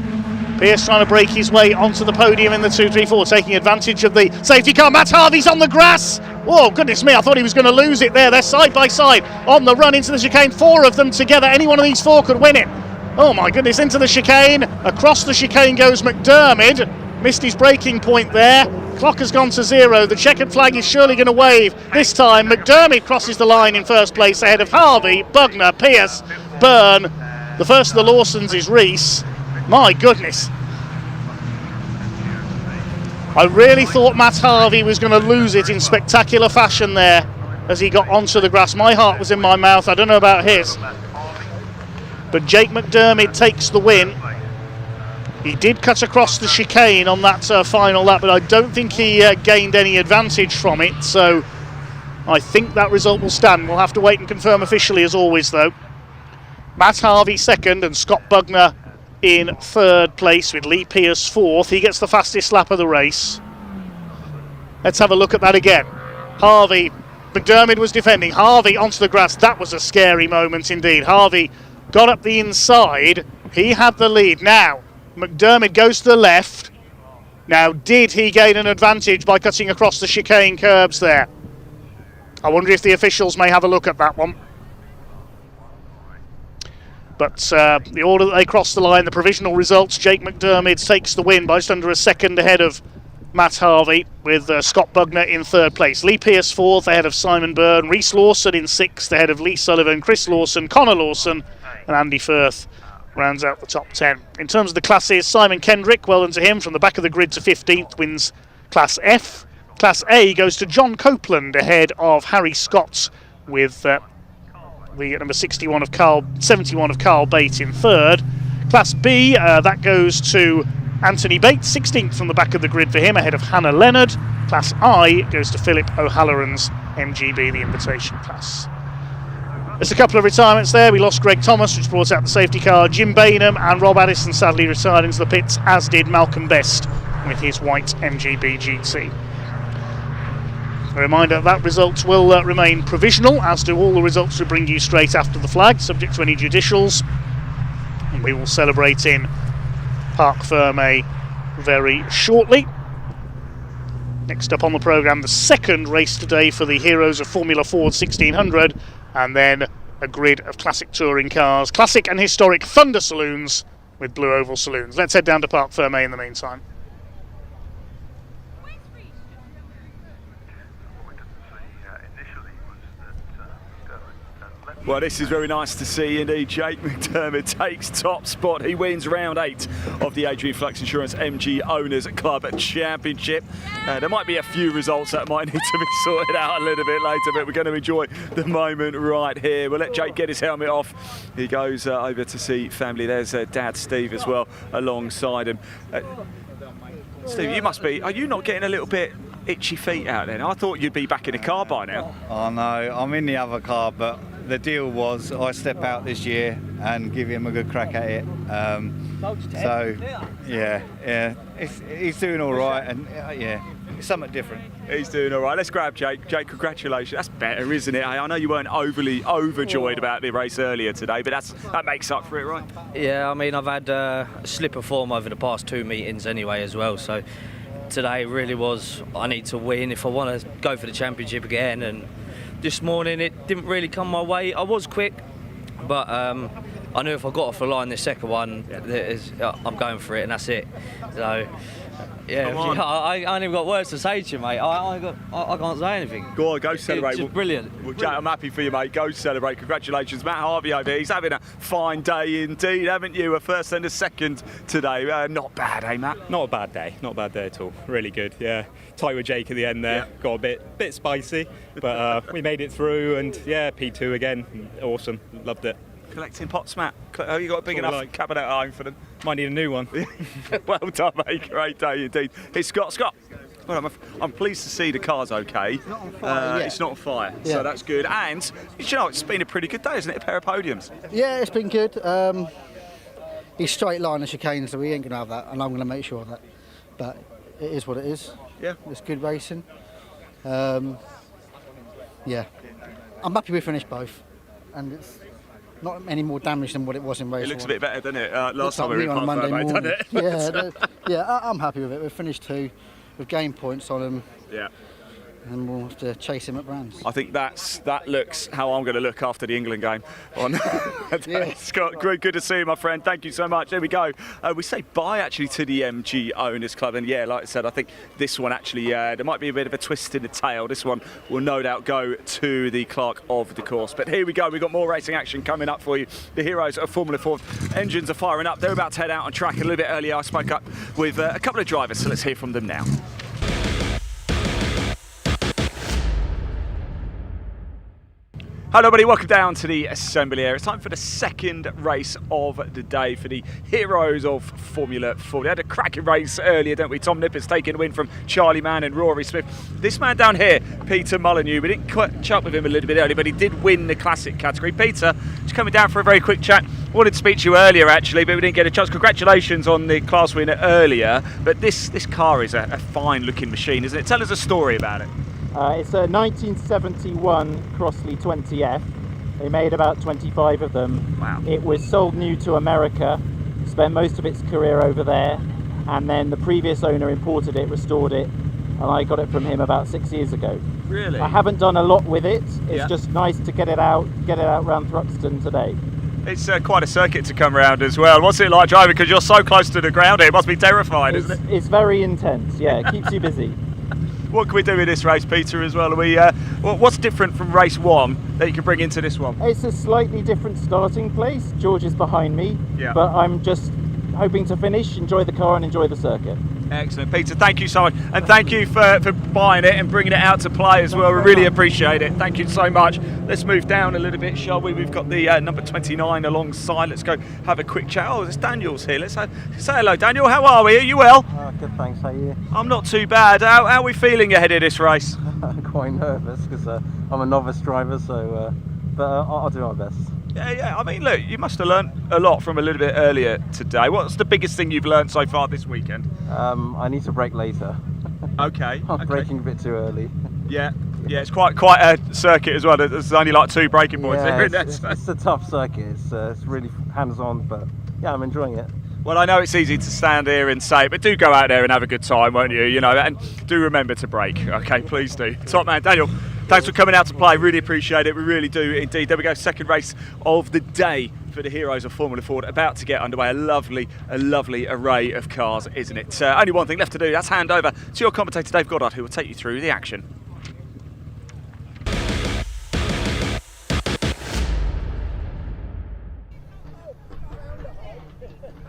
Pearce trying to break his way onto the podium in the 2-3-4, taking advantage of the safety car. Matt Harvey's on the grass. Oh, goodness me, I thought he was going to lose it there. They're side by side on the run into the chicane. 4 of them together. Any one of these 4 could win it. Oh, my goodness, into the chicane. Across the chicane goes McDermott. Missed his braking point there. Clock has gone to 0. The checkered flag is surely going to wave. This time, McDermott crosses the line in first place ahead of Harvey, Bugner, Pearce, Byrne. The first of the Lawsons is Rees. My goodness. I really thought Matt Harvey was going to lose it in spectacular fashion there as he got onto the grass. My heart was in my mouth. I don't know about his. But Jake McDermott takes the win. He did cut across the chicane on that final lap, but I don't think he gained any advantage from it. So I think that result will stand. We'll have to wait and confirm officially as always, though. Matt Harvey second and Scott Bugner in third place with Lee Pearce fourth. He gets the fastest lap of the race. Let's have a look at that again. Harvey, McDermott was defending. Harvey onto the grass. That was a scary moment indeed. Harvey got up the inside. He had the lead. Now, McDermott goes to the left. Now, did he gain an advantage by cutting across the chicane curbs there? I wonder if the officials may have a look at that one. But the order that they cross the line, the provisional results, Jake McDermott takes the win by just under a second ahead of Matt Harvey, with Scott Bugner in third place. Lee Pearce fourth ahead of Simon Byrne. Reese Lawson in sixth ahead of Lee Sullivan, Chris Lawson, Connor Lawson and Andy Firth rounds out the top 10. In terms of the classes, Simon Kendrick, well done to him, from the back of the grid to 15th, wins Class F. Class A goes to John Copeland ahead of Harry Scott, with the number 71 of Carl Bate in third. Class B, that goes to Anthony Bates, 16th from the back of the grid for him, ahead of Hannah Leonard. Class I goes to Philip O'Halloran's MGB, the invitation class. There's a couple of retirements there. We lost Greg Thomas, which brought out the safety car. Jim Bainham and Rob Addison sadly retired into the pits, as did Malcolm Best with his white MGB GT. A reminder that results will remain provisional, as do all the results we bring you straight after the flag, subject to any judicials. And we will celebrate in Parc Fermé very shortly. Next up on the programme, the second race today for the heroes of Formula Ford 1600, and then a grid of classic touring cars, classic and historic Thunder Saloons with Blue Oval Saloons. Let's head down to Parc Fermé in the meantime. Well, this is very nice to see indeed. Jake McDermott takes top spot. He wins round 8 of the Adrian Flux Insurance MG Owners Club Championship. There might be a few results that might need to be sorted out a little bit later, but we're going to enjoy the moment right here. We'll let Jake get his helmet off. He goes over to see family. There's Dad Steve as well alongside him. Steve, you must be, are you not getting a little bit itchy feet out there? I thought you'd be back in the car by now. Oh no, I'm in the other car, but the deal was I step out this year and give him a good crack at it. So, yeah, he's doing all right, and yeah, it's something different. He's doing all right. Let's grab Jake. Jake, congratulations. That's better, isn't it? I know you weren't overly overjoyed about the race earlier today, but that makes up for it, right? Yeah, I mean, I've had a slip of form over the past 2 meetings anyway as well, so today really was, I need to win if I want to go for the championship again. And this morning it didn't really come my way. I was quick, but I knew if I got off the line this second one, I'm going for it, and that's it. So. Yeah, I ain't even got words to say to you, mate. I can't say anything. Go on, go celebrate. It's just brilliant. Well, Jack, I'm happy for you, mate. Go celebrate. Congratulations. Matt Harvey over here. He's having a fine day indeed, haven't you? A first and a second today. Not bad, eh, Matt? Not a bad day. Not a bad day at all. Really good, yeah. Tight with Jake at the end there. Yeah. Got a bit spicy, but we made it through, and yeah, P2 again. Awesome. Loved it. Collecting pots, Matt. Have you got a big enough cabinet at home for them? Might need a new one. Well done, mate. Great day indeed. It's Scott. Scott. Well, I'm pleased to see the car's okay. It's not on fire yet. It's not on fire, so that's good. And you know, it's been a pretty good day, isn't it? A pair of podiums. Yeah, it's been good. He's straight line and chicane, so we ain't gonna have that, and I'm gonna make sure of that. But it is what it is. Yeah, it's good racing. Yeah, I'm happy we finished both, and it's not any more damage than what it was in race one. It looks a bit better, doesn't it? Last time like we were on Monday morning. done it? Yeah, I'm happy with it. We've finished 2. We've gained points on him. Yeah. And we'll have to chase him at Brands. I think that looks how I'm going to look after the England game. Scott, good to see you, my friend. Thank you so much. There we go. We say bye actually to the MG Owners Club, and yeah, like I said, I think this one actually there might be a bit of a twist in the tail. This one will no doubt go to the clerk of the course. But here we go. We've got more racing action coming up for you. The heroes of Formula 4 engines are firing up. They're about to head out on track a little bit earlier. I spoke up with a couple of drivers, so let's hear from them now. Hello everybody, welcome down to the assembly area. It's time for the second race of the day for the heroes of Formula 4. We had a cracking race earlier, don't we? Tom Nippers taking a win from Charlie Mann and Rory Smith. This man down here, Peter Molyneux, we didn't catch up with him a little bit earlier, but he did win the classic category. Peter, just coming down for a very quick chat. Wanted to speak to you earlier actually, but we didn't get a chance. Congratulations on the class winner earlier, but this car is a fine looking machine, isn't it? Tell us a story about it. It's a 1971 Crossley 20F. They made about 25 of them. Wow. It was sold new to America, spent most of its career over there, and then the previous owner imported it, restored it, and I got it from him about 6 years ago. Really? I haven't done a lot with it. It's just nice to get it out around Thruxton today. It's quite a circuit to come around as well. What's it like driving? Because you're so close to the ground here. It must be terrifying, isn't it? It's very intense, yeah. It keeps you busy. What can we do with this race, Peter, as well? Are we, what's different from race 1 that you can bring into this one? It's a slightly different starting place. George is behind me, but I'm just hoping to finish, enjoy the car and enjoy the circuit. Excellent, Peter, thank you so much. And thank you for buying it and bringing it out to play as well. We really appreciate it. Thank you so much. Let's move down a little bit, shall we? We've got the number 29 alongside. Let's go have a quick chat. Oh, there's Daniel's here. Let's say hello, Daniel. How are we? Are you well? Good, thanks. How are you? I'm not too bad. How are we feeling ahead of this race? Quite nervous because I'm a novice driver, so but I'll do my best. Yeah. I mean, look, you must have learnt a lot from a little bit earlier today. What's the biggest thing you've learnt so far this weekend? I need to brake later. Okay. I'm braking a bit too early. Yeah, it's quite a circuit as well. There's only like 2 braking points here. It's a tough circuit. It's really hands-on, but yeah, I'm enjoying it. Well, I know it's easy to stand here and say, but do go out there and have a good time, won't you? You know, and do remember to brake. Okay, please do. Top man, Daniel. Thanks for coming out to play. Really appreciate it. We really do indeed. There we go. Second race of the day for the heroes of Formula 4. About to get underway. A lovely array of cars, isn't it? Only one thing left to do. That's hand over to your commentator, Dave Goddard, who will take you through the action.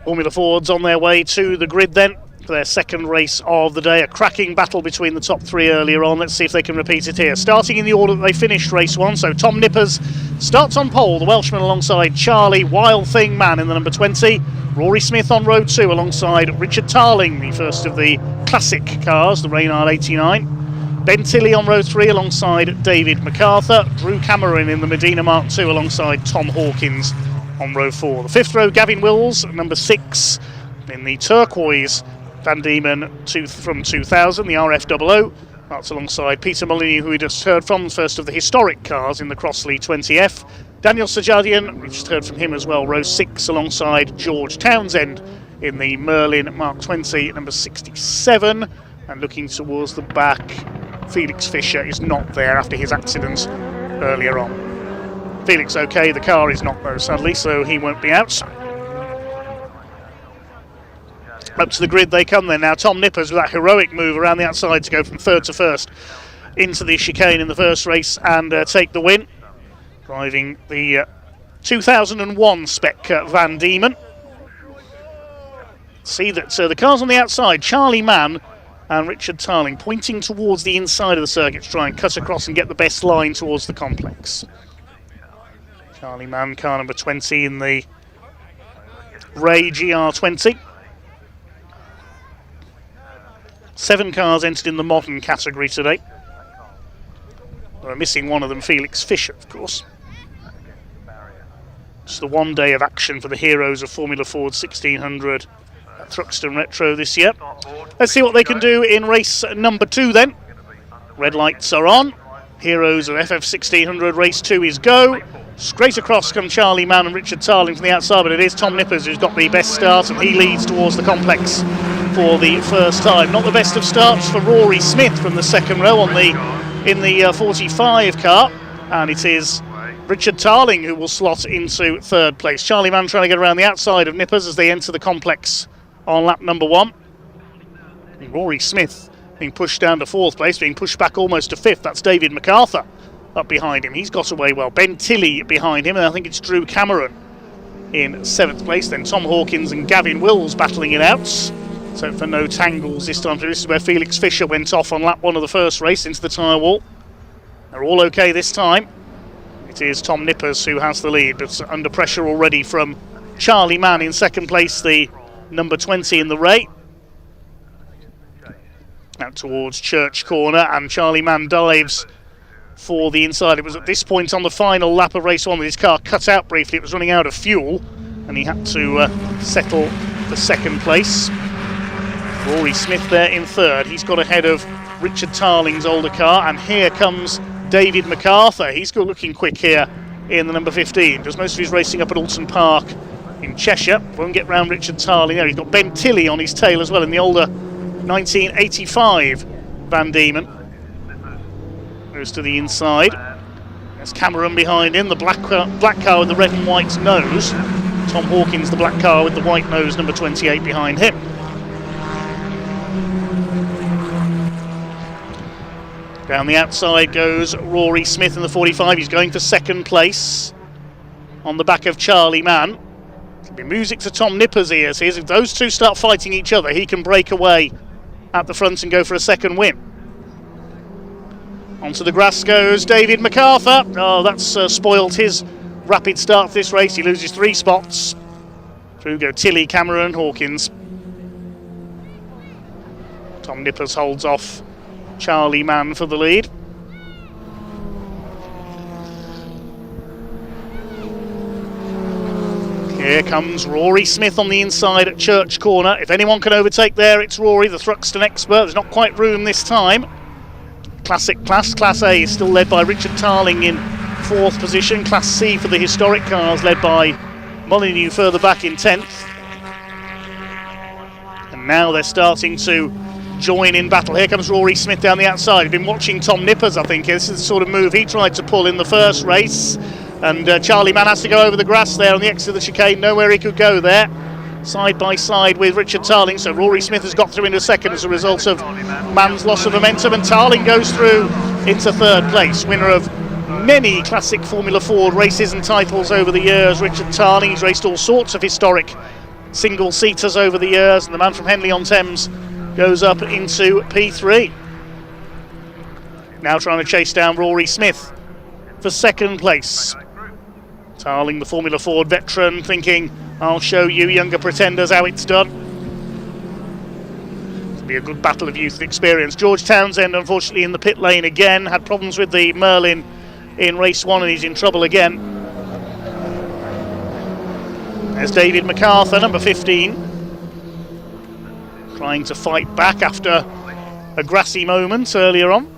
Formula Ford's on their way to the grid then for their second race of the day. A cracking battle between the top 3 earlier on. Let's see if they can repeat it here. Starting in the order that they finished race 1. So Tom Nippers starts on pole, the Welshman alongside Charlie, Wild Thing Man in the number 20. Rory Smith on row 2 alongside Richard Tarling, the first of the classic cars, the Reynard 89. Ben Tilley on row 3 alongside David MacArthur. Drew Cameron in the Medina Mark 2 alongside Tom Hawkins on row 4. The 5th row, Gavin Wills, number 6. In the turquoise, Van Diemen from 2000, the RF00. That's alongside Peter Molyneux, who we just heard from, the first of the historic cars in the Crossley 20F. Daniel Sajadian, we just heard from him as well, row 6 alongside George Townsend in the Merlin Mark 20, number 67. And looking towards the back, Felix Fischer is not there after his accident earlier on. Felix okay, the car is not though, sadly, so he won't be out. Up to the grid they come then now. Tom Nippers with that heroic move around the outside to go from third to first into the chicane in the first race and take the win. Driving the 2001 spec Van Diemen. See that the cars on the outside, Charlie Mann and Richard Tarling, pointing towards the inside of the circuit to try and cut across and get the best line towards the complex. Charlie Mann, car number 20 in the Ray GR20. 7 cars entered in the modern category today. We're missing one of them, Felix Fischer, of course. It's the one day of action for the heroes of Formula Ford 1600 at Thruxton Retro this year. Let's see what they can do in race number 2 then. Red lights are on. Heroes of FF 1600, race 2 is go. Straight across come Charlie Mann and Richard Tarling from the outside, but it is Tom Nippers who's got the best start, and he leads towards the complex for the first time. Not the best of starts for Rory Smith from the second row in the 45 car, and it is Richard Tarling who will slot into third place. Charlie Mann trying to get around the outside of Nippers as they enter the complex on lap number 1. And Rory Smith being pushed down to fourth place, being pushed back almost to fifth. That's David MacArthur up behind him. He's got away well. Ben Tilley behind him, and I think it's Drew Cameron in 7th place. Then Tom Hawkins and Gavin Wills battling it out. So for no tangles this time. This is where Felix Fischer went off on lap 1 of the first race into the tyre wall. They're all okay this time. It is Tom Nippers who has the lead, but under pressure already from Charlie Mann in 2nd place, the number 20 in the Ray. Out towards Church Corner, and Charlie Mann dives for the inside. It was at this point on the final lap of race 1 that his car cut out briefly. It was running out of fuel, and he had to settle for 2nd place. Rory Smith there in 3rd. He's got ahead of Richard Tarling's older car, and here comes David MacArthur. He's good looking quick here in the number 15. Does most of his racing up at Alton Park in Cheshire. Won't get round Richard Tarling there. He's got Ben Tilley on his tail as well in the older 1985 Van Diemen. Goes to the inside. There's Cameron behind him, the black car with the red and white nose. Tom Hawkins, the black car with the white nose, number 28 behind him. Down the outside goes Rory Smith in the 45. He's going for 2nd place on the back of Charlie Mann. It'll be music to Tom Nippers' ears. If those two start fighting each other, he can break away at the front and go for a 2nd win. Onto the grass goes David MacArthur. Oh, that's spoiled his rapid start to this race. He loses 3 spots. Through go Tilley, Cameron, Hawkins. Tom Nippers holds off Charlie Mann for the lead. Here comes Rory Smith on the inside at Church Corner. If anyone can overtake there, it's Rory, the Thruxton expert. There's not quite room this time. Classic class. Class A is still led by Richard Tarling in 4th position. Class C for the historic cars led by Molyneux further back in 10th. And now they're starting to join in battle. Here comes Rory Smith down the outside. He's been watching Tom Nippers, I think. This is the sort of move he tried to pull in the first race. And Charlie Mann has to go over the grass there on the exit of the chicane. Nowhere he could go there. Side by side with Richard Tarling. So Rory Smith has got through into 2nd as a result of Mann's loss of momentum. And Tarling goes through into 3rd place. Winner of many classic Formula Ford races and titles over the years. Richard Tarling. He's raced all sorts of historic single-seaters over the years. And the man from Henley-on-Thames goes up into P3. Now trying to chase down Rory Smith for 2nd place. Tarling, the Formula Ford veteran, thinking, I'll show you younger pretenders how it's done. It'll be a good battle of youth and experience. George Townsend, unfortunately, in the pit lane again. Had problems with the Merlin in race 1 and he's in trouble again. There's David MacArthur, number 15. Trying to fight back after a grassy moment earlier on.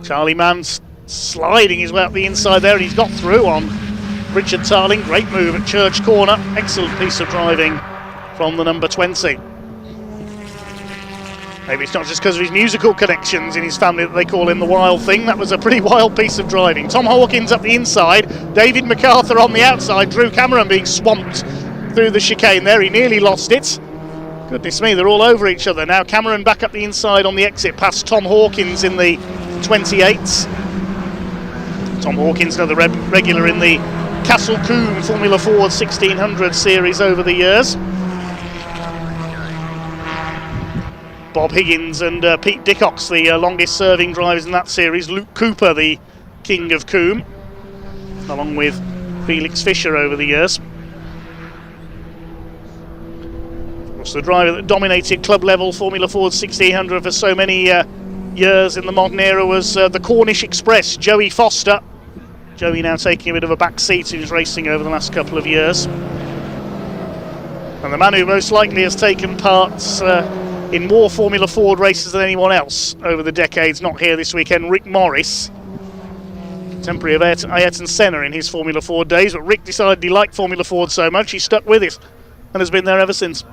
Charlie Mann sliding his way up the inside there, and he's got through on Richard Tarling. Great move at Church Corner. Excellent piece of driving from the number 20. Maybe it's not just because of his musical connections in his family that they call him the Wild Thing. That was a pretty wild piece of driving. Tom Hawkins up the inside, David MacArthur on the outside, Drew Cameron being swamped through the chicane there. He nearly lost it. Goodness me, they're all over each other now. Cameron back up the inside on the exit past Tom Hawkins in the 28s. Tom Hawkins, another regular in the Castle Combe Formula Ford 1600 series over the years. Bob Higgins and Pete Dickox, the longest serving drivers in that series. Luke Cooper, the king of Combe, along with Felix Fisher over the years. Of course, the driver that dominated club level Formula Ford 1600 for so many years in the modern era was the Cornish Express, Joey Foster. Joey now taking a bit of a back seat in his racing over the last couple of years. And the man who most likely has taken part in more Formula Ford races than anyone else over the decades, not here this weekend, Rick Morris. Contemporary of Ayrton Senna in his Formula Ford days, but Rick decided he liked Formula Ford so much he stuck with it and has been there ever since.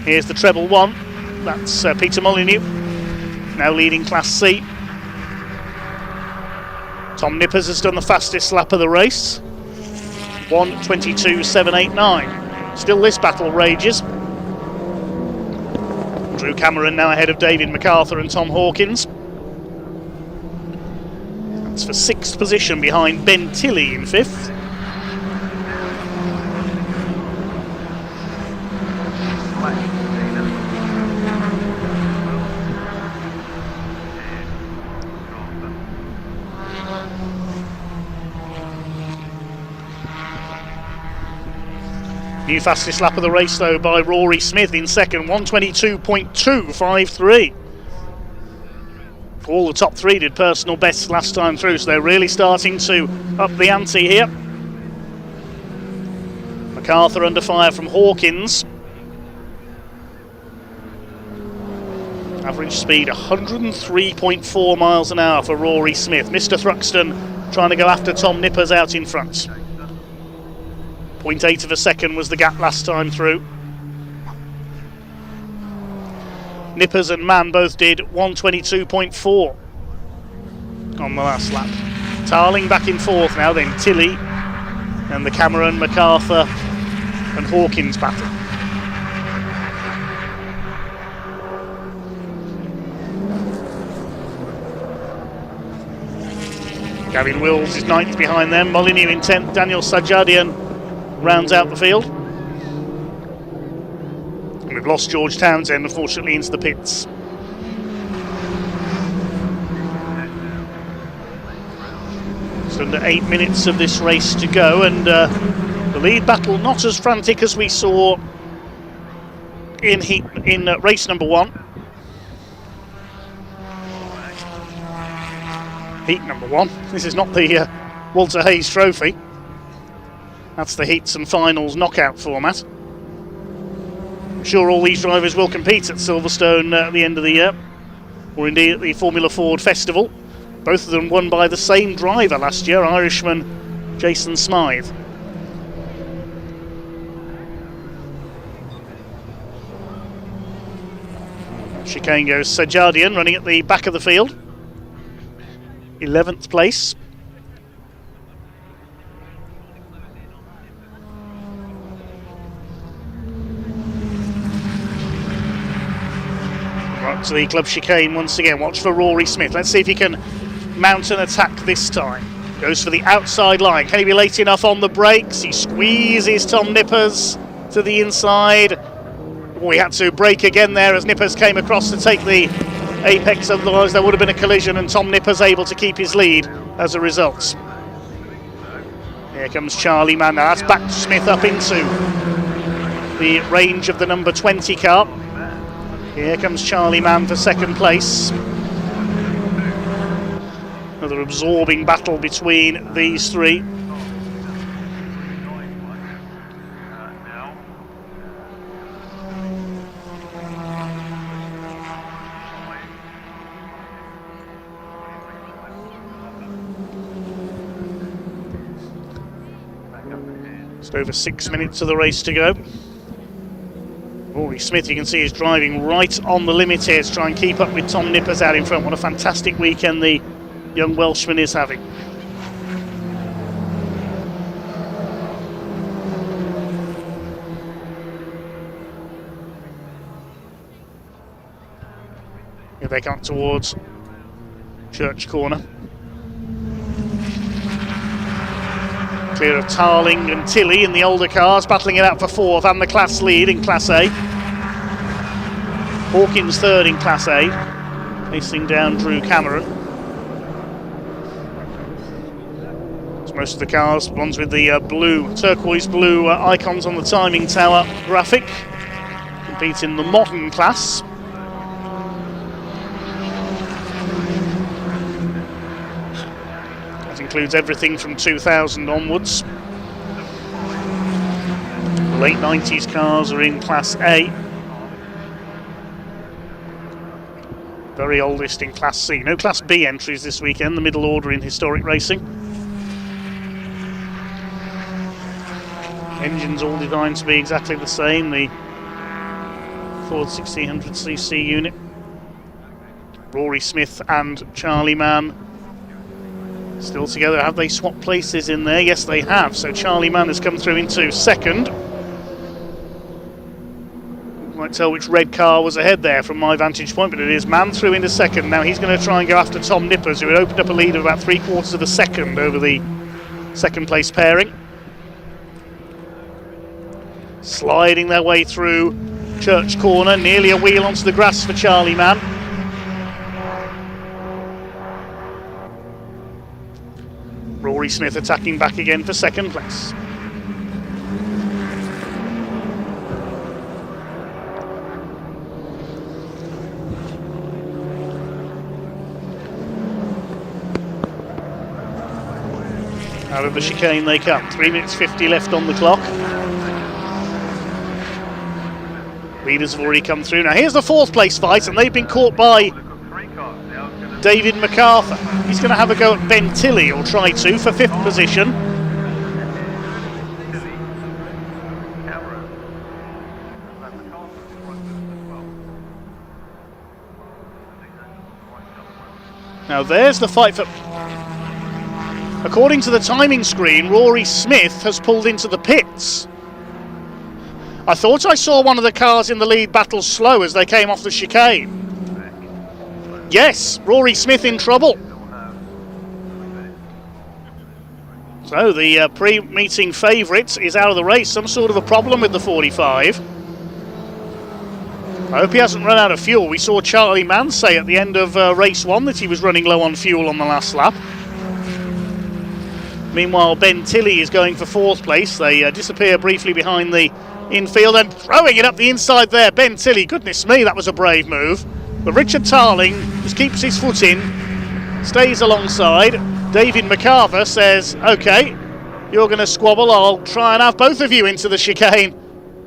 Here's the treble one, that's Peter Molyneux, now leading Class C. Tom Nippers has done the fastest lap of the race, 1:22.789. Still this battle rages. Drew Cameron now ahead of David MacArthur and Tom Hawkins. That's for 6th position behind Ben Tilley in 5th. New fastest lap of the race though by Rory Smith in 2nd, 1:22.253. All the top 3 did personal bests last time through, so they're really starting to up the ante here. MacArthur under fire from Hawkins. Average speed 103.4 miles an hour for Rory Smith. Mr. Thruxton trying to go after Tom Nippers out in front. 0.8 of a second was the gap last time through. Nippers and Mann both did 1:22.4 on the last lap. Tarling back in 4th now, then Tilley and the Cameron, MacArthur and Hawkins battle. Gavin Wills is 9th behind them, Molyneux in 10th, Daniel Sajadian rounds out the field. And we've lost George Townsend, unfortunately, into the pits. Just under 8 minutes of this race to go, and the lead battle not as frantic as we saw in race number 1. Heat number 1. This is not the Walter Hayes Trophy. That's the heats and finals knockout format. I'm sure all these drivers will compete at Silverstone at the end of the year, or indeed at the Formula Ford Festival. Both of them won by the same driver last year, Irishman Jason Smythe. Chicane goes Sajadian running at the back of the field. 11th place. Right to the club chicane once again. Watch for Rory Smith. Let's see if he can mount an attack this time. Goes for the outside line. Can he be late enough on the brakes? He squeezes Tom Nippers to the inside. Oh, he had to brake again there as Nippers came across to take the apex, otherwise there would have been a collision, and Tom Nippers able to keep his lead as a result. Here comes Charlie Mann. Now that's backed Smith up into the range of the number 20 car. Here comes Charlie Mann for 2nd place. Another absorbing battle between these 3. Just over 6 minutes of the race to go. Oh, Rory Smith, you can see, is driving right on the limit here to try and keep up with Tom Nippers out in front. What a fantastic weekend the young Welshman is having. Here they come towards Church Corner. Clear of Tarling and Tilley in the older cars, battling it out for fourth and the class lead in Class A. Hawkins third in Class A, facing down Drew Cameron. It's most of the cars, ones with the turquoise blue icons on the timing tower graphic, compete in the modern class. Includes everything from 2000 onwards. The late 90s cars are in Class A. Very oldest in Class C. No Class B entries this weekend, the middle order in historic racing. Engines all designed to be exactly the same. The Ford 1600cc unit. Rory Smith and Charlie Mann still together. Have they swapped places in there? Yes, they have. So Charlie Mann has come through into second. Might tell which red car was ahead there from my vantage point, but it is Mann through into second. Now he's going to try and go after Tom Nippers, who had opened up a lead of about 3/4 of a second over the second place pairing. Sliding their way through Church Corner, nearly a wheel onto the grass for Charlie Mann. Rory Smith attacking back again for second place. Out of the chicane they come. 3 minutes 50 left on the clock. Leaders have already come through. Now here's the fourth place fight, and they've been caught by David MacArthur. He's going to have a go at Ben Tilley, or try to, for fifth position. Now there's the fight for... According to the timing screen, Rory Smith has pulled into the pits. I thought I saw one of the cars in the lead battle slow as they came off the chicane. Yes, Rory Smith in trouble. So the pre-meeting favourite is out of the race. Some sort of a problem with the 45. I hope he hasn't run out of fuel. We saw Charlie Mann say at the end of race one that he was running low on fuel on the last lap. Meanwhile, Ben Tilley is going for fourth place. They disappear briefly behind the infield and throwing it up the inside there. Ben Tilley, goodness me, that was a brave move. But Richard Tarling just keeps his foot in, stays alongside. David MacArthur says, OK, you're going to squabble, I'll try and have both of you into the chicane.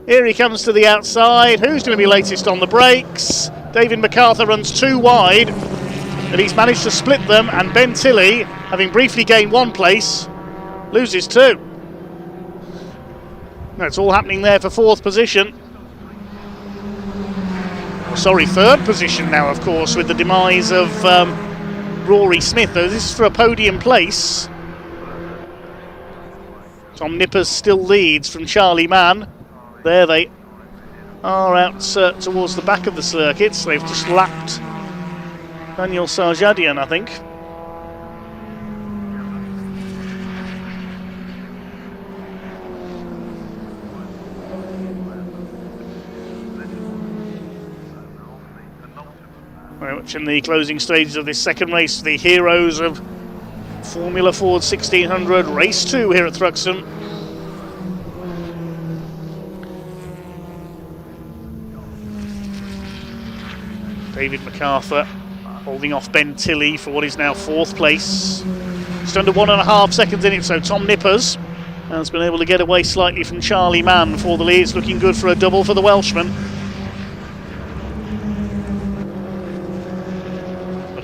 Here he comes to the outside. Who's going to be latest on the brakes? David MacArthur runs too wide, but he's managed to split them, and Ben Tilley, having briefly gained one place, loses two. That's all happening there for fourth position. Sorry, third position now, of course, with the demise of Rory Smith. Though this is for a podium place. Tom Nippers still leads from Charlie Mann. There they are out towards the back of the circuits. They've just lapped Daniel Sarjadian, I think. Very much in the closing stages of this second race, the heroes of Formula Ford 1600 Race 2 here at Thruxton. David MacArthur holding off Ben Tilley for what is now fourth place. Just under 1.5 seconds in it, so Tom Nippers has been able to get away slightly from Charlie Mann for the lead. It's looking good for a double for the Welshman.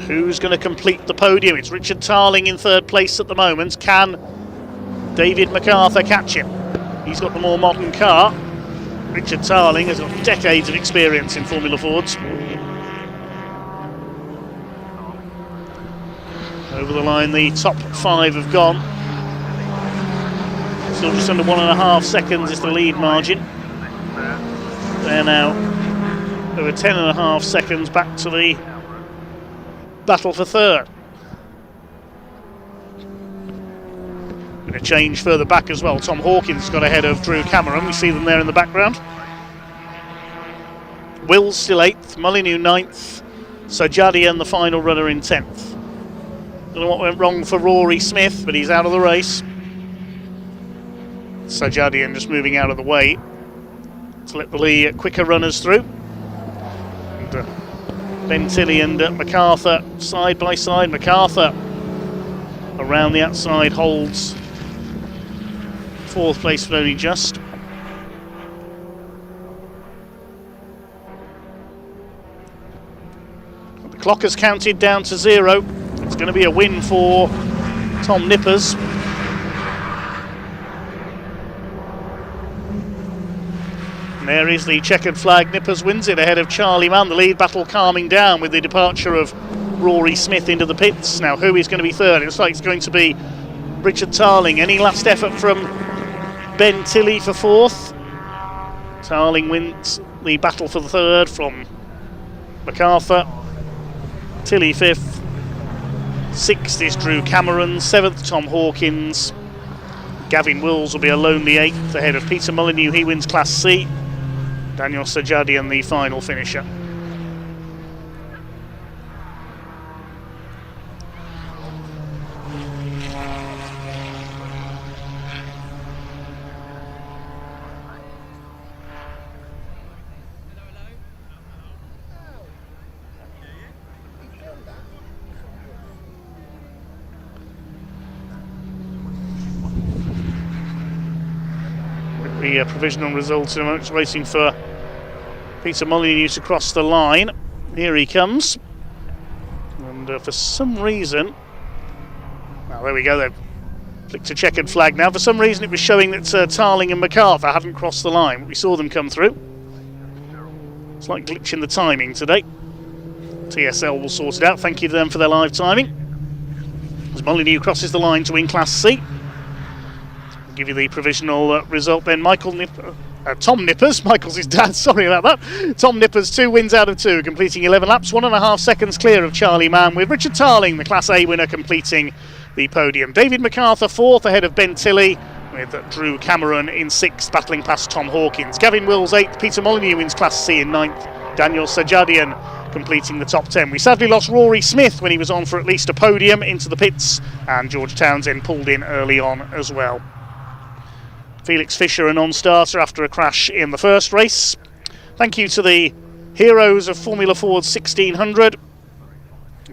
Who's going to complete the podium? It's Richard Tarling in third place at the moment. Can David MacArthur catch him? He's got the more modern car. Richard Tarling has got decades of experience in Formula Fords. Over the line, the top 5 have gone. Still just under 1.5 seconds is the lead margin. They're now over 10.5 seconds back to the battle for third. Going to change further back as well. Tom Hawkins got ahead of Drew Cameron. We see them there in the background. Wills still 8th, Molyneux 9th, Sajadian the final runner in 10th. Don't know what went wrong for Rory Smith, but he's out of the race. Sajadian just moving out of the way to let the quicker runners through. And, Ben Tilley and MacArthur side by side. MacArthur around the outside holds 4th place for only just. The clock has counted down to 0. It's going to be a win for Tom Nippers. And there is the checkered flag. Nippers wins it ahead of Charlie Mann. The lead battle calming down with the departure of Rory Smith into the pits. Now, who is going to be third? It looks like it's going to be Richard Tarling. Any last effort from Ben Tilley for 4th? Tarling wins the battle for the third from MacArthur. Tilley 5th. 6th is Drew Cameron. 7th, Tom Hawkins. Gavin Wills will be a lonely 8th ahead of Peter Molyneux. He wins Class C. Daniel Sajadian the final finisher. The provisional results in a moment, waiting for Peter Molyneux to cross the line. Here he comes, and for some reason, well, there we go. They've flicked a checkered flag now. For some reason, it was showing that Tarling and MacArthur hadn't crossed the line, but we saw them come through. It's like glitch in the timing today. TSL will sort it out. Thank you to them for their live timing. As Molyneux crosses the line to win Class C. I'll give you the provisional result then. Tom Nippers, Michael's his dad, sorry about that. Tom Nippers, 2 wins out of 2, completing 11 laps, 1.5 seconds clear of Charlie Mann, with Richard Tarling, the Class A winner, completing the podium. David MacArthur 4th ahead of Ben Tilley, with Drew Cameron in 6th, battling past Tom Hawkins. Gavin Wills 8th, Peter Molyneux wins Class C in 9th, Daniel Sajadian completing the top 10. We sadly lost Rory Smith when he was on for at least a podium into the pits, and George Townsend pulled in early on as well. Felix Fisher, a non-starter after a crash in the first race. Thank you to the heroes of Formula Ford 1600.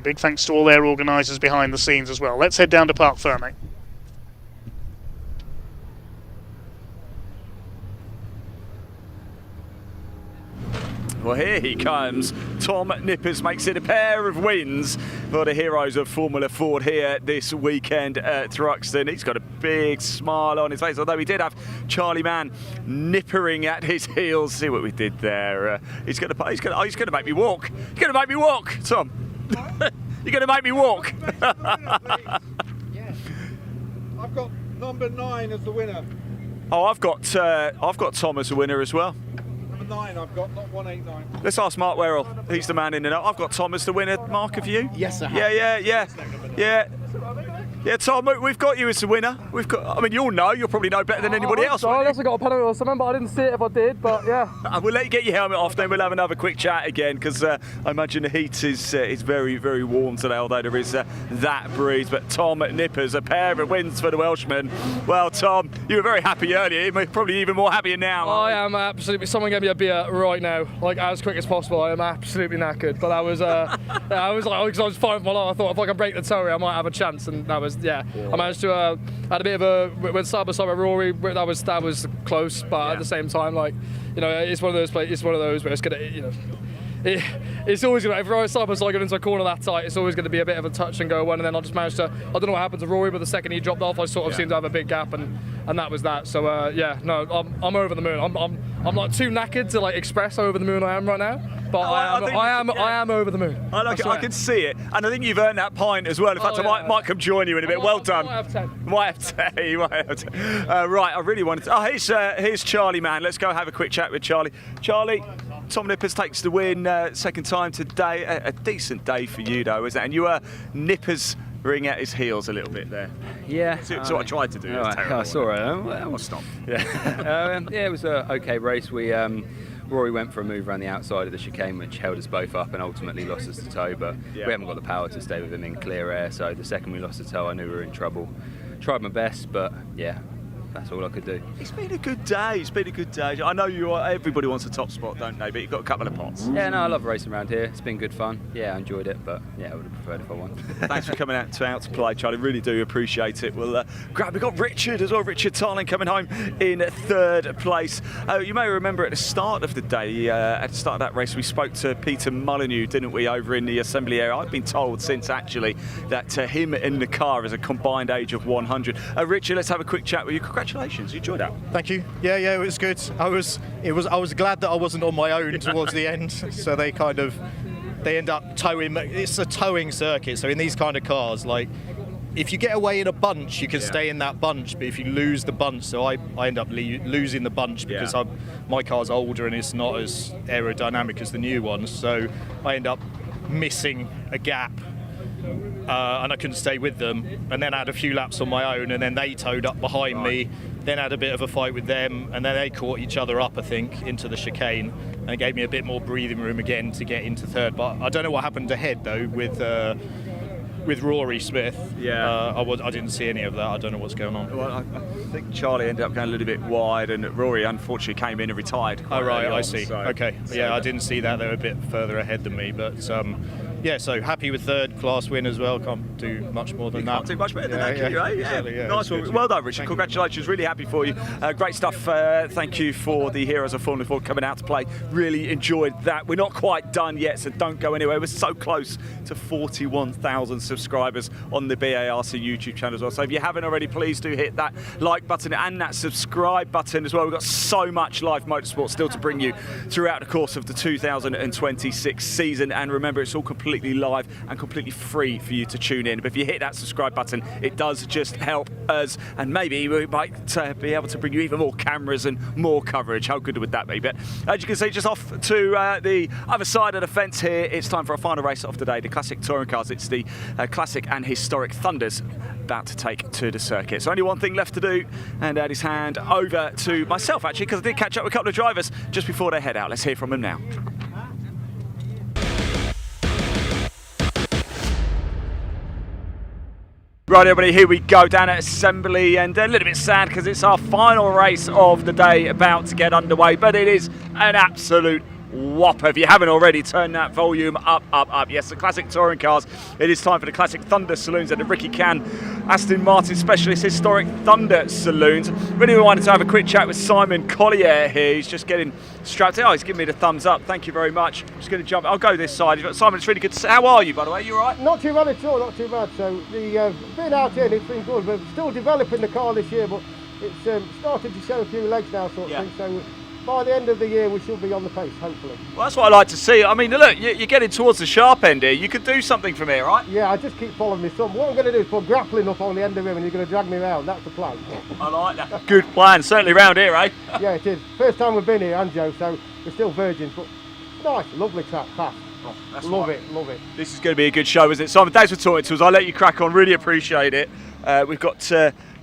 Big thanks to all their organisers behind the scenes as well. Let's head down to Parc Fermé. Well, here he comes. Tom Nippers makes it a pair of wins for the heroes of Formula Ford here this weekend at Thruxton. He's got a big smile on his face, although he did have Charlie Mann nippering at his heels. See what we did there. He's going to make me walk. He's going to make me walk, Tom. You're going to make me walk. I've got number 9 as the winner. Oh, I've got Tom as the winner as well. 9 I've got, not 189. Let's ask Mark Werrell. He's the man in the know. I've got Tom as the winner. Mark, have you? Yes, I have. Yeah, Tom, we've got you as the winner. I mean, you'll probably know better than anybody else. I guess I got a penalty or something, but I didn't see it if I did, but yeah. We'll let you get your helmet off, then we'll have another quick chat again, because I imagine the heat is very, very warm today, although there is that breeze. But Tom Nippers, a pair of wins for the Welshman. Well, Tom, you were very happy earlier. You're probably even more happier now. I am absolutely. Someone gave me a beer right now, like as quick as possible. I am absolutely knackered, but that was I was fighting for my life. I thought if I can break the toe, I might have a chance, and that was I managed to had a bit of a went side by side with Rory. That was close, but at the same time, it's one of those places. It's one of those where it's gonna it's always gonna, if I was side by side going into a corner that tight, it's always going to be a bit of a touch and go one, and then I just managed to, I don't know what happened to Rory, but the second he dropped off, I sort of seemed to have a big gap, and and that was that. So yeah, no, I'm over the moon. I'm like too knackered to like express how over the moon I am right now. But I am over the moon. I like it. I can see it, and I think you've earned that pint as well. In fact, I might come join you in a bit. Well done. I might have 10. Might have 10. You might have 10. Right, I really wanted to. Oh, here's Charlie, man. Let's go have a quick chat with Charlie. Charlie, Tom Nippers takes the win, second time today. A decent day for you, though, isn't it? And you were Nippers ring at his heels a little bit there. Yeah. So what I tried to do. Right, I saw it. Well, stop. Yeah. Yeah, it was an okay race. Rory went for a move around the outside of the chicane, which held us both up and ultimately lost us the toe, but we haven't got the power to stay with him in clear air, so the second we lost the toe I knew we were in trouble. Tried my best, but yeah, that's all I could do. It's been a good day. It's been a good day. I know everybody wants a top spot, don't they? But you've got a couple of pots. Yeah, no, I love racing around here. It's been good fun. Yeah, I enjoyed it, but yeah, I would have preferred if I won. Thanks for coming out to play, Charlie. Really do appreciate it. We'll we've got Richard as well. Richard Tarling coming home in third place. You may remember at the start of the day, at the start of that race, we spoke to Peter Molyneux, didn't we, over in the assembly area. I've been told since actually that him in the car is a combined age of 100. Richard, let's have a quick chat with you. Congratulations, you enjoyed that. Thank you. Yeah, it was good. I was glad that I wasn't on my own towards the end. So they end up towing. It's a towing circuit. So in these kind of cars, like if you get away in a bunch, you can stay in that bunch. But if you lose the bunch, so I end up losing the bunch because my car's older and it's not as aerodynamic as the new ones. So I end up missing a gap. And I couldn't stay with them, and then I had a few laps on my own, and then they towed up behind me, then had a bit of a fight with them, and then they caught each other up, I think, into the chicane, and it gave me a bit more breathing room again to get into third. But I don't know what happened ahead though with Rory Smith. I didn't see any of that. I don't know what's going on. Well, I think Charlie ended up going a little bit wide, and Rory unfortunately came in and retired. Oh right, I see. Okay, yeah, I didn't see that. They were a bit further ahead than me, but yeah, so happy with third class win as well. Can't do much more than that. Can't do much better than that, can you, eh? Exactly, yeah. Nice one. Well done, Richard. Congratulations. Really happy for you. Great stuff. Thank you for the Heroes of Formula 4 coming out to play. Really enjoyed that. We're not quite done yet, so don't go anywhere. We're so close to 41,000 subscribers on the BARC YouTube channel as well. So if you haven't already, please do hit that like button and that subscribe button as well. We've got so much live motorsport still to bring you throughout the course of the 2026 season. And remember, it's all completely live and completely free for you to tune in. But if you hit that subscribe button, it does just help us, and maybe we might be able to bring you even more cameras and more coverage. How good would that be? But as you can see, just off to the other side of the fence here, it's time for our final race of the day, the classic touring cars. It's the classic and historic Thunders about to take to the circuit. So only one thing left to do, and add his hand over to myself actually, because I did catch up with a couple of drivers just before they head out. Let's hear from them now. Right, everybody, here we go down at Assembly, and a little bit sad because it's our final race of the day about to get underway, but it is an absolute whopper. If you haven't already, turn that volume up. Yes, the classic touring cars. It is time for the classic Thunder Saloons at the Ricky Can Aston Martin Specialist Historic Thunder Saloons. Really wanted to have a quick chat with Simon Collier here. He's just getting strapped in. Oh, he's giving me the thumbs up. Thank you very much. I'm just going to jump. I'll go this side. Simon, it's really good to see. How are you, by the way? You all right? Not too bad at all, not too bad. So the being out here, it's been good. We're still developing the car this year, but it's started to show a few legs now, sort of thing. So by the end of the year, we should be on the pace, hopefully. Well, that's what I like to see. I mean, look, you're getting towards the sharp end here. You could do something from here, right? Yeah, I just keep following my son. What I'm going to do is put grappling up on the end of him, and you're going to drag me around. That's the plan. I like that. Good plan. Certainly round here, eh? Yeah, it is. First time we've been here, and Joe, so we're still virgins, but nice, lovely track, fast. Oh, love it. This is going to be a good show, isn't it? Simon, thanks for talking to us. I'll let you crack on. Really appreciate it. We've got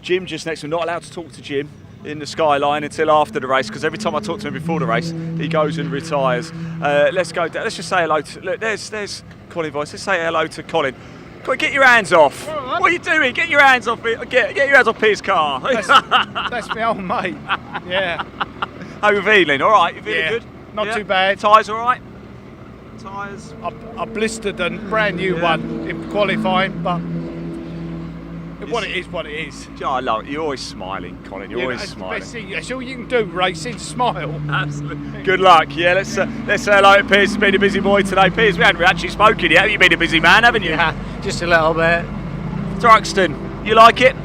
Jim just next to me. Not allowed to talk to Jim in the skyline until after the race, because every time I talk to him before the race, he goes and retires. Let's go down. Let's just say hello to. Look, there's Colin Voice. Let's say hello to Colin. Colin, get your hands off. What are you doing? Get your hands off it. Get your hands off his car. That's my old mate. Yeah. How you feeling? All right. You feeling good? Not too bad. Tyres all right? Tyres. I blistered a brand new one in qualifying, but what it is. Yeah, I love it. You're always smiling, Colin. You're always smiling. That's all you can do, racing, smile. Absolutely. Good luck. Yeah, let's say hello to Piers. He's been a busy boy today. Piers, we haven't actually spoken yet. You've been a busy man, haven't you? Yeah, just a little bit. Thruxton, you like it?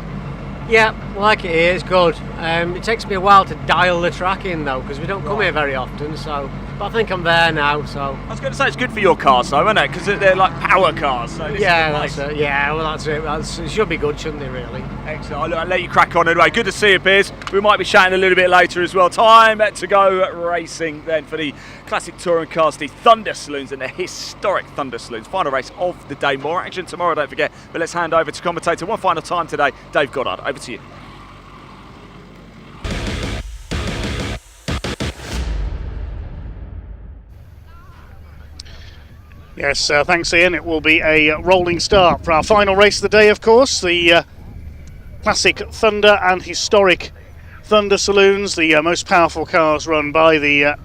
Yeah. I like it here, it's good. It takes me a while to dial the track in though, because we don't come here very often, so, but I think I'm there now, so. I was going to say, it's good for your cars though, isn't it? Because they're like power cars. So Yeah, that's it. Yeah, well that's it. It should be good, shouldn't they, really? Excellent. I'll let you crack on anyway. Good to see you, Piers. We might be chatting a little bit later as well. Time to go racing then for the classic touring cars, the Thunder Saloons, and the historic Thunder Saloons. Final race of the day. More action tomorrow, don't forget. But let's hand over to commentator one final time today, Dave Goddard. Over to you. Yes, thanks Ian. It will be a rolling start for our final race of the day, of course. The classic Thunder and historic Thunder Saloons, the most powerful cars run by the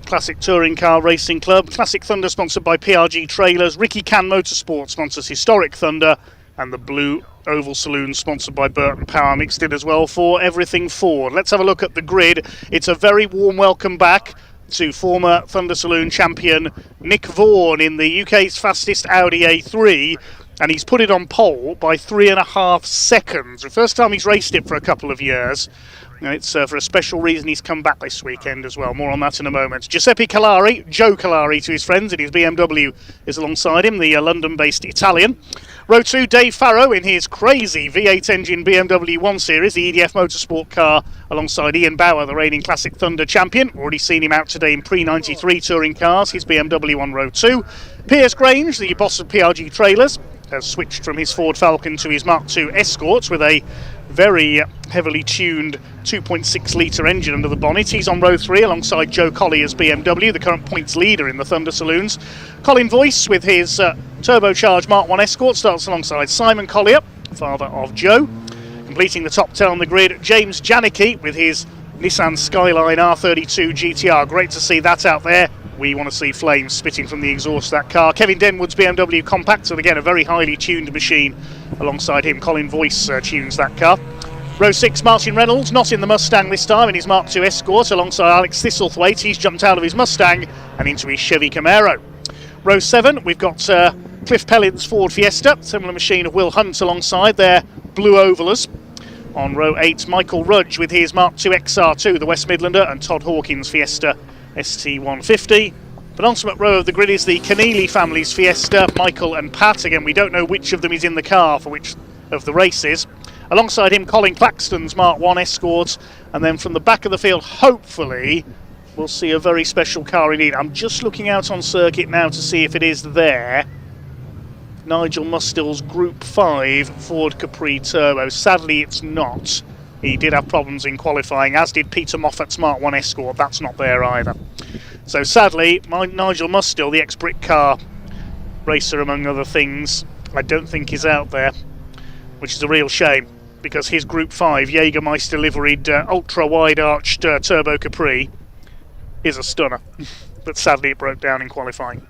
Classic Touring Car Racing Club. Classic Thunder sponsored by PRG Trailers. Ricky Can Motorsport sponsors Historic Thunder, and the Blue Oval Saloon sponsored by Burton Power mixed in as well for everything Ford. Let's have a look at the grid. It's a very warm welcome back to former Thunder Saloon champion Nick Vaughan in the UK's fastest Audi A3, and he's put it on pole by 3.5 seconds. The first time he's raced it for a couple of years. And it's for a special reason he's come back this weekend as well. More on that in a moment. Giuseppe Calari, Joe Calari to his friends, and his BMW is alongside him, the London-based Italian. Row 2, Dave Farrow in his crazy V8 engine BMW 1 Series, the EDF Motorsport car, alongside Ian Bauer, the reigning Classic Thunder champion. Already seen him out today in pre-93 touring cars, his BMW on Row 2. Piers Grange, the boss of PRG Trailers, has switched from his Ford Falcon to his Mark II Escorts with a very heavily tuned 2.6 litre engine under the bonnet. He's on row 3 alongside Joe Collier's BMW, the current points leader in the Thunder Saloons. Colin Voice with his turbocharged Mark I Escort starts alongside Simon Collier, father of Joe. Completing the top 10 on the grid, James Janicki with his Nissan Skyline R32 GTR. Great to see that out there. We want to see flames spitting from the exhaust of that car. Kevin Denwood's BMW Compact, and again a very highly tuned machine. Alongside him, Colin Voice tunes that car. Row 6, Martin Reynolds, not in the Mustang this time, in his Mark II Escort, alongside Alex Thistlethwaite. He's jumped out of his Mustang and into his Chevy Camaro. Row 7, we've got Cliff Pellin's Ford Fiesta, similar machine of Will Hunt alongside their Blue Ovalers. On row 8, Michael Rudge with his Mark II XR2, the West Midlander, and Todd Hawkins Fiesta ST150. Penultimate row of the grid is the Keneally family's Fiesta, Michael and Pat. Again, we don't know which of them is in the car for which of the races. Alongside him, Colin Claxton's Mark I Escort. And then from the back of the field, hopefully, we'll see a very special car indeed. I'm just looking out on circuit now to see if it is there. Nigel Mustill's Group 5 Ford Capri Turbo. Sadly, it's not. He did have problems in qualifying, as did Peter Moffat's Mark I Escort. That's not there either. So sadly, Nigel Mustill, the ex-Brick Car racer among other things, I don't think is out there, which is a real shame, because his Group 5 Jägermeister liveried ultra-wide arched Turbo Capri is a stunner. But sadly it broke down in qualifying.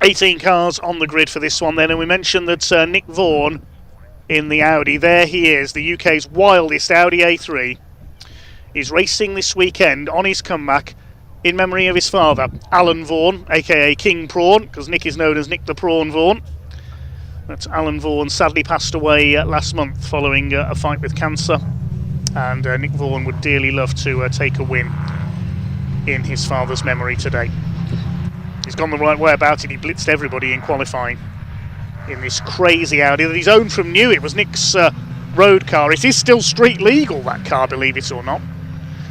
18 cars on the grid for this one then, and we mentioned that Nick Vaughan in the Audi, there he is, the UK's wildest Audi A3. He's racing this weekend on his comeback in memory of his father, Alan Vaughan, aka King Prawn, because Nick is known as Nick the Prawn Vaughan. But Alan Vaughan sadly passed away last month following a fight with cancer, and Nick Vaughan would dearly love to take a win in his father's memory today. He's gone the right way about it. He blitzed everybody in qualifying in this crazy Audi that he's owned from new. It was Nick's road car. It is still street legal, that car, believe it or not.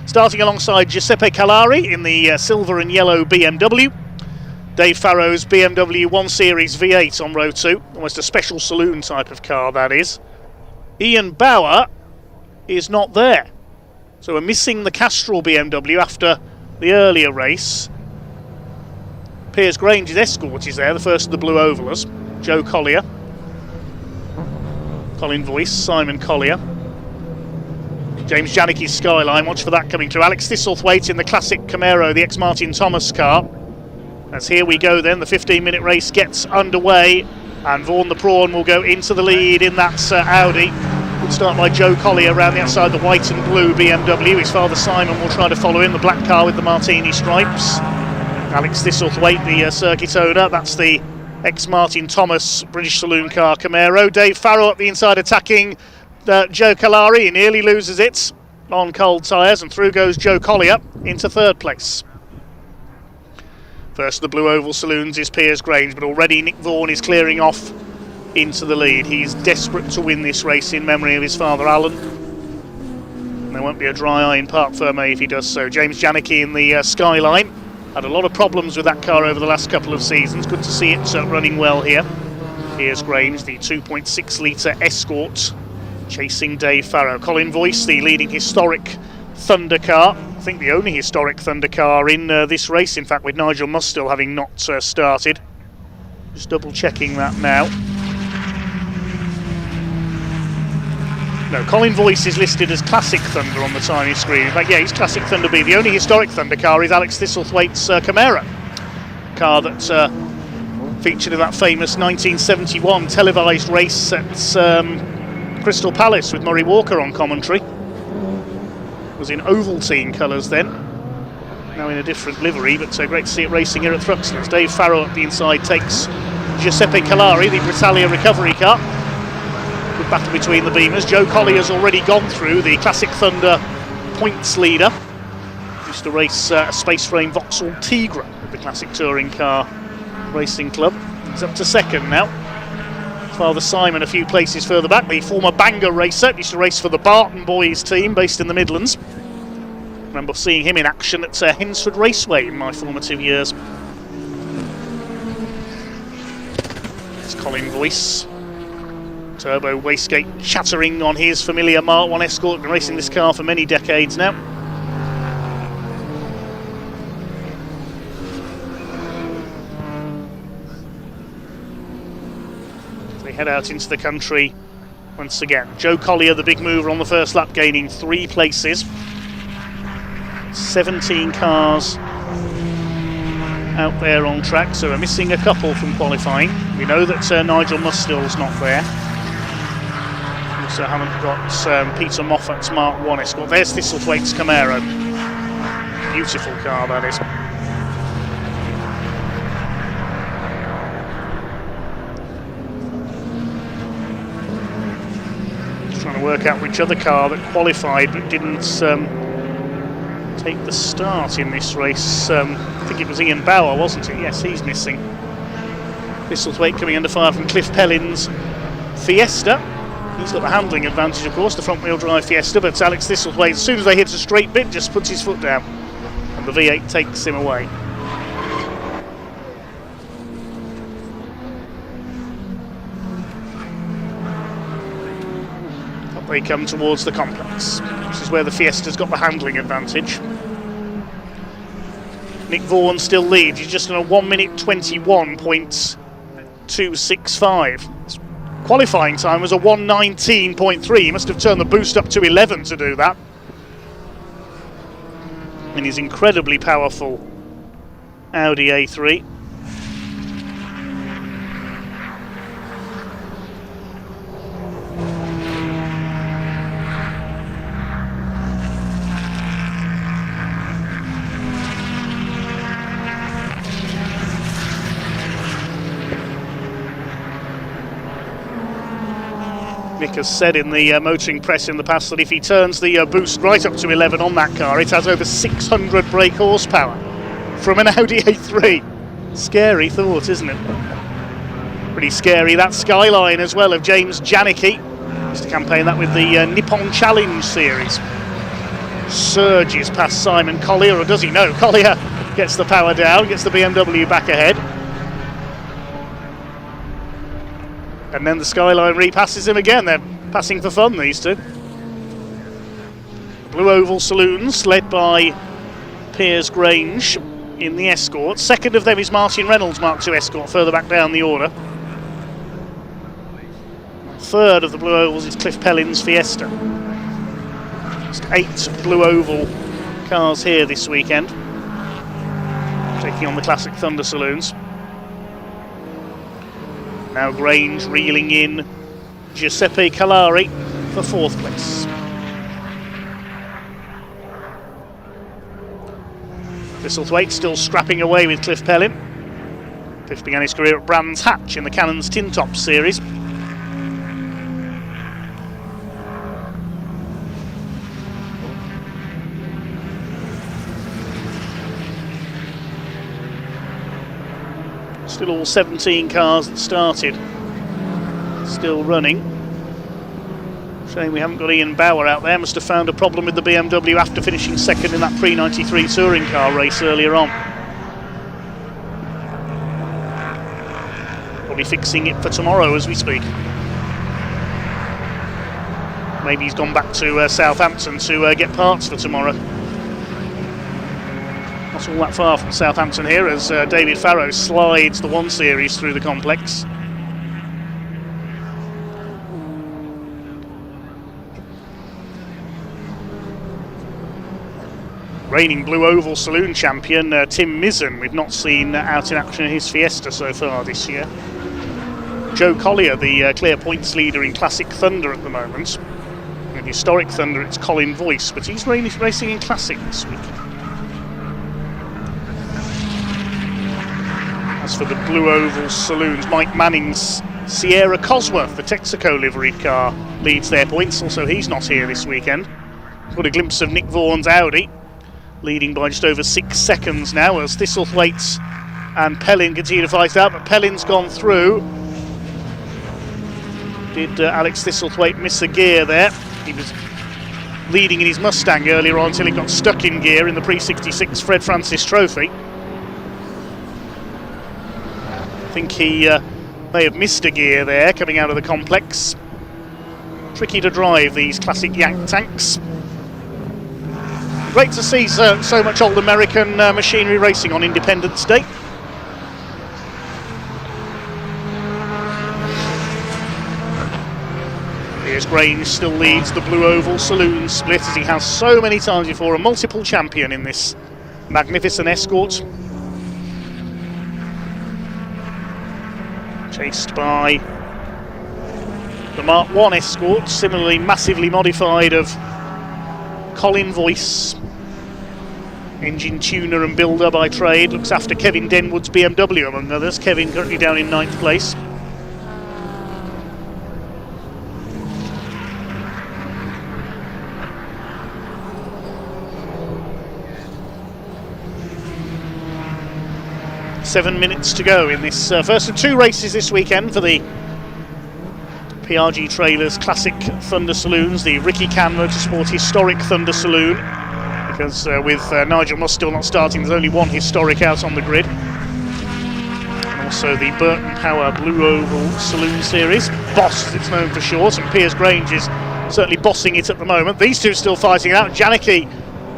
Starting alongside Giuseppe Calari in the silver and yellow BMW. Dave Farrow's BMW 1 Series V8 on row 2. Almost a special saloon type of car, that is. Ian Bauer is not there. So we're missing the Castrol BMW after the earlier race. Piers Grange's Escort is there, the first of the Blue Ovalers. Joe Collier. Colin Voice, Simon Collier. James Janicki's Skyline, watch for that coming through. Alex Thistlethwaite in the classic Camaro, the ex-Martin Thomas car. As here we go then, the 15-minute race gets underway, and Vaughan the Prawn will go into the lead in that Audi. Good start by Joe Collier around the outside, the white and blue BMW. His father Simon will try to follow in, the black car with the Martini stripes. Alex Thistlethwaite, the circuit owner, that's the ex-Martin Thomas British Saloon car Camaro. Dave Farrell at the inside attacking Joe Calari. He nearly loses it on cold tyres, and through goes Joe Collier into third place. First of the Blue Oval Saloons is Piers Grange, but already Nick Vaughan is clearing off into the lead. He's desperate to win this race in memory of his father Alan. And there won't be a dry eye in Parc Fermé if he does so. James Janicki in the Skyline. Had a lot of problems with that car over the last couple of seasons. Good to see it running well here. Piers Grange, the 2.6 litre Escort, chasing Dave Farrow. Colin Voice, the leading historic Thunder car. I think the only historic Thunder car in this race, in fact, with Nigel Mustill having not started. Just double checking that now. No, Colin Voice is listed as Classic Thunder on the tiny screen. In fact, yeah, he's Classic Thunder B. The only historic Thunder car is Alex Thistlethwaite's Camaro. Car that featured in that famous 1971 televised race at Crystal Palace with Murray Walker on commentary. Was in Ovaltine colours then. Now in a different livery, but great to see it racing here at Thruxton. Dave Farrell at the inside takes Giuseppe Calari, the Britannia recovery car. Good battle between the Beamers. Joe Collier's already gone through, the Classic Thunder points leader. Used to race a space frame Vauxhall Tigra with the Classic Touring Car Racing Club. He's up to second now. Father Simon a few places further back, the former Bangor racer, used to race for the Barton Boys team based in the Midlands. Remember seeing him in action at Hensford Raceway in my formative years. It's Colin Voice. Turbo wastegate chattering on his familiar Mark 1 Escort. Been racing this car for many decades now. They head out into the country once again. Joe Collier, the big mover on the first lap, gaining 3 places. 17 cars out there on track, so we're missing a couple from qualifying. We know that Nigel Mustill's not there. Also haven't got Peter Moffat's Mark 1 Escort. There's Thistlethwaite's Camaro. Beautiful car that is. Just trying to work out which other car that qualified but didn't take the start in this race. I think it was Ian Bauer, wasn't it? Yes, he's missing. Thistlethwaite coming under fire from Cliff Pellin's Fiesta. He's got the handling advantage, of course, the front-wheel drive Fiesta, but Alex Thistlethwaite, as soon as they hit a straight bit, just puts his foot down, and the V8 takes him away. Up they come towards the complex. This is where the Fiesta's got the handling advantage. Nick Vaughan still leads. He's just on a 1 minute 21.265. Qualifying time was a 1:19.3. He must have turned the boost up to 11 to do that. In his incredibly powerful Audi A3. Nick has said in the motoring press in the past that if he turns the boost right up to 11 on that car, it has over 600 brake horsepower from an Audi A3. Scary thought, isn't it? Pretty scary. That Skyline as well of James Janicki. Used to campaign that with the Nippon Challenge series. Surges past Simon Collier, or does he? No, Collier gets the power down, gets the BMW back ahead. And then the Skyline repasses him again. They're passing for fun, these two. Blue Oval Saloons, led by Piers Grange in the Escort. Second of them is Martin Reynolds' Mark II Escort, further back down the order. Third of the Blue Ovals is Cliff Pellin's Fiesta. Just 8 Blue Oval cars here this weekend, taking on the Classic Thunder Saloons. Now Grange reeling in Giuseppe Calari for 4th place. Thistlethwaite still scrapping away with Cliff Pellin. Cliff began his career at Brands Hatch in the Cannons Tin Top series. Still all 17 cars that started still running. Shame we haven't got Ian Bauer out there. Must have found a problem with the BMW after finishing second in that pre-93 touring car race earlier on. Probably fixing it for tomorrow as we speak. Maybe he's gone back to Southampton to get parts for tomorrow. Not all that far from Southampton here as David Farrow slides the 1 Series through the complex. Reigning Blue Oval Saloon champion Tim Mizzen, we've not seen out in action in his Fiesta so far this year. Joe Collier, the clear points leader in Classic Thunder at the moment. In Historic Thunder it's Colin Voice, but he's racing in Classic this week. As for the Blue Oval Saloons, Mike Manning's Sierra Cosworth, the Texaco liveried car, leads their points. Also, he's not here this weekend. Got a glimpse of Nick Vaughan's Audi, leading by just over 6 seconds now as Thistlethwaite and Pellin continue to fight out, but Pellin's gone through. Did Alex Thistlethwaite miss a gear there? He was leading in his Mustang earlier on until he got stuck in gear in the pre-66 Fred Francis Trophy. I think he may have missed a gear there coming out of the complex. Tricky to drive these classic Yank tanks. Great to see so much old American machinery racing on Independence Day. Piers Grange still leads the Blue Oval Saloon split as he has so many times before, a multiple champion in this magnificent Escort. Chased by the Mark 1 Escort, similarly massively modified, of Colin Voice, engine tuner and builder by trade, looks after Kevin Denwood's BMW among others. Kevin currently down in 9th place. Seven minutes to go in this first of 2 races this weekend for the PRG Trailers Classic Thunder Saloons, the Ricky Can Motorsport Historic Thunder Saloon, because with Nigel Moss still not starting, there's only 1 historic out on the grid. And also the Burton Power Blue Oval Saloon Series, Boss as it's known for short, and Piers Grange is certainly bossing it at the moment. These two still fighting out. Janicki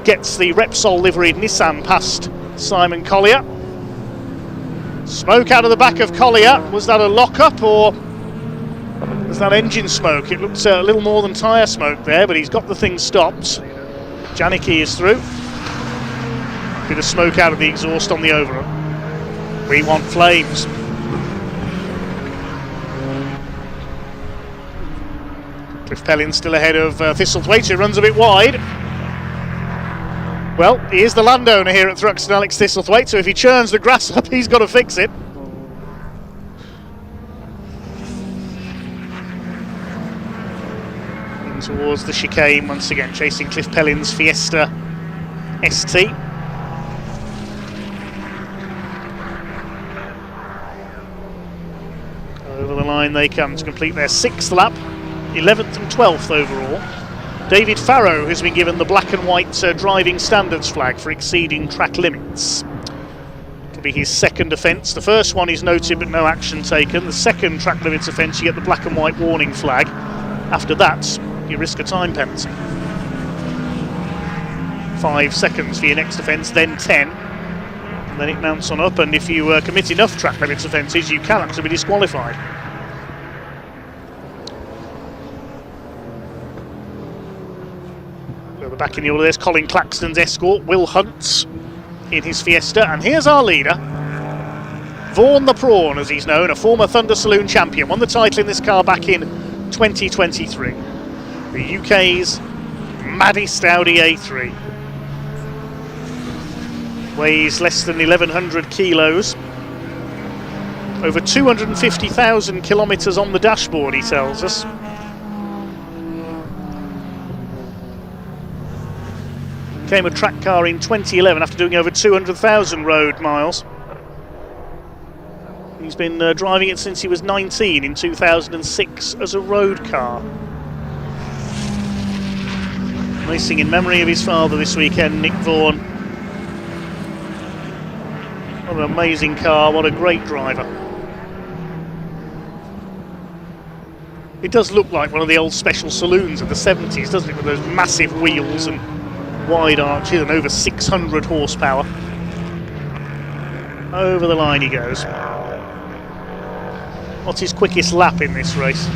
gets the Repsol liveried Nissan past Simon Collier. Smoke out of the back of Collier. Was that a lock-up or was that engine smoke? It looked a little more than tyre smoke there, but he's got the thing stopped. Janicki is through. Bit of smoke out of the exhaust on the overrun. We want flames. Cliff Pellin still ahead of Thistlethwaite, who runs a bit wide. Well, he is the landowner here at Thruxton, Alex Thistlethwaite, so if he churns the grass up, he's got to fix it. In towards the chicane once again, chasing Cliff Pellin's Fiesta ST. Over the line they come to complete their 6th lap, 11th and 12th overall. David Farrow has been given the black and white driving standards flag for exceeding track limits. It'll be his 2nd offence. The first one is noted but no action taken. The 2nd track limits offence, you get the black and white warning flag. After that, you risk a time penalty. 5 seconds for your next offence, then 10. And then it mounts on up, and if you commit enough track limits offences, you can actually be disqualified. Back in the order, there's Colin Claxton's Escort, Will Hunt's in his Fiesta, and here's our leader, Vaughan the Prawn as he's known, a former Thunder Saloon champion, won the title in this car back in 2023. The UK's maddest Audi A3. Weighs less than 1,100 kilos. Over 250,000 kilometres on the dashboard, he tells us. Became a track car in 2011 after doing over 200,000 road miles. He's been driving it since he was 19 in 2006 as a road car. Racing in memory of his father this weekend, Nick Vaughan. What an amazing car, what a great driver. It does look like one of the old special saloons of the 70s, doesn't it, with those massive wheels and wide arches and over 600 horsepower. Over the line he goes. What's his quickest lap in this race?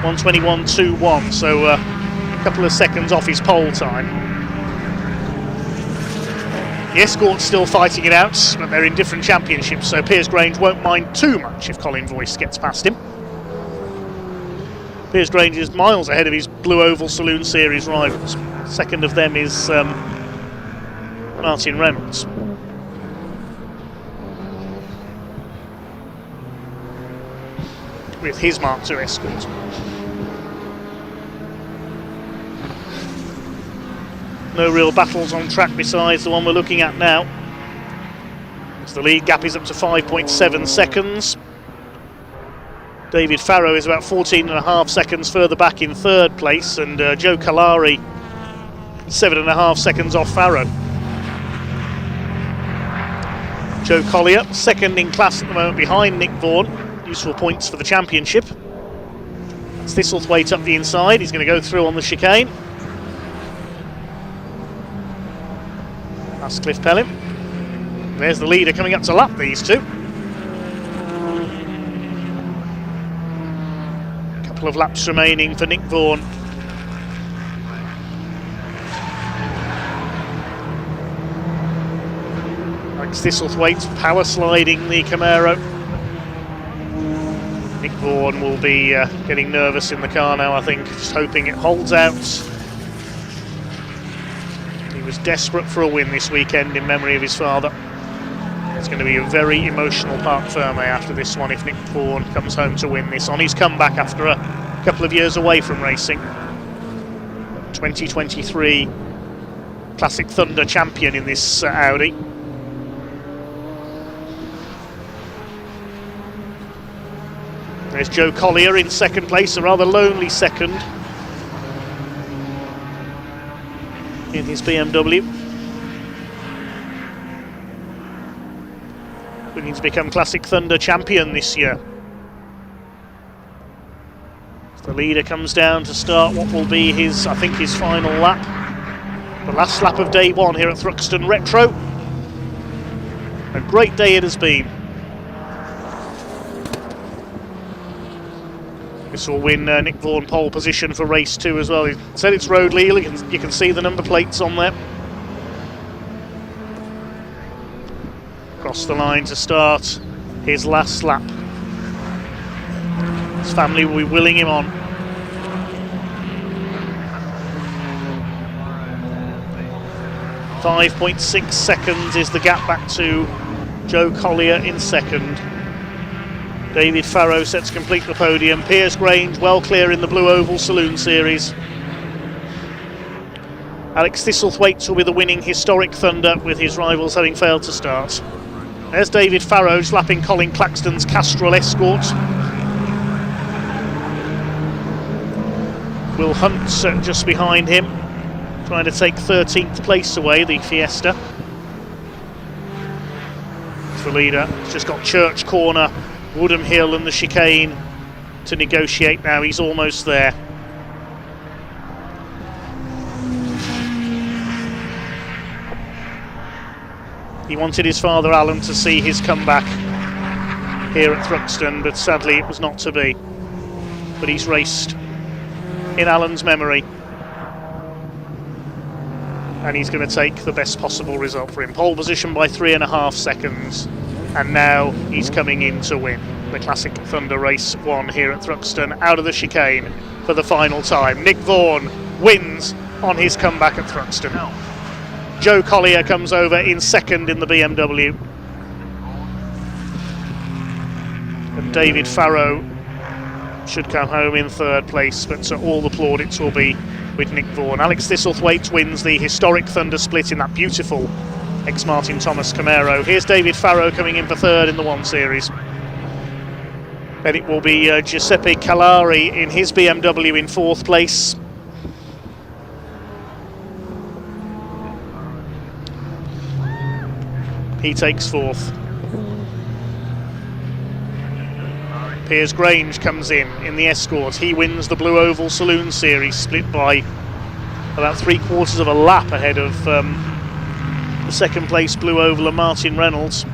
1:21.21, so a couple of seconds off his pole time. The Escort's still fighting it out, but they're in different championships, so Piers Grange won't mind too much if Colin Voice gets past him. Piers Grange is miles ahead of his Blue Oval Saloon Series rivals. Second of them is Martin Reynolds. With his Mark II Escort. No real battles on track besides the one we're looking at now. As the lead gap is up to 5.7 seconds. David Farrow is about 14.5 seconds further back in third place, and Joe Kalari 7.5 seconds off Farrow. Joe Collier, second in class at the moment behind Nick Vaughan. Useful points for the championship. That's Thistlethwaite up the inside. He's going to go through on the chicane. That's Cliff Pelham. There's the leader coming up to lap these two. Couple of laps remaining for Nick Vaughan. Alex Thistlethwaite power sliding the Camaro. Nick Vaughan will be getting nervous in the car now, I think, just hoping it holds out. He was desperate for a win this weekend in memory of his father. It's going to be a very emotional Parc Ferme after this one if Nick Vaughan comes home to win this on his comeback after a couple of years away from racing. 2023 Classic Thunder champion in this Audi. There's Joe Collier in second place, a rather lonely second in his BMW. Looking to become Classic Thunder champion this year. The leader comes down to start what will be his, I think, his final lap. The last lap of day one here at Thruxton Retro. A great day it has been. This will win Nick Vaughan pole position for race 2 as well. He said it's road legal, you can see the number plates on there. Across the line to start his last lap. His family will be willing him on. .6 seconds is the gap back to Joe Collier in second. David Farrow set to complete the podium. Piers Grange well clear in the Blue Oval Saloon Series. Alex Thistlethwaite will be the winning historic Thunder, with his rivals having failed to start. There's David Farrow slapping Colin Claxton's Castrol Escort. Will Hunt just behind him, trying to take 13th place away, the Fiesta. It's the leader. He's just got Church Corner, Woodham Hill and the chicane to negotiate now. He's almost there. He wanted his father Alan to see his comeback here at Thruxton, but sadly it was not to be. But he's raced in Alan's memory, and he's going to take the best possible result for him. Pole position by 3.5 seconds, and now he's coming in to win the Classic Thunder Race 1 here at Thruxton, out of the chicane for the final time. Nick Vaughan wins on his comeback at Thruxton. Joe Collier comes over in second in the BMW. David Farrow should come home in third place, but all the plaudits will be with Nick Vaughan. Alex Thistlethwaite wins the historic Thunder Split in that beautiful ex-Martin Thomas Camaro. Here's David Farrow coming in for third in the 1 Series. Then it will be Giuseppe Calari in his BMW in 4th place. He takes 4th. Piers Grange comes in the Escort. He wins the Blue Oval Saloon Series, split by about 3/4 of a lap ahead of the 2nd place Blue Oval and Martin Reynolds.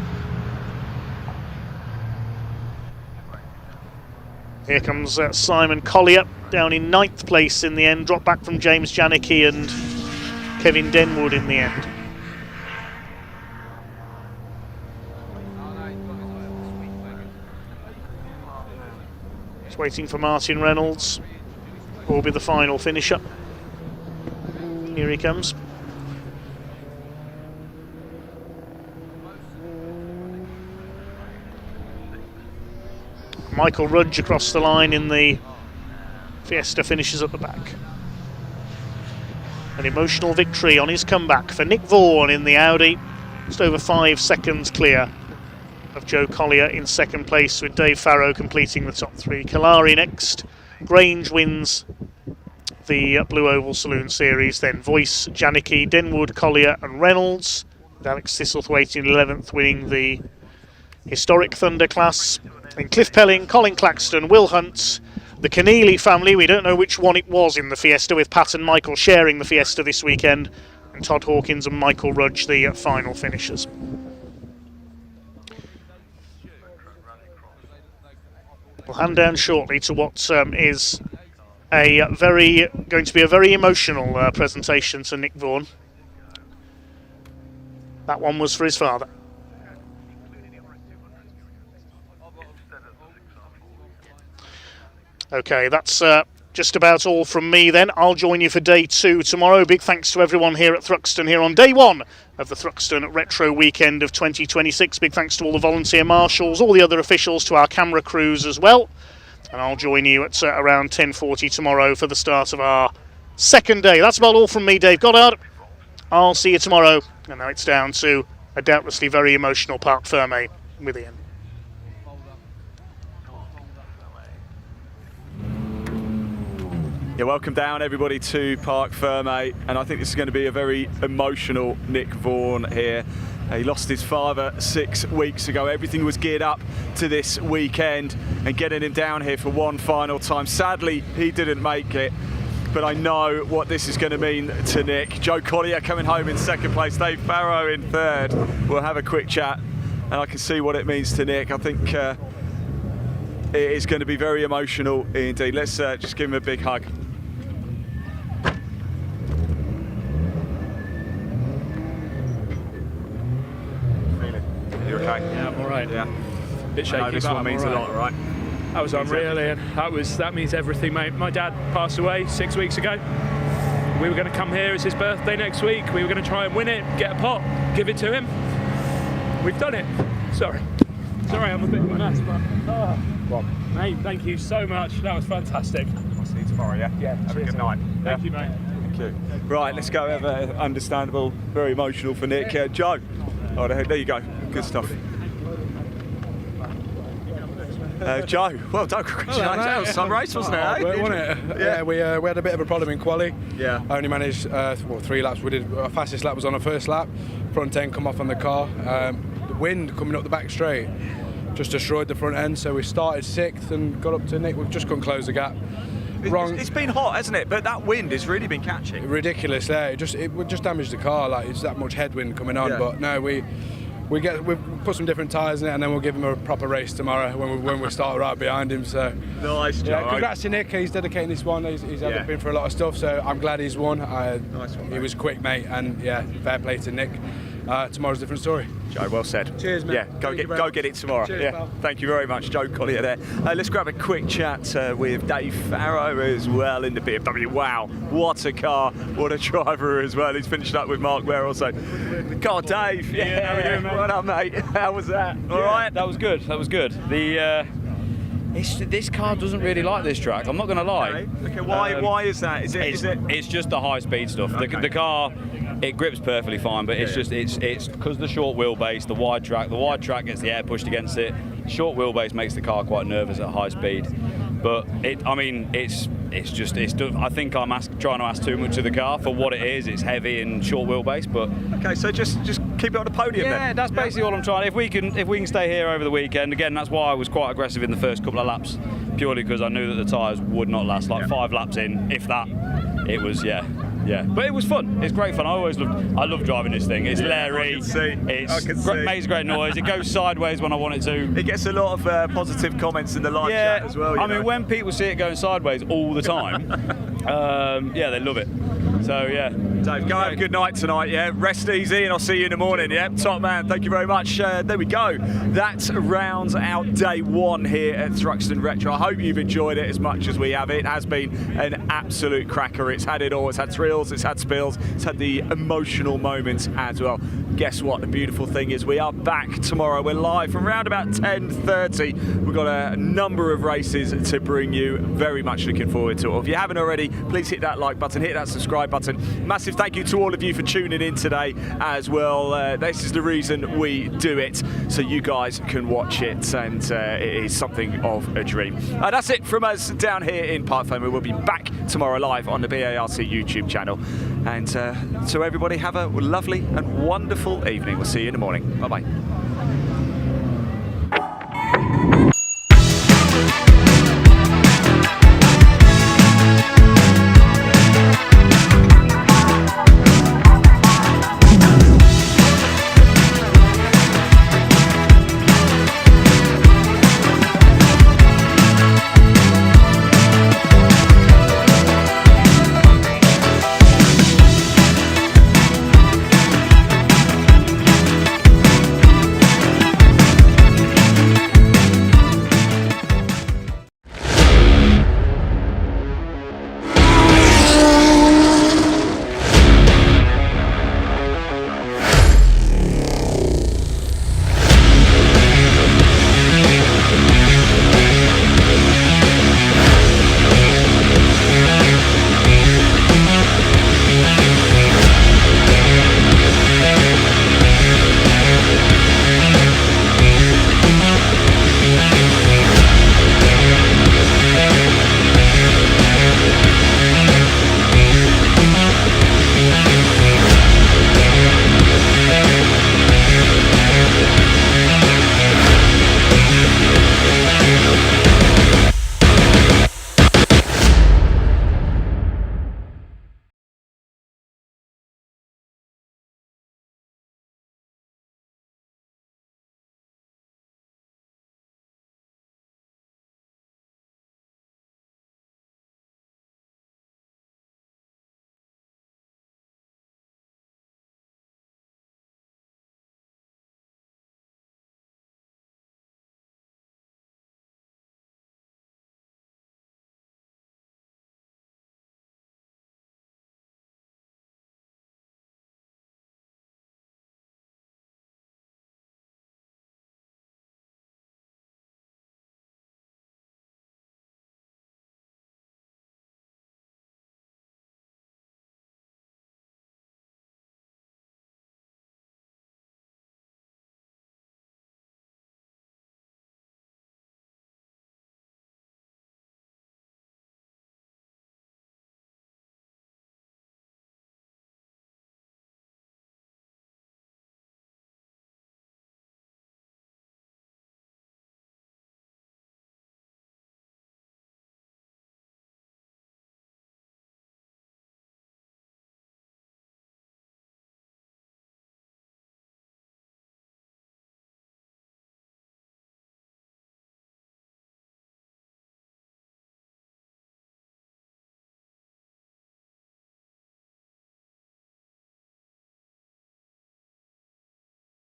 Here comes Simon Collier down in 9th place in the end, drop back from James Janicki and Kevin Denwood in the end. Just waiting for Martin Reynolds, will be the final finisher. Here he comes. Michael Rudge across the line in the Fiesta finishes at the back. An emotional victory on his comeback for Nick Vaughan in the Audi, just over 5 seconds clear of Joe Collier in 2nd place, with Dave Farrow completing the top 3. Calari next. Grange wins the Blue Oval Saloon Series, then Voice, Janicki, Denwood, Collier and Reynolds, with Alex Thistlethwaite in 11th winning the historic Thunder class. Then Cliff Pelling, Colin Claxton, Will Hunt, the Keneally family, we don't know which one it was in the Fiesta, with Pat and Michael sharing the Fiesta this weekend, and Todd Hawkins and Michael Rudge the final finishers. We'll hand down shortly to what is going to be a very emotional presentation to Nick Vaughan. That one was for his father. Okay, that's just about all from me then. I'll join you for day 2 tomorrow. Big thanks to everyone here at Thruxton here on day 1 of the Thruxton Retro Weekend of 2026. Big thanks to all the volunteer marshals, all the other officials, to our camera crews as well. And I'll join you at around 10:40 tomorrow for the start of our 2nd day. That's about all from me, Dave Goddard. I'll see you tomorrow. And now it's down to a doubtlessly very emotional Parc Fermé with Ian. Yeah, welcome down everybody to Parc Fermé, and I think this is going to be a very emotional Nick Vaughan here. He lost his father 6 weeks ago. Everything was geared up to this weekend and getting him down here for one final time. Sadly, he didn't make it, but I know what this is going to mean to Nick. Joe Collier coming home in 2nd place, Dave Farrow in 3rd. We'll have a quick chat and I can see what it means to Nick. I think it is going to be very emotional indeed. Let's just give him a big hug. You okay? Yeah, I'm all right. Yeah. Bit shaky, this but one I'm means all a right. lot, right? That was unreal, Ian. That means everything, mate. My dad passed away 6 weeks ago. We were going to come here. It's his birthday next week. We were going to try and win it, get a pot, give it to him. We've done it. Sorry, I'm a bit of a mess, but mate, thank you so much. That was fantastic. I'll see you tomorrow. Yeah. Yeah. Have a good night. Thank you, mate. Thank you. Right, let's go. Have a understandable, very emotional for Nick. Joe. Oh, there you go. Good stuff. Joe, well done. Congratulations. That was some race, wasn't it? Wasn't it? Yeah, we had a bit of a problem in quali. Yeah. I only managed 3 laps. Our fastest lap was on the first lap. Front end come off on the car. The wind coming up the back straight just destroyed the front end. So we started 6th and got up to Nick. We just couldn't close the gap. It's been hot, hasn't it? But that wind has really been catching. Ridiculous. Yeah. It would just damage the car. Like it's that much headwind coming on. Yeah. But no, we put some different tyres in it, and then we'll give him a proper race tomorrow when we start right behind him. So nice, Joe. Yeah, congrats to Nick. He's dedicating this one. He's been for a lot of stuff, so I'm glad he's won. Nice one, he was quick, mate, and yeah, fair play to Nick. Tomorrow's a different story. Joe, well said. Cheers, mate. Yeah, go get it tomorrow. Cheers, yeah, pal. Thank you very much, Joe Collier there. Let's grab a quick chat with Dave Farrow as well in the BMW. Wow, what a car, what a driver as well. He's finished up with Mark Ware also. God, Dave. Yeah, how we doing, mate? What up, mate? How was that? All right. That was good. The This car doesn't really like this track. I'm not going to lie. Okay. Why is that? It's just the high speed stuff. Okay. The car, it grips perfectly fine, but it's because the short wheelbase, the wide track. The wide track gets the air pushed against it. Short wheelbase makes the car quite nervous at high speed. But I think I'm trying to ask too much of the car for what it is. It's heavy and short wheelbase, but okay. So just keep it on the podium. Yeah, then. that's basically all I'm trying. If we can stay here over the weekend, again, that's why I was quite aggressive in the first couple of laps, purely because I knew that the tyres would not last. 5 laps in, if that, it was Yeah, but it was fun. It's great fun. I love driving this thing. It's leery. It makes great noise. It goes sideways when I want it to. It gets a lot of positive comments in the live chat as well. I mean, when people see it going sideways all the time, they love it. So yeah. Dave, go have a good night tonight. Yeah, rest easy, and I'll see you in the morning. Yeah, top man. Thank you very much. There we go. That rounds out day 1 here at Thruxton Retro. I hope you've enjoyed it as much as we have. It has been an absolute cracker. It's had it all. It's had thrills. It's had spills. It's had the emotional moments as well. Guess what? The beautiful thing is we are back tomorrow. We're live from around about 10:30. We've got a number of races to bring you. Very much looking forward to it. If you haven't already, please hit that like button, hit that subscribe button. Massive thank you to all of you for tuning in today as well. This is the reason we do it, so you guys can watch it, and it is something of a dream. That's it from us down here in Parkfame. We will be back tomorrow live on the BARC YouTube channel. And so everybody have a lovely and wonderful evening. We'll see you in the morning. Bye-bye.